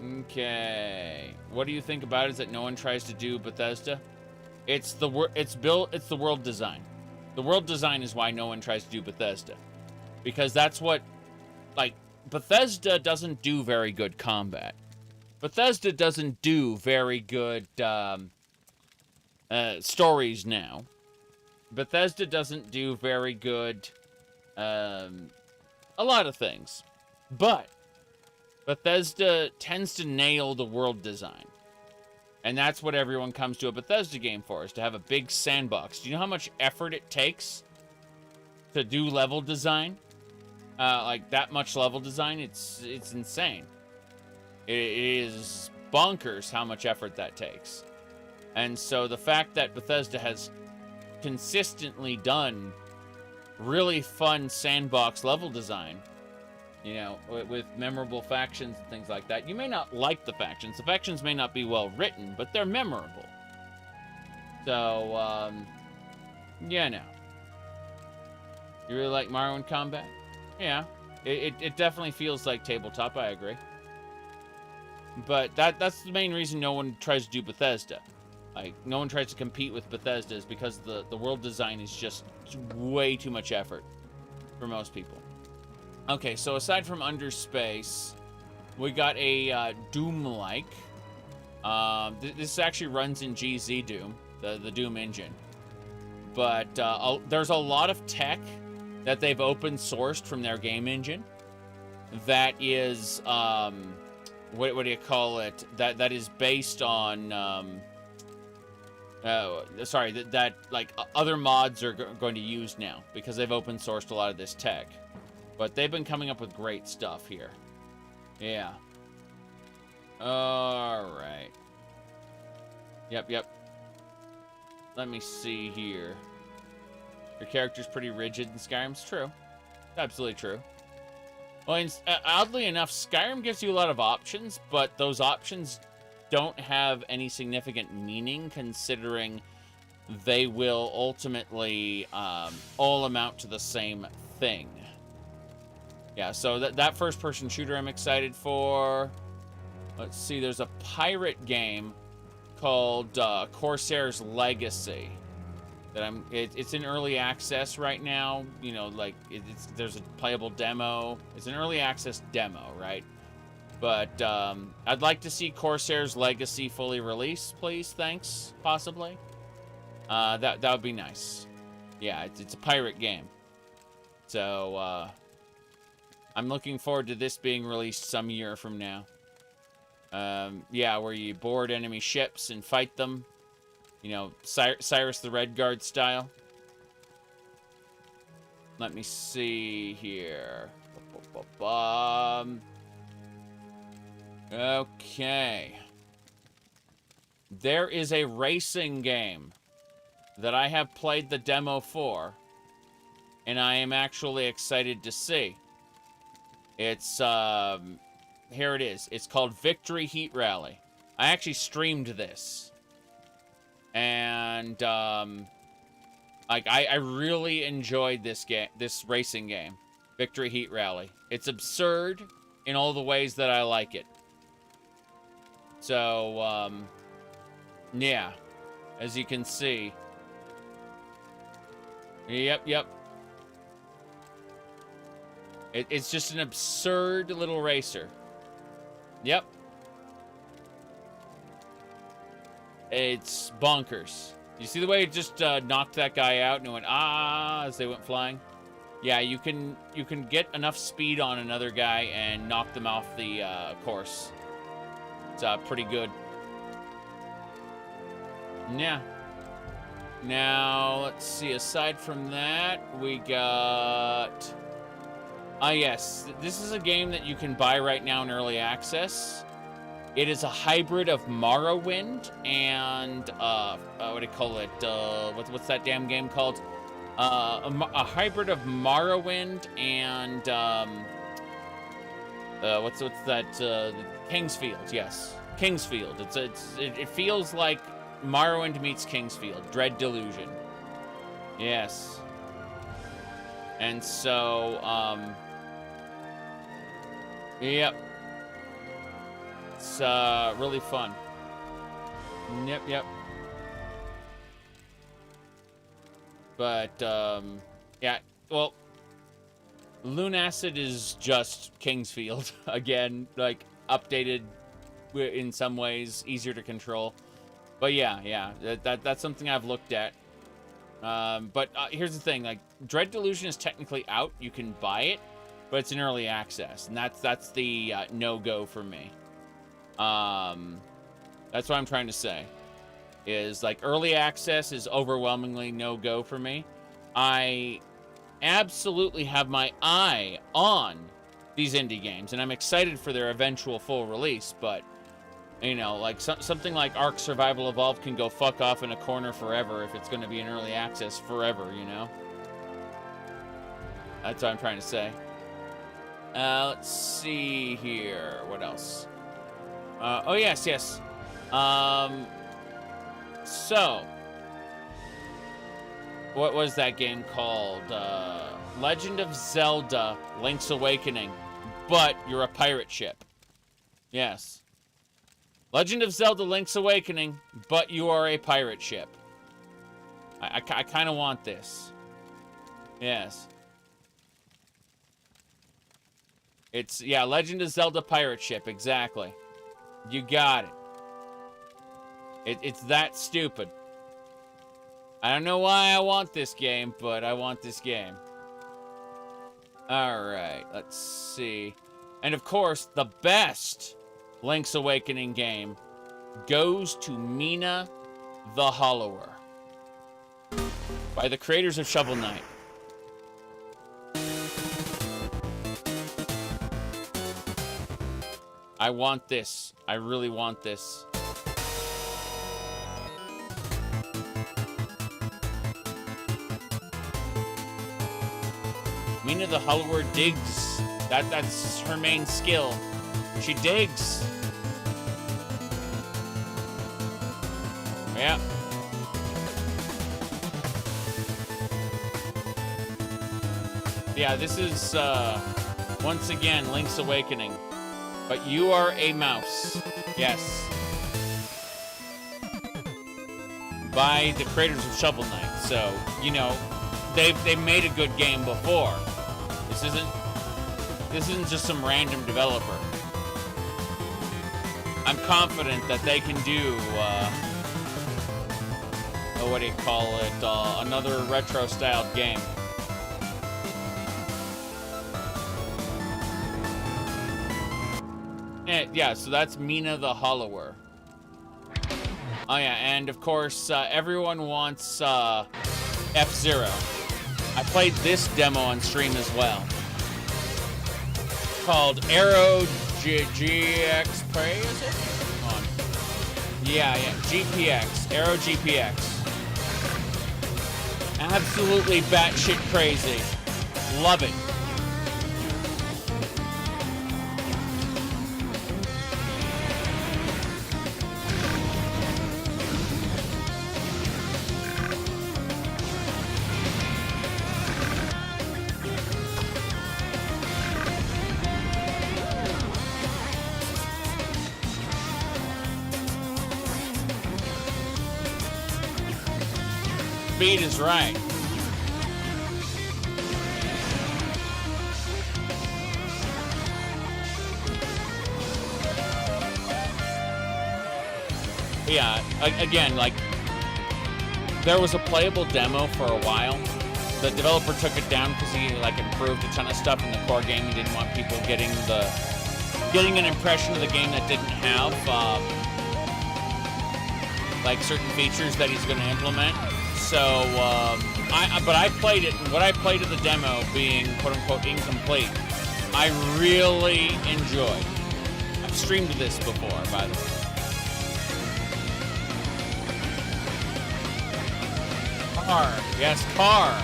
Okay. What do you think about it? Is that no one tries to do Bethesda? It's the world design. The world design is why no one tries to do Bethesda. Because that's what, like, Bethesda doesn't do very good combat. Bethesda doesn't do very good stories now. Bethesda doesn't do very good a lot of things. But Bethesda tends to nail the world design. And that's what everyone comes to a Bethesda game for, is to have a big sandbox. Do you know how much effort it takes to do level design? Like, that much level design? It's insane. It is bonkers how much effort that takes. And so the fact that Bethesda has consistently done really fun sandbox level design, you know, with memorable factions and things like that. You may not like the factions. The factions may not be well written, but they're memorable. So, yeah, no. You really like Morrowind combat? Yeah. It definitely feels like tabletop, I agree. But that's the main reason no one tries to do Bethesda. Like, no one tries to compete with Bethesda is because the world design is just way too much effort for most people. Okay, so aside from Underspace, we got a Doom-like. This actually runs in GZ Doom, the Doom engine. But there's a lot of tech that they've open-sourced from their game engine that is, what do you call it? That is based on, that like other mods are going to use now because they've open-sourced a lot of this tech. But they've been coming up with great stuff here. Yeah. Alright. Yep. Let me see here. Your character's pretty rigid in Skyrim. It's true. Absolutely true. Well, oddly enough, Skyrim gives you a lot of options, but those options don't have any significant meaning considering they will ultimately all amount to the same thing. Yeah, so that first-person shooter I'm excited for. Let's see, there's a pirate game called Corsair's Legacy that it's in early access right now. You know, like there's a playable demo. It's an early access demo, right? But I'd like to see Corsair's Legacy fully released, please. Thanks, possibly. That would be nice. Yeah, it's a pirate game, so. I'm looking forward to this being released some year from now. Yeah, where you board enemy ships and fight them. You know, Cyrus the Red Guard style. Let me see here. Okay. There is a racing game that I have played the demo for, and I am actually excited to see. It's, here it is. It's called Victory Heat Rally. I actually streamed this. And, like, I really enjoyed this racing game. Victory Heat Rally. It's absurd in all the ways that I like it. So, yeah. As you can see. Yep. It's just an absurd little racer. Yep. It's bonkers. You see the way it just knocked that guy out and it went, ah, as they went flying? Yeah, you can get enough speed on another guy and knock them off the course. It's pretty good. Yeah. Now, let's see. Aside from that, we got... yes. This is a game that you can buy right now in early access. It is a hybrid of Morrowind and, what do you call it? What's that damn game called? A hybrid of Morrowind and, what's that? Kingsfield, yes. Kingsfield. It feels like Morrowind meets Kingsfield. Dread Delusion. Yes. And so, yep. It's really fun. Yep. But, yeah, well, Lunacid is just Kingsfield. Again, like, updated in some ways, easier to control. But yeah, that's something I've looked at. But here's the thing, like, Dread Delusion is technically out. You can buy it, but it's in early access, and that's the no-go for me. That's what I'm trying to say. Is, like, early access is overwhelmingly no-go for me. I absolutely have my eye on these indie games, and I'm excited for their eventual full release, but, you know, like, something like Ark Survival Evolved can go fuck off in a corner forever if it's going to be in early access forever, you know? That's what I'm trying to say. Let's see here. What else? Oh, yes. So, what was that game called? Legend of Zelda Link's Awakening, but you're a pirate ship. Yes. Legend of Zelda Link's Awakening, but you are a pirate ship. I kind of want this. Yes. It's, yeah, Legend of Zelda pirate ship, exactly. You got it. It's that stupid. I don't know why I want this game, but I want this game. Alright, let's see. And of course, the best Link's Awakening game goes to Mina the Hollower by the creators of Shovel Knight. I want this. I really want this. Mina the Hollower digs. That's her main skill. She digs. Yeah. Yeah, this is, once again, Link's Awakening. But you are a mouse. Yes. By the creators of Shovel Knight. So, you know, they've made a good game before. This isn't just some random developer. I'm confident that they can do, what do you call it? Another retro-styled game. Yeah, so that's Mina the Hollower. Oh yeah, and of course, everyone wants F-Zero. I played this demo on stream as well. It's called Aero GX Prey, is it? Come on. Yeah, GPX. Aero GPX. Absolutely batshit crazy. Love it. Speed is right. Yeah, again, like, there was a playable demo for a while. The developer took it down because he, like, improved a ton of stuff in the core game. He didn't want people getting an impression of the game that didn't have, like, certain features that he's going to implement. So, but I played it, and what I played of the demo being quote-unquote incomplete, I really enjoyed. I've streamed this before, by the way. Car. Yes, car.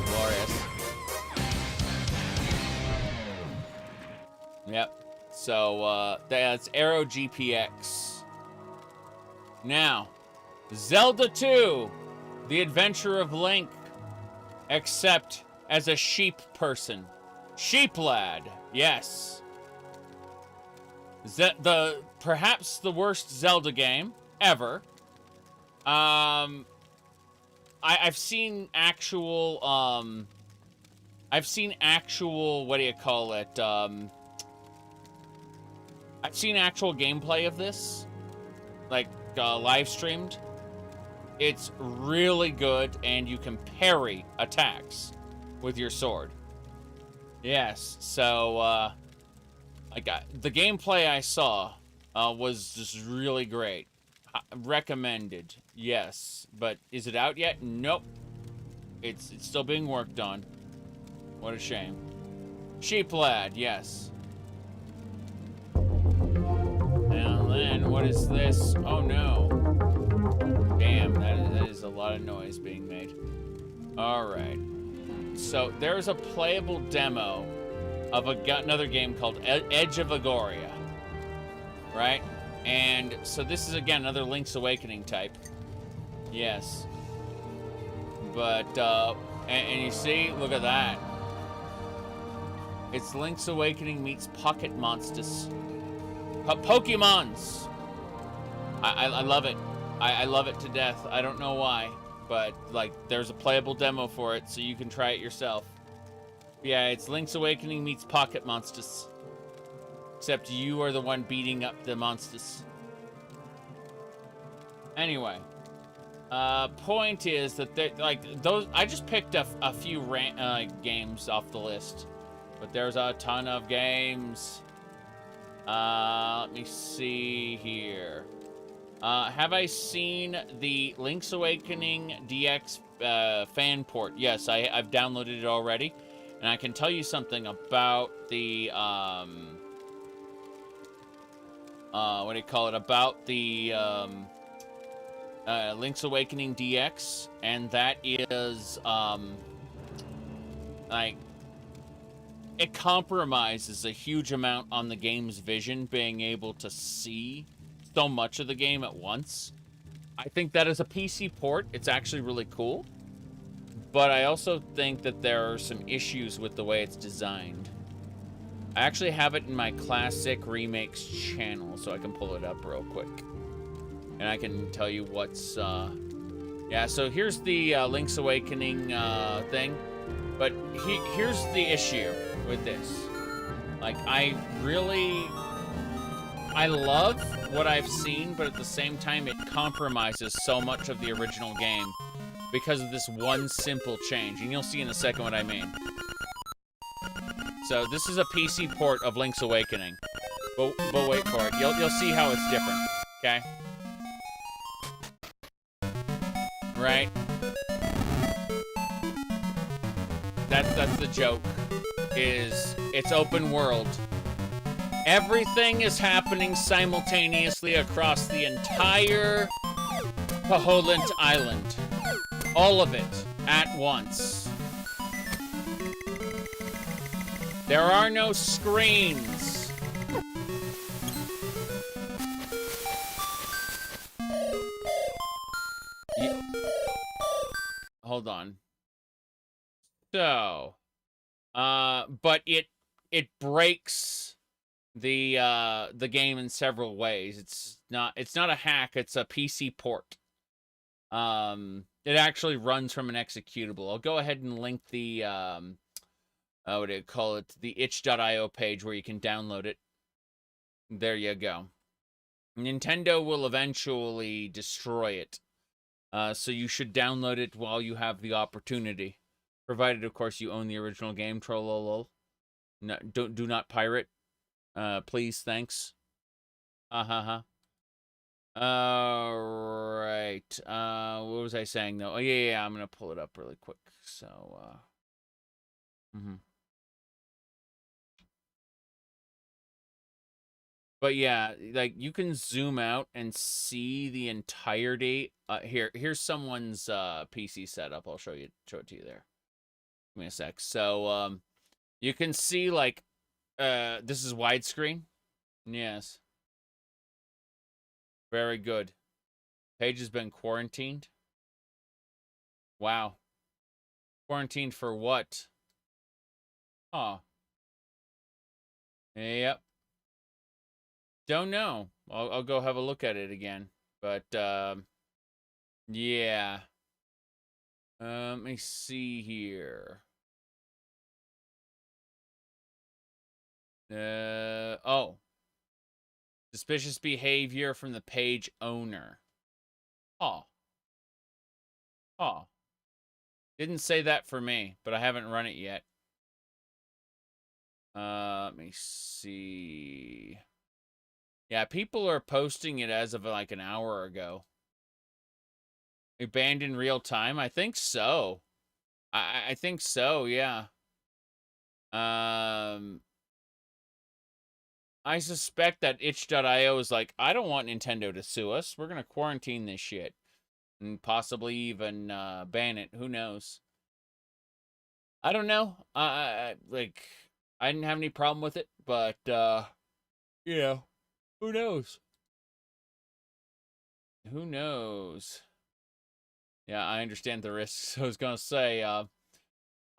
Glorious. Yep. So, that's Aero GPX. Now, Zelda 2, The Adventure of Link, except as a sheep person. Sheep lad, yes. Perhaps the worst Zelda game ever. I've seen actual, what do you call it? I've seen actual gameplay of this, like, live streamed. It's really good, and you can parry attacks with your sword. Yes, so, the gameplay I saw, was just really great. Recommended, yes. But is it out yet? Nope. It's still being worked on. What a shame. Sheep Lad, yes. And then, what is this? Oh no. Damn, that is a lot of noise being made. Alright. So, there's a playable demo of another game called Edge of Agoria. Right? And so this is, again, another Link's Awakening type. Yes. But, and you see, look at that. It's Link's Awakening meets Pocket Monsters. Pokemons! I love it. I love it to death. I don't know why, but, like, there's a playable demo for it, so you can try it yourself. Yeah, it's Link's Awakening meets Pocket Monsters. Except you are the one beating up the monsters. Anyway. Point is that, like, those... I just picked a few games off the list. But there's a ton of games. Let me see here. Have I seen the Link's Awakening DX fan port? Yes, I've downloaded it already. And I can tell you something about the, what do you call it? About the, Link's Awakening DX. And that is, like, it compromises a huge amount on the game's vision, being able to see so much of the game at once. I think that as a PC port, it's actually really cool. But I also think that there are some issues with the way it's designed. I actually have it in my Classic Remakes channel, so I can pull it up real quick. And I can tell you what's, yeah, so here's the Link's Awakening thing. But here's the issue with this. Like, I love what I've seen, but at the same time, it compromises so much of the original game because of this one simple change. And you'll see in a second what I mean. So, this is a PC port of Link's Awakening. But wait for it. You'll see how it's different. Okay? Right? That's the joke. It's open world. Everything is happening simultaneously across the entire Paholent Island. All of it at once. There are no screens. Hold on. So, but it breaks the game in several ways. It's not a hack, it's a PC port. It actually runs from an executable. I'll go ahead and link the what do you call it? The itch.io page where you can download it. There you go. Nintendo will eventually destroy it. So you should download it while you have the opportunity. Provided, of course, you own the original game, trollolol. No, do not pirate. Please, thanks. Alright. What was I saying, though? Oh, yeah, I'm gonna pull it up really quick. So, But yeah, like, you can zoom out and see the entirety. Here's someone's PC setup. I'll show it to you there. Give me a sec. So, you can see, like, this is widescreen. Yes. Very good. Page has been quarantined. Wow. Quarantined for what? Huh. Yep. Don't know. I'll go have a look at it again. But, yeah. Let me see here. Oh. Suspicious behavior from the page owner. Oh. Oh. Didn't say that for me, but I haven't run it yet. Let me see. Yeah, people are posting it as of like an hour ago. Banned in real time? I think so. I think so, yeah. I suspect that itch.io is like, I don't want Nintendo to sue us. We're going to quarantine this shit. And possibly even ban it. Who knows? I don't know. Like, I didn't have any problem with it, but, you know, who knows? Who knows? Yeah, I understand the risks. I was going to say,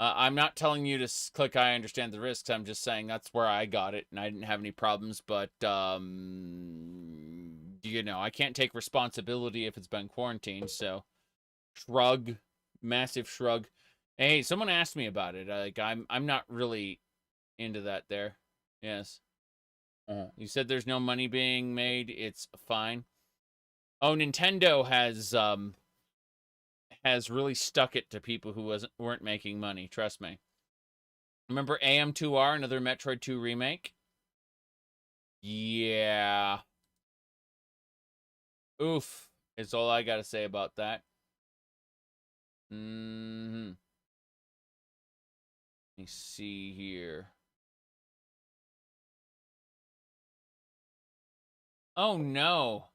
I'm not telling you to click I understand the risks. I'm just saying that's where I got it, and I didn't have any problems. But, you know, I can't take responsibility if it's been quarantined, so shrug. Massive shrug. Hey, someone asked me about it. Like, I'm not really into that there. Yes. You said there's no money being made. It's fine. Oh, Nintendo has really stuck it to people who weren't making money. Trust me. Remember AM2R, another Metroid 2 remake? Yeah. Oof. Is all I gotta say about that. Let me see here. Oh no.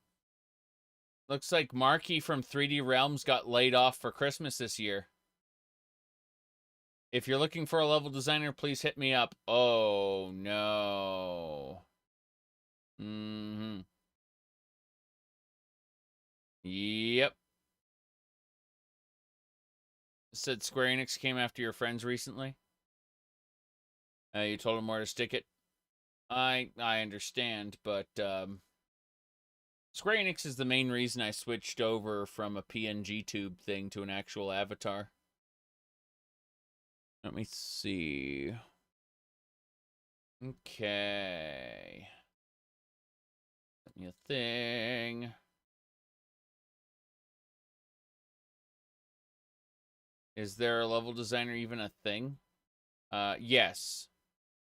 Looks like Marky from 3D Realms got laid off for Christmas this year. If you're looking for a level designer, please hit me up. Oh, no. Yep. Said Square Enix came after your friends recently. You told them where to stick it. I understand, but... Square Enix is the main reason I switched over from a PNG tube thing to an actual avatar. Let me see. Okay. Send me a thing. Is there a level designer even a thing? Yes.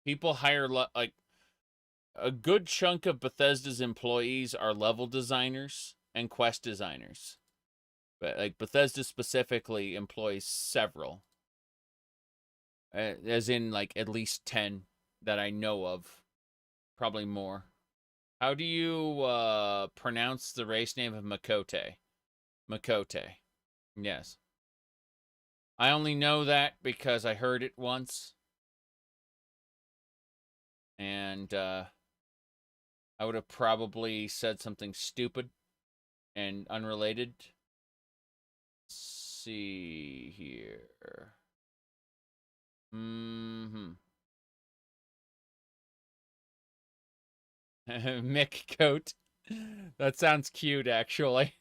People hire, like, a good chunk of Bethesda's employees are level designers and quest designers. But, like, Bethesda specifically employs several. As in, like, at least 10 that I know of. Probably more. How do you pronounce the race name of Makote? Makote. Yes. I only know that because I heard it once. And, I would have probably said something stupid and unrelated. Let's see here. Mick Coat. That sounds cute, actually.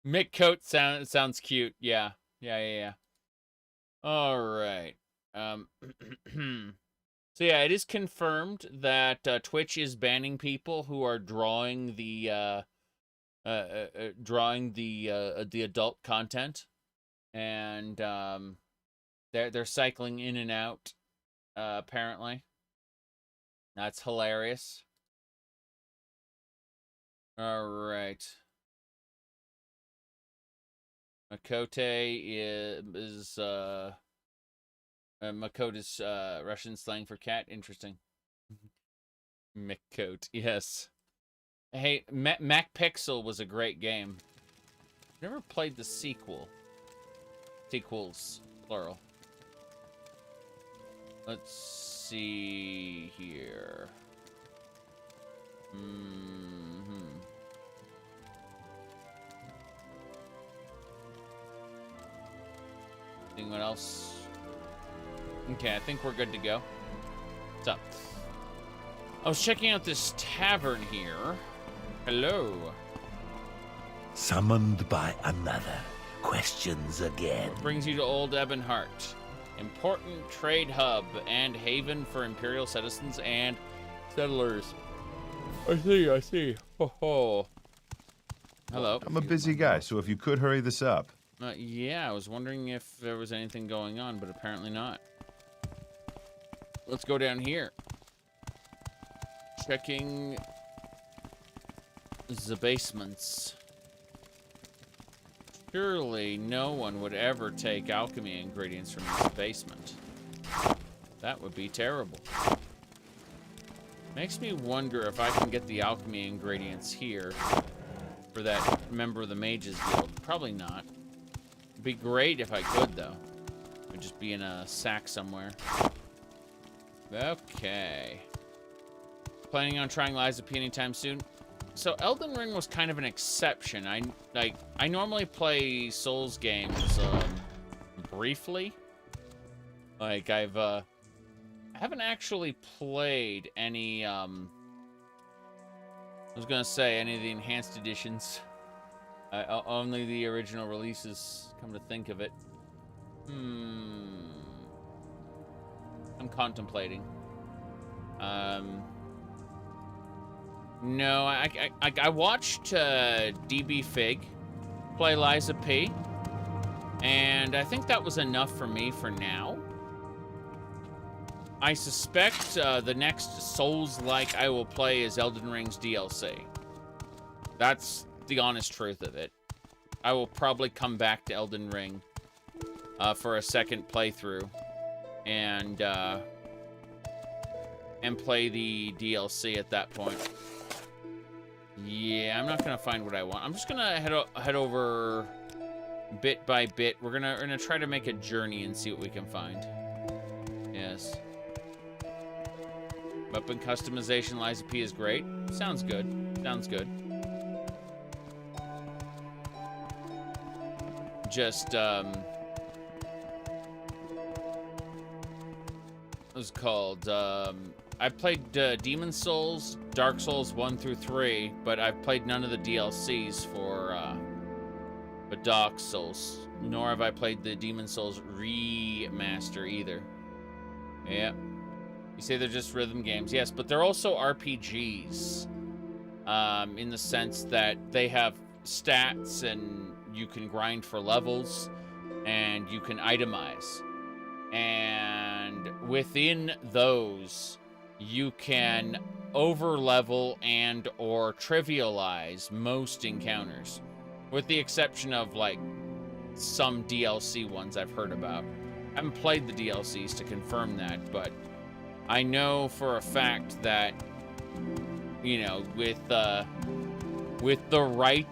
Mick Coat sounds cute. Yeah. Yeah. All right. So yeah, it is confirmed that Twitch is banning people who are drawing the adult content, and they're cycling in and out. Apparently, that's hilarious. All right, Makote is Makota's Russian slang for cat. Interesting. Mikot, yes. Hey, Mac Pixel was a great game. Never played the sequel. Sequels, plural. Let's see here. Anyone else? Okay, I think we're good to go. What's up? I was checking out this tavern here. Hello. Summoned by another. questions again. What brings you to Old Ebonheart? Important trade hub and haven for Imperial citizens and settlers. I see. Ho ho. Hello. I'm a busy guy, so if you could hurry this up. Yeah, I was wondering if there was anything going on, but apparently not. Let's go down here. Checking the basements. Surely no one would ever take alchemy ingredients from this basement. That would be terrible. Makes me wonder if I can get the alchemy ingredients here for that member of the Mages Guild. Probably not. It'd be great if I could, though. It would just be in a sack somewhere. Okay. Planning on trying Liza P anytime soon? So Elden Ring was kind of an exception. I normally play Souls games briefly. Like I haven't actually played any I was gonna say any of the enhanced editions. Only the original releases, come to think of it. I'm contemplating. No, I watched DB Fig play Liza P, and I think that was enough for me for now. I suspect the next Souls-like I will play is Elden Ring's DLC. That's the honest truth of it. I will probably come back to Elden Ring for a second playthrough and play the DLC at that point. Yeah, I'm not gonna find what I want. I'm just gonna head over bit by bit. We're gonna try to make a journey and see what we can find. Yes. Weapon customization, Liza P is great. Sounds good. Sounds good. Just what's it called? I played Demon Souls, Dark Souls 1 through 3, but I've played none of the DLCs for the Dark Souls, nor have I played the Demon Souls remaster either. Yeah. You say they're just rhythm games. Yes, but they're also RPGs in the sense that they have stats and you can grind for levels and you can itemize. And within those, you can over-level and or trivialize most encounters, with the exception of, like, some DLC ones I've heard about. I haven't played the DLCs to confirm that, but I know for a fact that, you know, with the right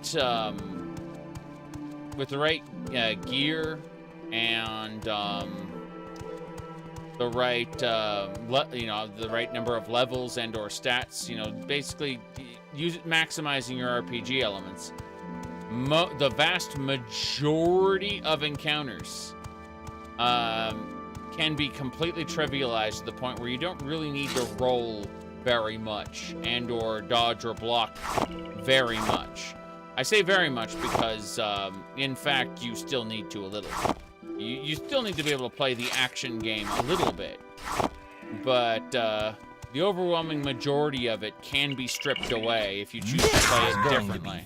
gear and the right the right number of levels and or stats, you know, basically maximizing your RPG elements. The vast majority of encounters can be completely trivialized to the point where you don't really need to roll very much and or dodge or block very much. I say very much because in fact you still need to a little. You still need to be able to play the action game a little bit, but the overwhelming majority of it can be stripped away if you choose to play it differently.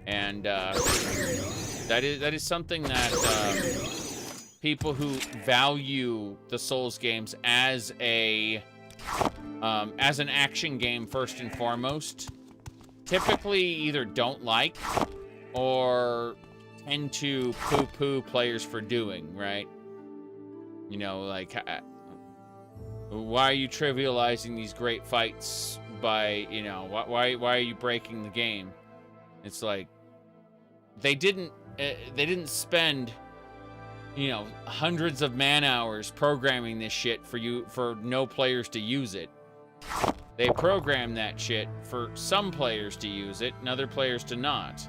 And that is something that people who value the Souls games as an action game first and foremost typically either don't like or tend to poo-poo players for doing, right? You know, like, why are you trivializing these great fights by, you know, why are you breaking the game? It's like, they didn't spend, you know, hundreds of man-hours programming this shit for no players to use it. They programmed that shit for some players to use it and other players to not.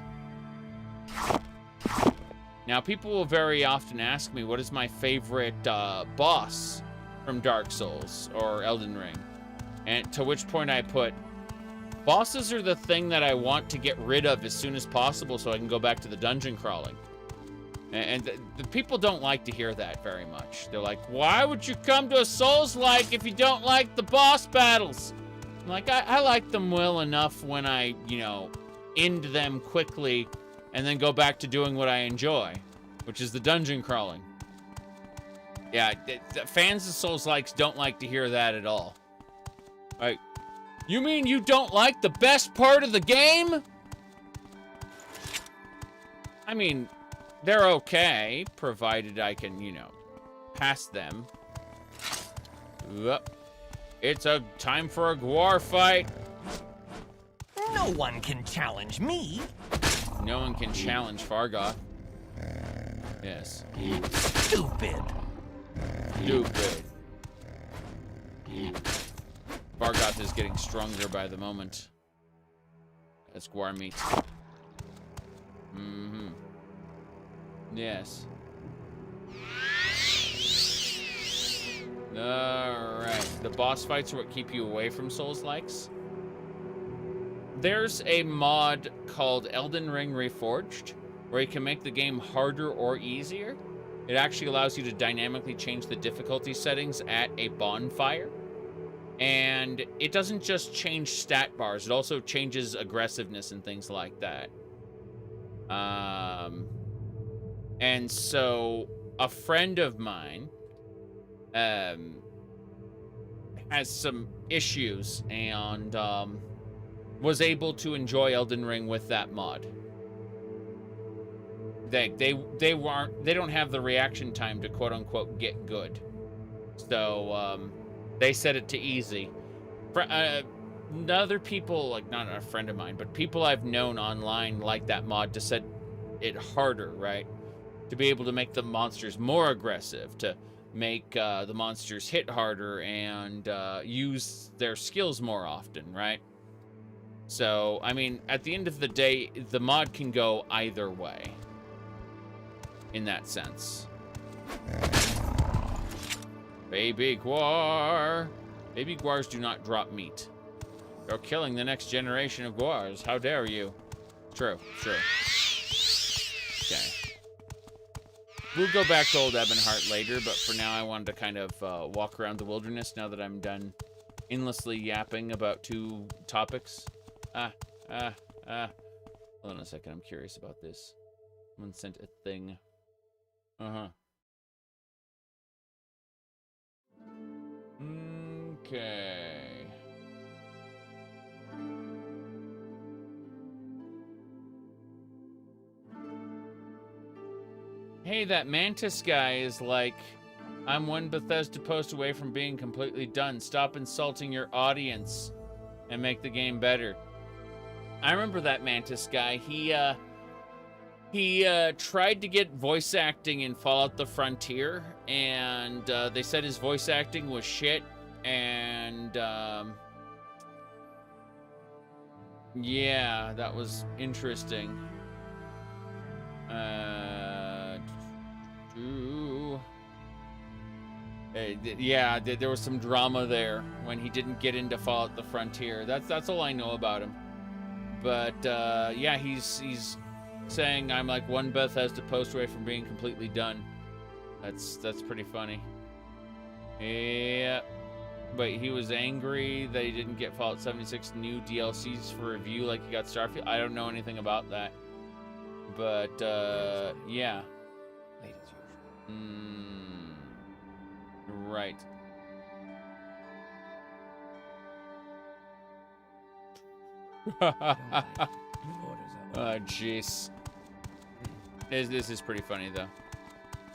Now, people will very often ask me, what is my favorite boss from Dark Souls or Elden Ring? And to which point I put Bosses are the thing that I want to get rid of as soon as possible so I can go back to the dungeon crawling. And the people don't like to hear that very much. They're like, why would you come to a Souls-like if you don't like the boss battles? I'm like, I like them well enough when I, you know, end them quickly and then go back to doing what I enjoy, which is the dungeon crawling. Yeah, fans of Souls-likes don't like to hear that at all. Like, you mean you don't like the best part of the game? I mean, they're okay, provided I can, you know, pass them. It's a time for a Gwar fight. No one can challenge me. No one can challenge Fargoth. Yes. Stupid. Stupid. Fargoth is getting stronger by the moment. As Gwar meets. Mm-hmm. Yes. Alright. The boss fights are what keep you away from Souls-likes. There's a mod called Elden Ring Reforged, where you can make the game harder or easier. It actually allows you to dynamically change the difficulty settings at a bonfire. And it doesn't just change stat bars, it also changes aggressiveness and things like that. And so a friend of mine has some issues and was able to enjoy Elden Ring with that mod. They don't have the reaction time to quote unquote get good. So they set it to easy. Other people, like not a friend of mine, but people I've known online like that mod to set it harder, right? To be able to make the monsters more aggressive, to make the monsters hit harder and use their skills more often, right? So, I mean, at the end of the day, the mod can go either way. In that sense. Baby Gwar. Baby Gwars do not drop meat. You're killing the next generation of Gwars. How dare you? True, true. Okay. We'll go back to Old Ebonheart later, but for now I wanted to kind of walk around the wilderness now that I'm done endlessly yapping about two topics. Hold on a second, I'm curious about this. Someone sent a thing. Okay. Hey, that Mantis guy is like, I'm one Bethesda post away from being completely done. Stop insulting your audience and make the game better. I remember that Mantis guy. He tried to get voice acting in Fallout the Frontier, and they said his voice acting was shit, and yeah, that was interesting. Yeah, there was some drama there when he didn't get into Fallout the Frontier. That's all I know about him. But yeah, he's saying I'm like one Bethesda post away from being completely done. That's pretty funny. Yeah. Wait, he was angry that he didn't get Fallout 76 new DLCs for review like he got Starfield. I don't know anything about that. But yeah. Late as usual. Right. Oh, jeez. This is pretty funny, though.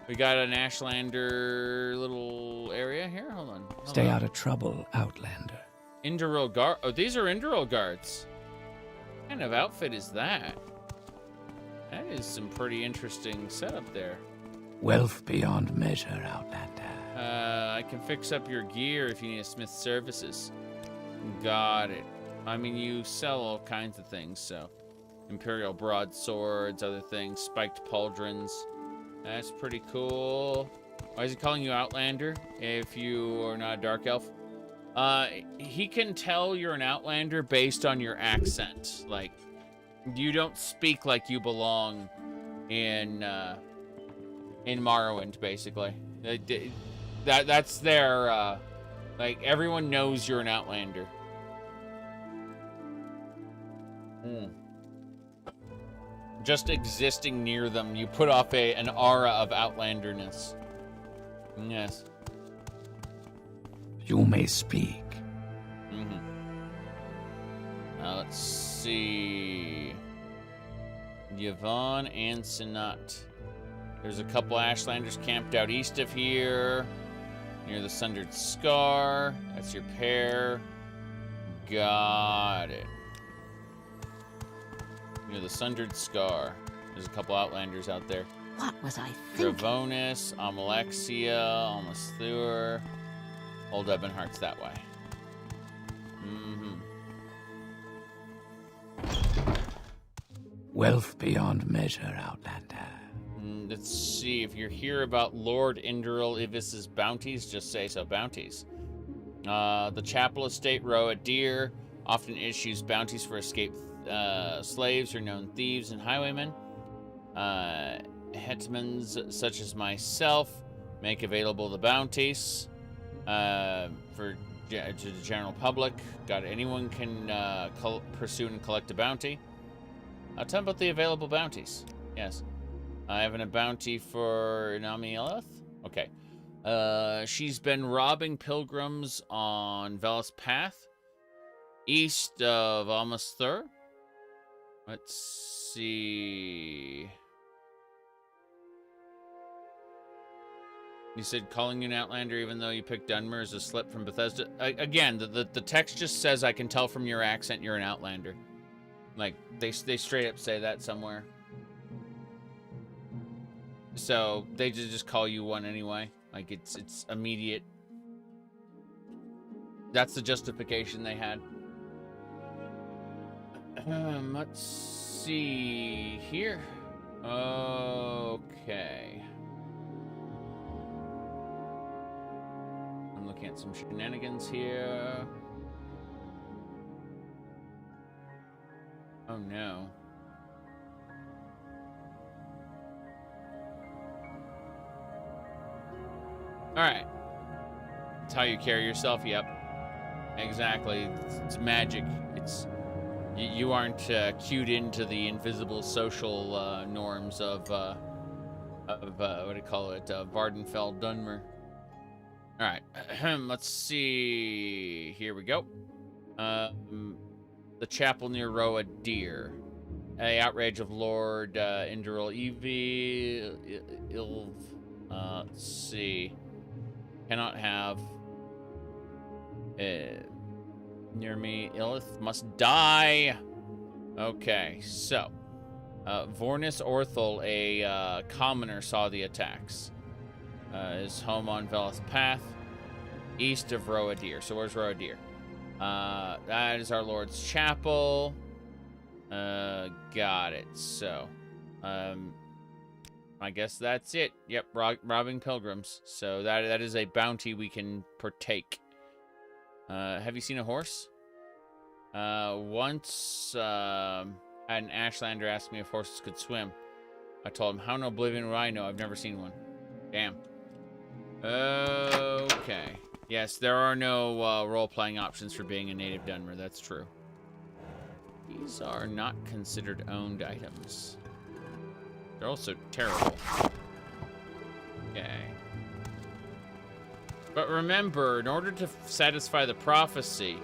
We got an Ashlander little area here. Hold on. Stay out of trouble, Outlander. Indoril guard. Oh, these are Indoril guards. What kind of outfit is that? That is some pretty interesting setup there. Wealth beyond measure, Outlander. I can fix up your gear if you need a smith's services. Got it. I mean, you sell all kinds of things, so. Imperial broadswords, other things, spiked pauldrons. That's pretty cool. Why is he calling you Outlander if you are not a dark elf? He can tell you're an Outlander based on your accent. Like, you don't speak like you belong in Morrowind, basically. That's their, like, everyone knows you're an Outlander. Just existing near them, you put off an aura of Outlanderness. Yes. You may speak. Let's see. Yvonne and Sinat. There's a couple Ashlanders camped out east of here, near the Sundered Scar. That's your pair. Got it. Near the Sundered Scar. There's a couple Outlanders out there. What was I thinking? Dravonus, Amalexia, Almasthur. Old Ebonheart's that way. Wealth beyond measure, Outlander. Let's see. If you hear about Lord Indral Ivis's bounties, just say so. Bounties. The Chapel Estate Roa Deer often issues bounties for escaped slaves or known thieves and highwaymen. Hetmans such as myself make available the bounties to the general public. Anyone can pursue and collect a bounty. I'll tell them about the available bounties. Yes. I have a bounty for Nami Eleth. Okay. She's been robbing pilgrims on Velas Path, east of Almasthur. Let's see. You said calling you an Outlander even though you picked Dunmer is a slip from Bethesda. Again, the text just says I can tell from your accent you're an Outlander. Like, they straight up say that somewhere. So, they just call you one anyway. Like, it's immediate. That's the justification they had. Let's see here. Okay. I'm looking at some shenanigans here. Oh no. Alright. That's how you carry yourself, yep. Exactly. It's magic. You aren't cued into the invisible social norms of what do you call it? Vardenfell Dunmer. Alright. Let's see. Here we go. The chapel near Roa Deer. The outrage of Lord Indral Ilv. Let's see. Cannot have. Near me. Illith must die. Okay, so. Vornis Orthel, a commoner, saw the attacks. His home on Velas Path, east of Roa Deer. So where's Roa Deer? That is our Lord's Chapel. Got it. So, I guess that's it. Yep, robbing pilgrims. So that is a bounty we can partake. Have you seen a horse? Once, an Ashlander asked me if horses could swim. I told him, how in oblivion would I know? I've never seen one. Damn. Okay. Yes, there are no role-playing options for being a native Dunmer. That's true. These are not considered owned items. They're also terrible. Okay. But remember, in order to satisfy the prophecy,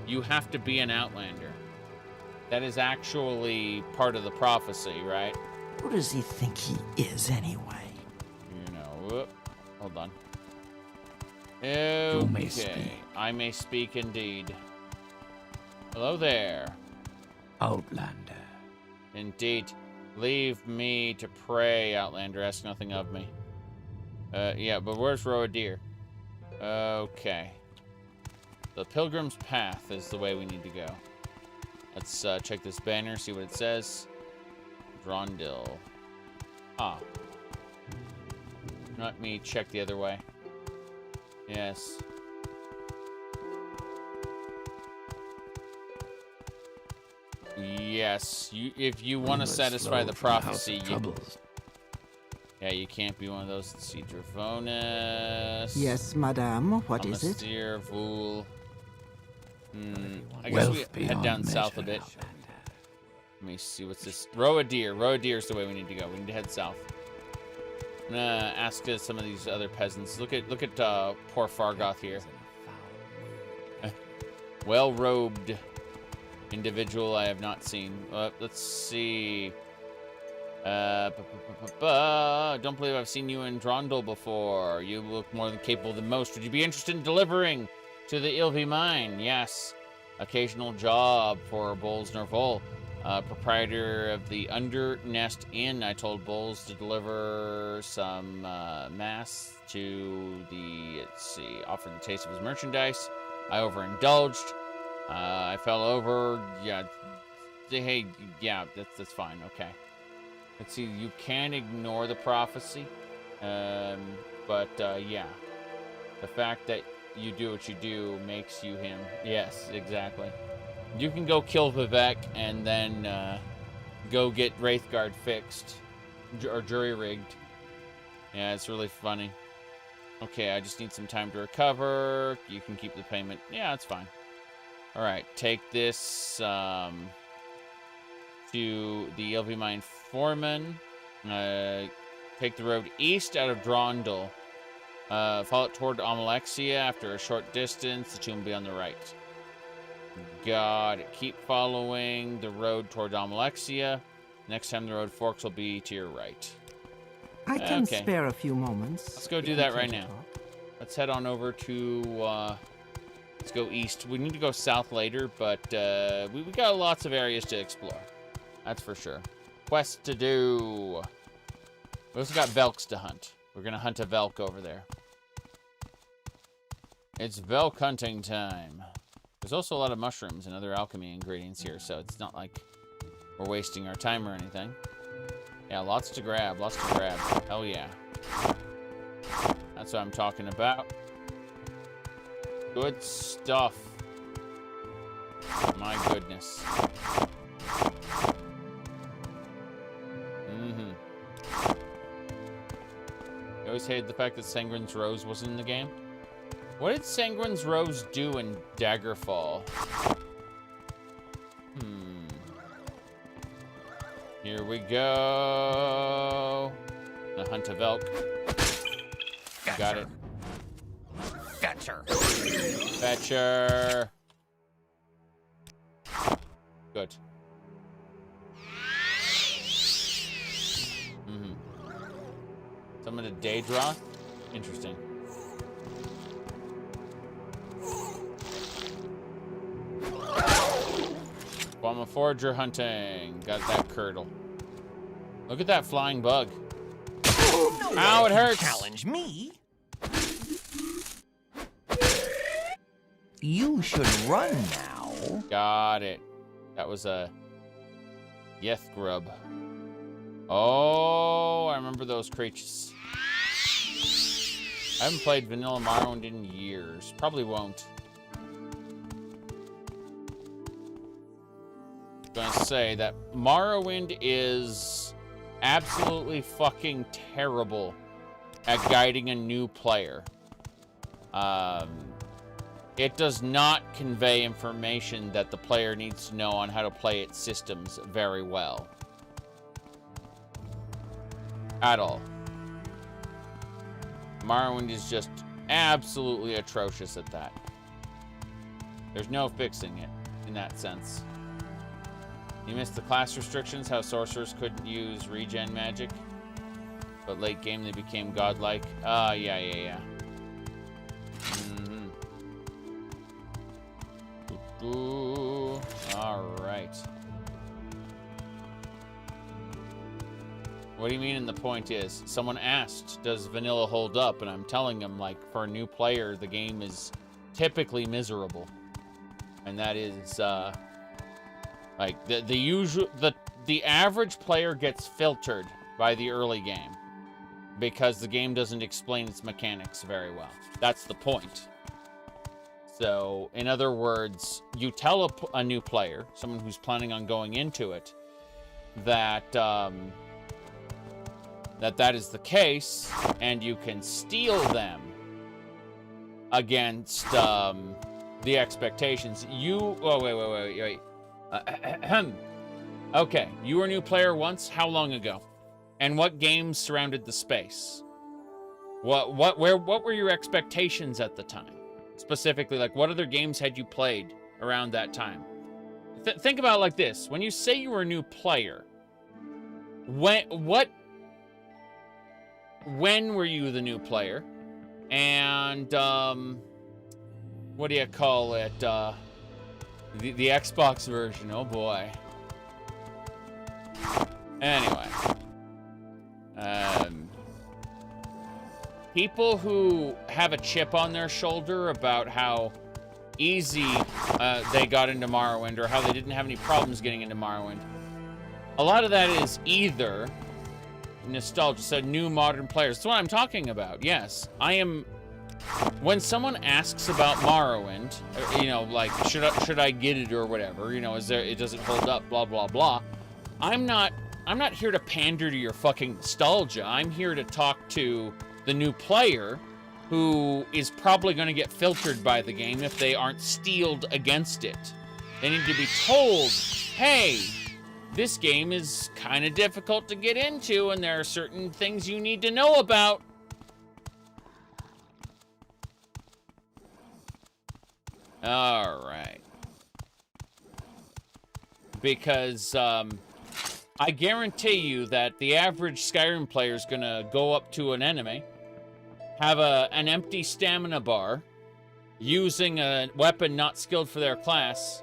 you have to be an Outlander. That is actually part of the prophecy, right? Who does he think he is, anyway? You know, whoop. Hold on. Okay. You may speak. I may speak indeed. Hello there. Outlander. Indeed. Leave me to pray, Outlander. Ask nothing of me. Yeah, but where's Roa Deer? Okay. The Pilgrim's Path is the way we need to go. Let's check this banner, see what it says. Drondil. Ah. Let me check the other way. Yes. Yes, if you want to satisfy the prophecy, yeah, you can't be one of those. See, Drafonus. Yes, madame. What is it? Amasteer, Vul. I guess we head down south a bit. Let me see, what's this? Roadir. Roadir's the way we need to go. We need to head south. I'm gonna ask some of these other peasants. Look at poor Fargoth here. Well-robed individual I have not seen. Let's see. Don't believe I've seen you in Drondel before. You look more than capable than most. Would you be interested in delivering to the Ilvi mine? Yes. Occasional job for Bowles Nervol, proprietor of the Undernest Inn. I told Bowles to deliver some mass to the, let's see, offer the taste of his merchandise. I overindulged. I fell over. Yeah. Hey, yeah, that's fine. Okay. Let's see. You can ignore the prophecy, but yeah, the fact that you do what you do makes you him. Yes, exactly. You can go kill Vivek and then go get Wraithguard fixed or jury rigged. Yeah, it's really funny. Okay, I just need some time to recover. You can keep the payment. Yeah, that's fine. All right, take this to the Ilvi Mine Foreman. Take the road east out of Drondel. Follow it toward Amalexia. After a short distance, the tomb will be on the right. Got it. Keep following the road toward Amalexia. Next time the road forks will be to your right. I can spare a few moments. Let's go do that right now. Let's head on over to, let's go east. We need to go south later, but we got lots of areas to explore. That's for sure. Quests to do. We also got Velks to hunt. We're going to hunt a Velk over there. It's Velk hunting time. There's also a lot of mushrooms and other alchemy ingredients here, so it's not like we're wasting our time or anything. Yeah, lots to grab, lots to grab. Hell yeah. That's what I'm talking about. Good stuff. My goodness. I always hated the fact that Sangren's Rose wasn't in the game. What did Sangren's Rose do in Daggerfall? Here we go. The hunt a Velk. Got it. Fetcher. Fetcher. Good. Summon a Daedra. Interesting. Well, I'm a forager hunting. Got that curdle. Look at that flying bug. Ow, it hurts. Challenge me. You should run now. Got it. That was a Yeth grub. Oh, I remember those creatures. I haven't played Vanilla Morrowind in years. Probably won't. Gonna say that Morrowind is absolutely fucking terrible at guiding a new player. It does not convey information that the player needs to know on how to play its systems very well. At all. Morrowind is just absolutely atrocious at that. There's no fixing it in that sense. You missed the class restrictions, how sorcerers couldn't use regen magic. But late game they became godlike. Yeah. Ooh, all right. What do you mean? And the point is, someone asked, does vanilla hold up? And I'm telling them, like, for a new player, the game is typically miserable. And that is, like, the average player gets filtered by the early game because the game doesn't explain its mechanics very well. That's the point. So, in other words, you tell a new player, someone who's planning on going into it, that that is the case, and you can steal them against the expectations. Wait. Okay, you were a new player once. How long ago? And what games surrounded the space? What were your expectations at the time? Specifically, like, what other games had you played around that time? Think about it like this. When you say you were a new player, when were you the new player? And, what do you call it? The Xbox version, oh boy. Anyway. People who have a chip on their shoulder about how easy they got into Morrowind, or how they didn't have any problems getting into Morrowind, a lot of that is either nostalgia, so new modern players. That's what I'm talking about, yes. I am... When someone asks about Morrowind, you know, like, should I get it or whatever, you know, it doesn't hold up, blah, blah, blah. I'm not here to pander to your fucking nostalgia. I'm here to talk to the new player who is probably going to get filtered by the game if they aren't steeled against it. They need to be told, hey, this game is kind of difficult to get into, and there are certain things you need to know about. All right. Because, I guarantee you that the average Skyrim player is going to go up to an enemy, have an empty stamina bar, using a weapon not skilled for their class,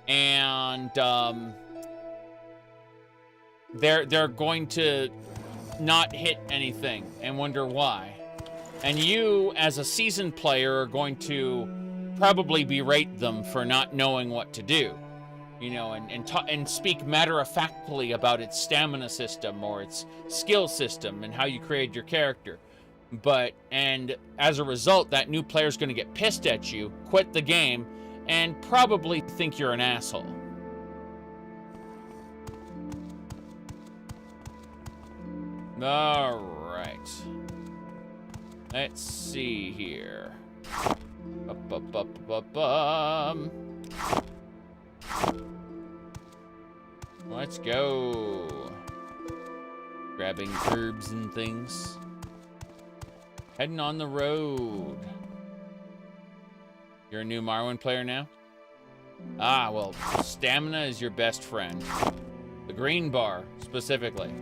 and they're going to not hit anything and wonder why. And you, as a seasoned player, are going to probably berate them for not knowing what to do. You know, and speak matter-of-factly about its stamina system or its skill system and how you create your character. And as a result, that new player's going to get pissed at you, quit the game, and probably think you're an asshole. All right. Let's see here. Let's go. Grabbing herbs and things. Heading on the road. You're a new Morrowind player now? Ah, well, stamina is your best friend. The green bar, specifically.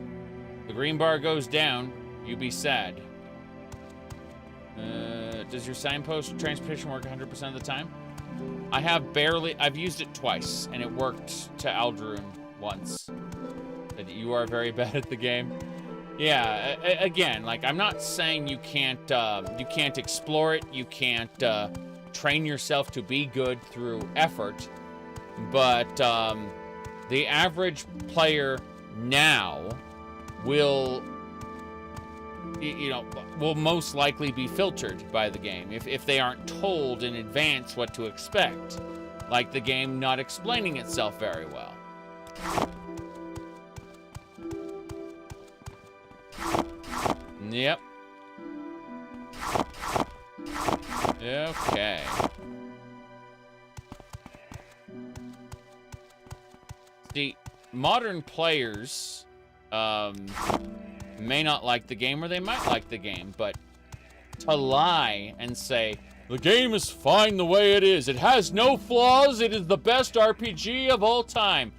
The green bar goes down, you be sad. Does your signpost transportation work 100% of the time? I've used it twice, and it worked to Alderun once. You are very bad at the game. Yeah, again, like, I'm not saying you can't explore it, you can't train yourself to be good through effort, but the average player now will most likely be filtered by the game if they aren't told in advance what to expect, like the game not explaining itself very well. Yep. Okay. See, modern players may not like the game, or they might like the game, but to lie and say, the game is fine the way it is, it has no flaws, it is the best RPG of all time.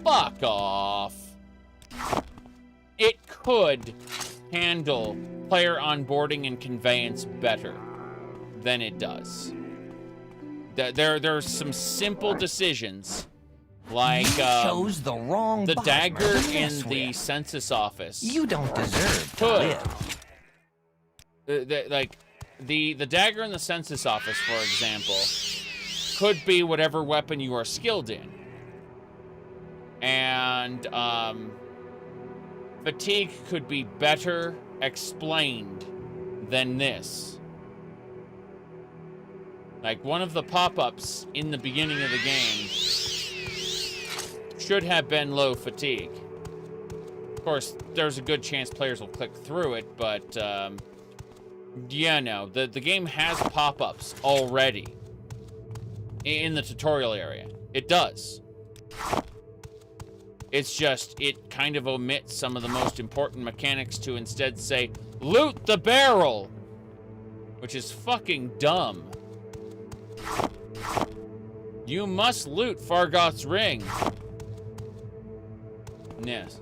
Fuck off. It could handle player onboarding and conveyance better than it does. There are some simple decisions, like chose the wrong the dagger in with. the census office. You don't deserve to live. Like the dagger in the census office, for example, could be whatever weapon you are skilled in, and fatigue could be better explained than this. Like, one of the pop-ups in the beginning of the game should have been low fatigue. Of course, there's a good chance players will click through it, but, yeah, no. The game has pop-ups already in the tutorial area. It does. It's just, it kind of omits some of the most important mechanics to instead say, loot the barrel! Which is fucking dumb. You must loot Fargoth's ring. Yes.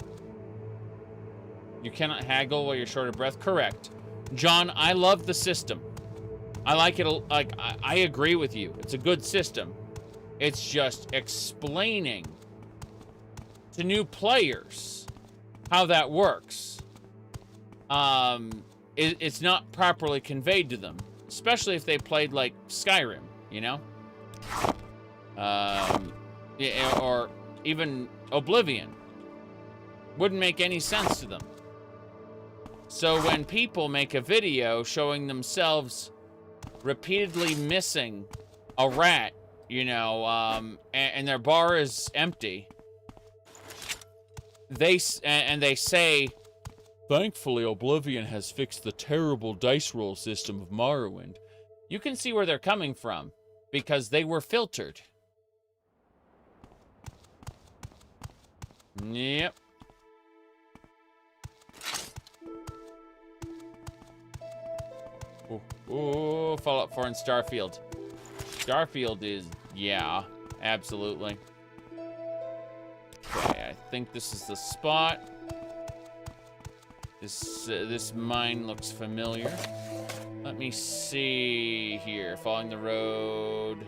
You cannot haggle while you're short of breath. Correct. John, I love the system. I like it, like, I agree with you. It's a good system. It's just explaining to new players how that works. It's not properly conveyed to them, especially if they played, like, Skyrim, you know? Yeah, or even Oblivion. Wouldn't make any sense to them. So when people make a video showing themselves repeatedly missing a rat, you know, and their bar is empty, they say, thankfully Oblivion has fixed the terrible dice roll system of Morrowind. You can see where they're coming from, because they were filtered. Yep. Ooh, Fallout 4 and Starfield. Starfield is, yeah, absolutely. Okay, I think this is the spot. This mine looks familiar. Let me see here. Following the road.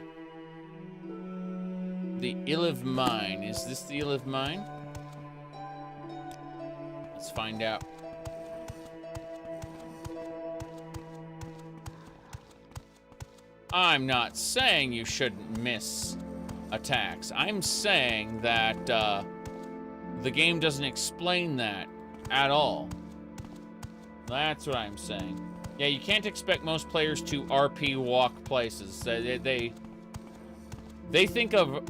The Iliv Mine. Is this the Iliv Mine? Let's find out. I'm not saying you shouldn't miss attacks. I'm saying that the game doesn't explain that at all. That's what I'm saying. Yeah, you can't expect most players to RP walk places. They think of,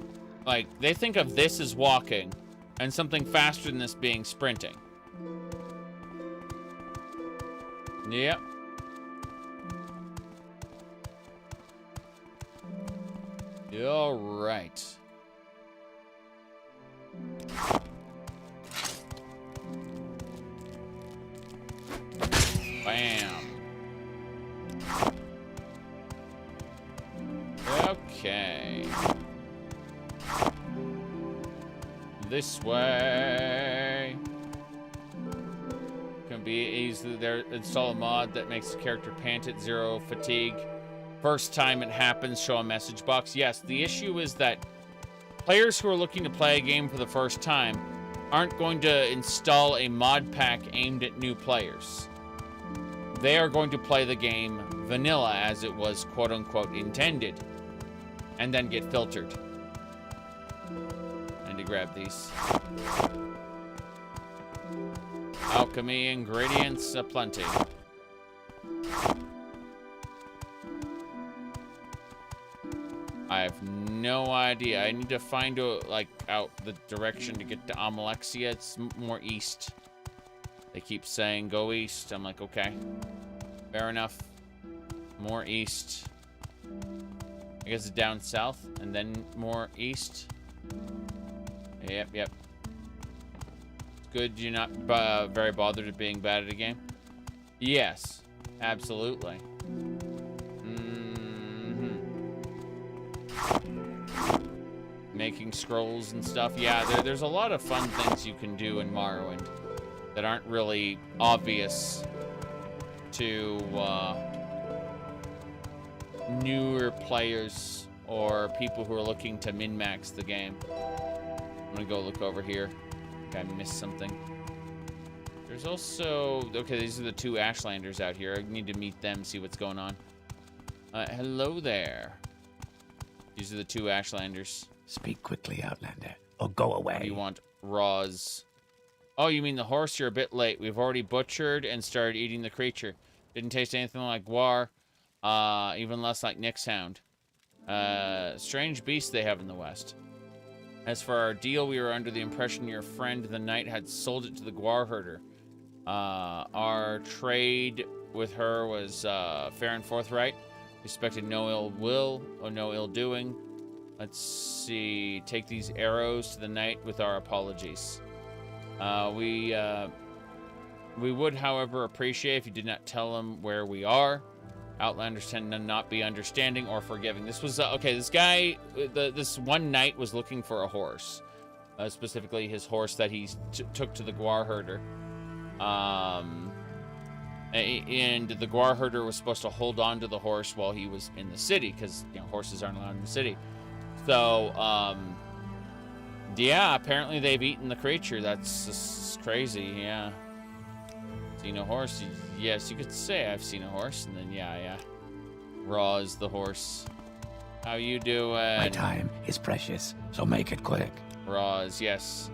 like, they think of this as walking and something faster than this being sprinting. Yep. All right. Bam. Okay. This way. Can be easily there. Install a mod that makes the character pant at 0 fatigue. First time it happens, show a message box. Yes, the issue is that players who are looking to play a game for the first time aren't going to install a mod pack aimed at new players. They are going to play the game vanilla as it was quote-unquote intended, and then get filtered. And to grab these. Alchemy ingredients aplenty. I have no idea. I need to find out the direction to get to Amalexia. It's more east. They keep saying go east. I'm like, okay, fair enough. More east. I guess it's down south and then more east. Yep. It's good you're not very bothered at being bad at a game. Yes, absolutely. Making scrolls and stuff. Yeah, there's a lot of fun things you can do in Morrowind that aren't really obvious to newer players or people who are looking to min-max the game. I'm gonna go look over here. I think I missed something. There's also... Okay, these are the two Ashlanders out here. I need to meet them, see what's going on. Hello there. These are the two Ashlanders. Speak quickly, Outlander, or go away. What do you want? Raws. Oh, you mean the horse? You're a bit late. We've already butchered and started eating the creature. Didn't taste anything like Gwar, even less like Nick's Hound. Strange beast they have in the west. As for our deal, we were under the impression your friend the knight had sold it to the Guar herder. Our trade with her was fair and forthright. We expected no ill will or no ill doing. Let's see. Take these arrows to the knight with our apologies. We would, however, appreciate if you did not tell him where we are. Outlanders tend to not be understanding or forgiving. This was, okay, this guy, this one knight was looking for a horse. Specifically his horse that he took to the Guar herder. And the Guar herder was supposed to hold on to the horse while he was in the city, because, you know, horses aren't allowed in the city. So, yeah, apparently they've eaten the creature. That's just crazy, yeah. Seen a horse? Yes, you could say I've seen a horse, and then yeah. Raw is the horse. How you doing? My time is precious, so make it quick. Raw is, yes.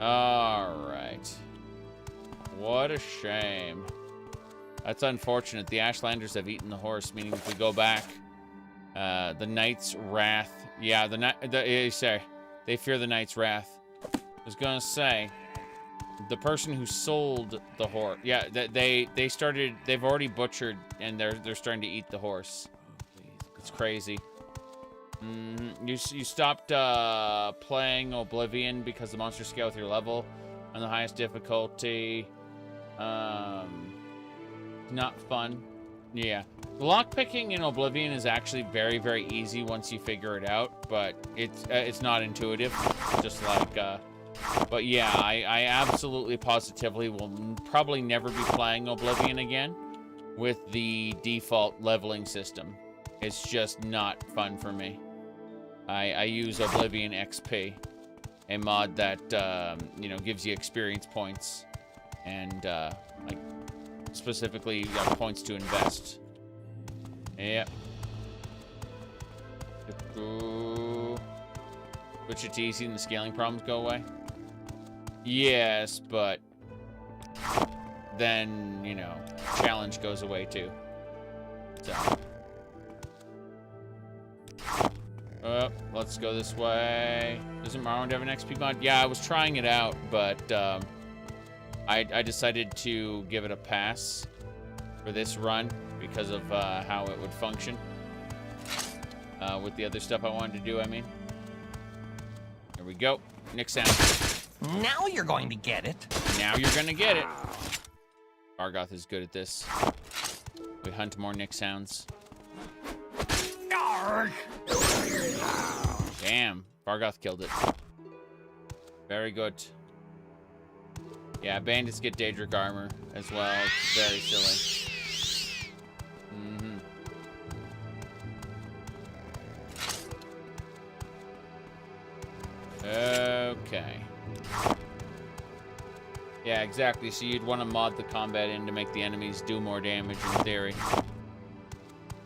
Alright. What a shame. That's unfortunate. The Ashlanders have eaten the horse, meaning if we go back, the Knight's Wrath. Yeah, they fear the Knight's Wrath. I was gonna say, the person who sold the horse, yeah, they've already butchered, and they're starting to eat the horse. It's crazy. You stopped playing Oblivion because the monster scale with your level on the highest difficulty. Not fun. Yeah. Lockpicking in Oblivion is actually very, very easy once you figure it out, but it's not intuitive. Just like, but yeah, I absolutely positively will probably never be playing Oblivion again with the default leveling system. It's just not fun for me. I use Oblivion XP, a mod that, you know, gives you experience points, and, like, specifically, you got points to invest. Yep. Switch it to easy and the scaling problems go away? Yes, but then, you know, challenge goes away too. So. Let's go this way. Doesn't Morrowind have an XP mod? Yeah, I was trying it out, but I decided to give it a pass for this run because of how it would function with the other stuff I wanted to do, I mean. Here we go. Nick sound. Now you're going to get it. Now you're going to get it. Bargoth is good at this. We hunt more Nick sounds. Damn. Bargoth killed it. Very good. Yeah, bandits get Daedric armor as well. It's very silly. Okay. Yeah, exactly. So you'd want to mod the combat in to make the enemies do more damage in theory.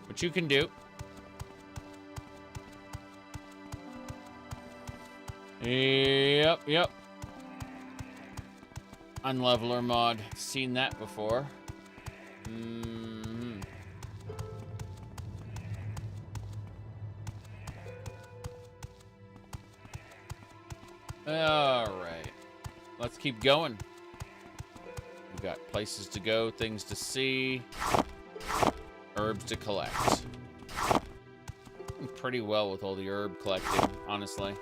Which you can do. Yep. Unleveler mod. Seen that before. Alright. Let's keep going. We've got places to go, things to see, herbs to collect. I'm pretty well with all the herb collecting, honestly.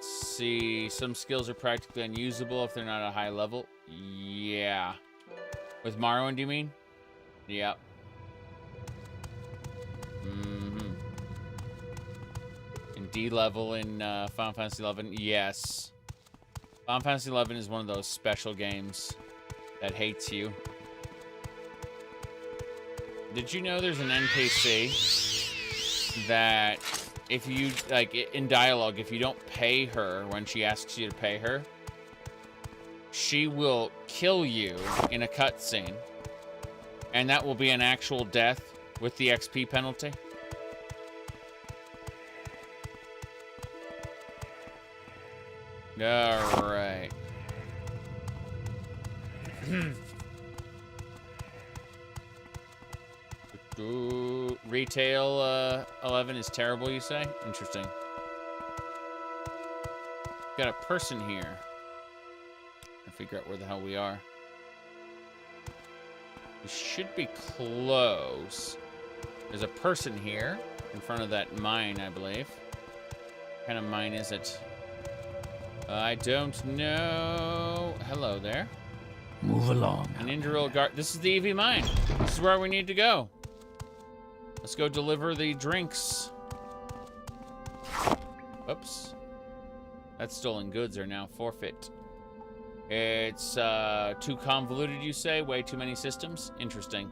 See, some skills are practically unusable if they're not at a high level. Yeah. With Morrowind, you mean? Yep. In D level in Final Fantasy XI, yes. Final Fantasy XI is one of those special games that hates you. Did you know there's an NPC that if you, like, in dialogue, if you don't pay her when she asks you to pay her, she will kill you in a cutscene, and that will be an actual death with the XP penalty? Alright. retail 11 is terrible, you say? Interesting. Got a person here. I figure out where the hell we are. We should be close. There's a person here in front of that mine, I believe. What kind of mine is it? I don't know. Hello there. Move along. An Induril guard. This is the EV mine. This is where we need to go. Let's go deliver the drinks. Oops. That stolen goods are now forfeit. It's too convoluted, you say? Way too many systems? Interesting.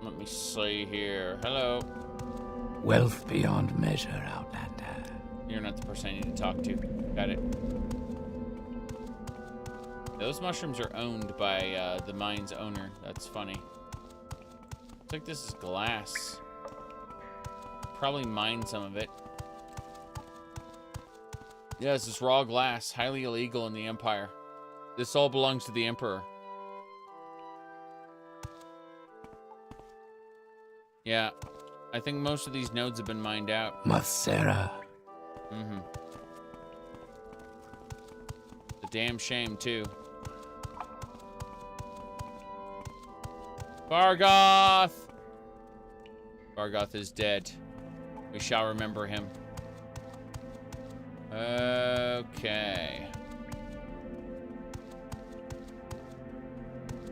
Let me see here. Hello. Wealth beyond measure, Outlander. You're not the person I need to talk to. Got it. Those mushrooms are owned by the mine's owner. That's funny. Looks like this is glass. Probably mine some of it. Yeah, this is raw glass. Highly illegal in the Empire. This all belongs to the Emperor. Yeah. I think most of these nodes have been mined out. Mathera. Mm-hmm. It's a damn shame, too. Bargoth! Bargoth is dead. We shall remember him. Okay.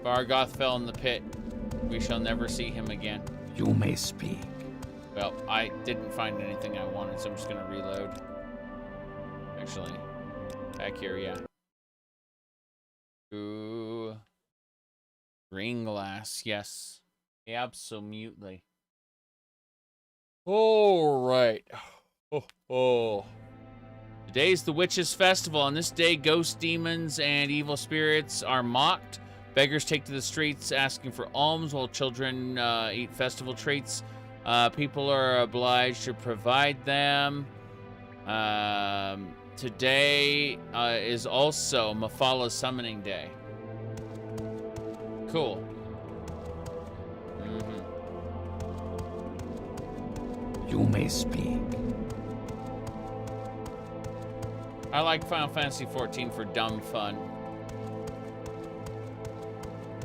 Bargoth fell in the pit. We shall never see him again. You may speak. Well, I didn't find anything I wanted, so I'm just gonna reload. Actually, back here, yeah. Ooh. Green glass, yes. Absolutely. All right. Oh. Today's the Witches' Festival. On this day, ghosts, demons, and evil spirits are mocked. Beggars take to the streets asking for alms while children eat festival treats. People are obliged to provide them. Today is also Mafala's Summoning Day. Cool. You may speak. I like Final Fantasy XIV for dumb fun.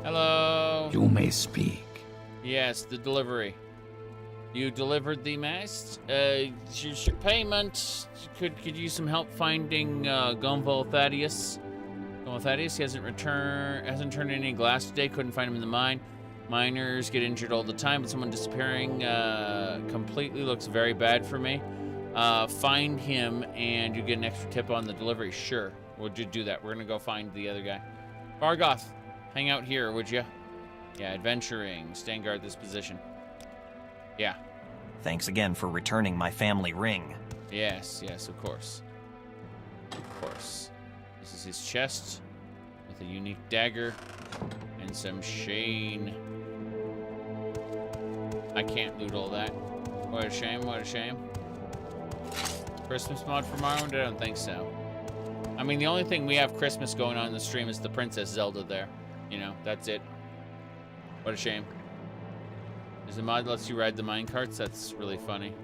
Hello. You may speak. Yes, the delivery. You delivered the mast. Here's your payment. Could use some help finding Gunval Thaddeus. Gunval Thaddeus, he hasn't turned any glass today. Couldn't find him in the mine. Miners get injured all the time, but someone disappearing completely looks very bad for me. Find him and you get an extra tip on the delivery. Sure, we'll just do that. We're gonna go find the other guy. Bargoth, hang out here, would you? Yeah, adventuring. Stand guard this position. Yeah. Thanks again for returning my family ring. Yes, of course. Of course. This is his chest with a unique dagger and some chain. I can't loot all that. What a shame, what a shame. Christmas mod for Morrowind? I don't think so. I mean, the only thing we have Christmas going on in the stream is the Princess Zelda there. You know, that's it. What a shame. There's a mod that lets you ride the minecarts. That's really funny.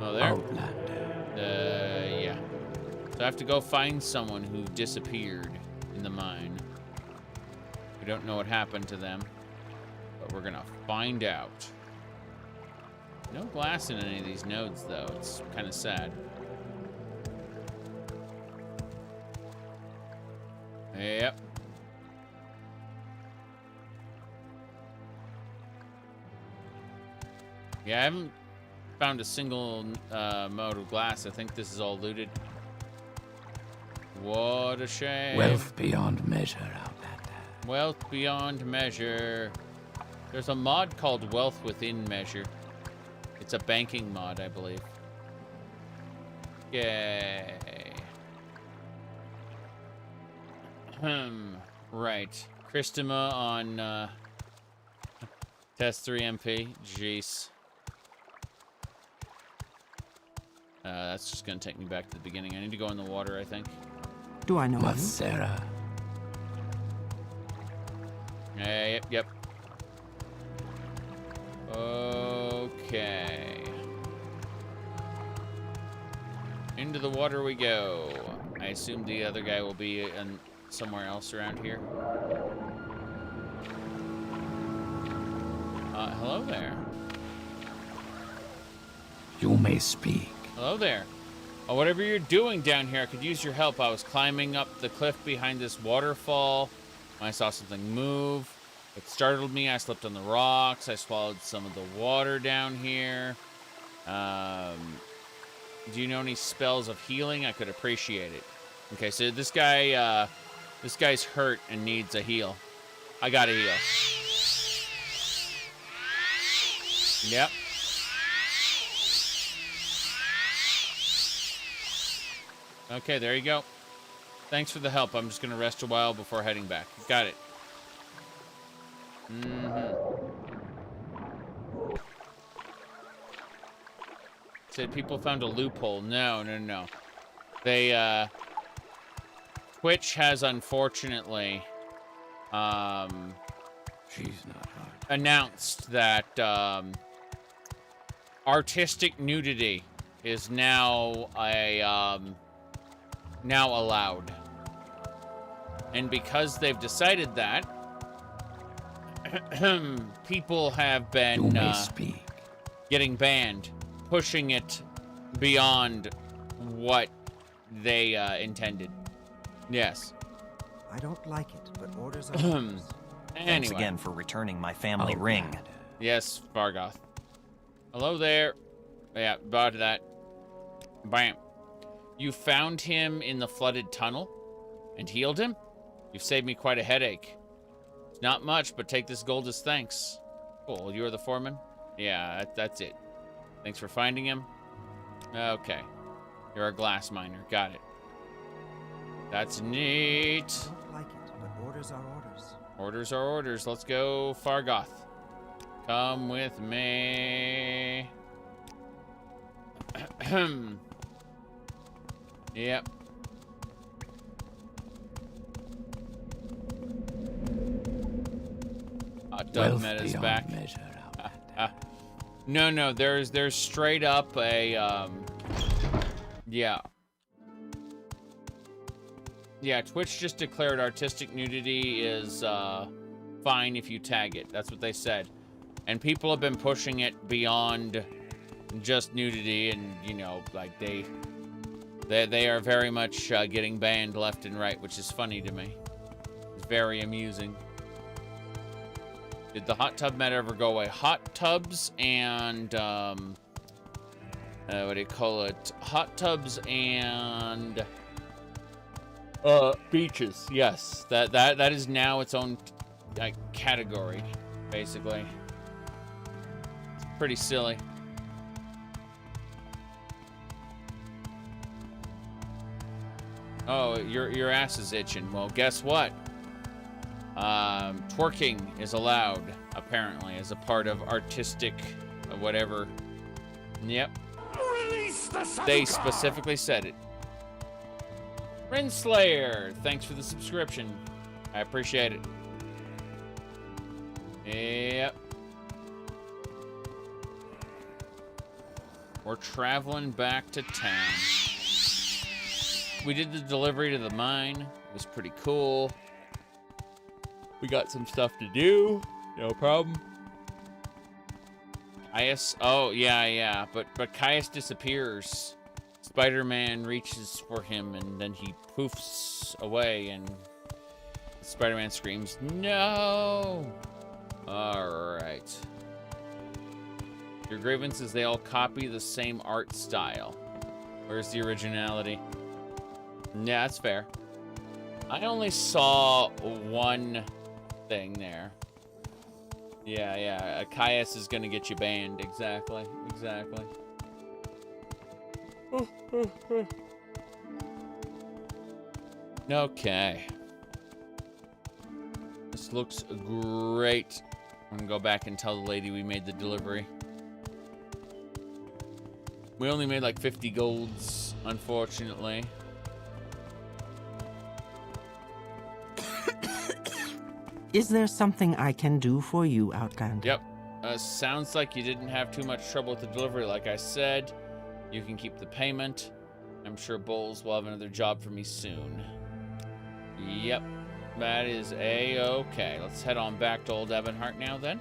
Oh, there? Yeah. So I have to go find someone who disappeared in the mine. We don't know what happened to them, but we're gonna find out. No glass in any of these nodes, though. It's kind of sad. Yep. Yeah, I haven't found a single mode of glass. I think this is all looted. What a shame. Wealth beyond measure, Outlander. Wealth beyond measure. There's a mod called Wealth Within Measure. It's a banking mod, I believe. Yay. Right. Christima on Test 3 MP. Jeez. That's just gonna take me back to the beginning. I need to go in the water, I think. Do I know Mathera. Yep. Okay. Into the water we go. I assume the other guy will be somewhere else around here. Hello there. You may speak. Hello there. Oh, whatever you're doing down here, I could use your help. I was climbing up the cliff behind this waterfall when I saw something move. It startled me. I slipped on the rocks. I swallowed some of the water down here. Do you know any spells of healing? I could appreciate it. Okay, so this guy's hurt and needs a heal. I got a heal. Yep. Okay, there you go. Thanks for the help. I'm just gonna rest a while before heading back. Got it. Said people found a loophole. No. They, Twitch has unfortunately, She's not hard. announced that, artistic nudity is now now allowed. And because they've decided that, people have been getting banned, pushing it beyond what they intended. Yes. I don't like it, but orders are orders. Anyway. Thanks again for returning my family ring. Yes, Vargoth. Hello there. Yeah, about that. Bam. You found him in the flooded tunnel and healed him? You've saved me quite a headache. It's not much, but take this gold as thanks. Cool, you're the foreman? Yeah, that's it. Thanks for finding him. Okay. You're a glass miner. Got it. That's neat. I don't like it, but orders are orders. Orders are orders. Let's go, Vargoth. Come with me. Yep. Doug Meta's back. No, there's straight up a yeah. Yeah, Twitch just declared artistic nudity is fine if you tag it. That's what they said. And people have been pushing it beyond just nudity, and you know, like they are very much getting banned left and right, which is funny to me. It's very amusing. Did the hot tub meta ever go away? Hot tubs and what do you call it? Hot tubs and beaches. Yes, that is now its own category, basically. It's pretty silly. Oh, your ass is itching. Well, guess what? Twerking is allowed, apparently, as a part of artistic whatever. Yep. They specifically said it. Renslayer, thanks for the subscription. I appreciate it. Yep. We're traveling back to town. We did the delivery to the mine. It was pretty cool. We got some stuff to do. No problem. Caius. Oh, yeah. But Caius disappears. Spider-Man reaches for him, and then he poofs away, and Spider-Man screams, "No!" Alright. Your grievance is they all copy the same art style. Where's the originality? Yeah, that's fair. I only saw one thing there. Yeah. Caius is gonna get you banned. Exactly. Okay. This looks great. I'm gonna go back and tell the lady we made the delivery. We only made like 50 golds, unfortunately. Is there something I can do for you, Outlander? Yep. Sounds like you didn't have too much trouble with the delivery. Like I said, you can keep the payment. I'm sure Bowles will have another job for me soon. Yep. That is A-okay. Let's head on back to old Ebonheart now, then.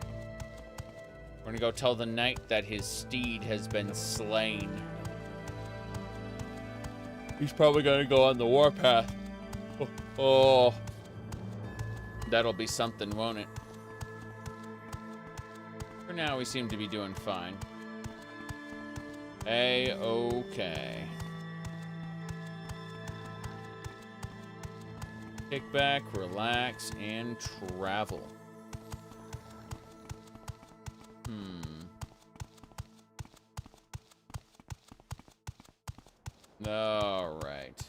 We're gonna go tell the knight that his steed has been slain. He's probably gonna go on the warpath. Oh. That'll be something, won't it? For now, we seem to be doing fine. A-okay. Kick back, relax, and travel. All right.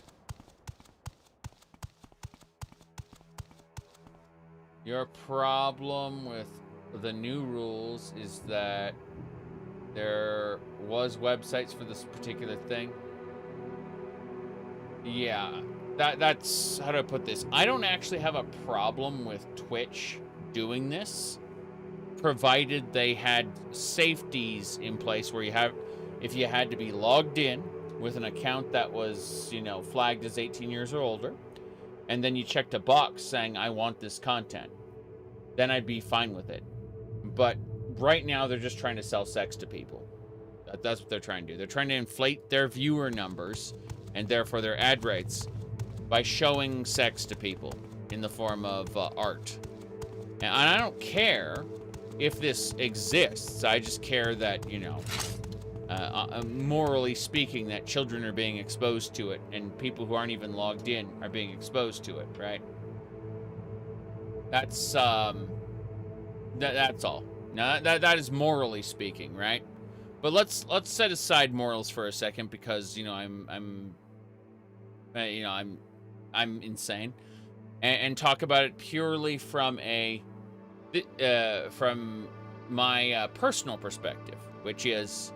Your problem with the new rules is that there was websites for this particular thing. Yeah, that's how do I put this? I don't actually have a problem with Twitch doing this, provided they had safeties in place where if you had to be logged in with an account that was, you know, flagged as 18 years or older, and then you checked a box saying, I want this content, then I'd be fine with it. But right now, they're just trying to sell sex to people. That's what they're trying to do. They're trying to inflate their viewer numbers, and therefore their ad rates, by showing sex to people in the form of art. And I don't care if this exists. I just care that, you know, morally speaking, that children are being exposed to it, and people who aren't even logged in are being exposed to it, right? That's that's all. Now that is morally speaking, right? But let's set aside morals for a second, because you know I'm insane, and talk about it purely from my personal perspective, which is,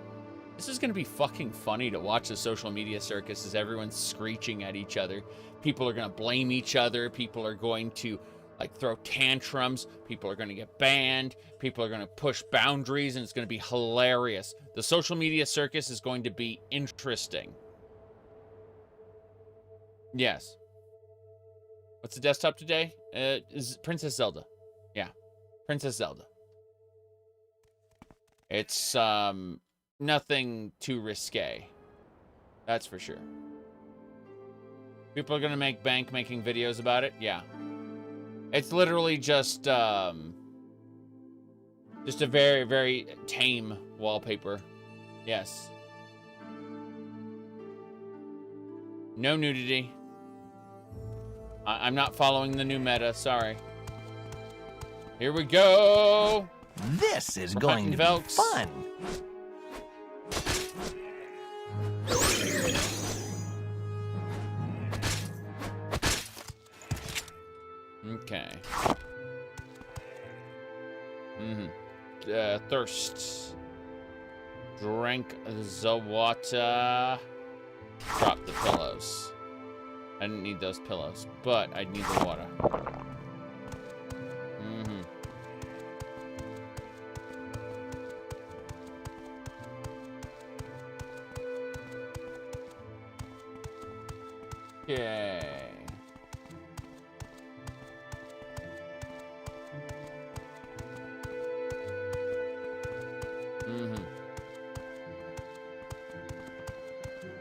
this is going to be fucking funny to watch the social media circus as everyone's screeching at each other. People are going to blame each other. People are going to like throw tantrums. People are going to get banned. People are going to push boundaries, and it's going to be hilarious. The social media circus is going to be interesting. Yes. What's the desktop today? Is Princess Zelda. Yeah. Princess Zelda. It's nothing too risque. That's for sure. People are gonna make bank making videos about it? Yeah. It's literally just a very, very tame wallpaper. Yes. No nudity. I'm not following the new meta, sorry. Here we go! This is going to be fun! Okay. Thirst. Drink the water. Drop the pillows. I didn't need those pillows, but I need the water. Okay.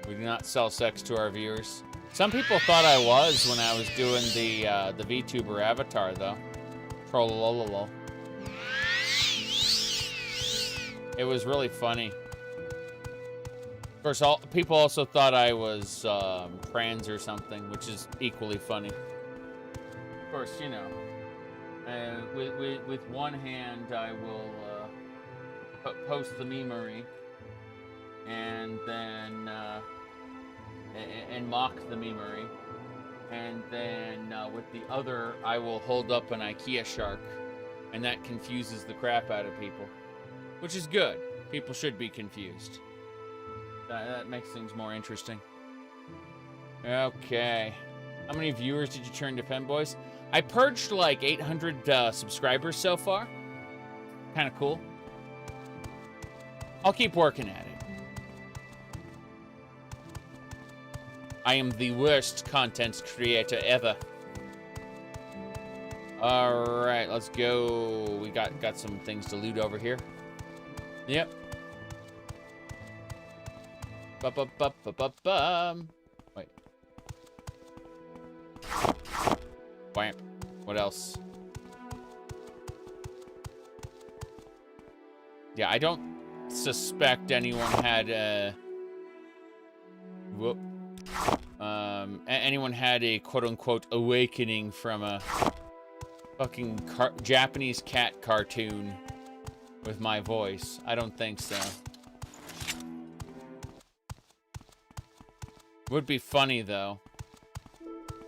We do not sell sex to our viewers. Some people thought I was when I was doing the VTuber avatar, though. Trollololol. It was really funny. Of course, people also thought I was trans or something, which is equally funny. Of course, you know, with one hand, I will post the memery, and then and mock the memery, and then with the other, I will hold up an IKEA shark, and that confuses the crap out of people, which is good. People should be confused. That makes things more interesting. Okay. How many viewers did you turn to femboys? I purged like 800 subscribers so far. Kind of cool. I'll keep working at it. I am the worst content creator ever. All right, let's go. We got some things to loot over here. Yep. Wait. Wham. What else? Yeah, I don't suspect anyone had anyone had a quote-unquote awakening from a fucking Japanese cat cartoon with my voice. I don't think so. Would be funny though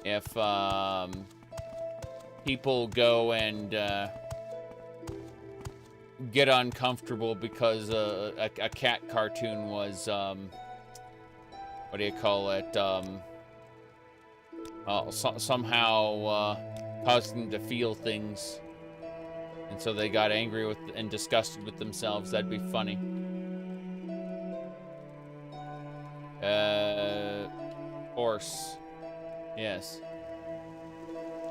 if people go and get uncomfortable because a cat cartoon was what do you call it, somehow caused them to feel things, and so they got angry with and disgusted with themselves. That'd be funny. Horse. Yes.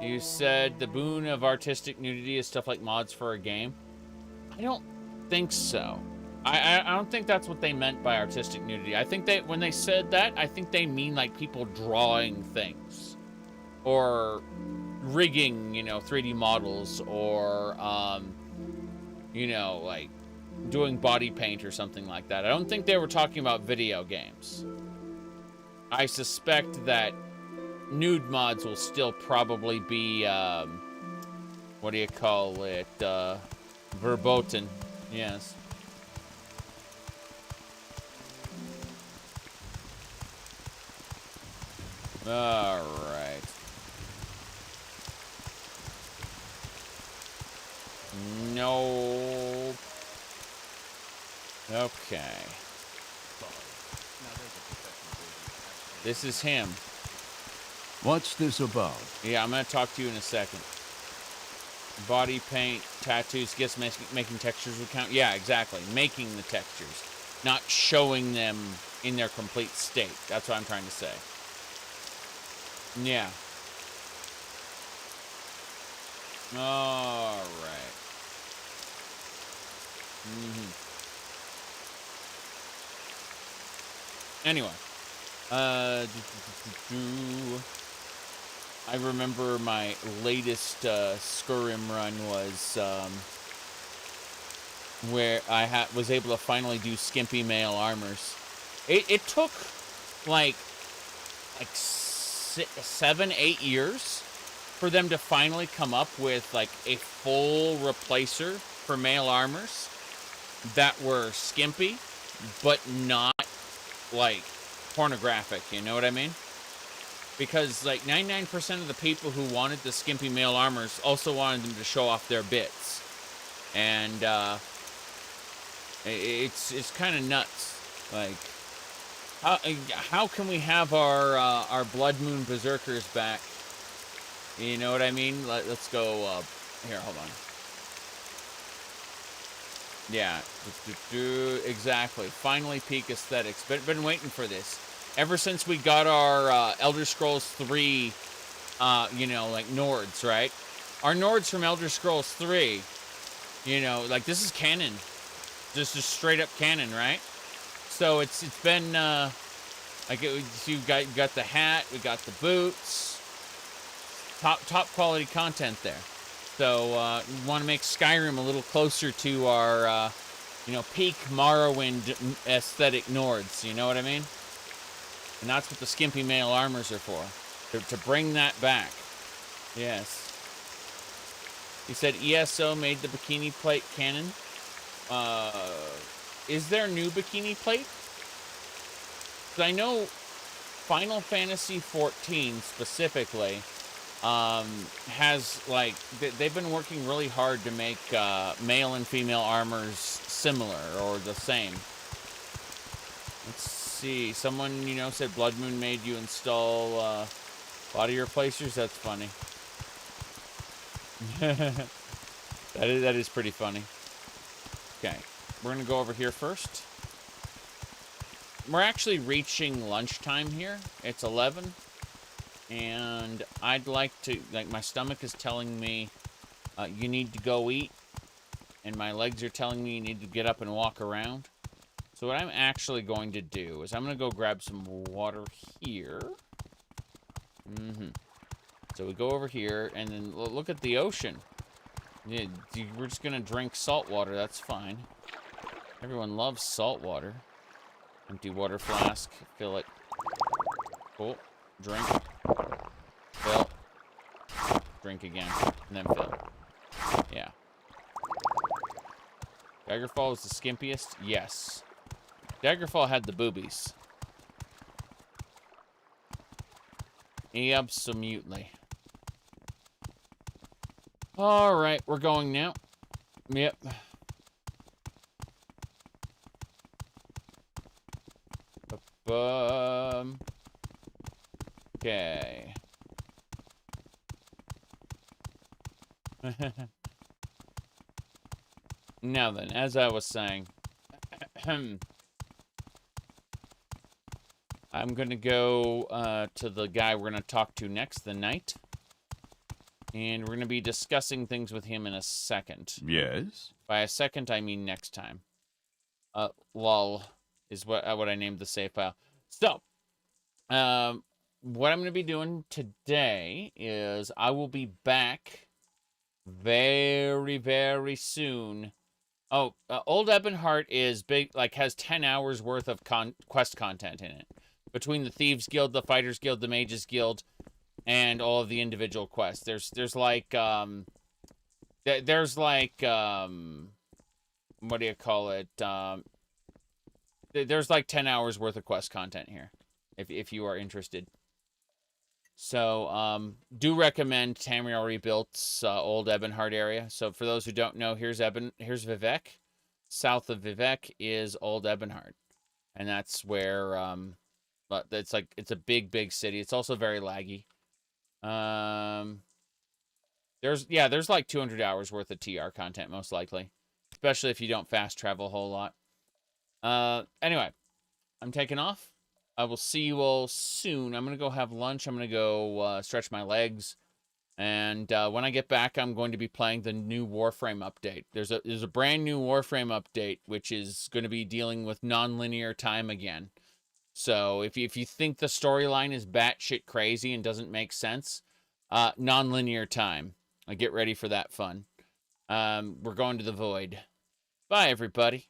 You said the boon of artistic nudity is stuff like mods for a game. I don't think so. I don't think that's what they meant by artistic nudity. I think when they said that, I think they mean like people drawing things or rigging, you know, 3D models, or you know, like doing body paint or something like that. I don't think they were talking about video games. I suspect that nude mods will still probably be what do you call it, verboten. Yes. All right. No. Okay. This is him. What's this about? Yeah, I'm gonna talk to you in a second. Body paint, tattoos, guess making textures would count? Yeah, exactly. Making the textures, not showing them in their complete state. That's what I'm trying to say. Yeah. All right. Anyway. I remember my latest Skyrim run was where I was able to finally do skimpy male armors. It took like 7-8 years for them to finally come up with like a full replacer for male armors that were skimpy but not like pornographic, you know what I mean? Because like 99% of the people who wanted the skimpy male armors also wanted them to show off their bits, and it's kind of nuts. Like, how can we have our Bloodmoon berserkers back? You know what I mean? Let's go here. Hold on. Yeah, exactly. Finally, peak aesthetics. But been waiting for this ever since we got our Elder Scrolls 3, you know, like Nords, right? Our Nords from Elder Scrolls 3, you know, like this is canon. This is straight up canon, right? So it's been like you got the hat, we got the boots, top quality content there. So we want to make Skyrim a little closer to our, you know, peak Morrowind aesthetic Nords. You know what I mean? And that's what the skimpy male armors are for, to bring that back. Yes. He said ESO made the bikini plate canon. Is there new bikini plate? 'Cause I know Final Fantasy XIV specifically has, like, they've been working really hard to make male and female armors similar or the same. Let's see. Someone, you know, said Bloodmoon made you install body replacers. That's funny. That is pretty funny. Okay, we're gonna go over here first. We're actually reaching lunchtime here. It's 11, and I'd like to, like, my stomach is telling me you need to go eat, and my legs are telling me you need to get up and walk around. So what I'm actually going to do is I'm gonna go grab some water here. So we go over here, and then look at the ocean. Yeah, we're just gonna drink salt water. That's fine. Everyone loves salt water. Empty water flask. Fill it. Cool. Drink. Fill. Drink again. And then fill. Yeah. Daggerfall was the skimpiest? Yes. Daggerfall had the boobies. Absolutely. Alright, we're going now. Yep. Okay. Now then, as I was saying, I'm gonna go to the guy we're gonna talk to next, the knight. And we're gonna be discussing things with him in a second. Yes? By a second, I mean next time. Lol is what I named the save file. So, what I'm gonna be doing today is I will be back very, very soon. Oh, Old Ebonheart is big, like, has 10 hours worth of quest content in it. Between the Thieves Guild, the Fighters Guild, the Mages Guild, and all of the individual quests. There's like, what do you call it? There's like 10 hours worth of quest content here, if you are interested. So, do recommend Tamriel Rebuilt's Old Ebonheart area. So for those who don't know, here's Vivec. South of Vivec is Old Ebonheart. And that's where, but it's a big, big city. It's also very laggy. There's like 200 hours worth of TR content, most likely. Especially if you don't fast travel a whole lot. Anyway, I'm taking off. I will see you all soon. I'm going to go have lunch. I'm going to go stretch my legs. And when I get back, I'm going to be playing the new Warframe update. There's a brand new Warframe update, which is going to be dealing with non-linear time again. So if you think the storyline is batshit crazy and doesn't make sense, non-linear time. Get ready for that fun. We're going to the Void. Bye, everybody.